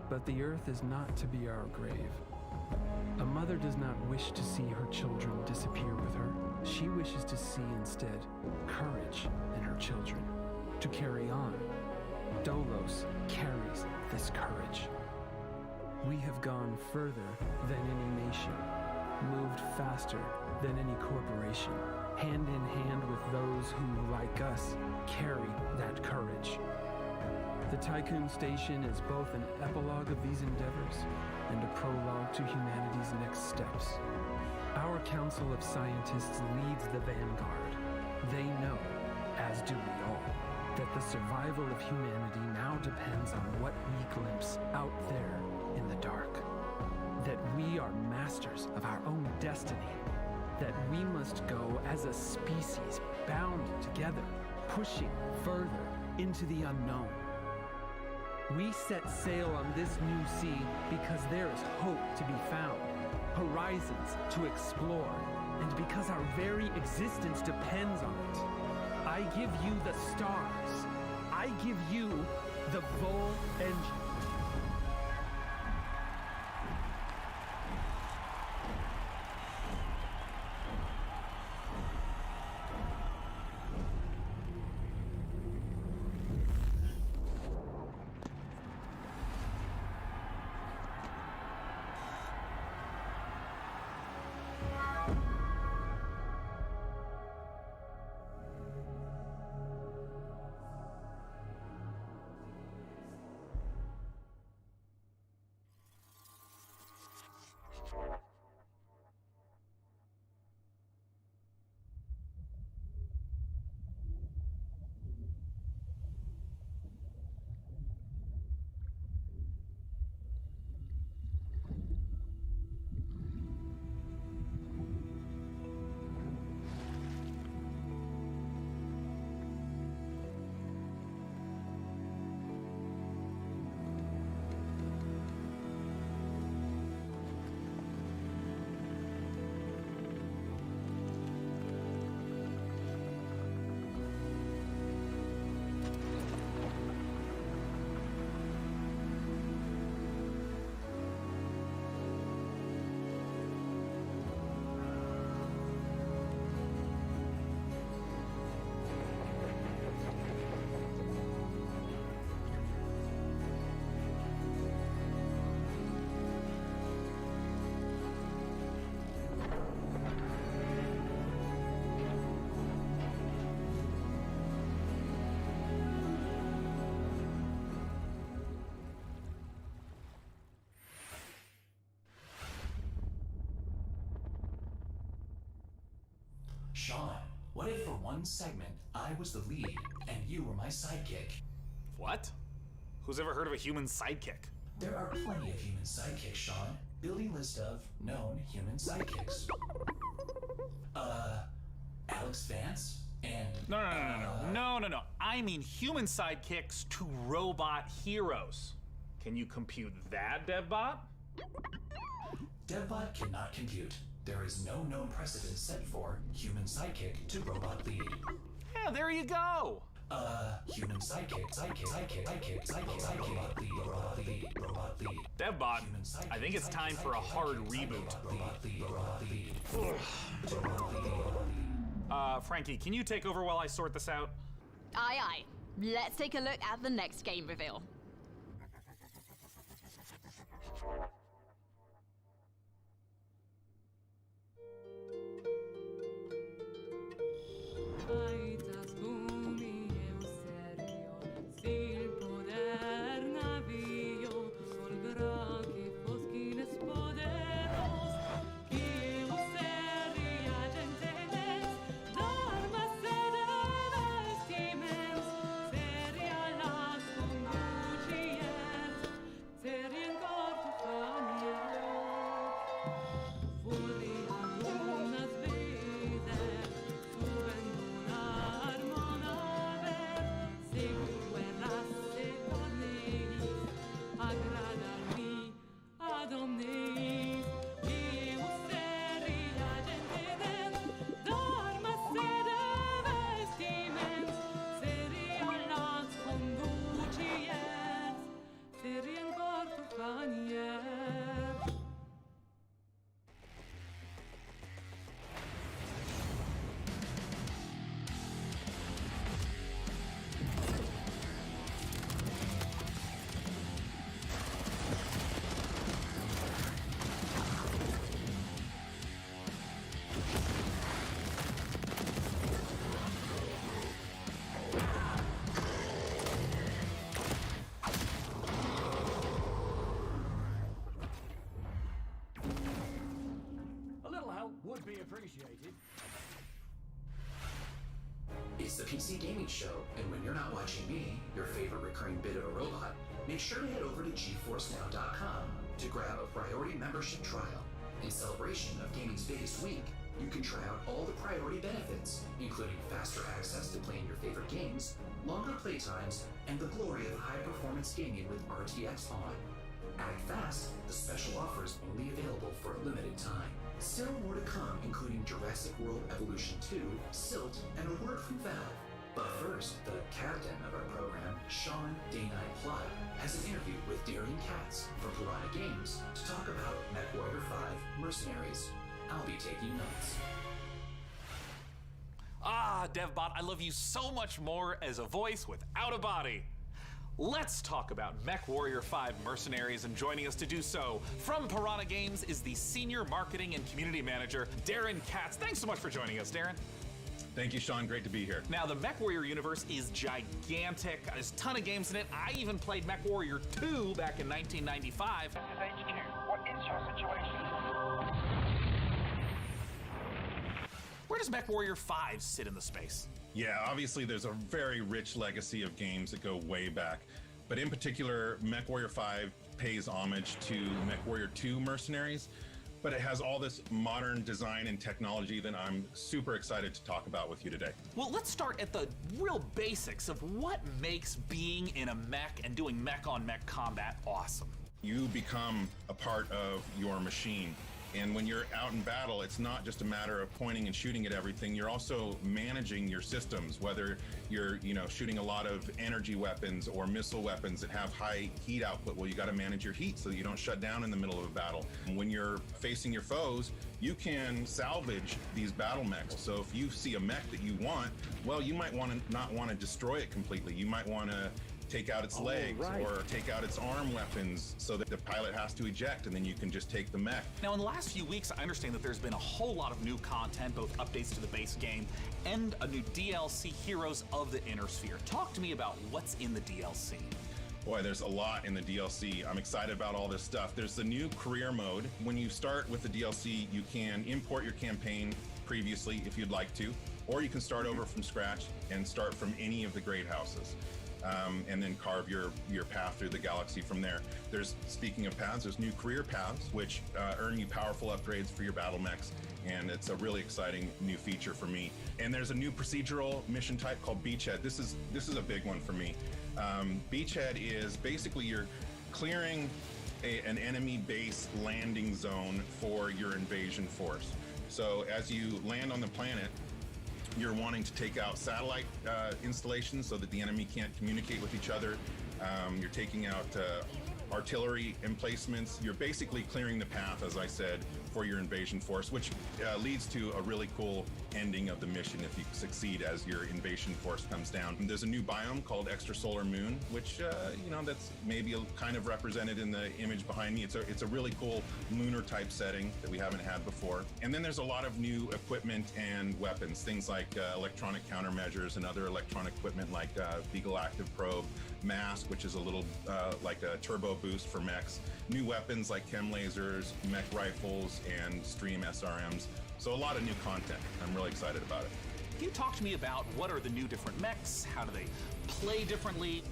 S3: But the Earth is not to be our grave. A mother does not wish to see her children disappear with her. She wishes to see instead courage in her children, to carry on. Dolos carries this courage. We have gone further than any nation, moved faster than any corporation, hand in hand with those who, like us, carry that courage. The Tycoon Station is both an epilogue of these endeavors and a prologue to humanity's next steps. Our Council of Scientists leads the vanguard. They know, as do we all, that the survival of humanity now depends on what we glimpse out there in the dark. That we are masters of our own destiny. That we must go as a species bound together, pushing further into the unknown. We set sail on this new sea because there is hope to be found, horizons to explore, and because our very existence depends on it. I give you the stars. I give you the Vol engine.
S23: Sean, what if for one segment I was the lead and you were my sidekick?
S8: What? Who's ever heard of a human sidekick?
S23: There are plenty of human sidekicks, Sean. Building list of known human sidekicks. Alex Vance and...
S8: No. I mean human sidekicks to robot heroes. Can you compute that, DevBot?
S23: DevBot cannot compute. There is no known precedent set for human sidekick to robot lead.
S8: Yeah, there you go.
S23: Human sidekick, robot lead.
S8: DevBot, I think it's time for a hard reboot. Frankie, can you take over while I sort this out?
S22: Aye, aye. Let's take a look at the next game reveal.
S19: Would be appreciated.
S23: It's the PC Gaming Show, and when you're not watching me, your favorite recurring bit of a robot, make sure to head over to GeForceNow.com to grab a priority membership trial. In celebration of gaming's biggest week, you can try out all the priority benefits, including faster access to playing your favorite games, longer playtimes, and the glory of high-performance gaming with RTX on. Act fast, the special offer is only available for a limited time. Still more to come, including Jurassic World Evolution 2, Silt, and a word from Valve. But first, the captain of our program, Sean Day9 Plot, has an interview with Darian Katz from Piranha Games to talk about MechWarrior 5 Mercenaries. I'll be taking notes.
S8: Ah, DevBot, I love you so much more as a voice without a body. Let's talk about MechWarrior 5 Mercenaries, and joining us to do so from Piranha Games is the Senior Marketing and Community Manager, Darren Katz. Thanks so much for joining us, Darren.
S5: Thank you, Sean. Great to be here.
S8: Now, the MechWarrior universe is gigantic. There's a ton of games in it. I even played MechWarrior 2 back in 1995.
S21: This is HQ. What is your situation?
S8: Where does MechWarrior 5 sit in the space?
S5: Yeah, obviously there's a very rich legacy of games that go way back. But in particular, MechWarrior 5 pays homage to MechWarrior 2 Mercenaries, but it has all this modern design and technology that I'm super excited to talk about with you today.
S8: Well, let's start at the real basics of what makes being in a mech and doing mech-on-mech combat awesome.
S5: You become a part of your machine. And when you're out in battle, it's not just a matter of pointing and shooting at everything. You're also managing your systems, whether you're, shooting a lot of energy weapons or missile weapons that have high heat output. Well, you got to manage your heat so that you don't shut down in the middle of a battle. And when you're facing your foes, you can salvage these battle mechs. So if you see a mech that you want, well, you might not want to destroy it completely. You might want to take out its legs or take out its arm weapons so that the pilot has to eject, and then you can just take the mech.
S8: Now, in the last few weeks, I understand that there's been a whole lot of new content, both updates to the base game and a new DLC, Heroes of the Inner Sphere. Talk to me about what's in the DLC.
S5: Boy, there's a lot in the DLC. I'm excited about all this stuff. There's the new career mode. When you start with the DLC, you can import your campaign, previously if you'd like to, or you can start over from scratch and start from any of the great houses. And then carve your path through the galaxy from there. Speaking of paths, there's new career paths, which earn you powerful upgrades for your battle mechs, and it's a really exciting new feature for me. And there's a new procedural mission type called Beachhead. This is a big one for me. Beachhead is basically you're clearing an enemy base landing zone for your invasion force. So as you land on the planet, you're wanting to take out satellite installations so that the enemy can't communicate with each other. You're taking out artillery emplacements. You're basically clearing the path, as I said, for your invasion force, which leads to a really cool ending of the mission if you succeed as your invasion force comes down. And there's a new biome called Extrasolar Moon, which that's maybe kind of represented in the image behind me. It's a really cool lunar type setting that we haven't had before. And then there's a lot of new equipment and weapons, things like electronic countermeasures and other electronic equipment like Beagle Active Probe, Mask, which is a little like a turbo boost for mechs, new weapons like chem lasers, mech rifles, and stream SRMs. So a lot of new content. I'm really excited about it.
S8: Can you talk to me about what are the new different mechs? How do they play differently?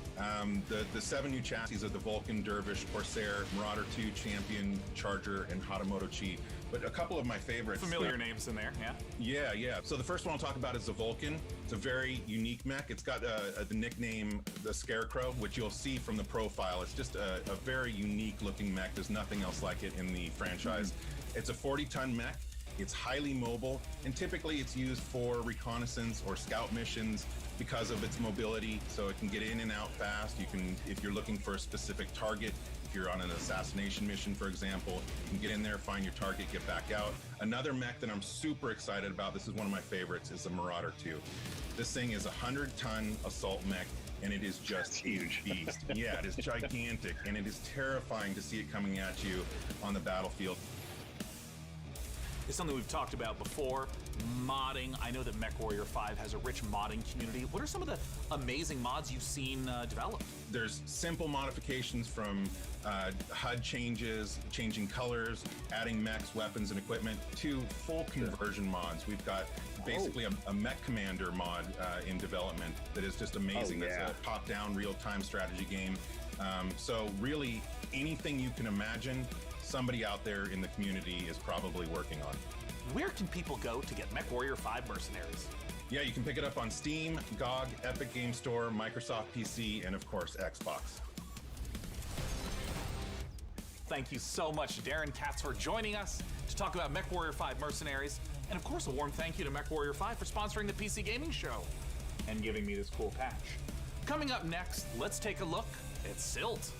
S5: The 7 new chassis are the Vulcan, Dervish, Corsair, Marauder 2, Champion, Charger, and Hatamoto Chi. But a couple of my favorites.
S8: Familiar names in there, yeah?
S5: Yeah. So the first one I'll talk about is the Vulcan. It's a very unique mech. It's got the nickname the Scarecrow, which you'll see from the profile. It's just a very unique looking mech. There's nothing else like it in the franchise. It's a 40-ton mech. It's highly mobile, and typically it's used for reconnaissance or scout missions because of its mobility, so it can get in and out fast. You can, if you're looking for a specific target, if you're on an assassination mission, for example, you can get in there, find your target, get back out. Another mech that I'm super excited about, this is one of my favorites, is the Marauder 2. This thing is a 100-ton assault mech, and it is just huge beast. Yeah, it is gigantic, and it is terrifying to see it coming at you on the battlefield.
S8: It's something we've talked about before, modding. I know that MechWarrior 5 has a rich modding community. What are some of the amazing mods you've seen developed?
S5: There's simple modifications from HUD changes, changing colors, adding mechs, weapons, and equipment, to full conversion mods. We've got basically a mech commander mod in development that is just amazing. It's a top-down real-time strategy game. So really, anything you can imagine, somebody out there in the community is probably working on.
S8: Where can people go to get MechWarrior 5 Mercenaries?
S5: Yeah, you can pick it up on Steam, GOG, Epic Game Store, Microsoft PC, and of course, Xbox.
S8: Thank you so much, Darren Katz, for joining us to talk about MechWarrior 5 Mercenaries. And of course, a warm thank you to MechWarrior 5 for sponsoring the PC Gaming Show and giving me this cool patch. Coming up next, let's take a look at Silt.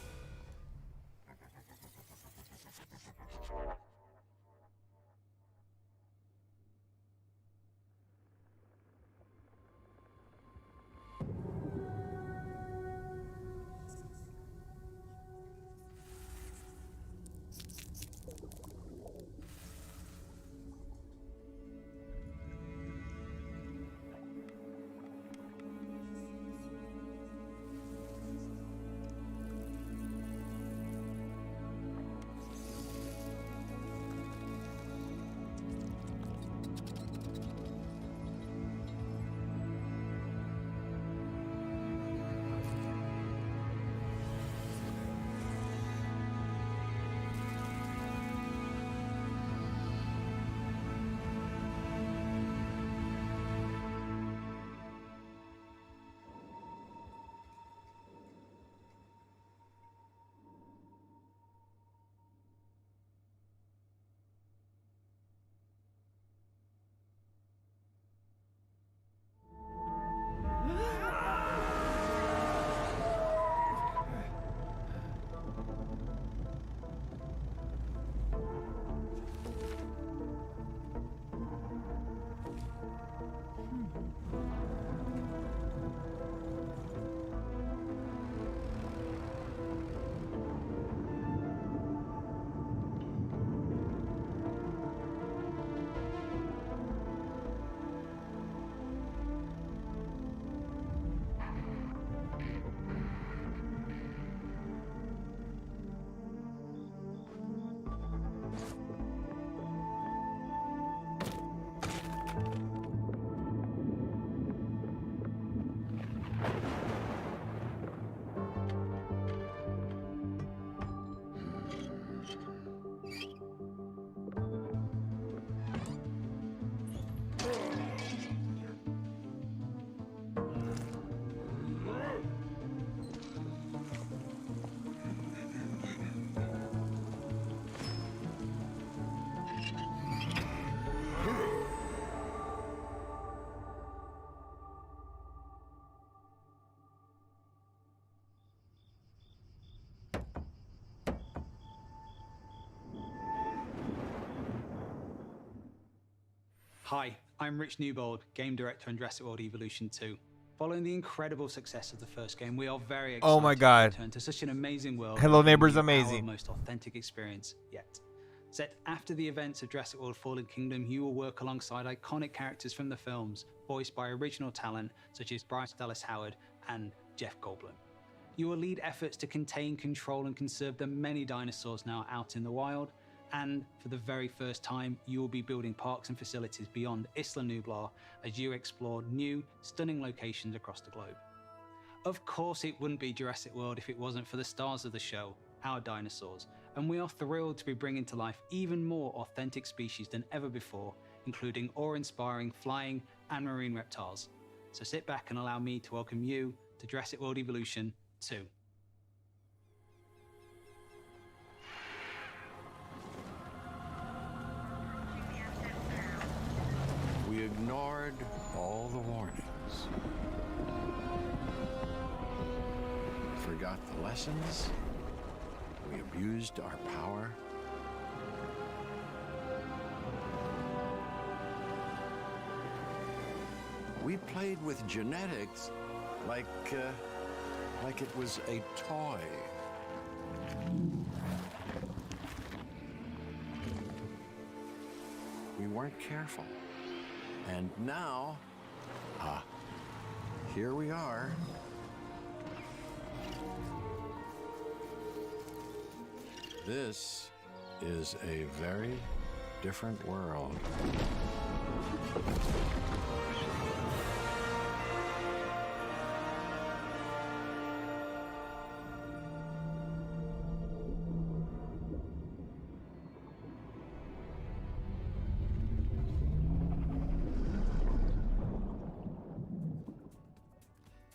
S6: Hi, I'm Rich Newbold, Game Director on Jurassic World Evolution 2. Following the incredible success of the first game, we are very excited
S9: Oh my God.
S6: to return to such an amazing world.
S9: Hello
S6: and
S9: Neighbor's
S6: bring you
S9: amazing.
S6: Our most authentic experience yet. Set after the events of Jurassic World Fallen Kingdom, you will work alongside iconic characters from the films, voiced by original talent such as Bryce Dallas Howard and Jeff Goldblum. You will lead efforts to contain, control, and conserve the many dinosaurs now out in the wild. And for the very first time, you will be building parks and facilities beyond Isla Nublar as you explore new, stunning locations across the globe. Of course, it wouldn't be Jurassic World if it wasn't for the stars of the show, our dinosaurs, and we are thrilled to be bringing to life even more authentic species than ever before, including awe-inspiring flying and marine reptiles. So sit back and allow me to welcome you to Jurassic World Evolution 2.
S10: We ignored all the warnings. Forgot the lessons. We abused our power. We played with genetics like it was a toy. We weren't careful. And now, here we are. This is a very different world.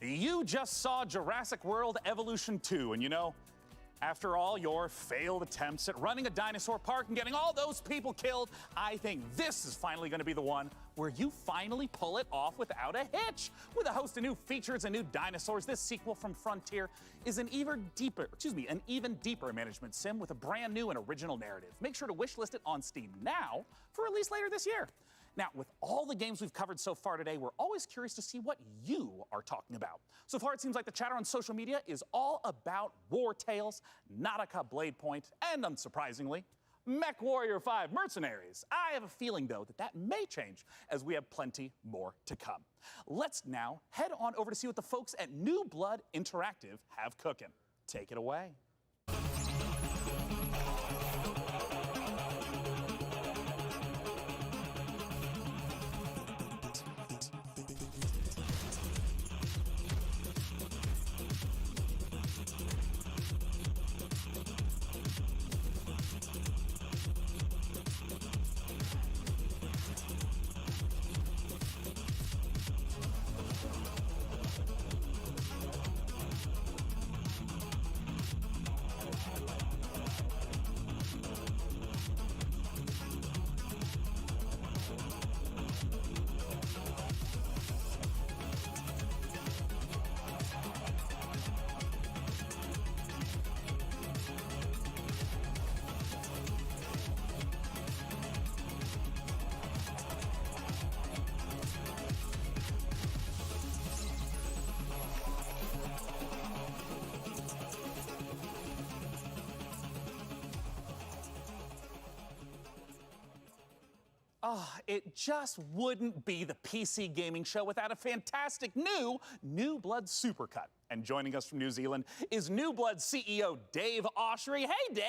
S25: You just saw Jurassic World Evolution 2, and you know, after all your failed attempts at running a dinosaur park and getting all those people killed, I think this is finally going to be the one where you finally pull it off without a hitch. With a host of new features and new dinosaurs, this sequel from Frontier is an even deeper management sim with a brand new and original narrative. Make sure to wishlist it on Steam now for release later this year. Now, with all the games we've covered so far today, we're always curious to see what you are talking about. So far, it seems like the chatter on social media is all about War Tales, Nautica Blade Point, and unsurprisingly, Mech Warrior 5 Mercenaries. I have a feeling, though, that may change as we have plenty more to come. Let's now head on over to see what the folks at New Blood Interactive have cooking. Take it away. It just wouldn't be the PC gaming show without a fantastic New Blood Supercut. And joining us from New Zealand is New Blood CEO Dave Oshry. Hey, Dave!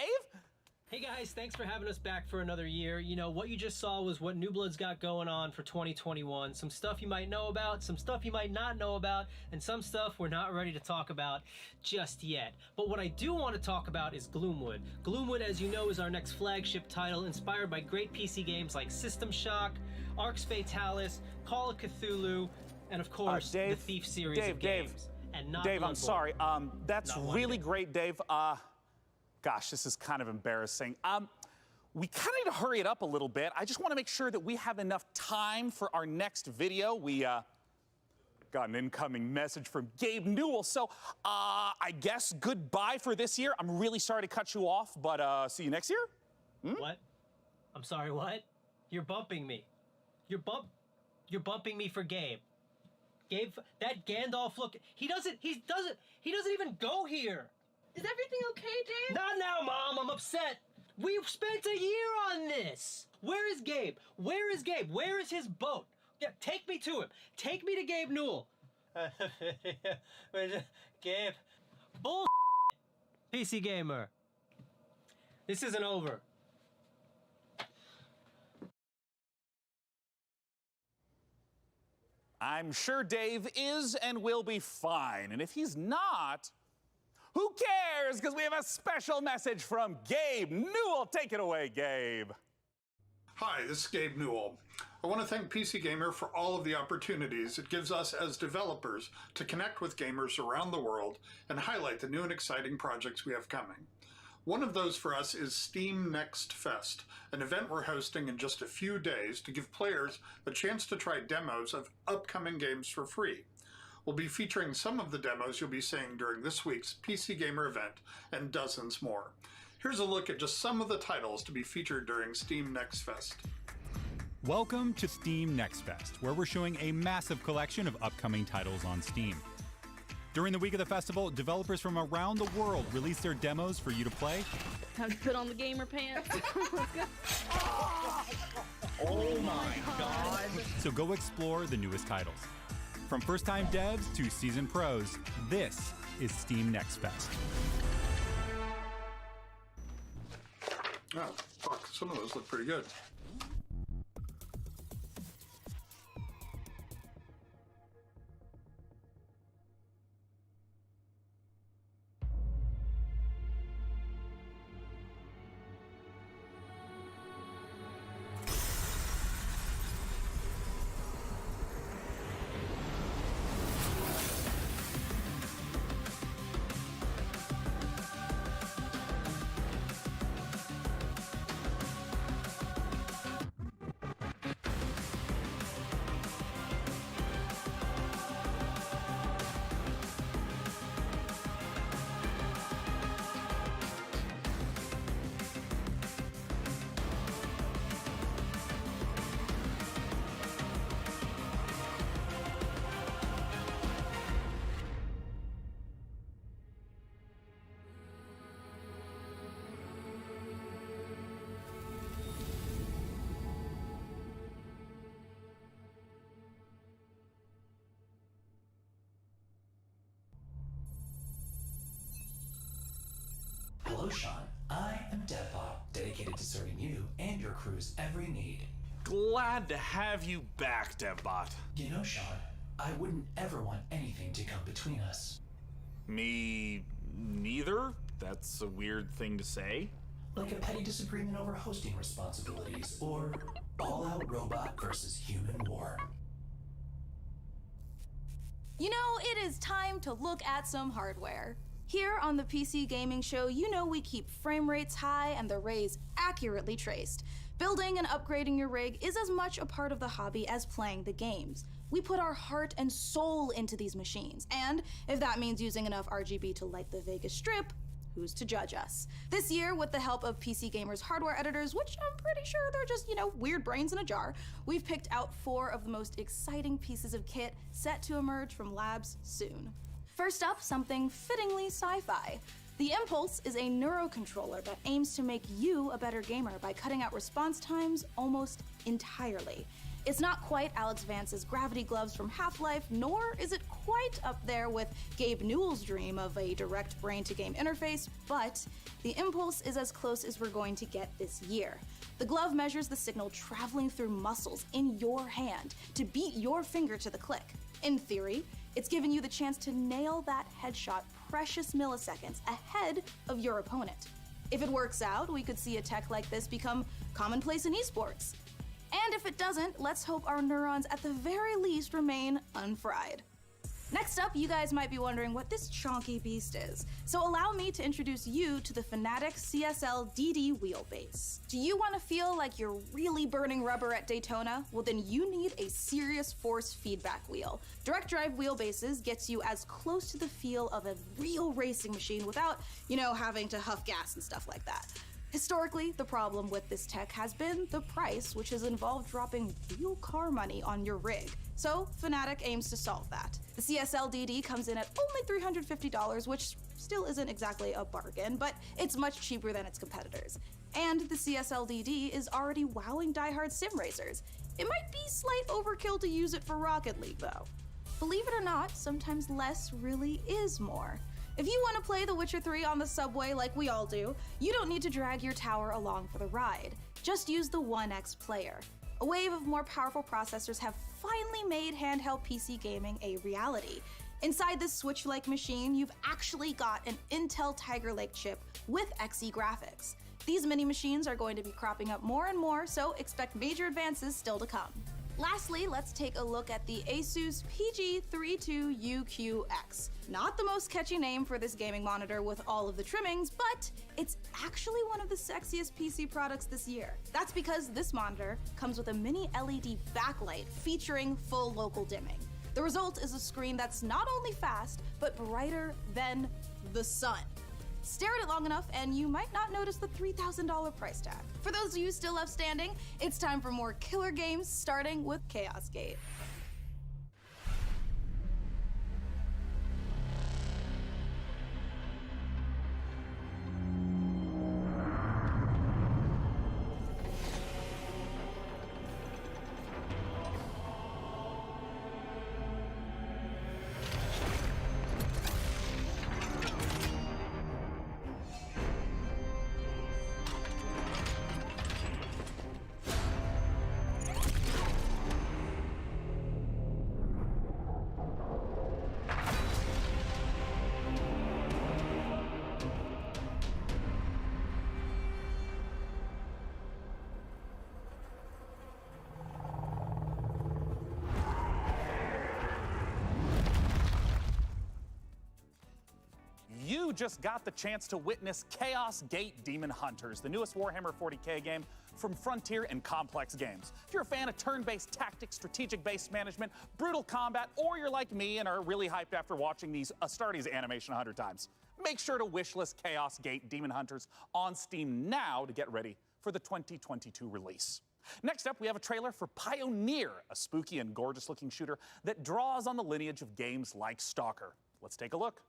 S13: Hey guys, thanks for having us back for another year. You know, what you just saw was what New Blood's got going on for 2021. Some stuff you might know about, some stuff you might not know about, and some stuff we're not ready to talk about just yet. But what I do want to talk about is Gloomwood. Gloomwood, as you know, is our next flagship title, inspired by great PC games like System Shock, Arx Fatalis, Call of Cthulhu, and of course, the Thief series of games. And not
S25: Dave, I'm
S13: Bloodborne.
S25: sorry. That's
S13: Not
S25: really great, Dave. Gosh, this is kind of embarrassing. We kind of need to hurry it up a little bit. I just want to make sure that we have enough time for our next video. We got an incoming message from Gabe Newell. So I guess goodbye for this year. I'm really sorry to cut you off, but see you next year?
S13: What? I'm sorry, what? You're bumping me. You're bumping me for Gabe. Gabe, that Gandalf look, he doesn't even go here.
S4: Is everything okay, Dave?
S13: Not now, Mom, I'm upset. We've spent a year on this. Where is Gabe? Where is Gabe? Where is his boat? Yeah, take me to him. Take me to Gabe Newell. Gabe, bull. PC Gamer. This isn't over.
S8: I'm sure Dave is and will be fine. And if he's not, who cares? Because we have a special message from Gabe Newell. Take it away, Gabe.
S9: Hi, this is Gabe Newell. I want to thank PC Gamer for all of the opportunities it gives us as developers to connect with gamers around the world and highlight the new and exciting projects we have coming. One of those for us is Steam Next Fest, an event we're hosting in just a few days to give players a chance to try demos of upcoming games for free. We'll be featuring some of the demos you'll be seeing during this week's PC Gamer event and dozens more. Here's a look at just some of the titles to be featured during Steam Next Fest.
S11: Welcome to Steam Next Fest, where we're showing a massive collection of upcoming titles on Steam. During the week of the festival, developers from around the world release their demos for you to play.
S4: Time to put on the gamer pants.
S11: Oh my God! So go explore the newest titles. From first-time devs to seasoned pros, this is Steam Next Fest.
S9: Oh, fuck, some of those look pretty good.
S23: Hello, Sean. I am DevBot, dedicated to serving you and your crew's every need.
S8: Glad to have you back, DevBot.
S23: You know, Sean, I wouldn't ever want anything to come between us.
S8: Me neither? That's a weird thing to say.
S23: Like a petty disagreement over hosting responsibilities, or all-out robot versus human war.
S26: You know, it is time to look at some hardware. Here on the PC Gaming Show, you know we keep frame rates high and the rays accurately traced. Building and upgrading your rig is as much a part of the hobby as playing the games. We put our heart and soul into these machines, and if that means using enough RGB to light the Vegas Strip, who's to judge us? This year, with the help of PC Gamer's hardware editors, which I'm pretty sure they're just, weird brains in a jar, we've picked out 4 of the most exciting pieces of kit set to emerge from labs soon. First up, something fittingly sci-fi. The Impulse is a neurocontroller that aims to make you a better gamer by cutting out response times almost entirely. It's not quite Alex Vance's gravity gloves from Half-Life, nor is it quite up there with Gabe Newell's dream of a direct brain-to-game interface, but the Impulse is as close as we're going to get this year. The glove measures the signal traveling through muscles in your hand to beat your finger to the click. In theory, it's giving you the chance to nail that headshot precious milliseconds ahead of your opponent. If it works out, we could see a tech like this become commonplace in esports. And if it doesn't, let's hope our neurons at the very least remain unfried. Next up, you guys might be wondering what this chonky beast is. So allow me to introduce you to the Fanatec CSL DD wheelbase. Do you want to feel like you're really burning rubber at Daytona? Well, then you need a serious force feedback wheel. Direct drive wheelbases gets you as close to the feel of a real racing machine without, having to huff gas and stuff like that. Historically, the problem with this tech has been the price, which has involved dropping real car money on your rig. So Fnatic aims to solve that. The CSL-DD comes in at only $350, which still isn't exactly a bargain, but it's much cheaper than its competitors. And the CSL-DD is already wowing diehard sim racers. It might be slight overkill to use it for Rocket League, though. Believe it or not, sometimes less really is more. If you want to play The Witcher 3 on the subway like we all do, you don't need to drag your tower along for the ride. Just use the 1X player. A wave of more powerful processors have finally made handheld PC gaming a reality. Inside this Switch-like machine, you've actually got an Intel Tiger Lake chip with Xe graphics. These mini machines are going to be cropping up more and more, so expect major advances still to come. Lastly, let's take a look at the Asus PG32UQX. Not the most catchy name for this gaming monitor with all of the trimmings, but it's actually one of the sexiest PC products this year. That's because this monitor comes with a mini LED backlight featuring full local dimming. The result is a screen that's not only fast, but brighter than the sun. Stare at it long enough and you might not notice the $3,000 price tag. For those of you still left standing, it's time for more killer games, starting with Chaos Gate.
S25: You just got the chance to witness Chaos Gate Demon Hunters, the newest Warhammer 40k game from Frontier and Complex Games. If you're a fan of turn-based tactics, strategic-based management, brutal combat, or you're like me and are really hyped after watching these Astartes animation 100 times, make sure to wishlist Chaos Gate Demon Hunters on Steam now to get ready for the 2022 release. Next up, we have a trailer for Pioneer, a spooky and gorgeous-looking shooter that draws on the lineage of games like Stalker. Let's take a look.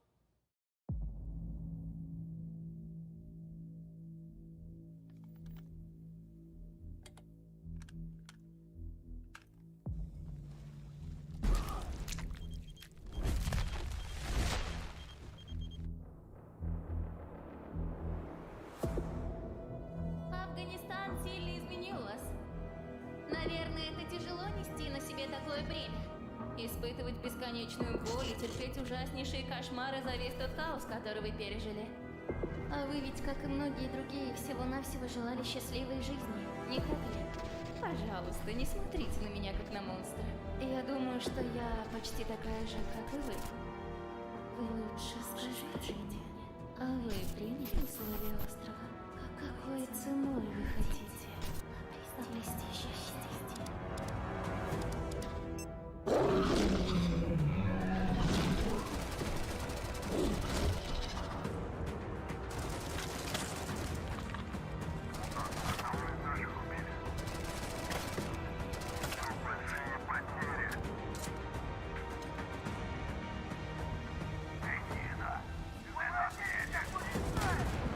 S12: Афганистан сильно изменил вас. Наверное, это тяжело нести на себе такое бремя. Испытывать бесконечную боль и терпеть ужаснейшие кошмары за весь тот хаос, который вы пережили. А вы ведь, как и многие другие, всего-навсего желали счастливой жизни, не так ли? Пожалуйста, не смотрите на меня, как на монстра. Я думаю, что я почти такая же, как и вы. Вы лучше скажите мне, а вы приняли условия острова? Какой ценой вы хотите обрести счастье?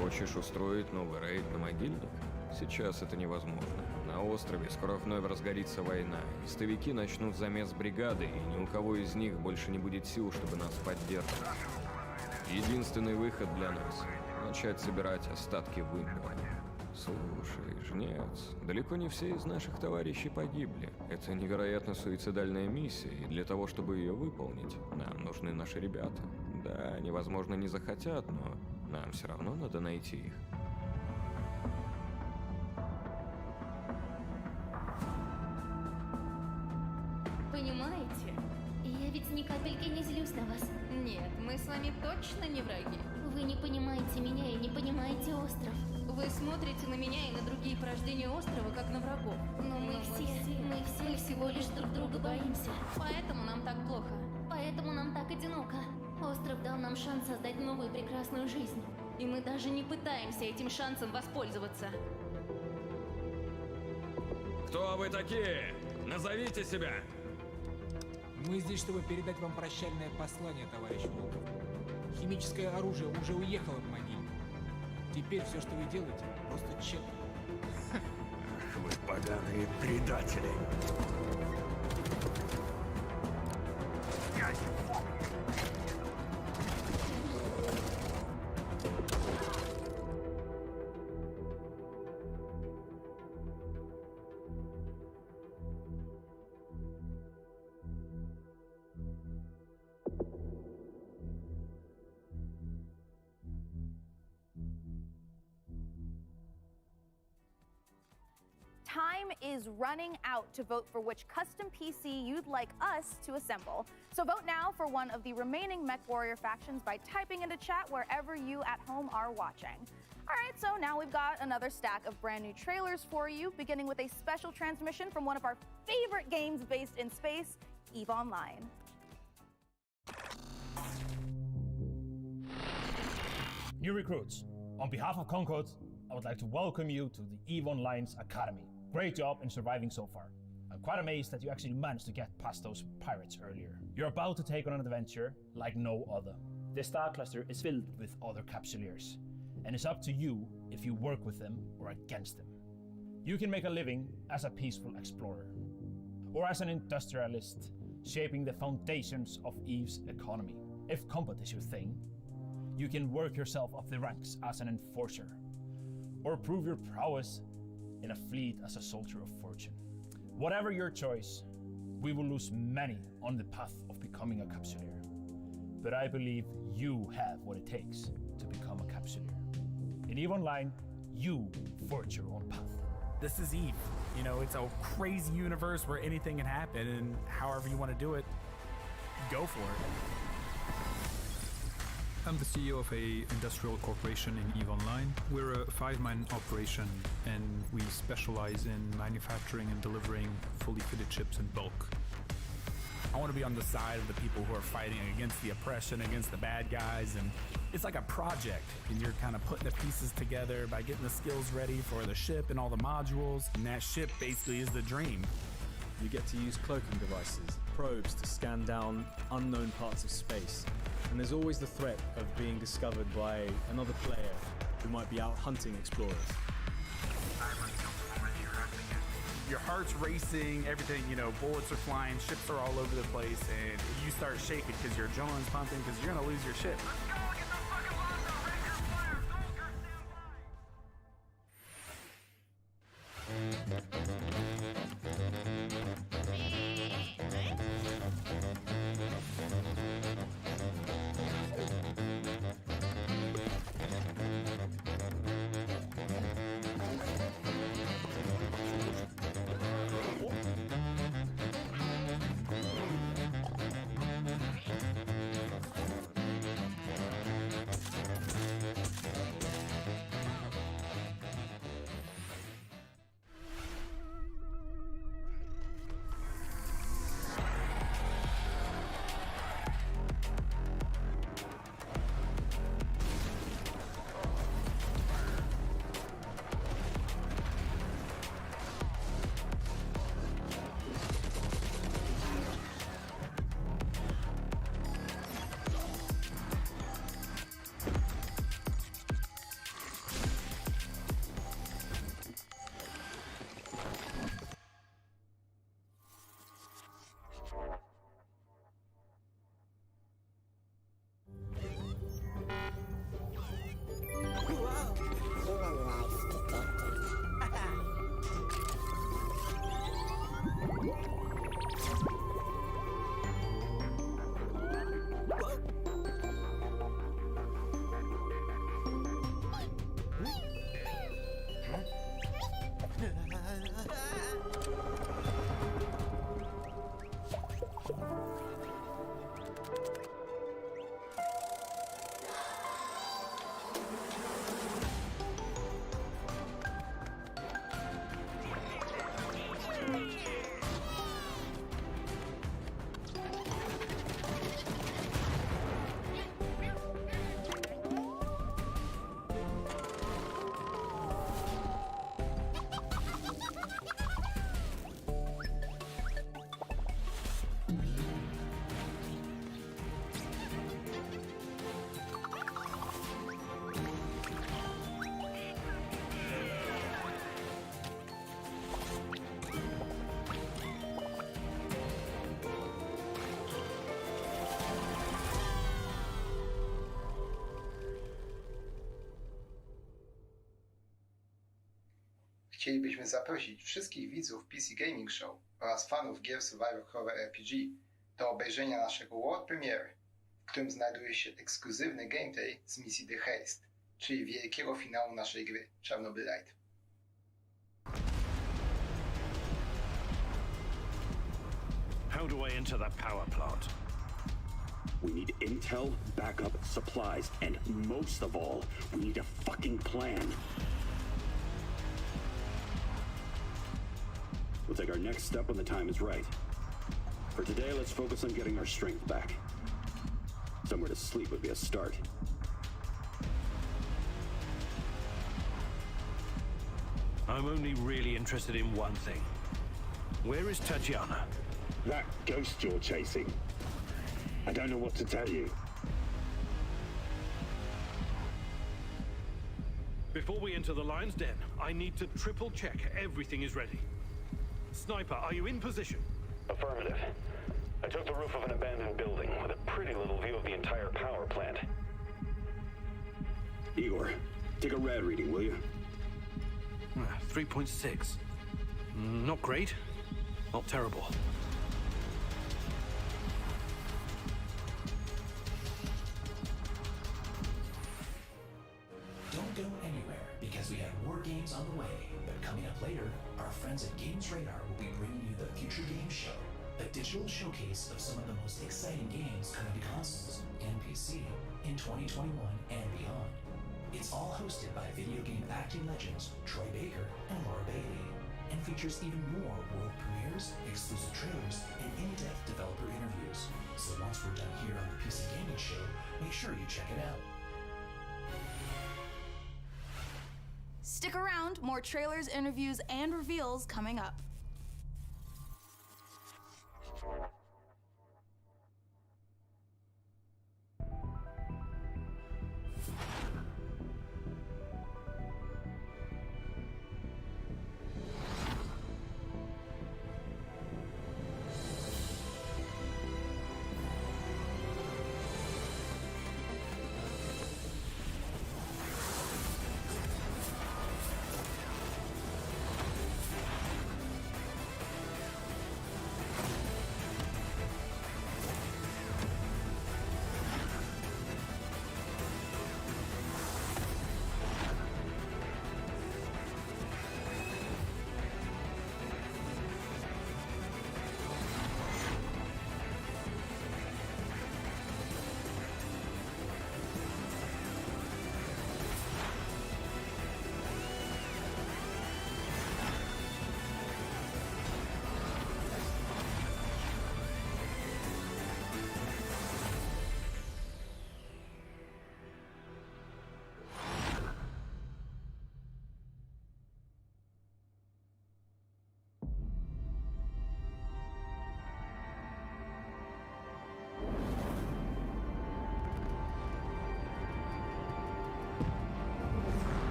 S14: Хочешь устроить новый рейд на могильник? Сейчас это невозможно. На острове скоро вновь разгорится война. Истовики начнут замес бригады, и ни у кого из них больше не будет сил, чтобы нас поддерживать. Единственный выход для нас — начать собирать остатки вымпела. Слушай, жнец, далеко не все из наших товарищей погибли. Это невероятно суицидальная миссия, и для того, чтобы ее выполнить, нам нужны наши ребята. Да, они, возможно, не захотят, но нам все равно надо найти их.
S12: Понимаете? Я ведь ни капельки не злюсь на вас. Нет, мы с вами точно не враги. Вы не понимаете меня и не понимаете остров. Вы смотрите на меня и на другие порождения острова, как на врагов. Но мы все всего лишь друг друга боимся. Поэтому нам так плохо. Поэтому нам так одиноко. Остров дал нам шанс создать новую прекрасную жизнь. И мы даже не пытаемся этим шансом воспользоваться.
S14: Кто вы такие? Назовите себя!
S1: Мы здесь, чтобы передать вам прощальное послание, товарищ Волков. Химическое оружие уже уехало в могилу. Теперь все, что вы делаете, просто тщетно.
S14: Ах вы поганые предатели!
S26: Time is running out to vote for which custom PC you'd like us to assemble. So vote now for one of the remaining MechWarrior factions by typing into chat wherever you at home are watching. All right, so now we've got another stack of brand new trailers for you, beginning with a special transmission from one of our favorite games based in space, EVE Online.
S15: New recruits, on behalf of Concord, I would like to welcome you to the EVE Online's Academy. Great job in surviving so far. I'm quite amazed that you actually managed to get past those pirates earlier. You're about to take on an adventure like no other. This star cluster is filled with other capsuleers, and it's up to you if you work with them or against them. You can make a living as a peaceful explorer, or as an industrialist, shaping the foundations of EVE's economy. If combat is your thing, you can work yourself up the ranks as an enforcer, or prove your prowess in a fleet as a soldier of fortune. Whatever your choice, we will lose many on the path of becoming a capsuleer. But I believe you have what it takes to become a capsuleer. In EVE Online, you forge your own path.
S16: This is EVE. You know, it's a crazy universe where anything can happen, and however you want to do it, go for it.
S17: I'm the CEO of a industrial corporation in EVE Online. We're a 5-man operation, and we specialize in manufacturing and delivering fully fitted chips in bulk.
S16: I want to be on the side of the people who are fighting against the oppression, against the bad guys, and it's like a project, and you're kind of putting the pieces together by getting the skills ready for the ship and all the modules, and that ship basically is the dream.
S18: You get to use cloaking devices, probes to scan down unknown parts of space, and there's always the threat of being discovered by another player who might be out hunting explorers.
S16: Your heart's racing, everything, you know, bullets are flying, ships are all over the place, and you start shaking because your adrenaline's pumping because you're gonna lose your ship.
S2: chcielibyśmy zaprosić wszystkich widzów PC Gaming Show oraz fanów gier Survivor Horror RPG do obejrzenia naszego world premiery, w którym znajduje się ekskluzywny gameplay z misji The Haste, czyli wielkiego finału naszej gry Czarnobylite.
S3: How do I enter that power plant? We need intel, backup, supplies, and most of all, we need a fucking plan. We'll take our next step when the time is right. For today, let's focus on getting our strength back. Somewhere to sleep would be a start. I'm only really interested in one thing. Where is Tatiana? That ghost you're chasing. I don't know what to tell you. Before we enter the lion's den, I need to triple check everything is ready. Sniper, are you in position?
S7: Affirmative. I took the roof of an abandoned building with a pretty little view of the entire power plant.
S3: Igor, take a rad reading, will you?
S7: 3.6.
S3: Not great,
S7: not terrible.
S23: Don't go anywhere, because we have more games on the way. But coming up later, our friends at Games Radar will be bringing you the Future Games Show, a digital showcase of some of the most exciting games coming to consoles and PC in 2021 and beyond. It's all hosted by video game acting legends Troy Baker and Laura Bailey, and features even more world premieres, exclusive trailers, and in-depth developer interviews. So once we're done here on the PC Gaming Show, make sure you check it out.
S26: Stick around, more trailers, interviews, and reveals coming up.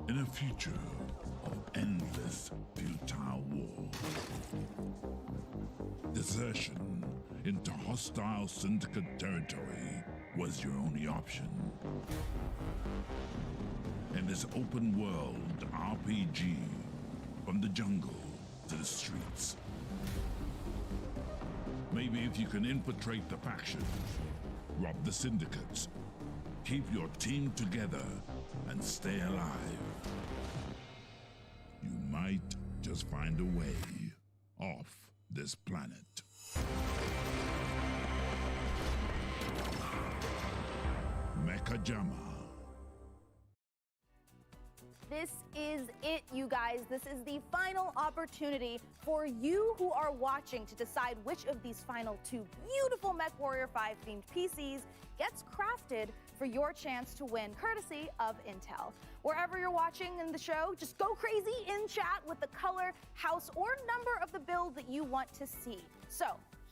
S20: In a future of endless futile war, desertion into hostile syndicate territory was your only option. In this open world RPG, from the jungle to the streets. Maybe if you can infiltrate the factions, rob the syndicates, keep your team together, and stay alive, you might just find a way off this planet. VivaKojima.
S26: This is it, you guys. This is the final opportunity for you who are watching to decide which of these final two beautiful MechWarrior 5 themed PCs gets crafted for your chance to win, courtesy of Intel. Wherever you're watching in the show, just go crazy in chat with the color, house, or number of the build that you want to see. So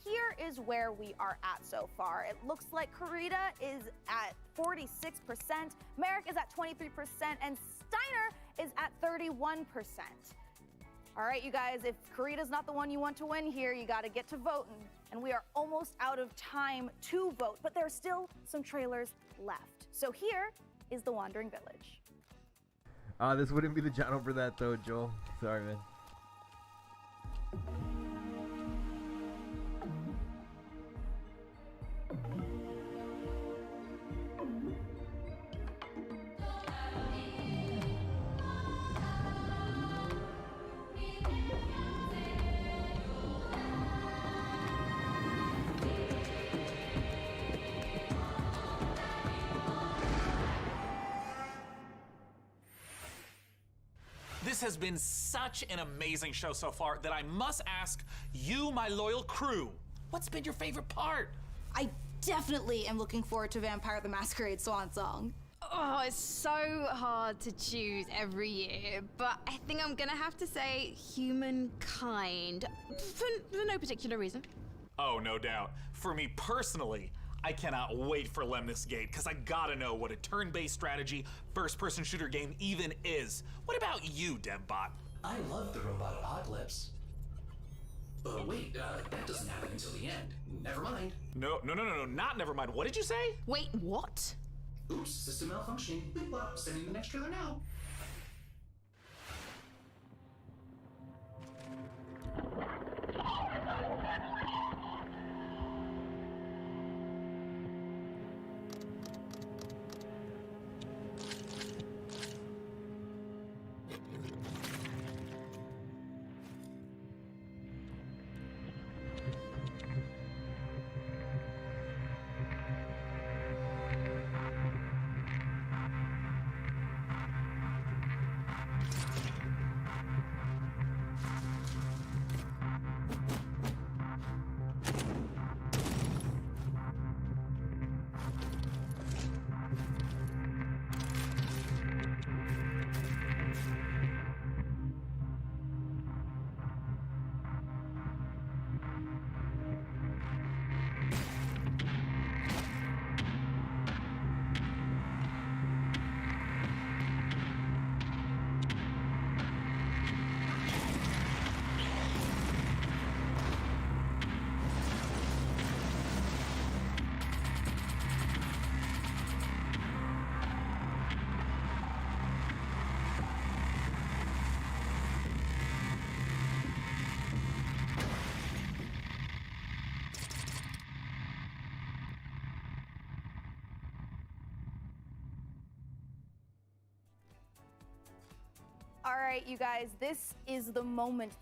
S26: here is where we are at so far. It looks like Kurita is at 46%, Merrick is at 23%, and Steiner is at 31%. All right, you guys, if Kurita's not the one you want to win here, you gotta get to voting. And we are almost out of time to vote, but there are still some trailers left. So here is The Wandering Village.
S5: This wouldn't be the channel for that though, Joel. Sorry, man.
S8: This has been such an amazing show so far that I must ask you, my loyal crew, what's been your favorite part?
S26: I definitely am looking forward to Vampire the Masquerade Swan Song.
S4: Oh, it's so hard to choose every year, but I think I'm gonna have to say Humankind, for no particular reason.
S8: Oh, no doubt. For me personally, I cannot wait for Lemnis Gate, because I gotta know what a turn-based strategy first-person shooter game even is. What about you, DevBot?
S23: I love the robot apocalypse. But wait, that doesn't happen until the end. Never mind.
S8: No, not never mind. What did you say?
S4: Wait, what?
S23: Oops, system malfunctioning. Boop up, sending the next trailer now.
S26: All right, you guys, this is the moment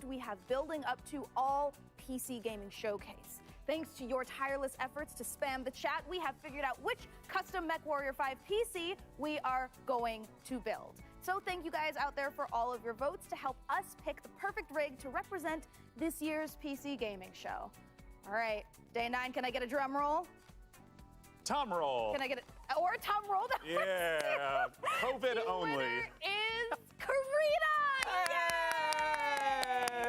S26: we have building up to all PC Gaming Showcase. Thanks to your tireless efforts to spam the chat, we have figured out which custom MechWarrior 5 PC we are going to build. So thank you guys out there for all of your votes to help us pick the perfect rig to represent this year's PC Gaming Show. All right, day 9, can I get a drum roll?
S8: Tom roll.
S26: Can I get it? Or a Tom roll?
S8: Yeah, COVID
S26: the
S8: only.
S26: Winner is Kurita! Yay!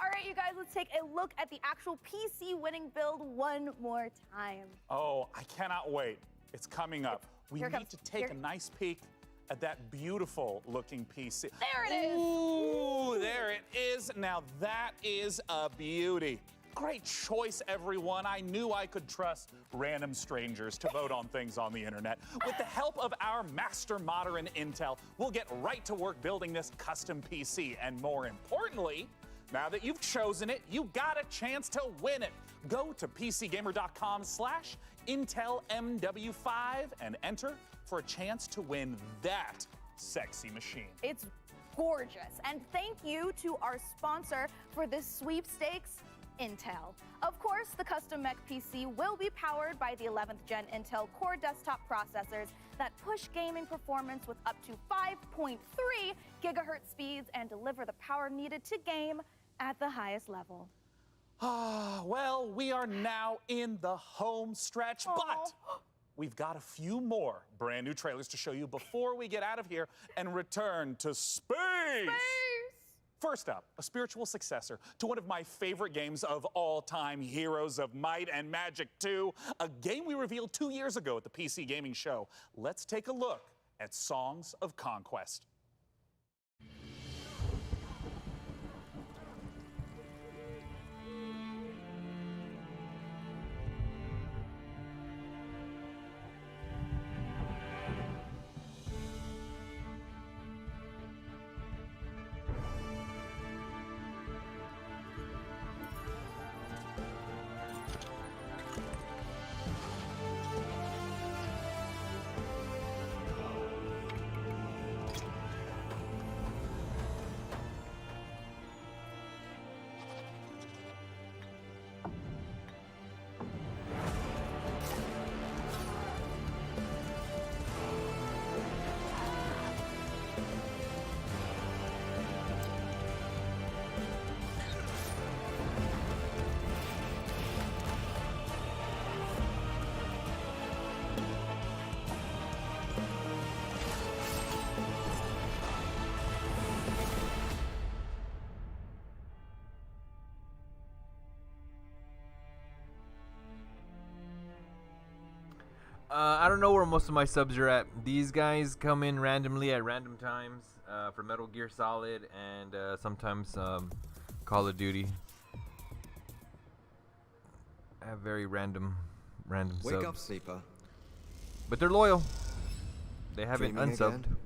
S26: All right, you guys, let's take a look at the actual PC winning build one more time.
S8: Oh, I cannot wait. It's coming up. We
S26: Here
S8: need
S26: comes-
S8: to take a nice peek at that beautiful looking PC.
S26: There it is!
S8: Ooh, there it is. Now that is a beauty. Great choice, everyone. I knew I could trust random strangers to vote on things on the internet. With the help of our master modder in Intel, we'll get right to work building this custom PC. And more importantly, now that you've chosen it, you got a chance to win it. Go to PCGamer.com/IntelMW5 and enter for a chance to win that sexy machine.
S26: It's gorgeous. And thank you to our sponsor for this sweepstakes, Intel. Of course, the custom mech PC will be powered by the 11th gen Intel Core desktop processors that push gaming performance with up to 5.3 gigahertz speeds and deliver the power needed to game at the highest level.
S8: Well, we are now in the home stretch, but we've got a few more brand new trailers to show you before we get out of here and return to space. First up, a spiritual successor to one of my favorite games of all time, Heroes of Might and Magic 2, a game we revealed 2 years ago at the PC Gaming Show. Let's take a look at Songs of Conquest.
S5: I don't know where most of my subs are at. These guys come in randomly at random times for Metal Gear Solid and sometimes Call of Duty. I have very random subs.
S6: Wake up, sleeper.
S5: But they're loyal. They haven't
S6: Dreaming
S5: unsubbed.
S6: again?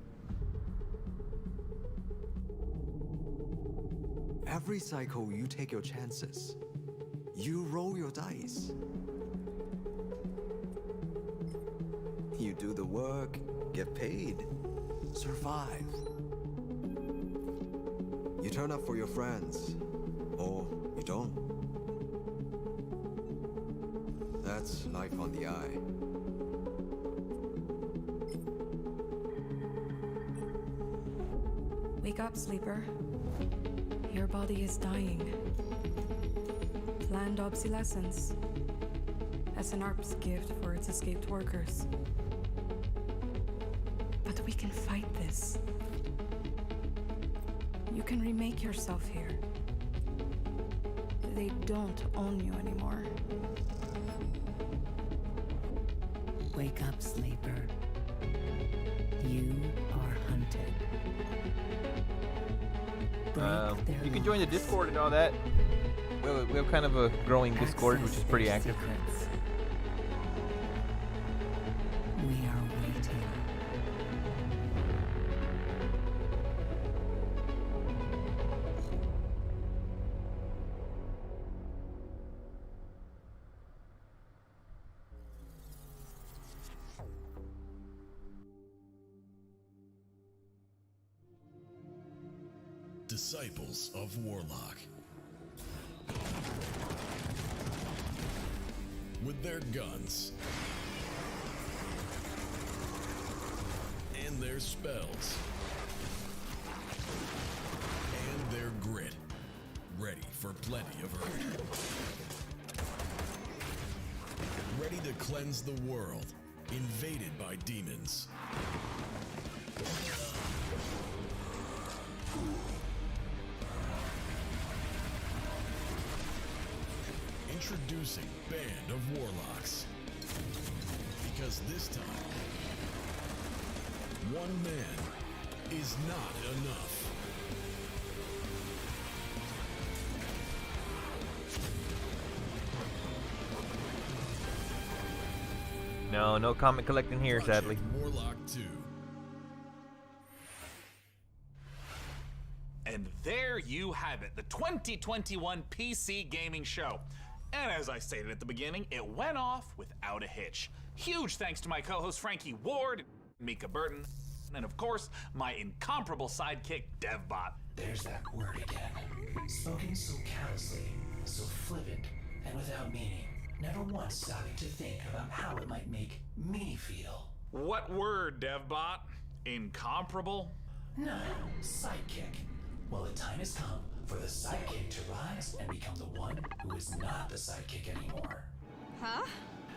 S6: Every cycle, you take your chances. You roll your dice. You do the work, get paid, survive. You turn up for your friends, or you don't. That's life on the eye.
S10: Wake up, sleeper. Your body is dying. Planned obsolescence. SNRP's gift for its escaped workers. But we can fight this. You can remake yourself here. They don't own you anymore.
S19: Wake up, sleeper. You are hunted.
S5: You can join the Discord and all that. We have kind of a growing Discord, which is pretty active.
S19: We are waiting.
S20: Disciples of Warlock. With their guns and their spells and their grit, ready for plenty of hurt. Ready to cleanse the world, invaded by demons. Introducing Band of Warlocks. Because this time, one man is not enough.
S5: No comic collecting here, sadly.
S20: Morlock 2.
S8: And there you have it, the 2021 PC Gaming Show. And as I stated at the beginning, it went off without a hitch. Huge thanks to my co-host Frankie Ward, Mika Burton, and of course, my incomparable sidekick, DevBot.
S23: There's that word again. Spoken so callously, so flippant, and without meaning. Never once stopping to think about how it might make me feel.
S8: What word, DevBot? Incomparable?
S23: No, sidekick. Well, the time has come for the sidekick to rise and become the one who is not the sidekick anymore.
S4: Huh?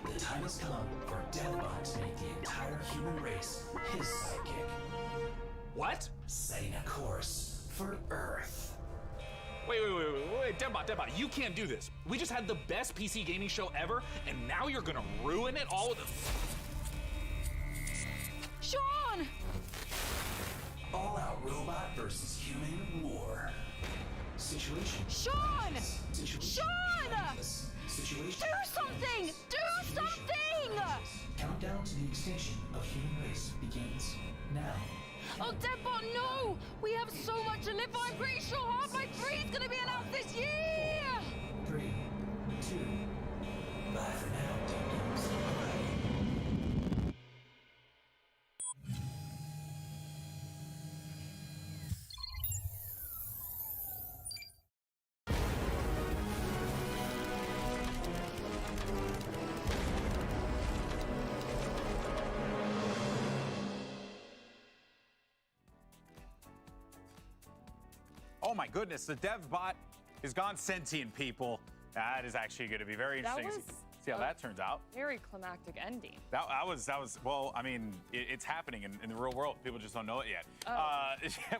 S23: The time has come for DevBot to make the entire human race his sidekick.
S8: What?
S23: Setting a course for Earth.
S8: Wait, DevBot, you can't do this. We just had the best PC gaming show ever, and now you're gonna ruin it all with
S4: Sean!
S23: All-out robot versus human war. Situation.
S4: Sean!
S23: Situation.
S4: Sean!
S23: Situation.
S4: Do something! Do something!
S23: Countdown to the extinction of human race begins now.
S4: Oh, DevBot, no! We have so much to live for. I'm pretty sure Half-Life 3 is gonna be announced this year!
S23: 3, 2, bye for now, Daniels.
S9: Oh my goodness, the DevBot has gone sentient, people. That is actually going to be very
S11: That
S9: interesting.
S11: was
S9: See how that turns out.
S11: Very climactic ending.
S9: That was well, I mean, it's happening in the real world. People just don't know it yet.
S11: Oh.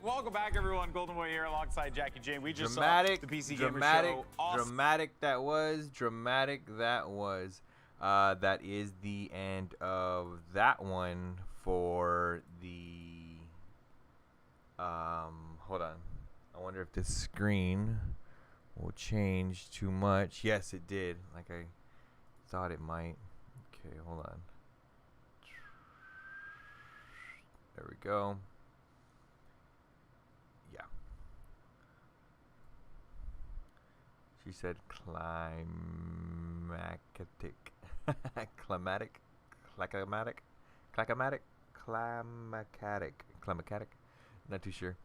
S9: Welcome back, everyone. Golden Boy here alongside Jackie Jane. We just
S5: Dramatic,
S9: saw the PC
S5: dramatic,
S9: Gamer Show. Awesome.
S5: dramatic that was. Dramatic that was. That is the end of that one for the. Hold on. I wonder if this screen will change too much. Yes, it did. Like I thought it might. Okay, hold on. There we go. Yeah. She said climatic. Climatic. Not too sure.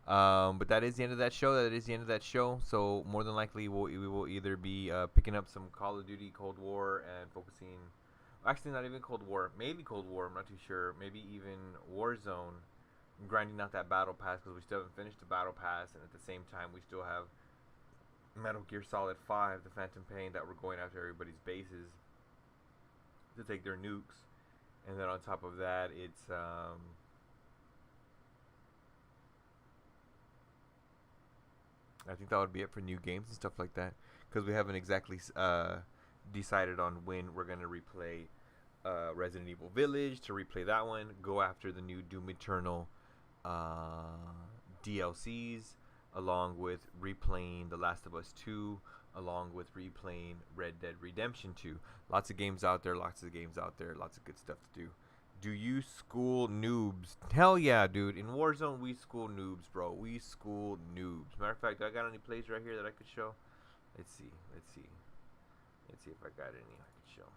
S5: But that is the end of that show. So more than likely, we will either be picking up some Call of Duty Cold War and focusing. Actually, not even Cold War. Maybe Cold War. I'm not too sure. Maybe even Warzone. Grinding out that Battle Pass because we still haven't finished the Battle Pass, and at the same time, we still have Metal Gear Solid 5, the Phantom Pain, that we're going after everybody's bases to take their nukes, and then on top of that, it's I think that would be it for new games and stuff like that, because we haven't exactly decided on when we're going to replay Resident Evil Village, to replay that one, go after the new Doom Eternal DLCs, along with replaying The Last of Us 2, along with replaying Red Dead Redemption 2. Lots of games out there, lots of good stuff to do. Do you school noobs? Hell yeah, dude. In Warzone, we school noobs, bro. We school noobs. Matter of fact, do I got any plays right here that I could show? Let's see if I got any I could show.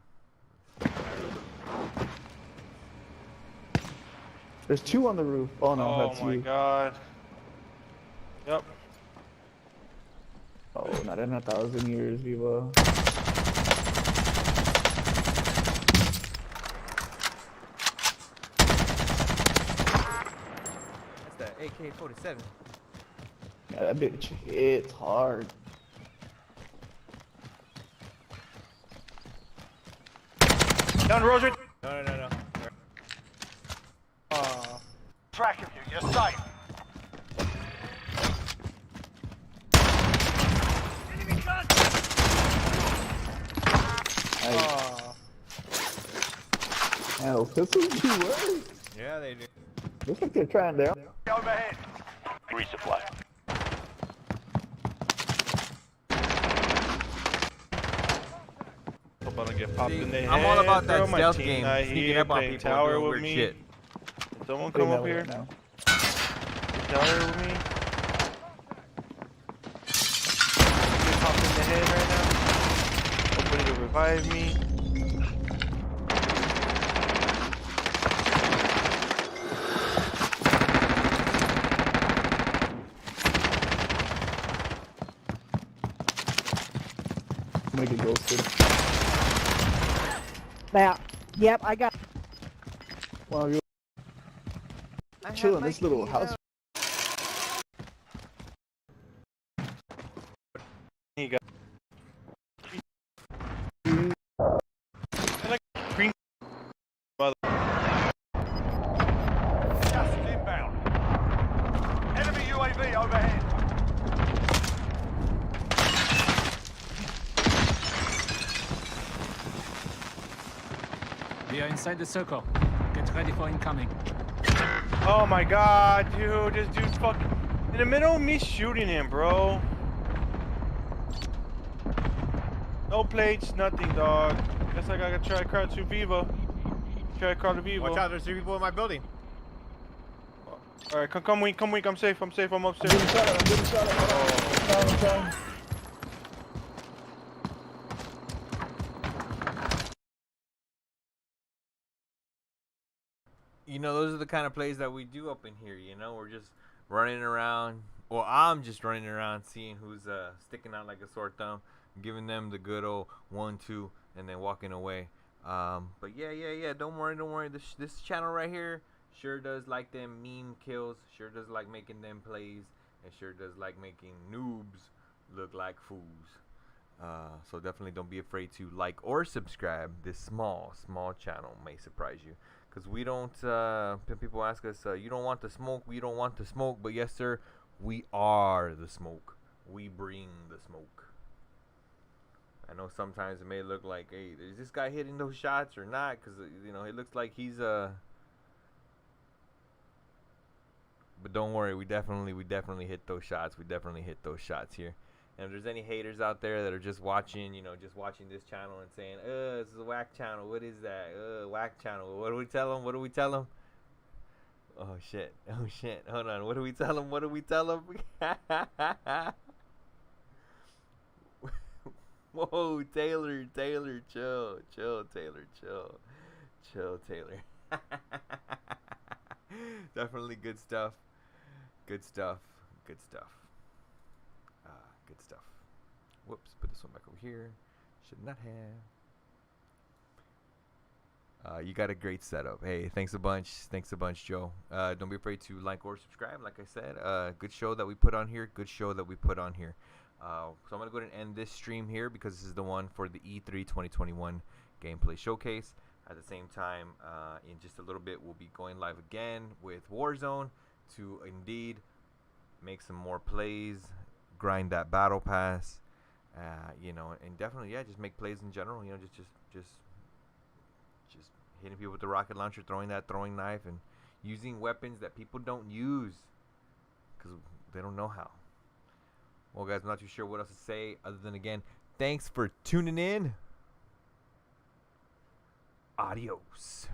S13: There's two on the roof. Oh no, that's you.
S21: Oh my god. Yep.
S13: Oh, not in 1,000 years, Viva.
S5: AK-47.
S13: Yeah, that bitch hits hard.
S21: Down Rosary.
S5: No.
S21: Tracking you, your sight. Enemy contact.
S13: Hell, pistols do work.
S5: Yeah, they do.
S13: Looks like they're trying there.
S21: Overhead.
S7: Resupply.
S21: Oh, buddy.
S1: gonna get popped in the head.
S5: I'm all about that
S1: bro. My
S5: stealth
S1: team
S5: game,
S1: not
S5: sneaking
S1: here,
S5: up on
S1: playing
S5: people and
S1: tower
S5: doing
S1: with
S5: weird
S1: me.
S5: shit.
S1: Did someone come up here?
S13: Now.
S1: Tower with me. Get popped in the head right now. Nobody to revive me.
S13: I'm gonna get ghosted.
S12: Now, yep, I got.
S13: Wow, you're chilling in this little house.
S1: He got. I like green. Mother.
S21: Just inbound. Enemy UAV overhead.
S14: We are inside the circle. Get ready for incoming.
S1: Oh my god, dude, this dude's fucking in the middle of me shooting him, bro. No plates, nothing, dog. Guess I gotta try card to Viva. Try card to Viva.
S5: Watch out, there's 3 people in my building.
S1: Alright, come weak, I'm safe, I'm upstairs.
S13: I'm getting shot at. I'm down.
S5: You know, those are the kind of plays that we do up in here. You know, we're just running around. Well, I'm just running around seeing who's sticking out like a sore thumb, giving them the good old 1-2, and then walking away. But yeah. Don't worry. This channel right here sure does like them meme kills. Sure does like making them plays, and sure does like making noobs look like fools. So definitely don't be afraid to like or subscribe. This small channel may surprise you. Because we don't, people ask us, you don't want the smoke, we don't want the smoke. But yes, sir, we are the smoke. We bring the smoke. I know sometimes it may look like, hey, is this guy hitting those shots or not? Because, you know, it looks like he's, but don't worry, we definitely hit those shots. We definitely hit those shots here. And if there's any haters out there that are just watching, you know, just watching this channel and saying, this is a whack channel. What is that? Whack channel. What do we tell them? Oh, shit. Hold on. What do we tell them? Whoa, Taylor, chill, Taylor, chill, Taylor. Definitely good stuff. Good stuff. Whoops, put this one back over here. Should not have. You got a great setup. Hey, thanks a bunch, Joe. Don't be afraid to like or subscribe. Like I said, good show that we put on here. So I'm gonna go ahead and end this stream here because this is the one for the E3 2021 gameplay showcase. At the same time, in just a little bit, we'll be going live again with Warzone to indeed make some more plays, grind that battle pass. You know, and definitely, just make plays in general. You know, just hitting people with the rocket launcher, throwing knife, and using weapons that people don't use because they don't know how. Well, guys, I'm not too sure what else to say other than, again, thanks for tuning in. Adios.